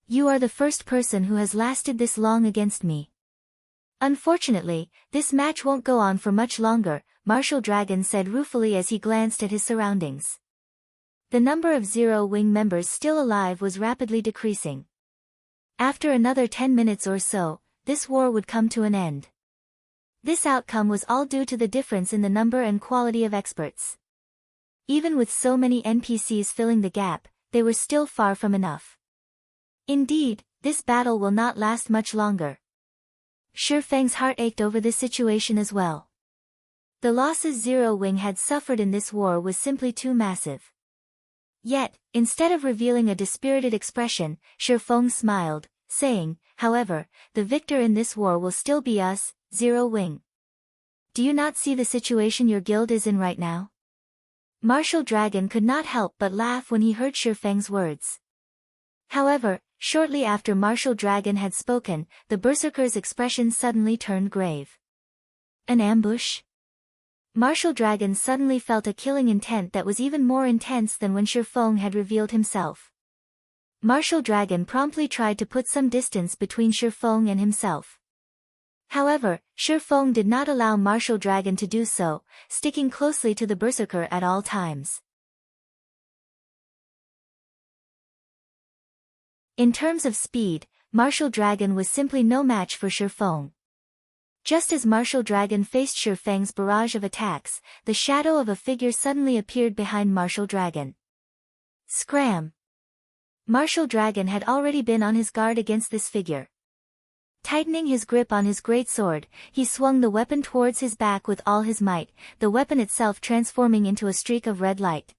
You are the first person who has lasted this long against me. Unfortunately, this match won't go on for much longer, Martial Dragon said ruefully as he glanced at his surroundings. The number of Zero Wing members still alive was rapidly decreasing. After another 10 minutes or so, this war would come to an end. This outcome was all due to the difference in the number and quality of experts. Even with so many NPCs filling the gap, they were still far from enough. Indeed, this battle will not last much longer. Shifeng's heart ached over this situation as well. The losses Zero Wing had suffered in this war was simply too massive. Yet, instead of revealing a dispirited expression, Shifeng smiled, saying, "However, the victor in this war will still be us, Zero Wing. Do you not see the situation your guild is in right now?" Martial Dragon could not help but laugh when he heard Shifeng's words. However, shortly after Martial Dragon had spoken, the Berserker's expression suddenly turned grave. An ambush? Martial Dragon suddenly felt a killing intent that was even more intense than when Shifeng had revealed himself. Martial Dragon promptly tried to put some distance between Shifeng and himself. However, Shifeng did not allow Martial Dragon to do so, sticking closely to the Berserker at all times. In terms of speed, Martial Dragon was simply no match for Shifeng. Just as Martial Dragon faced Shifeng's barrage of attacks, the shadow of a figure suddenly appeared behind Martial Dragon. Scram! Martial Dragon had already been on his guard against this figure. Tightening his grip on his greatsword, he swung the weapon towards his back with all his might, the weapon itself transforming into a streak of red light.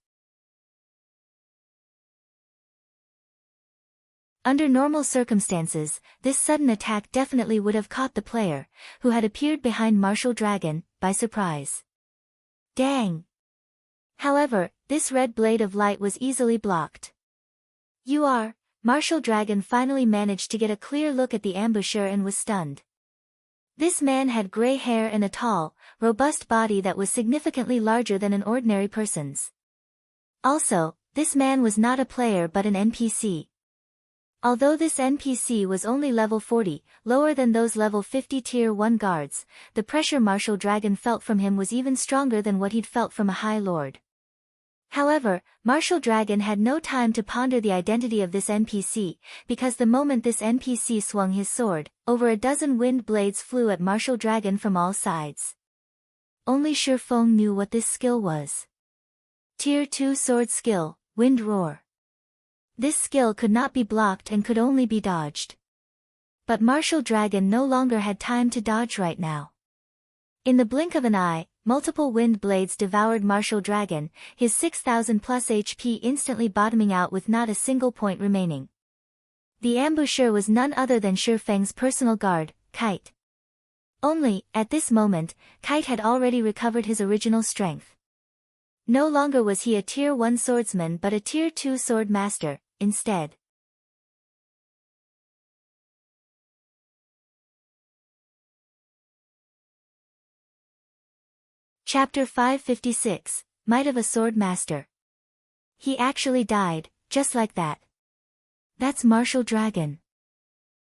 Under normal circumstances, this sudden attack definitely would have caught the player, who had appeared behind Martial Dragon, by surprise. Dang! However, this red blade of light was easily blocked. Martial Dragon finally managed to get a clear look at the ambusher and was stunned. This man had gray hair and a tall, robust body that was significantly larger than an ordinary person's. Also, this man was not a player but an NPC. Although this NPC was only level 40, lower than those level 50 tier 1 guards, the pressure Martial Dragon felt from him was even stronger than what he'd felt from a High Lord. However, Martial Dragon had no time to ponder the identity of this NPC, because the moment this NPC swung his sword, over a dozen wind blades flew at Martial Dragon from all sides. Only Shifeng knew what this skill was. Tier 2 sword skill, Wind Roar. This skill could not be blocked and could only be dodged. But Martial Dragon no longer had time to dodge right now. In the blink of an eye, multiple wind blades devoured Martial Dragon, his 6,000 plus HP instantly bottoming out with not a single point remaining. The ambusher was none other than Shi Feng's personal guard, Kite. Only, at this moment, Kite had already recovered his original strength. No longer was he a Tier 1 swordsman but a Tier 2 sword master, instead. Chapter 556, Might of a Sword Master. He actually died, just like that. That's Martial Dragon.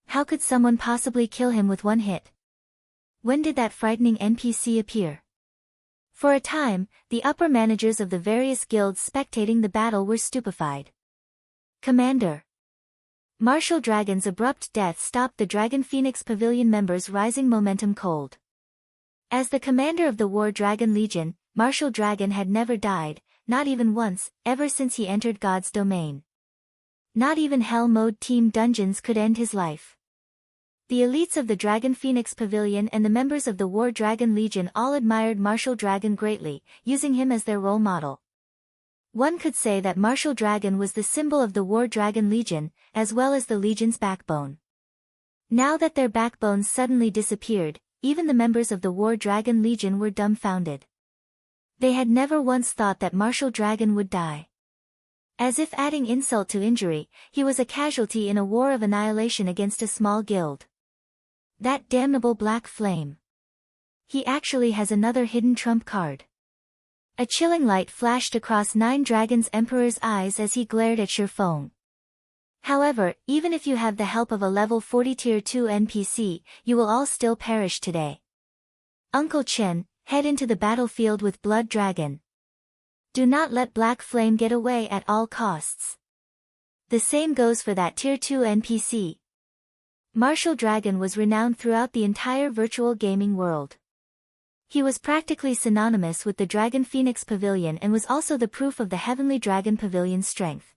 How could someone possibly kill him with one hit? When did that frightening NPC appear? For a time, the upper managers of the various guilds spectating the battle were stupefied. Commander. Martial Dragon's abrupt death stopped the Dragon Phoenix Pavilion members' rising momentum cold. As the commander of the War Dragon Legion, Martial Dragon had never died, not even once, ever since he entered God's domain. Not even Hell Mode Team Dungeons could end his life. The elites of the Dragon Phoenix Pavilion and the members of the War Dragon Legion all admired Martial Dragon greatly, using him as their role model. One could say that Martial Dragon was the symbol of the War Dragon Legion, as well as the Legion's backbone. Now that their backbones suddenly disappeared, even the members of the War Dragon Legion were dumbfounded. They had never once thought that Martial Dragon would die. As if adding insult to injury, he was a casualty in a war of annihilation against a small guild. That damnable Black Flame. He actually has another hidden trump card. A chilling light flashed across Nine Dragons Emperor's eyes as he glared at Shi Feng. However, even if you have the help of a level 40 Tier 2 NPC, you will all still perish today. Uncle Chen, head into the battlefield with Blood Dragon. Do not let Black Flame get away at all costs. The same goes for that Tier 2 NPC. Martial Dragon was renowned throughout the entire virtual gaming world. He was practically synonymous with the Dragon Phoenix Pavilion and was also the proof of the Heavenly Dragon Pavilion's strength.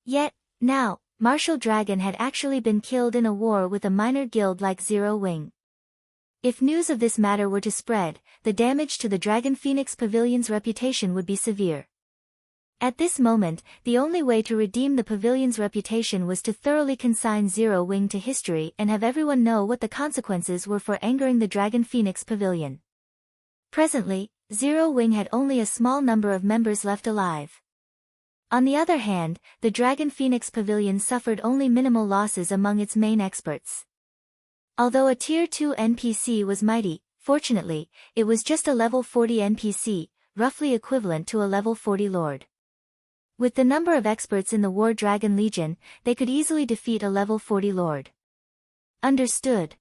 Yet, now, Martial Dragon had actually been killed in a war with a minor guild like Zero Wing. If news of this matter were to spread, the damage to the Dragon Phoenix Pavilion's reputation would be severe. At this moment, the only way to redeem the pavilion's reputation was to thoroughly consign Zero Wing to history and have everyone know what the consequences were for angering the Dragon Phoenix Pavilion. Presently, Zero Wing had only a small number of members left alive. On the other hand, the Dragon Phoenix Pavilion suffered only minimal losses among its main experts. Although a Tier 2 NPC was mighty, fortunately, it was just a level 40 NPC, roughly equivalent to a level 40 Lord. With the number of experts in the War Dragon Legion, they could easily defeat a level 40 Lord. Understood.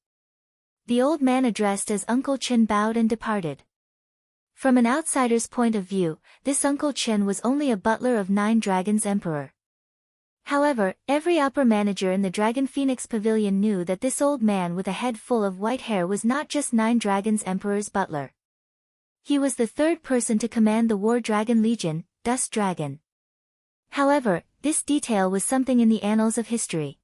The old man addressed as Uncle Chen bowed and departed. From an outsider's point of view, this Uncle Chen was only a butler of Nine Dragons Emperor. However, every upper manager in the Dragon Phoenix Pavilion knew that this old man with a head full of white hair was not just Nine Dragons Emperor's butler. He was the third person to command the War Dragon Legion, Dust Dragon. However, this detail was something in the annals of history.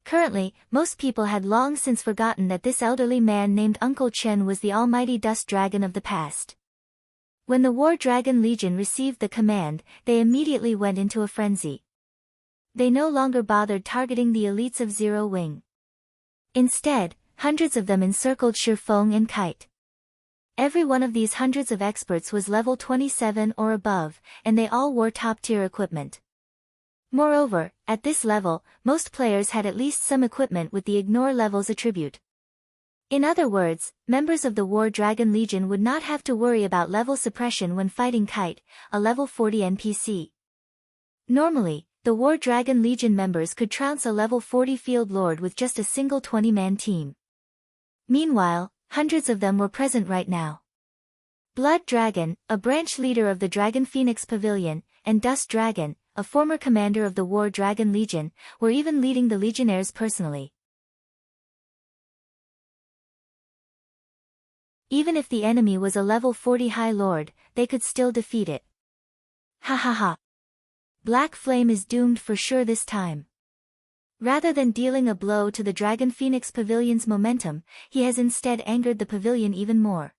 Currently, most people had long since forgotten that this elderly man named Uncle Chen was the almighty Dust Dragon of the past. When the War Dragon Legion received the command, they immediately went into a frenzy. They no longer bothered targeting the elites of Zero Wing. Instead, hundreds of them encircled Shi Feng and Kite. Every one of these hundreds of experts was level 27 or above, and they all wore top-tier equipment. Moreover, at this level, most players had at least some equipment with the Ignore Levels attribute. In other words, members of the War Dragon Legion would not have to worry about level suppression when fighting Kite, a level 40 NPC. Normally, the War Dragon Legion members could trounce a level 40 Field Lord with just a single 20-man team. Meanwhile, hundreds of them were present right now. Blood Dragon, a branch leader of the Dragon Phoenix Pavilion, and Dust Dragon, a former commander of the War Dragon Legion, were even leading the Legionnaires personally. Even if the enemy was a level 40 High Lord, they could still defeat it. Ha ha ha. Black Flame is doomed for sure this time. Rather than dealing a blow to the Dragon Phoenix Pavilion's momentum, he has instead angered the pavilion even more.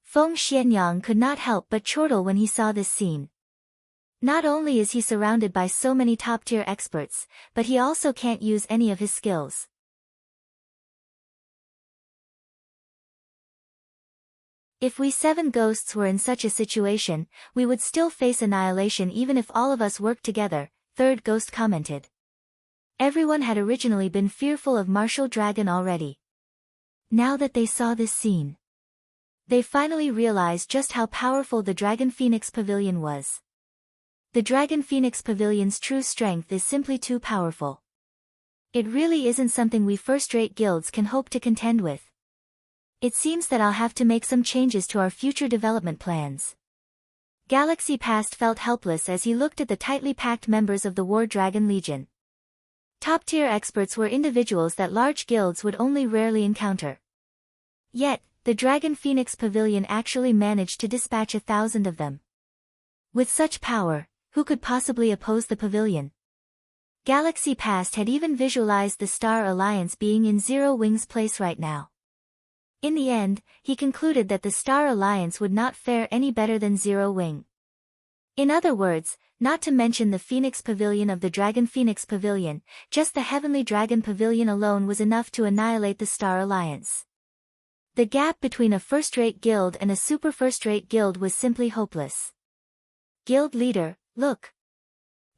Feng Xianyang could not help but chortle when he saw this scene. Not only is he surrounded by so many top-tier experts, but he also can't use any of his skills. If we 7 ghosts were in such a situation, we would still face annihilation even if all of us worked together, third ghost commented. Everyone had originally been fearful of Martial Dragon already. Now that they saw this scene, they finally realized just how powerful the Dragon Phoenix Pavilion was. The Dragon Phoenix Pavilion's true strength is simply too powerful. It really isn't something we first-rate guilds can hope to contend with. It seems that I'll have to make some changes to our future development plans. Galaxy Past felt helpless as he looked at the tightly packed members of the War Dragon Legion. Top-tier experts were individuals that large guilds would only rarely encounter. Yet, the Dragon Phoenix Pavilion actually managed to dispatch 1,000 of them. With such power, who could possibly oppose the pavilion? Galaxy Past had even visualized the Star Alliance being in Zero Wing's place right now. In the end, he concluded that the Star Alliance would not fare any better than Zero Wing. In other words, not to mention the Phoenix Pavilion of the Dragon Phoenix Pavilion, just the Heavenly Dragon Pavilion alone was enough to annihilate the Star Alliance. The gap between a first-rate guild and a super first-rate guild was simply hopeless. Guild leader, look.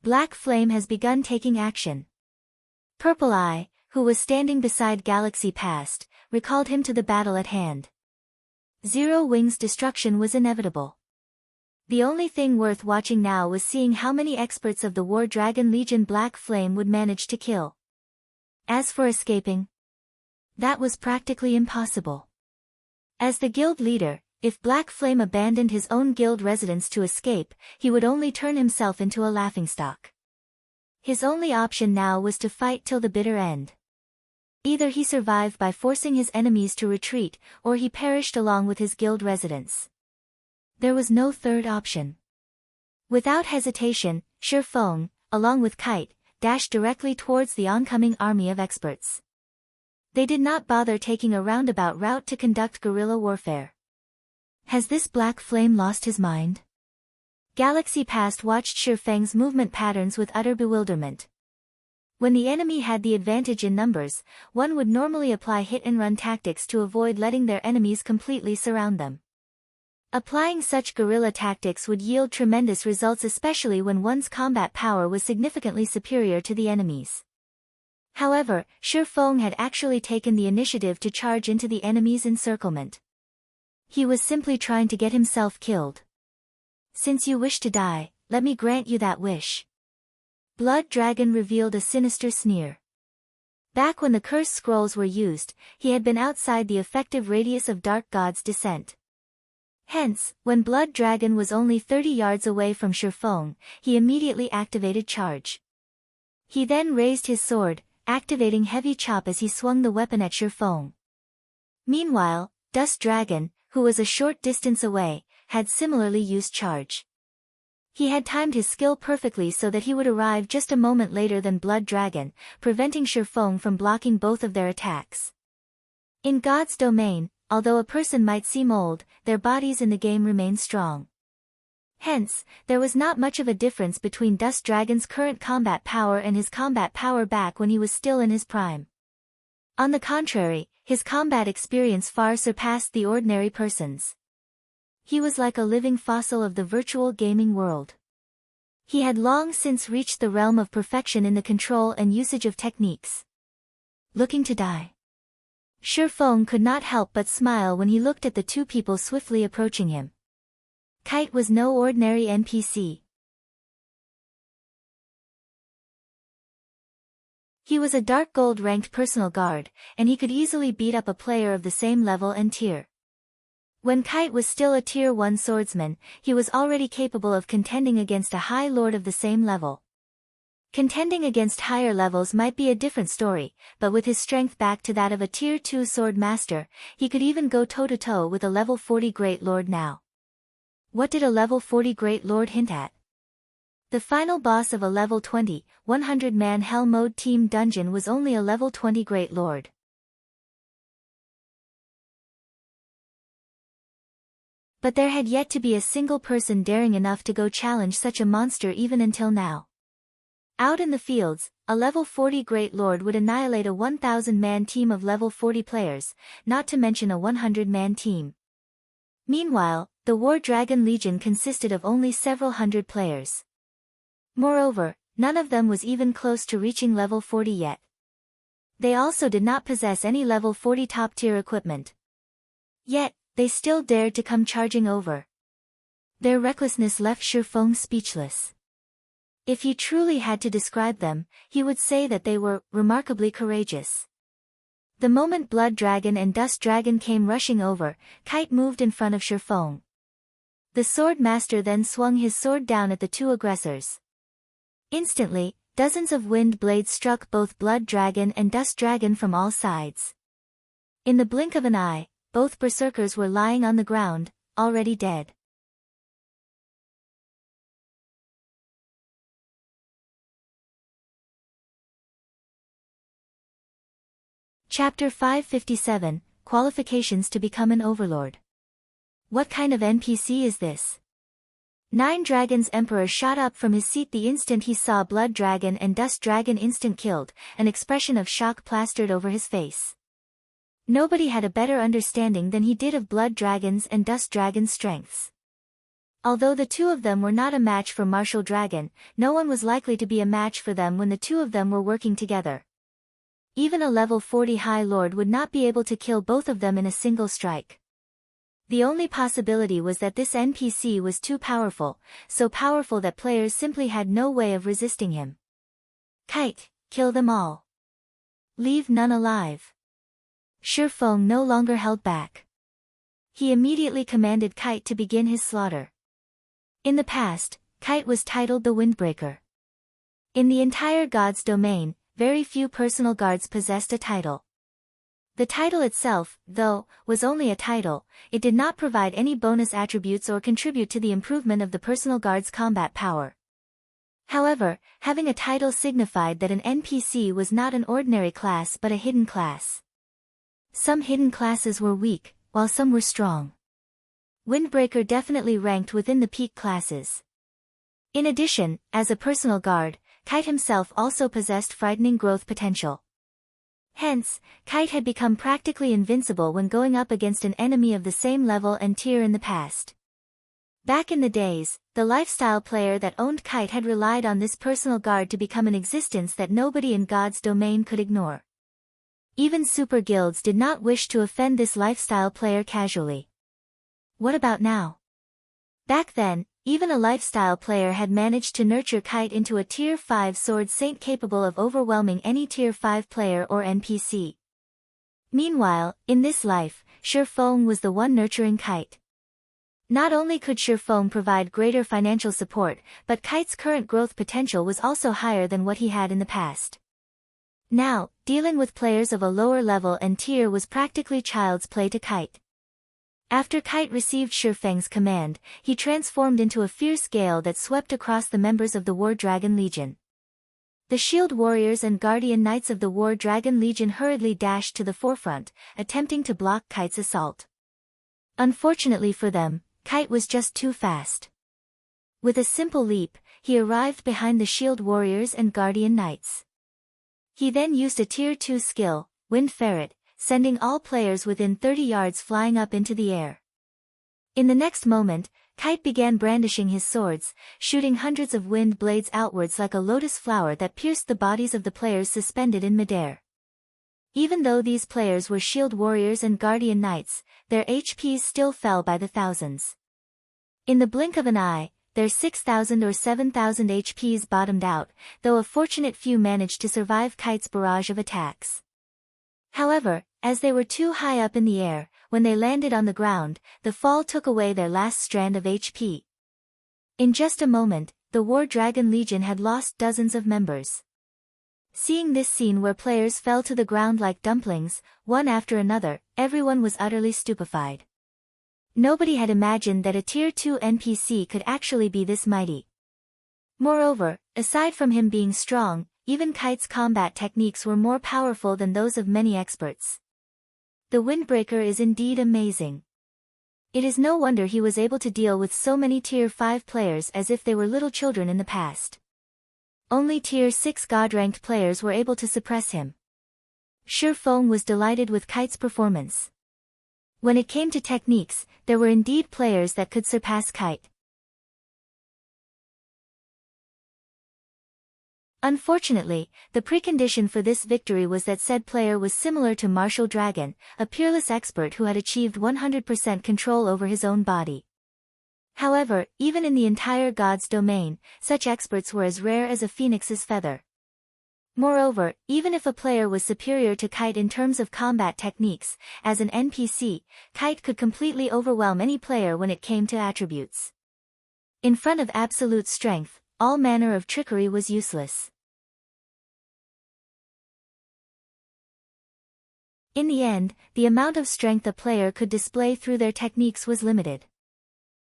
Black Flame has begun taking action. Purple Eye, who was standing beside Galaxy Past, recalled him to the battle at hand. Zero Wing's destruction was inevitable. The only thing worth watching now was seeing how many experts of the War Dragon Legion Black Flame would manage to kill. As for escaping, that was practically impossible. As the guild leader, if Black Flame abandoned his own guild residence to escape, he would only turn himself into a laughingstock. His only option now was to fight till the bitter end. Either he survived by forcing his enemies to retreat, or he perished along with his guild residents. There was no third option. Without hesitation, Shifeng, along with Kite, dashed directly towards the oncoming army of experts. They did not bother taking a roundabout route to conduct guerrilla warfare. Has this Black Flame lost his mind? Galaxy Past watched Shifeng's movement patterns with utter bewilderment. When the enemy had the advantage in numbers, one would normally apply hit-and-run tactics to avoid letting their enemies completely surround them. Applying such guerrilla tactics would yield tremendous results, especially when one's combat power was significantly superior to the enemy's. However, Shifeng had actually taken the initiative to charge into the enemy's encirclement. He was simply trying to get himself killed. Since you wish to die, let me grant you that wish. Blood Dragon revealed a sinister sneer. Back when the curse scrolls were used, he had been outside the effective radius of Dark God's descent. Hence, when Blood Dragon was only 30 yards away from Shifeng, he immediately activated charge. He then raised his sword, activating Heavy Chop as he swung the weapon at Shifeng. Meanwhile, Dust Dragon, who was a short distance away, had similarly used charge. He had timed his skill perfectly so that he would arrive just a moment later than Blood Dragon, preventing Shifeng from blocking both of their attacks. In God's domain, although a person might seem old, their bodies in the game remain strong. Hence, there was not much of a difference between Dust Dragon's current combat power and his combat power back when he was still in his prime. On the contrary, his combat experience far surpassed the ordinary person's. He was like a living fossil of the virtual gaming world. He had long since reached the realm of perfection in the control and usage of techniques. Looking to die. Shifeng could not help but smile when he looked at the two people swiftly approaching him. Kite was no ordinary NPC. He was a dark gold ranked personal guard, and he could easily beat up a player of the same level and tier. When Kite was still a Tier 1 swordsman, he was already capable of contending against a high lord of the same level. Contending against higher levels might be a different story, but with his strength back to that of a Tier 2 sword master, he could even go toe-to-toe with a level 40 Great Lord now. What did a level 40 Great Lord hint at? The final boss of a level 20, 100-man Hell Mode team dungeon was only a level 20 Great Lord. But there had yet to be a single person daring enough to go challenge such a monster even until now. Out in the fields, a level 40 Great Lord would annihilate a 1,000-man team of level 40 players, not to mention a 100-man team. Meanwhile, the War Dragon Legion consisted of only several hundred players. Moreover, none of them was even close to reaching level 40 yet. They also did not possess any level 40 top-tier equipment. Yet, they still dared to come charging over. Their recklessness left Shifeng speechless. If he truly had to describe them, he would say that they were remarkably courageous. The moment Blood Dragon and Dust Dragon came rushing over, Kite moved in front of Shifeng. The Sword Master then swung his sword down at the two aggressors. Instantly, dozens of wind blades struck both Blood Dragon and Dust Dragon from all sides. In the blink of an eye, both berserkers were lying on the ground, already dead. Chapter 557, Qualifications to become an Overlord. What kind of NPC is this? Nine Dragons Emperor shot up from his seat the instant he saw Blood Dragon and Dust Dragon instant killed, an expression of shock plastered over his face. Nobody had a better understanding than he did of Blood Dragon's and Dust Dragon's strengths. Although the two of them were not a match for Martial Dragon, no one was likely to be a match for them when the two of them were working together. Even a level 40 High Lord would not be able to kill both of them in a single strike. The only possibility was that this NPC was too powerful, so powerful that players simply had no way of resisting him. Kite, kill them all. Leave none alive. Shifeng no longer held back. He immediately commanded Kite to begin his slaughter. In the past, Kite was titled the Windbreaker. In the entire God's domain, very few personal guards possessed a title. The title itself, though, was only a title. It did not provide any bonus attributes or contribute to the improvement of the personal guard's combat power. However, having a title signified that an NPC was not an ordinary class but a hidden class. Some hidden classes were weak, while some were strong. Windbreaker definitely ranked within the peak classes. In addition, as a personal guard, Kite himself also possessed frightening growth potential. Hence, Kite had become practically invincible when going up against an enemy of the same level and tier in the past. Back in the days, the lifestyle player that owned Kite had relied on this personal guard to become an existence that nobody in God's domain could ignore. Even super guilds did not wish to offend this lifestyle player casually. What about now? Back then, even a lifestyle player had managed to nurture Kite into a Tier 5 sword saint capable of overwhelming any Tier 5 player or NPC. Meanwhile, in this life, Shifeng was the one nurturing Kite. Not only could Shifeng provide greater financial support, but Kite's current growth potential was also higher than what he had in the past. Now, dealing with players of a lower level and tier was practically child's play to Kite. After Kite received Shifeng's command, he transformed into a fierce gale that swept across the members of the War Dragon Legion. The Shield Warriors and Guardian Knights of the War Dragon Legion hurriedly dashed to the forefront, attempting to block Kite's assault. Unfortunately for them, Kite was just too fast. With a simple leap, he arrived behind the Shield Warriors and Guardian Knights. He then used a Tier 2 skill, Wind Ferret, sending all players within 30 yards flying up into the air. In the next moment, Kite began brandishing his swords, shooting hundreds of wind blades outwards like a lotus flower that pierced the bodies of the players suspended in midair. Even though these players were Shield Warriors and Guardian Knights, their HPs still fell by the thousands. In the blink of an eye, their 6,000 or 7,000 HPs bottomed out, though a fortunate few managed to survive Kite's barrage of attacks. However, as they were too high up in the air, when they landed on the ground, the fall took away their last strand of HP. In just a moment, the War Dragon Legion had lost dozens of members. Seeing this scene where players fell to the ground like dumplings, one after another, everyone was utterly stupefied. Nobody had imagined that a Tier 2 NPC could actually be this mighty. Moreover, aside from him being strong, even Kite's combat techniques were more powerful than those of many experts. The Windbreaker is indeed amazing. It is no wonder he was able to deal with so many Tier 5 players as if they were little children in the past. Only Tier 6 God-ranked players were able to suppress him. Shifeng was delighted with Kite's performance. When it came to techniques, there were indeed players that could surpass Kite. Unfortunately, the precondition for this victory was that said player was similar to Martial Dragon, a peerless expert who had achieved 100% control over his own body. However, even in the entire God's domain, such experts were as rare as a phoenix's feather. Moreover, even if a player was superior to Kite in terms of combat techniques, as an NPC, Kite could completely overwhelm any player when it came to attributes. In front of absolute strength, all manner of trickery was useless. In the end, the amount of strength a player could display through their techniques was limited.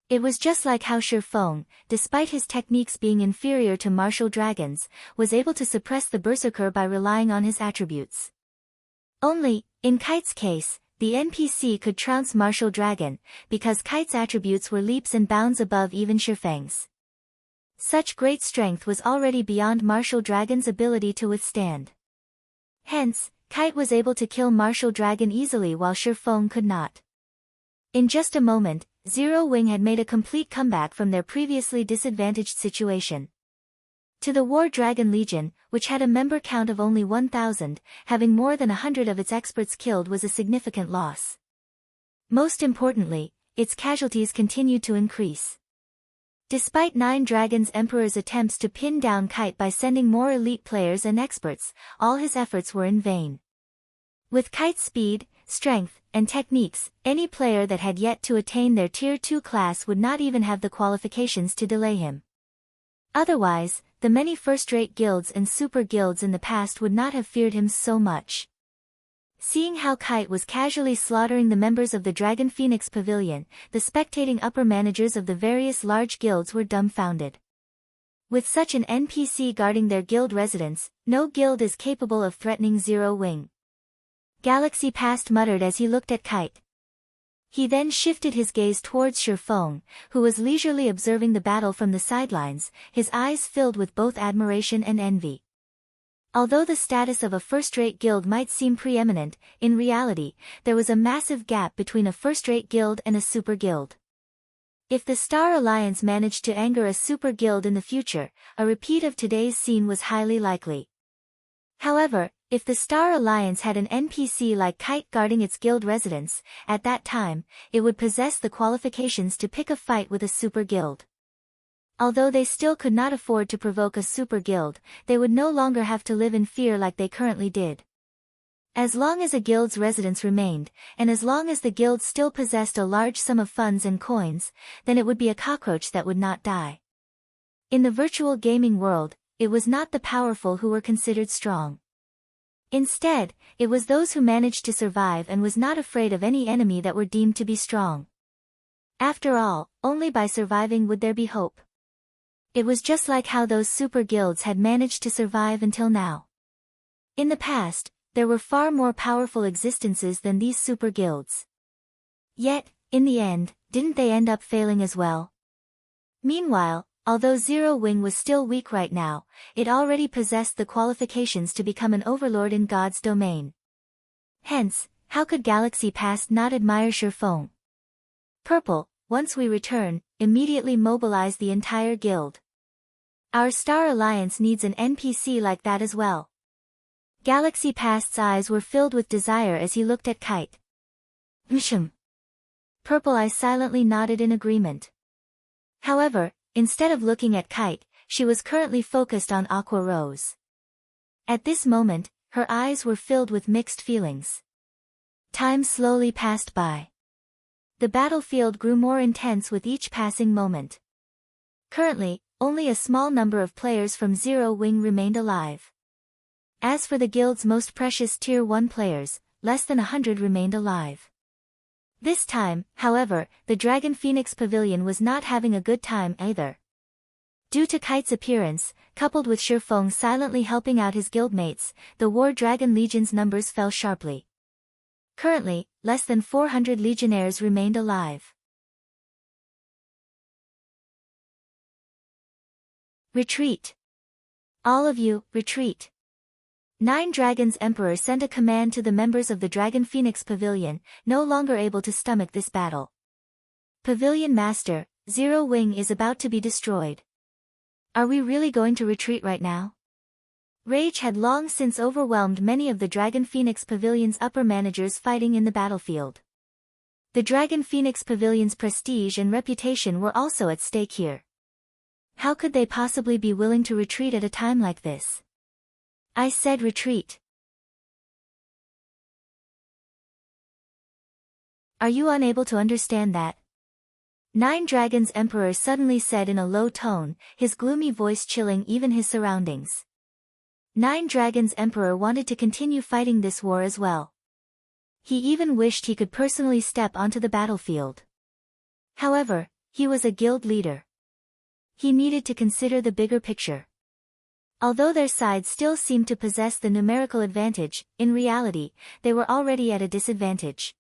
It was just like how Shifeng, despite his techniques being inferior to Martial Dragon's, was able to suppress the Berserker by relying on his attributes. Only, in Kite's case, the NPC could trounce Martial Dragon, because Kite's attributes were leaps and bounds above even Shifeng's. Such great strength was already beyond Martial Dragon's ability to withstand. Hence, Kite was able to kill Martial Dragon easily while Shifeng could not. In just a moment, Zero Wing had made a complete comeback from their previously disadvantaged situation. To the War Dragon Legion, which had a member count of only 1,000, having more than 100 of its experts killed was a significant loss. Most importantly, its casualties continued to increase. Despite Nine Dragons Emperor's attempts to pin down Kite by sending more elite players and experts, all his efforts were in vain. With Kite's speed, strength, and techniques, any player that had yet to attain their Tier 2 class would not even have the qualifications to delay him. Otherwise, the many first-rate guilds and super guilds in the past would not have feared him so much. Seeing how Kite was casually slaughtering the members of the Dragon Phoenix Pavilion, the spectating upper managers of the various large guilds were dumbfounded. With such an NPC guarding their guild residence, no guild is capable of threatening Zero Wing. Galaxy Past muttered as he looked at Kite. He then shifted his gaze towards Shifeng, who was leisurely observing the battle from the sidelines, his eyes filled with both admiration and envy. Although the status of a first-rate guild might seem preeminent, in reality, there was a massive gap between a first-rate guild and a super guild. If the Star Alliance managed to anger a super guild in the future, a repeat of today's scene was highly likely. However, if the Star Alliance had an NPC like Kite guarding its guild residence, at that time, it would possess the qualifications to pick a fight with a super guild. Although they still could not afford to provoke a super guild, they would no longer have to live in fear like they currently did. As long as a guild's residence remained, and as long as the guild still possessed a large sum of funds and coins, then it would be a cockroach that would not die. In the virtual gaming world, it was not the powerful who were considered strong. Instead, it was those who managed to survive and was not afraid of any enemy that were deemed to be strong. After all, only by surviving would there be hope. It was just like how those super guilds had managed to survive until now. In the past, there were far more powerful existences than these super guilds. Yet, in the end, didn't they end up failing as well? Meanwhile, although Zero Wing was still weak right now, it already possessed the qualifications to become an overlord in God's domain. Hence, how could Galaxy Past not admire Shifeng? Purple, once we return, immediately mobilize the entire guild. Our Star Alliance needs an NPC like that as well. Galaxy Past's eyes were filled with desire as he looked at Kite. Purple Eye silently nodded in agreement. However, instead of looking at Kite, she was currently focused on Aqua Rose. At this moment, her eyes were filled with mixed feelings. Time slowly passed by. The battlefield grew more intense with each passing moment. Currently, only a small number of players from Zero Wing remained alive. As for the guild's most precious Tier 1 players, less than 100 remained alive. This time, however, the Dragon Phoenix Pavilion was not having a good time either. Due to Kite's appearance, coupled with Shifeng silently helping out his guildmates, the War Dragon Legion's numbers fell sharply. Currently, less than 400 legionnaires remained alive. Retreat. All of you, retreat. Nine Dragons Emperor sent a command to the members of the Dragon Phoenix Pavilion, no longer able to stomach this battle. Pavilion Master, Zero Wing is about to be destroyed. Are we really going to retreat right now? Rage had long since overwhelmed many of the Dragon Phoenix Pavilion's upper managers fighting in the battlefield. The Dragon Phoenix Pavilion's prestige and reputation were also at stake here. How could they possibly be willing to retreat at a time like this? I said retreat. Are you unable to understand that? Nine Dragons Emperor suddenly said in a low tone, his gloomy voice chilling even his surroundings. Nine Dragons Emperor wanted to continue fighting this war as well. He even wished he could personally step onto the battlefield. However, he was a guild leader. He needed to consider the bigger picture. Although their side still seemed to possess the numerical advantage, in reality, they were already at a disadvantage.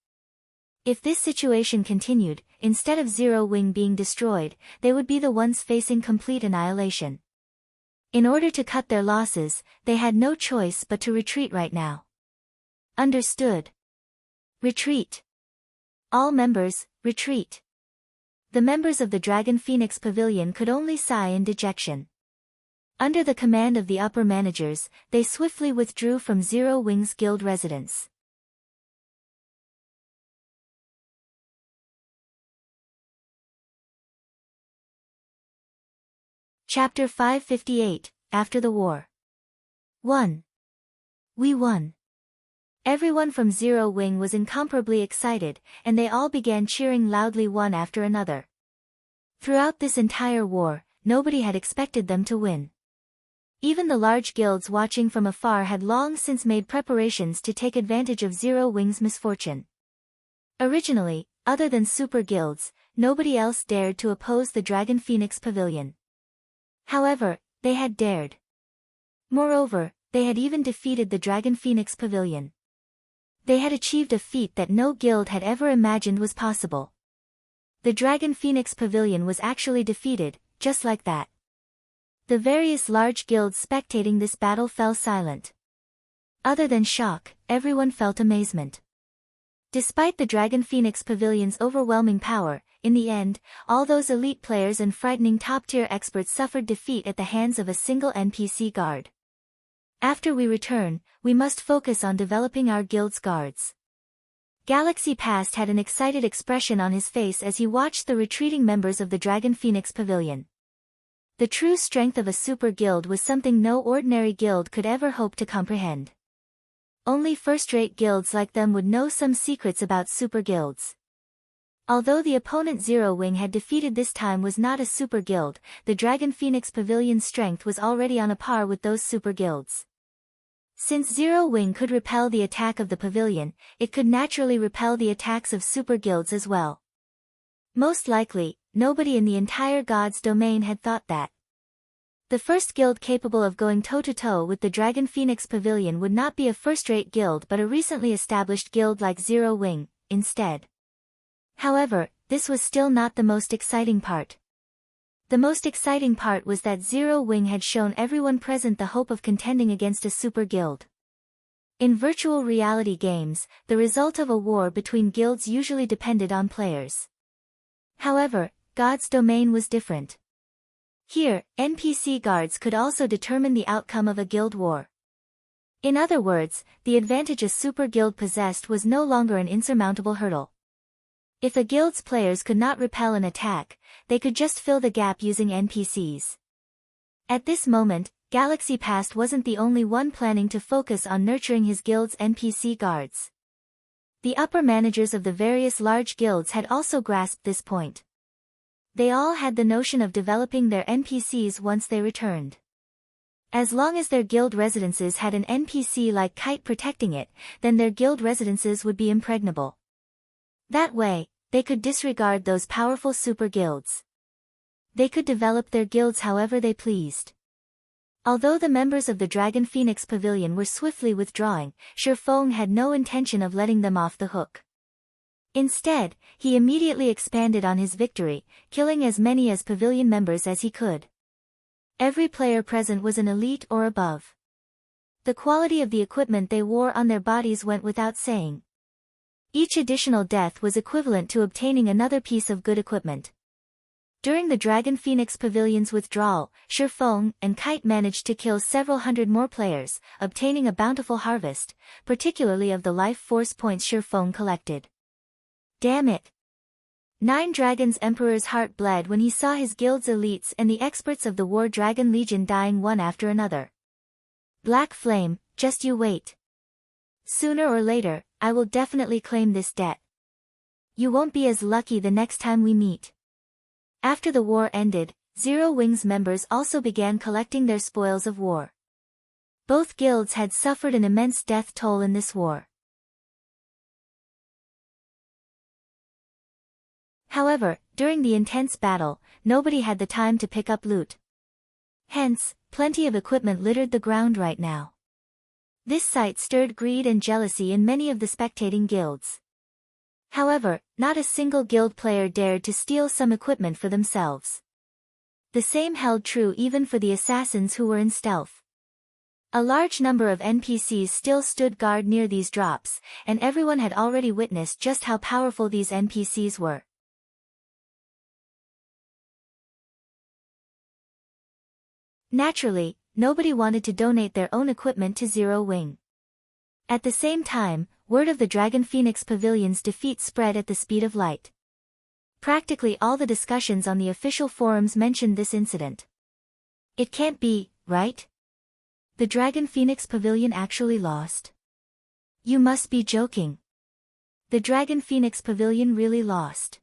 If this situation continued, instead of Zero Wing being destroyed, they would be the ones facing complete annihilation. In order to cut their losses, they had no choice but to retreat right now. Understood. Retreat. All members, retreat. The members of the Dragon Phoenix Pavilion could only sigh in dejection. Under the command of the upper managers, they swiftly withdrew from Zero Wing's guild residence. Chapter 558, After the War. 1. We won. Everyone from Zero Wing was incomparably excited, and they all began cheering loudly one after another. Throughout this entire war, nobody had expected them to win. Even the large guilds watching from afar had long since made preparations to take advantage of Zero Wing's misfortune. Originally, other than super guilds, nobody else dared to oppose the Dragon Phoenix Pavilion. However, they had dared. Moreover, they had even defeated the Dragon Phoenix Pavilion. They had achieved a feat that no guild had ever imagined was possible. The Dragon Phoenix Pavilion was actually defeated, just like that. The various large guilds spectating this battle fell silent. Other than shock, everyone felt amazement. Despite the Dragon Phoenix Pavilion's overwhelming power, in the end, all those elite players and frightening top-tier experts suffered defeat at the hands of a single NPC guard. After we return, we must focus on developing our guild's guards. Galaxy Past had an excited expression on his face as he watched the retreating members of the Dragon Phoenix Pavilion. The true strength of a super guild was something no ordinary guild could ever hope to comprehend. Only first-rate guilds like them would know some secrets about super guilds. Although the opponent Zero Wing had defeated this time was not a super guild, the Dragon Phoenix Pavilion's strength was already on a par with those super guilds. Since Zero Wing could repel the attack of the pavilion, it could naturally repel the attacks of super guilds as well. Most likely, nobody in the entire God's domain had thought that. The first guild capable of going toe-to-toe with the Dragon Phoenix Pavilion would not be a first-rate guild but a recently established guild like Zero Wing, instead. However, this was still not the most exciting part. The most exciting part was that Zero Wing had shown everyone present the hope of contending against a super guild. In virtual reality games, the result of a war between guilds usually depended on players. However, God's domain was different. Here, NPC guards could also determine the outcome of a guild war. In other words, the advantage a super guild possessed was no longer an insurmountable hurdle. If a guild's players could not repel an attack, they could just fill the gap using NPCs. At this moment, Galaxy Past wasn't the only one planning to focus on nurturing his guild's NPC guards. The upper managers of the various large guilds had also grasped this point. They all had the notion of developing their NPCs once they returned. As long as their guild residences had an NPC like Kite protecting it, then their guild residences would be impregnable. That way, they could disregard those powerful super guilds. They could develop their guilds however they pleased. Although the members of the Dragon Phoenix Pavilion were swiftly withdrawing, Shifeng had no intention of letting them off the hook. Instead, he immediately expanded on his victory, killing as many as pavilion members as he could. Every player present was an elite or above. The quality of the equipment they wore on their bodies went without saying. Each additional death was equivalent to obtaining another piece of good equipment. During the Dragon Phoenix Pavilion's withdrawal, Shifeng and Kite managed to kill several hundred more players, obtaining a bountiful harvest, particularly of the life force points Shifeng collected. Damn it! Nine Dragons' Emperor's heart bled when he saw his guild's elites and the experts of the War Dragon Legion dying one after another. Black Flame, just you wait. Sooner or later, I will definitely claim this debt. You won't be as lucky the next time we meet. After the war ended, Zero Wings members also began collecting their spoils of war. Both guilds had suffered an immense death toll in this war. However, during the intense battle, nobody had the time to pick up loot. Hence, plenty of equipment littered the ground right now. This sight stirred greed and jealousy in many of the spectating guilds. However, not a single guild player dared to steal some equipment for themselves. The same held true even for the assassins who were in stealth. A large number of NPCs still stood guard near these drops, and everyone had already witnessed just how powerful these NPCs were. Naturally, nobody wanted to donate their own equipment to Zero Wing. At the same time, word of the Dragon Phoenix Pavilion's defeat spread at the speed of light. Practically all the discussions on the official forums mentioned this incident. It can't be, right? The Dragon Phoenix Pavilion actually lost? You must be joking. The Dragon Phoenix Pavilion really lost.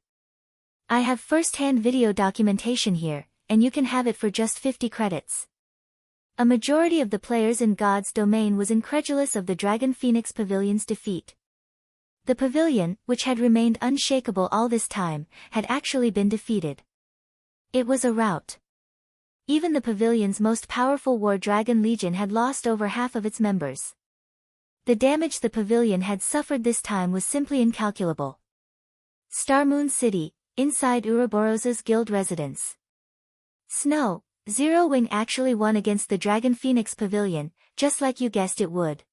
I have first-hand video documentation here, and you can have it for just 50 credits. A majority of the players in God's domain was incredulous of the Dragon Phoenix Pavilion's defeat. The pavilion, which had remained unshakable all this time, had actually been defeated. It was a rout. Even the pavilion's most powerful War Dragon Legion had lost over half of its members. The damage the pavilion had suffered this time was simply incalculable. Starmoon City, inside Ouroboros's guild residence. Snow. Zero Wing actually won against the Dragon Phoenix Pavilion, just like you guessed it would.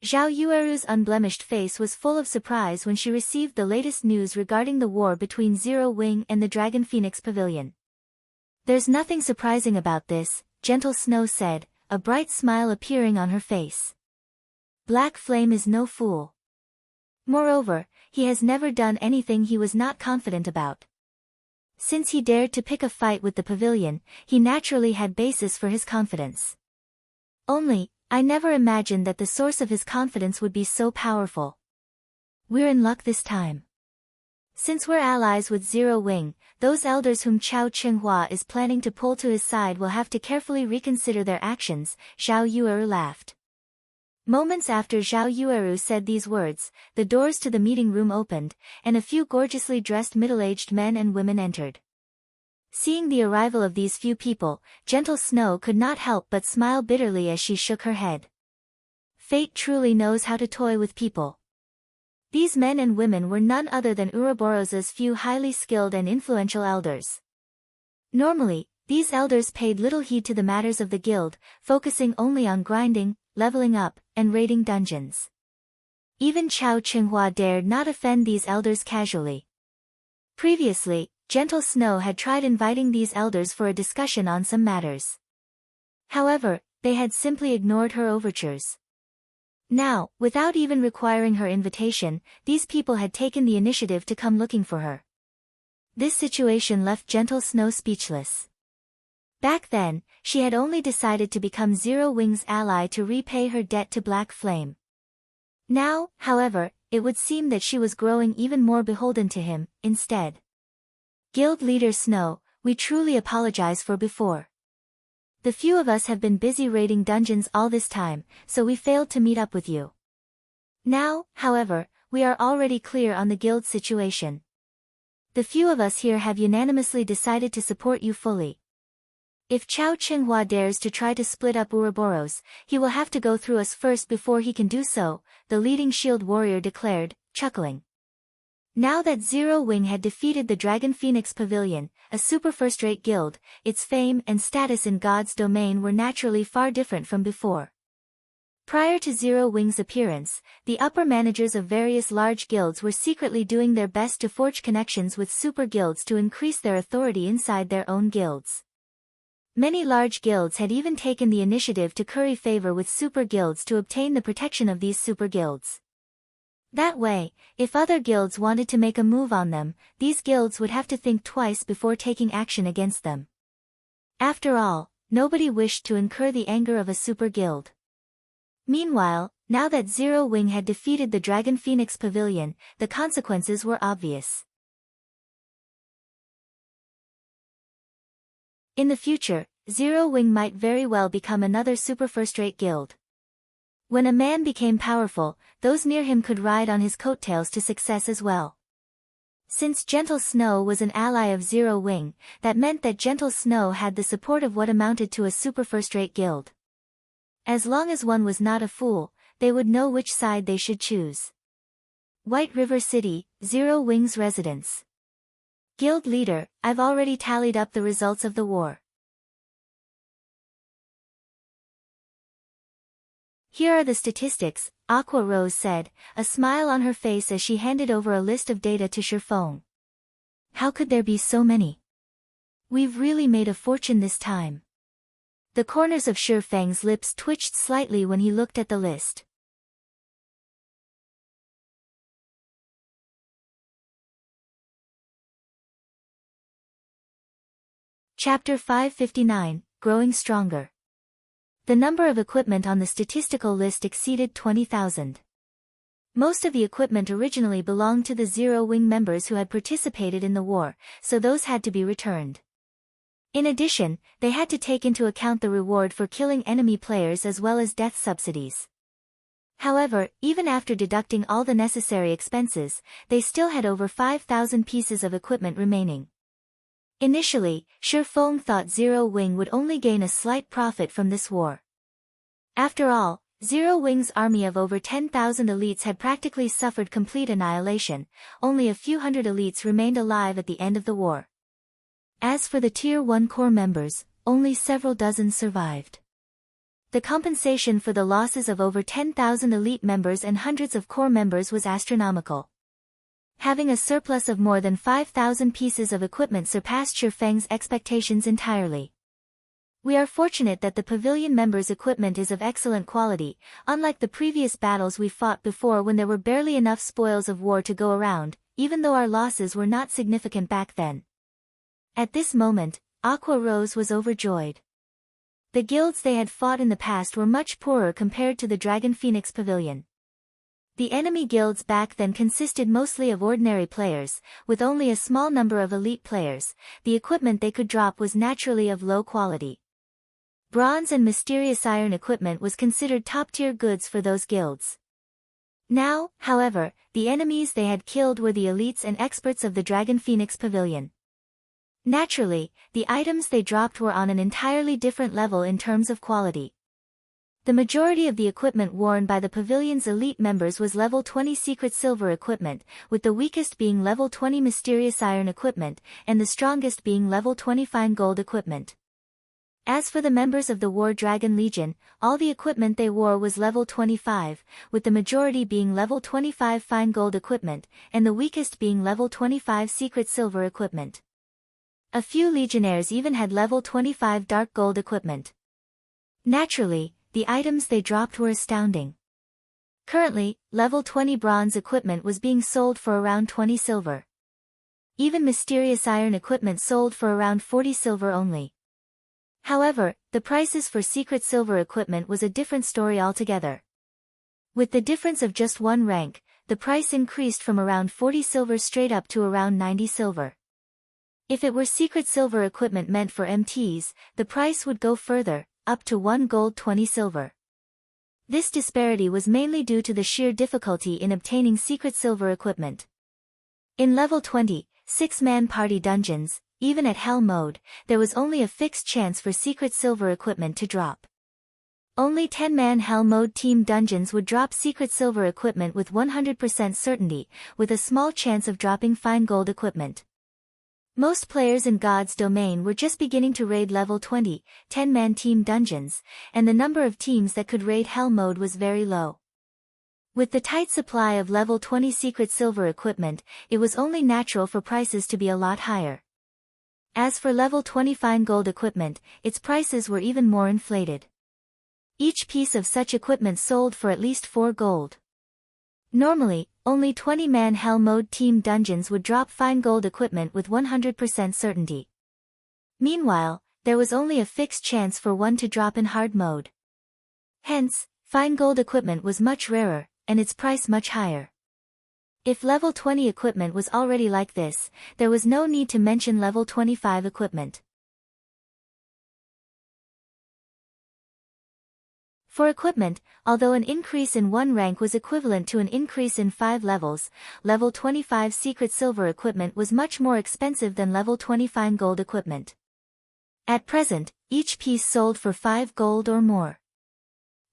Zhao Yueru's unblemished face was full of surprise when she received the latest news regarding the war between Zero Wing and the Dragon Phoenix Pavilion. There's nothing surprising about this, Gentle Snow said, a bright smile appearing on her face. Black Flame is no fool. Moreover, he has never done anything he was not confident about. Since he dared to pick a fight with the pavilion, he naturally had basis for his confidence. Only, I never imagined that the source of his confidence would be so powerful. We're in luck this time. Since we're allies with Zero Wing, those elders whom Chao Qinghua is planning to pull to his side will have to carefully reconsider their actions, Zhao Yueru laughed. Moments after Zhao Yueru said these words, the doors to the meeting room opened, and a few gorgeously dressed middle-aged men and women entered. Seeing the arrival of these few people, Gentle Snow could not help but smile bitterly as she shook her head. Fate truly knows how to toy with people. These men and women were none other than Ouroboros's few highly skilled and influential elders. Normally, these elders paid little heed to the matters of the guild, focusing only on grinding, leveling up, and raiding dungeons. Even Chao Qinghua dared not offend these elders casually. Previously, Gentle Snow had tried inviting these elders for a discussion on some matters. However, they had simply ignored her overtures. Now, without even requiring her invitation, these people had taken the initiative to come looking for her. This situation left Gentle Snow speechless. Back then, she had only decided to become Zero Wing's ally to repay her debt to Black Flame. Now, however, it would seem that she was growing even more beholden to him, instead. Guild Leader Snow, we truly apologize for before. The few of us have been busy raiding dungeons all this time, so we failed to meet up with you. Now, however, we are already clear on the guild situation. The few of us here have unanimously decided to support you fully. If Chao Qinghua dares to try to split up Ouroboros, he will have to go through us first before he can do so, the leading shield warrior declared, chuckling. Now that Zero Wing had defeated the Dragon Phoenix Pavilion, a super first-rate guild, its fame and status in God's domain were naturally far different from before. Prior to Zero Wing's appearance, the upper managers of various large guilds were secretly doing their best to forge connections with super guilds to increase their authority inside their own guilds. Many large guilds had even taken the initiative to curry favor with super guilds to obtain the protection of these super guilds. That way, if other guilds wanted to make a move on them, these guilds would have to think twice before taking action against them. After all, nobody wished to incur the anger of a super guild. Meanwhile, now that Zero Wing had defeated the Dragon Phoenix Pavilion, the consequences were obvious. In the future, Zero Wing might very well become another super first-rate guild. When a man became powerful, those near him could ride on his coattails to success as well. Since Gentle Snow was an ally of Zero Wing, that meant that Gentle Snow had the support of what amounted to a super first-rate guild. As long as one was not a fool, they would know which side they should choose. White River City, Zero Wing's residence. Guild leader, I've already tallied up the results of the war. Here are the statistics, Aqua Rose said, a smile on her face as she handed over a list of data to Shifeng. How could there be so many? We've really made a fortune this time. The corners of Shifeng's lips twitched slightly when he looked at the list. Chapter 559, Growing Stronger. The number of equipment on the statistical list exceeded 20,000. Most of the equipment originally belonged to the Zero Wing members who had participated in the war, so those had to be returned. In addition, they had to take into account the reward for killing enemy players as well as death subsidies. However, even after deducting all the necessary expenses, they still had over 5,000 pieces of equipment remaining. Initially, Shifeng thought Zero Wing would only gain a slight profit from this war. After all, Zero Wing's army of over 10,000 elites had practically suffered complete annihilation, only a few hundred elites remained alive at the end of the war. As for the Tier 1 core members, only several dozen survived. The compensation for the losses of over 10,000 elite members and hundreds of core members was astronomical. Having a surplus of more than 5,000 pieces of equipment surpassed Shifeng's expectations entirely. We are fortunate that the pavilion members' equipment is of excellent quality, unlike the previous battles we fought before when there were barely enough spoils of war to go around, even though our losses were not significant back then. At this moment, Aqua Rose was overjoyed. The guilds they had fought in the past were much poorer compared to the Dragon Phoenix Pavilion. The enemy guilds back then consisted mostly of ordinary players, with only a small number of elite players. The equipment they could drop was naturally of low quality. Bronze and mysterious iron equipment was considered top-tier goods for those guilds. Now, however, the enemies they had killed were the elites and experts of the Dragon Phoenix Pavilion. Naturally, the items they dropped were on an entirely different level in terms of quality. The majority of the equipment worn by the pavilion's elite members was level 20 secret silver equipment, with the weakest being level 20 mysterious iron equipment, and the strongest being level 20 fine gold equipment. As for the members of the War Dragon Legion, all the equipment they wore was level 25, with the majority being level 25 fine gold equipment, and the weakest being level 25 secret silver equipment. A few legionnaires even had level 25 dark gold equipment. Naturally, the items they dropped were astounding. Currently, level 20 bronze equipment was being sold for around 20 silver. Even mysterious iron equipment sold for around 40 silver only. However, the prices for secret silver equipment was a different story altogether. With the difference of just one rank, the price increased from around 40 silver straight up to around 90 silver. If it were secret silver equipment meant for MTs, the price would go further, up to 1 gold 20 silver. This disparity was mainly due to the sheer difficulty in obtaining secret silver equipment. In level 20, 6-man party dungeons, even at Hell mode, there was only a fixed chance for secret silver equipment to drop. Only 10-man Hell mode team dungeons would drop secret silver equipment with 100% certainty, with a small chance of dropping fine gold equipment. Most players in God's domain were just beginning to raid level 20, 10-man team dungeons, and the number of teams that could raid Hell mode was very low. With the tight supply of level 20 secret silver equipment, it was only natural for prices to be a lot higher. As for level 20 fine gold equipment, its prices were even more inflated. Each piece of such equipment sold for at least 4 gold. Normally, only 20-man Hell mode team dungeons would drop fine gold equipment with 100% certainty. Meanwhile, there was only a fixed chance for one to drop in hard mode. Hence, fine gold equipment was much rarer, and its price much higher. If level 20 equipment was already like this, there was no need to mention level 25 equipment. For equipment, although an increase in 1 rank was equivalent to an increase in 5 levels, level 25 secret silver equipment was much more expensive than level 20 fine gold equipment. At present, each piece sold for 5 gold or more.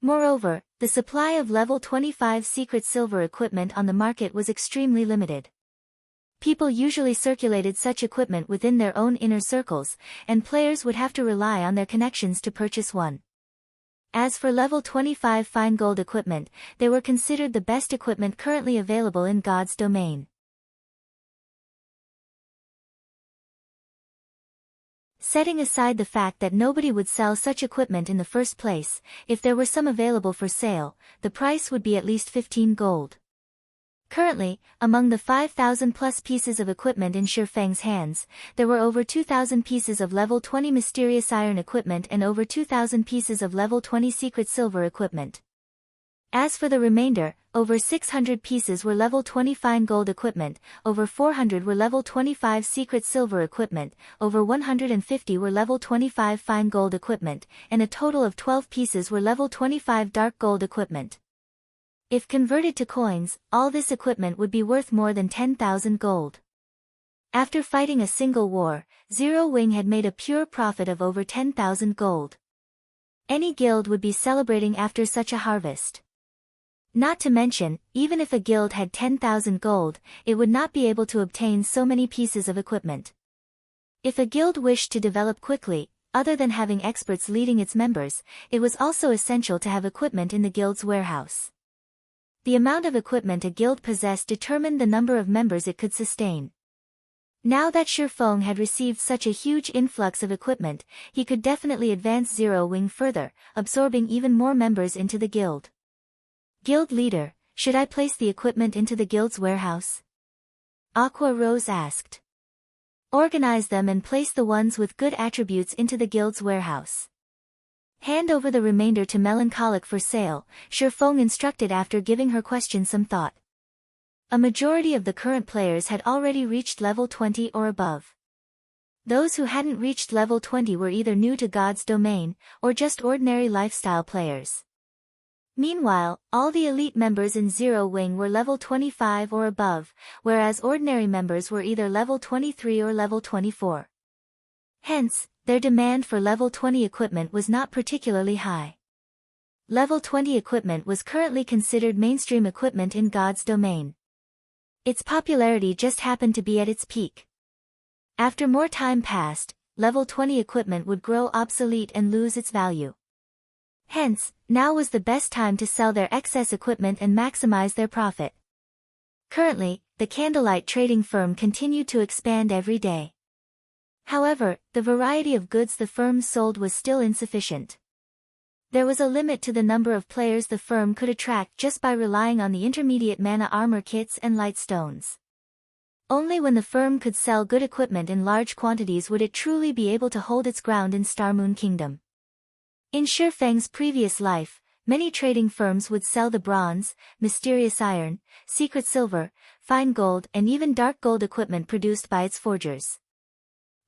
Moreover, the supply of level 25 secret silver equipment on the market was extremely limited. People usually circulated such equipment within their own inner circles, and players would have to rely on their connections to purchase one. As for level 25 fine gold equipment, they were considered the best equipment currently available in God's domain. Setting aside the fact that nobody would sell such equipment in the first place, if there were some available for sale, the price would be at least 15 gold. Currently, among the 5,000 plus pieces of equipment in Shifeng's hands, there were over 2,000 pieces of level 20 mysterious iron equipment and over 2,000 pieces of level 20 secret silver equipment. As for the remainder, over 600 pieces were level 20 fine gold equipment, over 400 were level 25 secret silver equipment, over 150 were level 25 fine gold equipment, and a total of 12 pieces were level 25 dark gold equipment. If converted to coins, all this equipment would be worth more than 10,000 gold. After fighting a single war, Zero Wing had made a pure profit of over 10,000 gold. Any guild would be celebrating after such a harvest. Not to mention, even if a guild had 10,000 gold, it would not be able to obtain so many pieces of equipment. If a guild wished to develop quickly, other than having experts leading its members, it was also essential to have equipment in the guild's warehouse. The amount of equipment a guild possessed determined the number of members it could sustain. Now that Shifeng had received such a huge influx of equipment, he could definitely advance Zero Wing further, absorbing even more members into the guild. Guild leader, should I place the equipment into the guild's warehouse? Aqua Rose asked. Organize them and place the ones with good attributes into the guild's warehouse. Hand over the remainder to Melancholic for sale, Shifeng instructed after giving her question some thought. A majority of the current players had already reached level 20 or above. Those who hadn't reached level 20 were either new to God's domain, or just ordinary lifestyle players. Meanwhile, all the elite members in Zero Wing were level 25 or above, whereas ordinary members were either level 23 or level 24. Hence, their demand for level 20 equipment was not particularly high. Level 20 equipment was currently considered mainstream equipment in God's domain. Its popularity just happened to be at its peak. After more time passed, level 20 equipment would grow obsolete and lose its value. Hence, now was the best time to sell their excess equipment and maximize their profit. Currently, the Candlelight trading firm continued to expand every day. However, the variety of goods the firm sold was still insufficient. There was a limit to the number of players the firm could attract just by relying on the intermediate mana armor kits and light stones. Only when the firm could sell good equipment in large quantities would it truly be able to hold its ground in Starmoon Kingdom. In Shifeng's previous life, many trading firms would sell the bronze, mysterious iron, secret silver, fine gold and even dark gold equipment produced by its forgers.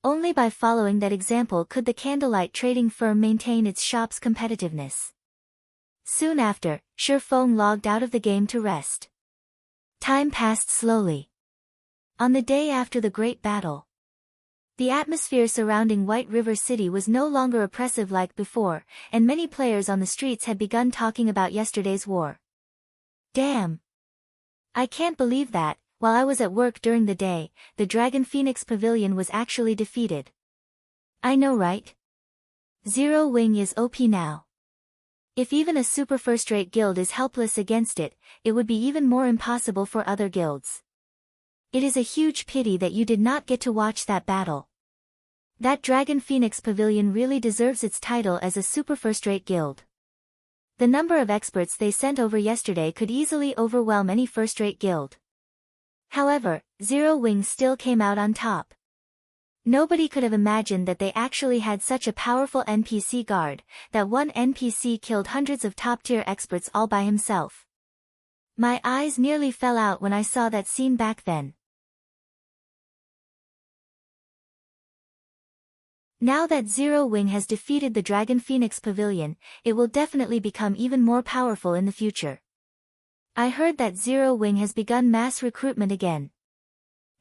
Only by following that example could the Candlelight trading firm maintain its shop's competitiveness. Soon after, Shifeng logged out of the game to rest. Time passed slowly. On the day after the great battle, the atmosphere surrounding White River City was no longer oppressive like before, and many players on the streets had begun talking about yesterday's war. Damn! I can't believe that, while I was at work during the day, the Dragon Phoenix Pavilion was actually defeated. I know, right? Zero Wing is OP now. If even a super first-rate guild is helpless against it, it would be even more impossible for other guilds. It is a huge pity that you did not get to watch that battle. That Dragon Phoenix Pavilion really deserves its title as a super first-rate guild. The number of experts they sent over yesterday could easily overwhelm any first-rate guild. However, Zero Wing still came out on top. Nobody could have imagined that they actually had such a powerful NPC guard, that one NPC killed hundreds of top-tier experts all by himself. My eyes nearly fell out when I saw that scene back then. Now that Zero Wing has defeated the Dragon Phoenix Pavilion, it will definitely become even more powerful in the future. I heard that Zero Wing has begun mass recruitment again.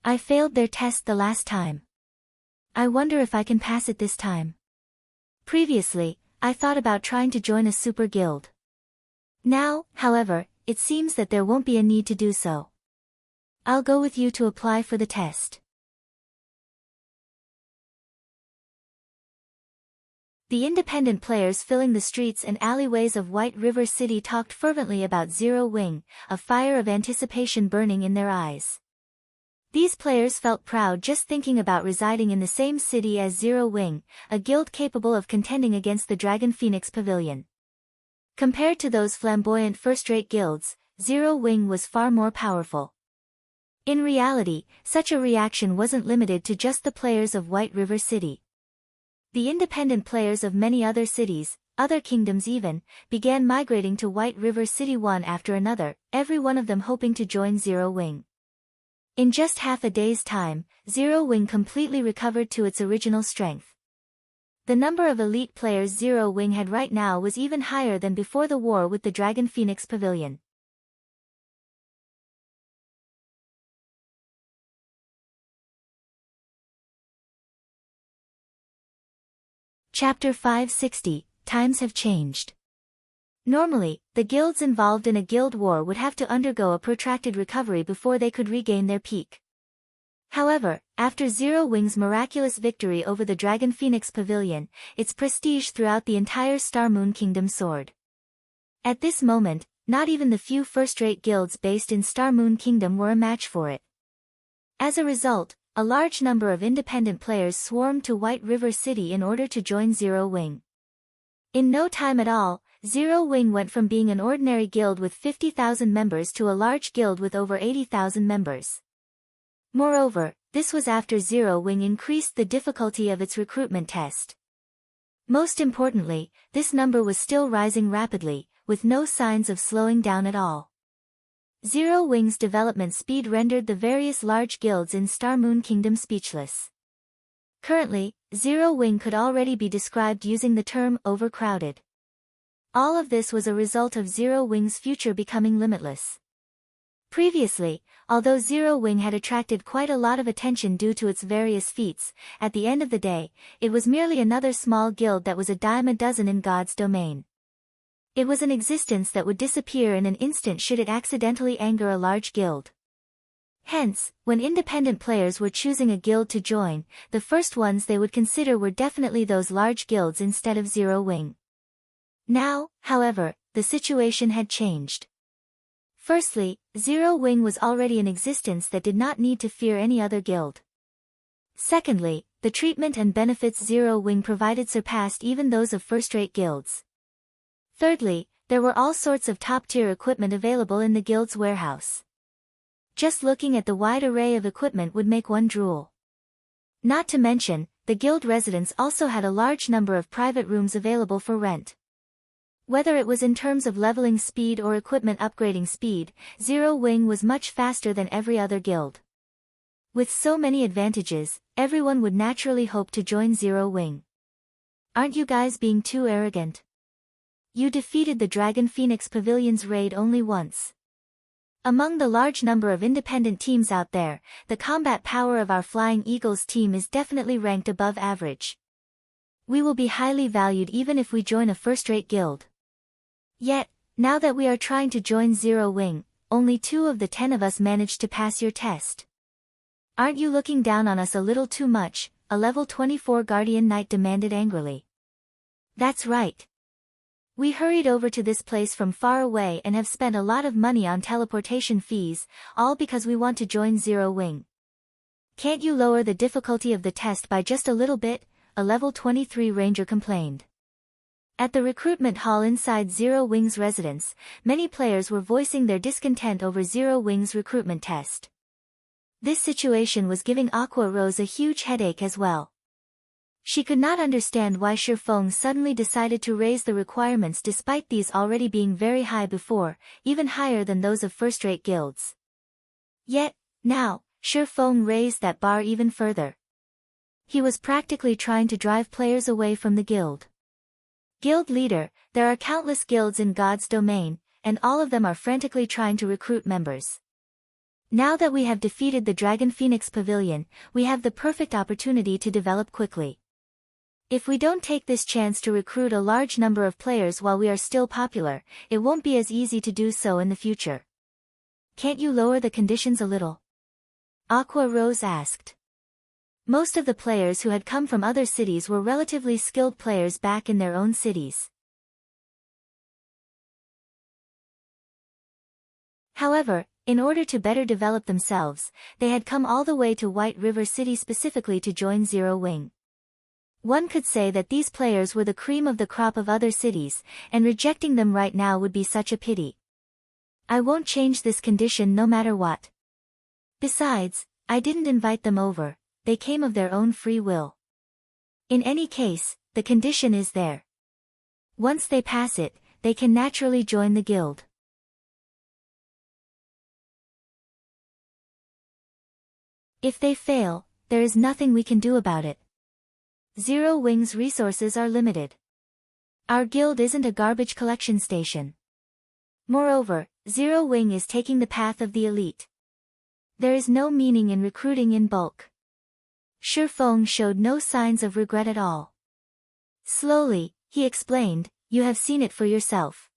I failed their test the last time. I wonder if I can pass it this time. Previously, I thought about trying to join a super guild. Now, however, it seems that there won't be a need to do so. I'll go with you to apply for the test. The independent players filling the streets and alleyways of White River City talked fervently about Zero Wing, a fire of anticipation burning in their eyes. These players felt proud just thinking about residing in the same city as Zero Wing, a guild capable of contending against the Dragon Phoenix Pavilion. Compared to those flamboyant first-rate guilds, Zero Wing was far more powerful. In reality, such a reaction wasn't limited to just the players of White River City. The independent players of many other cities, other kingdoms even, began migrating to White River City one after another, every one of them hoping to join Zero Wing. In just half a day's time, Zero Wing completely recovered to its original strength. The number of elite players Zero Wing had right now was even higher than before the war with the Dragon Phoenix Pavilion. Chapter 560, Times have changed. Normally, the guilds involved in a guild war would have to undergo a protracted recovery before they could regain their peak. However, after Zero Wing's miraculous victory over the Dragon Phoenix Pavilion, its prestige throughout the entire Star Moon Kingdom soared. At this moment, not even the few first-rate guilds based in Star Moon Kingdom were a match for it. As a result, a large number of independent players swarmed to White River City in order to join Zero Wing. In no time at all, Zero Wing went from being an ordinary guild with 50,000 members to a large guild with over 80,000 members. Moreover, this was after Zero Wing increased the difficulty of its recruitment test. Most importantly, this number was still rising rapidly, with no signs of slowing down at all. Zero Wing's development speed rendered the various large guilds in Star Moon Kingdom speechless. Currently, Zero Wing could already be described using the term overcrowded. All of this was a result of Zero Wing's future becoming limitless. Previously, although Zero Wing had attracted quite a lot of attention due to its various feats, at the end of the day, it was merely another small guild that was a dime a dozen in God's domain. It was an existence that would disappear in an instant should it accidentally anger a large guild. Hence, when independent players were choosing a guild to join, the first ones they would consider were definitely those large guilds instead of Zero Wing. Now, however, the situation had changed. Firstly, Zero Wing was already an existence that did not need to fear any other guild. Secondly, the treatment and benefits Zero Wing provided surpassed even those of first-rate guilds. Thirdly, there were all sorts of top-tier equipment available in the guild's warehouse. Just looking at the wide array of equipment would make one drool. Not to mention, the guild residents also had a large number of private rooms available for rent. Whether it was in terms of leveling speed or equipment upgrading speed, Zero Wing was much faster than every other guild. With so many advantages, everyone would naturally hope to join Zero Wing. Aren't you guys being too arrogant? You defeated the Dragon Phoenix Pavilion's raid only once. Among the large number of independent teams out there, the combat power of our Flying Eagles team is definitely ranked above average. We will be highly valued even if we join a first-rate guild. Yet, now that we are trying to join Zero Wing, only 2 of the 10 of us managed to pass your test. Aren't you looking down on us a little too much? A level 24 Guardian Knight demanded angrily. That's right. We hurried over to this place from far away and have spent a lot of money on teleportation fees, all because we want to join Zero Wing. Can't you lower the difficulty of the test by just a little bit? A level 23 ranger complained. At the recruitment hall inside Zero Wing's residence, many players were voicing their discontent over Zero Wing's recruitment test. This situation was giving Aqua Rose a huge headache as well. She could not understand why Shifeng suddenly decided to raise the requirements despite these already being very high before, even higher than those of first-rate guilds. Yet, now, Shifeng raised that bar even further. He was practically trying to drive players away from the guild. Guild leader, there are countless guilds in God's domain, and all of them are frantically trying to recruit members. Now that we have defeated the Dragon Phoenix Pavilion, we have the perfect opportunity to develop quickly. If we don't take this chance to recruit a large number of players while we are still popular, it won't be as easy to do so in the future. Can't you lower the conditions a little? Aqua Rose asked. Most of the players who had come from other cities were relatively skilled players back in their own cities. However, in order to better develop themselves, they had come all the way to White River City specifically to join Zero Wing. One could say that these players were the cream of the crop of other cities, and rejecting them right now would be such a pity. I won't change this condition no matter what. Besides, I didn't invite them over, they came of their own free will. In any case, the condition is there. Once they pass it, they can naturally join the guild. If they fail, there is nothing we can do about it. Zero Wing's resources are limited. Our guild isn't a garbage collection station. Moreover, Zero Wing is taking the path of the elite. There is no meaning in recruiting in bulk. Shifeng showed no signs of regret at all. Slowly, he explained, you have seen it for yourself.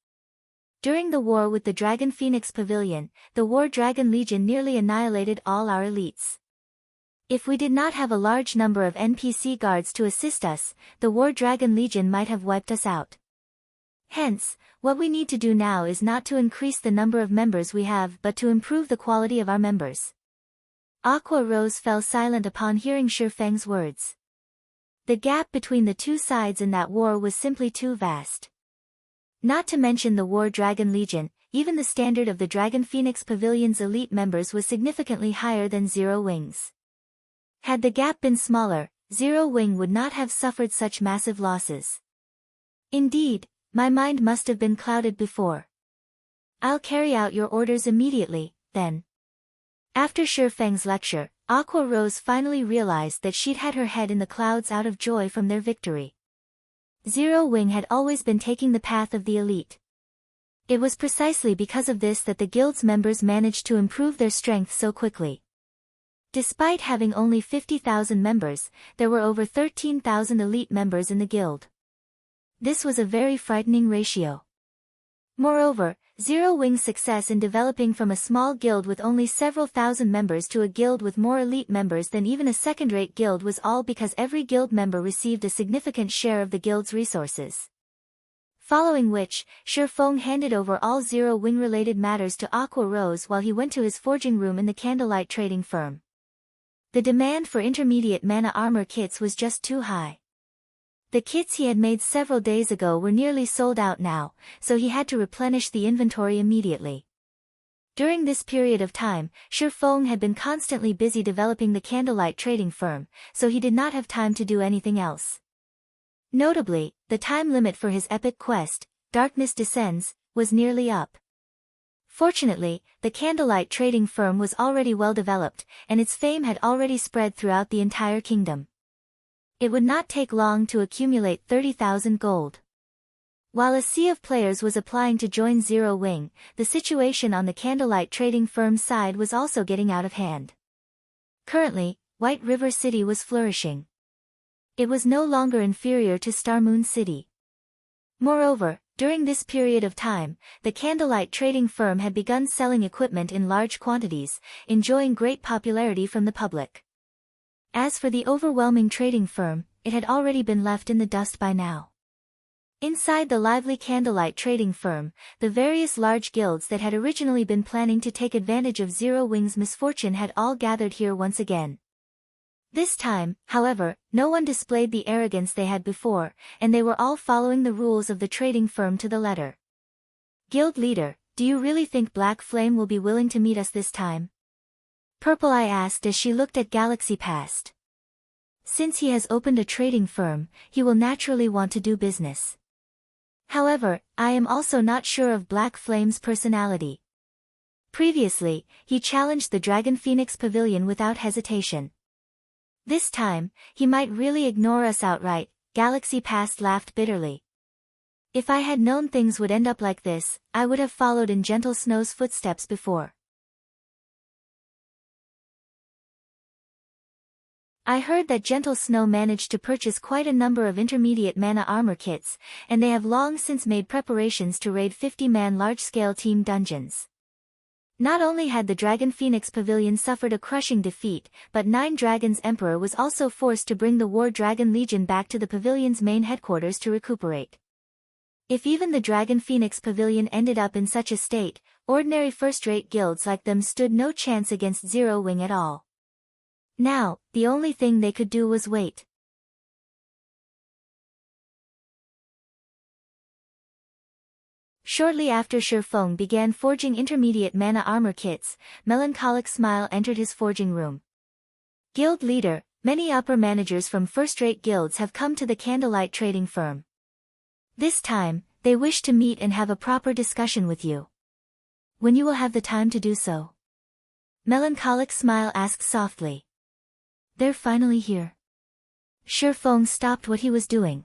During the war with the Dragon Phoenix Pavilion, the War Dragon Legion nearly annihilated all our elites. If we did not have a large number of NPC guards to assist us, the War Dragon Legion might have wiped us out. Hence, what we need to do now is not to increase the number of members we have but to improve the quality of our members. Aqua Rose fell silent upon hearing Shifeng's words. The gap between the two sides in that war was simply too vast. Not to mention the War Dragon Legion, even the standard of the Dragon Phoenix Pavilion's elite members was significantly higher than Zero Wing's. Had the gap been smaller, Zero Wing would not have suffered such massive losses. Indeed, my mind must have been clouded before. I'll carry out your orders immediately, then. After Shifeng's lecture, Aqua Rose finally realized that she'd had her head in the clouds out of joy from their victory. Zero Wing had always been taking the path of the elite. It was precisely because of this that the guild's members managed to improve their strength so quickly. Despite having only 50,000 members, there were over 13,000 elite members in the guild. This was a very frightening ratio. Moreover, Zero Wing's success in developing from a small guild with only several thousand members to a guild with more elite members than even a second-rate guild was all because every guild member received a significant share of the guild's resources. Following which, Shifeng handed over all Zero Wing-related matters to Aqua Rose while he went to his forging room in the candlelight trading firm. The demand for intermediate mana armor kits was just too high. The kits he had made several days ago were nearly sold out now, so he had to replenish the inventory immediately. During this period of time, Shifeng had been constantly busy developing the candlelight trading firm, so he did not have time to do anything else. Notably, the time limit for his epic quest, Darkness Descends, was nearly up. Fortunately, the candlelight trading firm was already well developed, and its fame had already spread throughout the entire kingdom. It would not take long to accumulate 30,000 gold. While a sea of players was applying to join Zero Wing, the situation on the Candlelight trading firm's side was also getting out of hand. Currently, White River City was flourishing. It was no longer inferior to Star Moon City. Moreover, during this period of time, the Candlelight trading firm had begun selling equipment in large quantities, enjoying great popularity from the public. As for the overwhelming trading firm, it had already been left in the dust by now. Inside the lively Candlelight trading firm, the various large guilds that had originally been planning to take advantage of Zero Wing's misfortune had all gathered here once again. This time, however, no one displayed the arrogance they had before, and they were all following the rules of the trading firm to the letter. Guild leader, do you really think Black Flame will be willing to meet us this time? Purple Eye asked as she looked at Galaxy Past. Since he has opened a trading firm, he will naturally want to do business. However, I am also not sure of Black Flame's personality. Previously, he challenged the Dragon Phoenix Pavilion without hesitation. This time, he might really ignore us outright. Galaxy Past laughed bitterly. If I had known things would end up like this, I would have followed in Gentle Snow's footsteps before. I heard that Gentle Snow managed to purchase quite a number of intermediate mana armor kits, and they have long since made preparations to raid 50-man large-scale team dungeons. Not only had the Dragon Phoenix Pavilion suffered a crushing defeat, but Nine Dragons Emperor was also forced to bring the War Dragon Legion back to the pavilion's main headquarters to recuperate. If even the Dragon Phoenix Pavilion ended up in such a state, ordinary first-rate guilds like them stood no chance against Zero Wing at all. Now, the only thing they could do was wait. Shortly after Shifeng began forging intermediate mana armor kits, Melancholic Smile entered his forging room. Guild leader, many upper managers from first-rate guilds have come to the Candlelight trading firm. This time, they wish to meet and have a proper discussion with you. When you will have the time to do so? Melancholic Smile asked softly. They're finally here. Shifeng stopped what he was doing.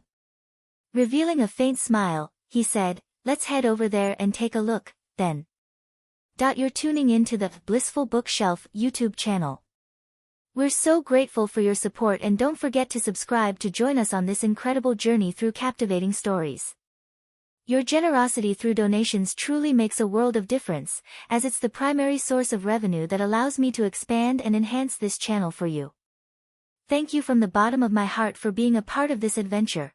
Revealing a faint smile, he said, let's head over there and take a look, then. You're tuning in to the Blissful Bookshelf YouTube channel. We're so grateful for your support, and don't forget to subscribe to join us on this incredible journey through captivating stories. Your generosity through donations truly makes a world of difference, as it's the primary source of revenue that allows me to expand and enhance this channel for you. Thank you from the bottom of my heart for being a part of this adventure.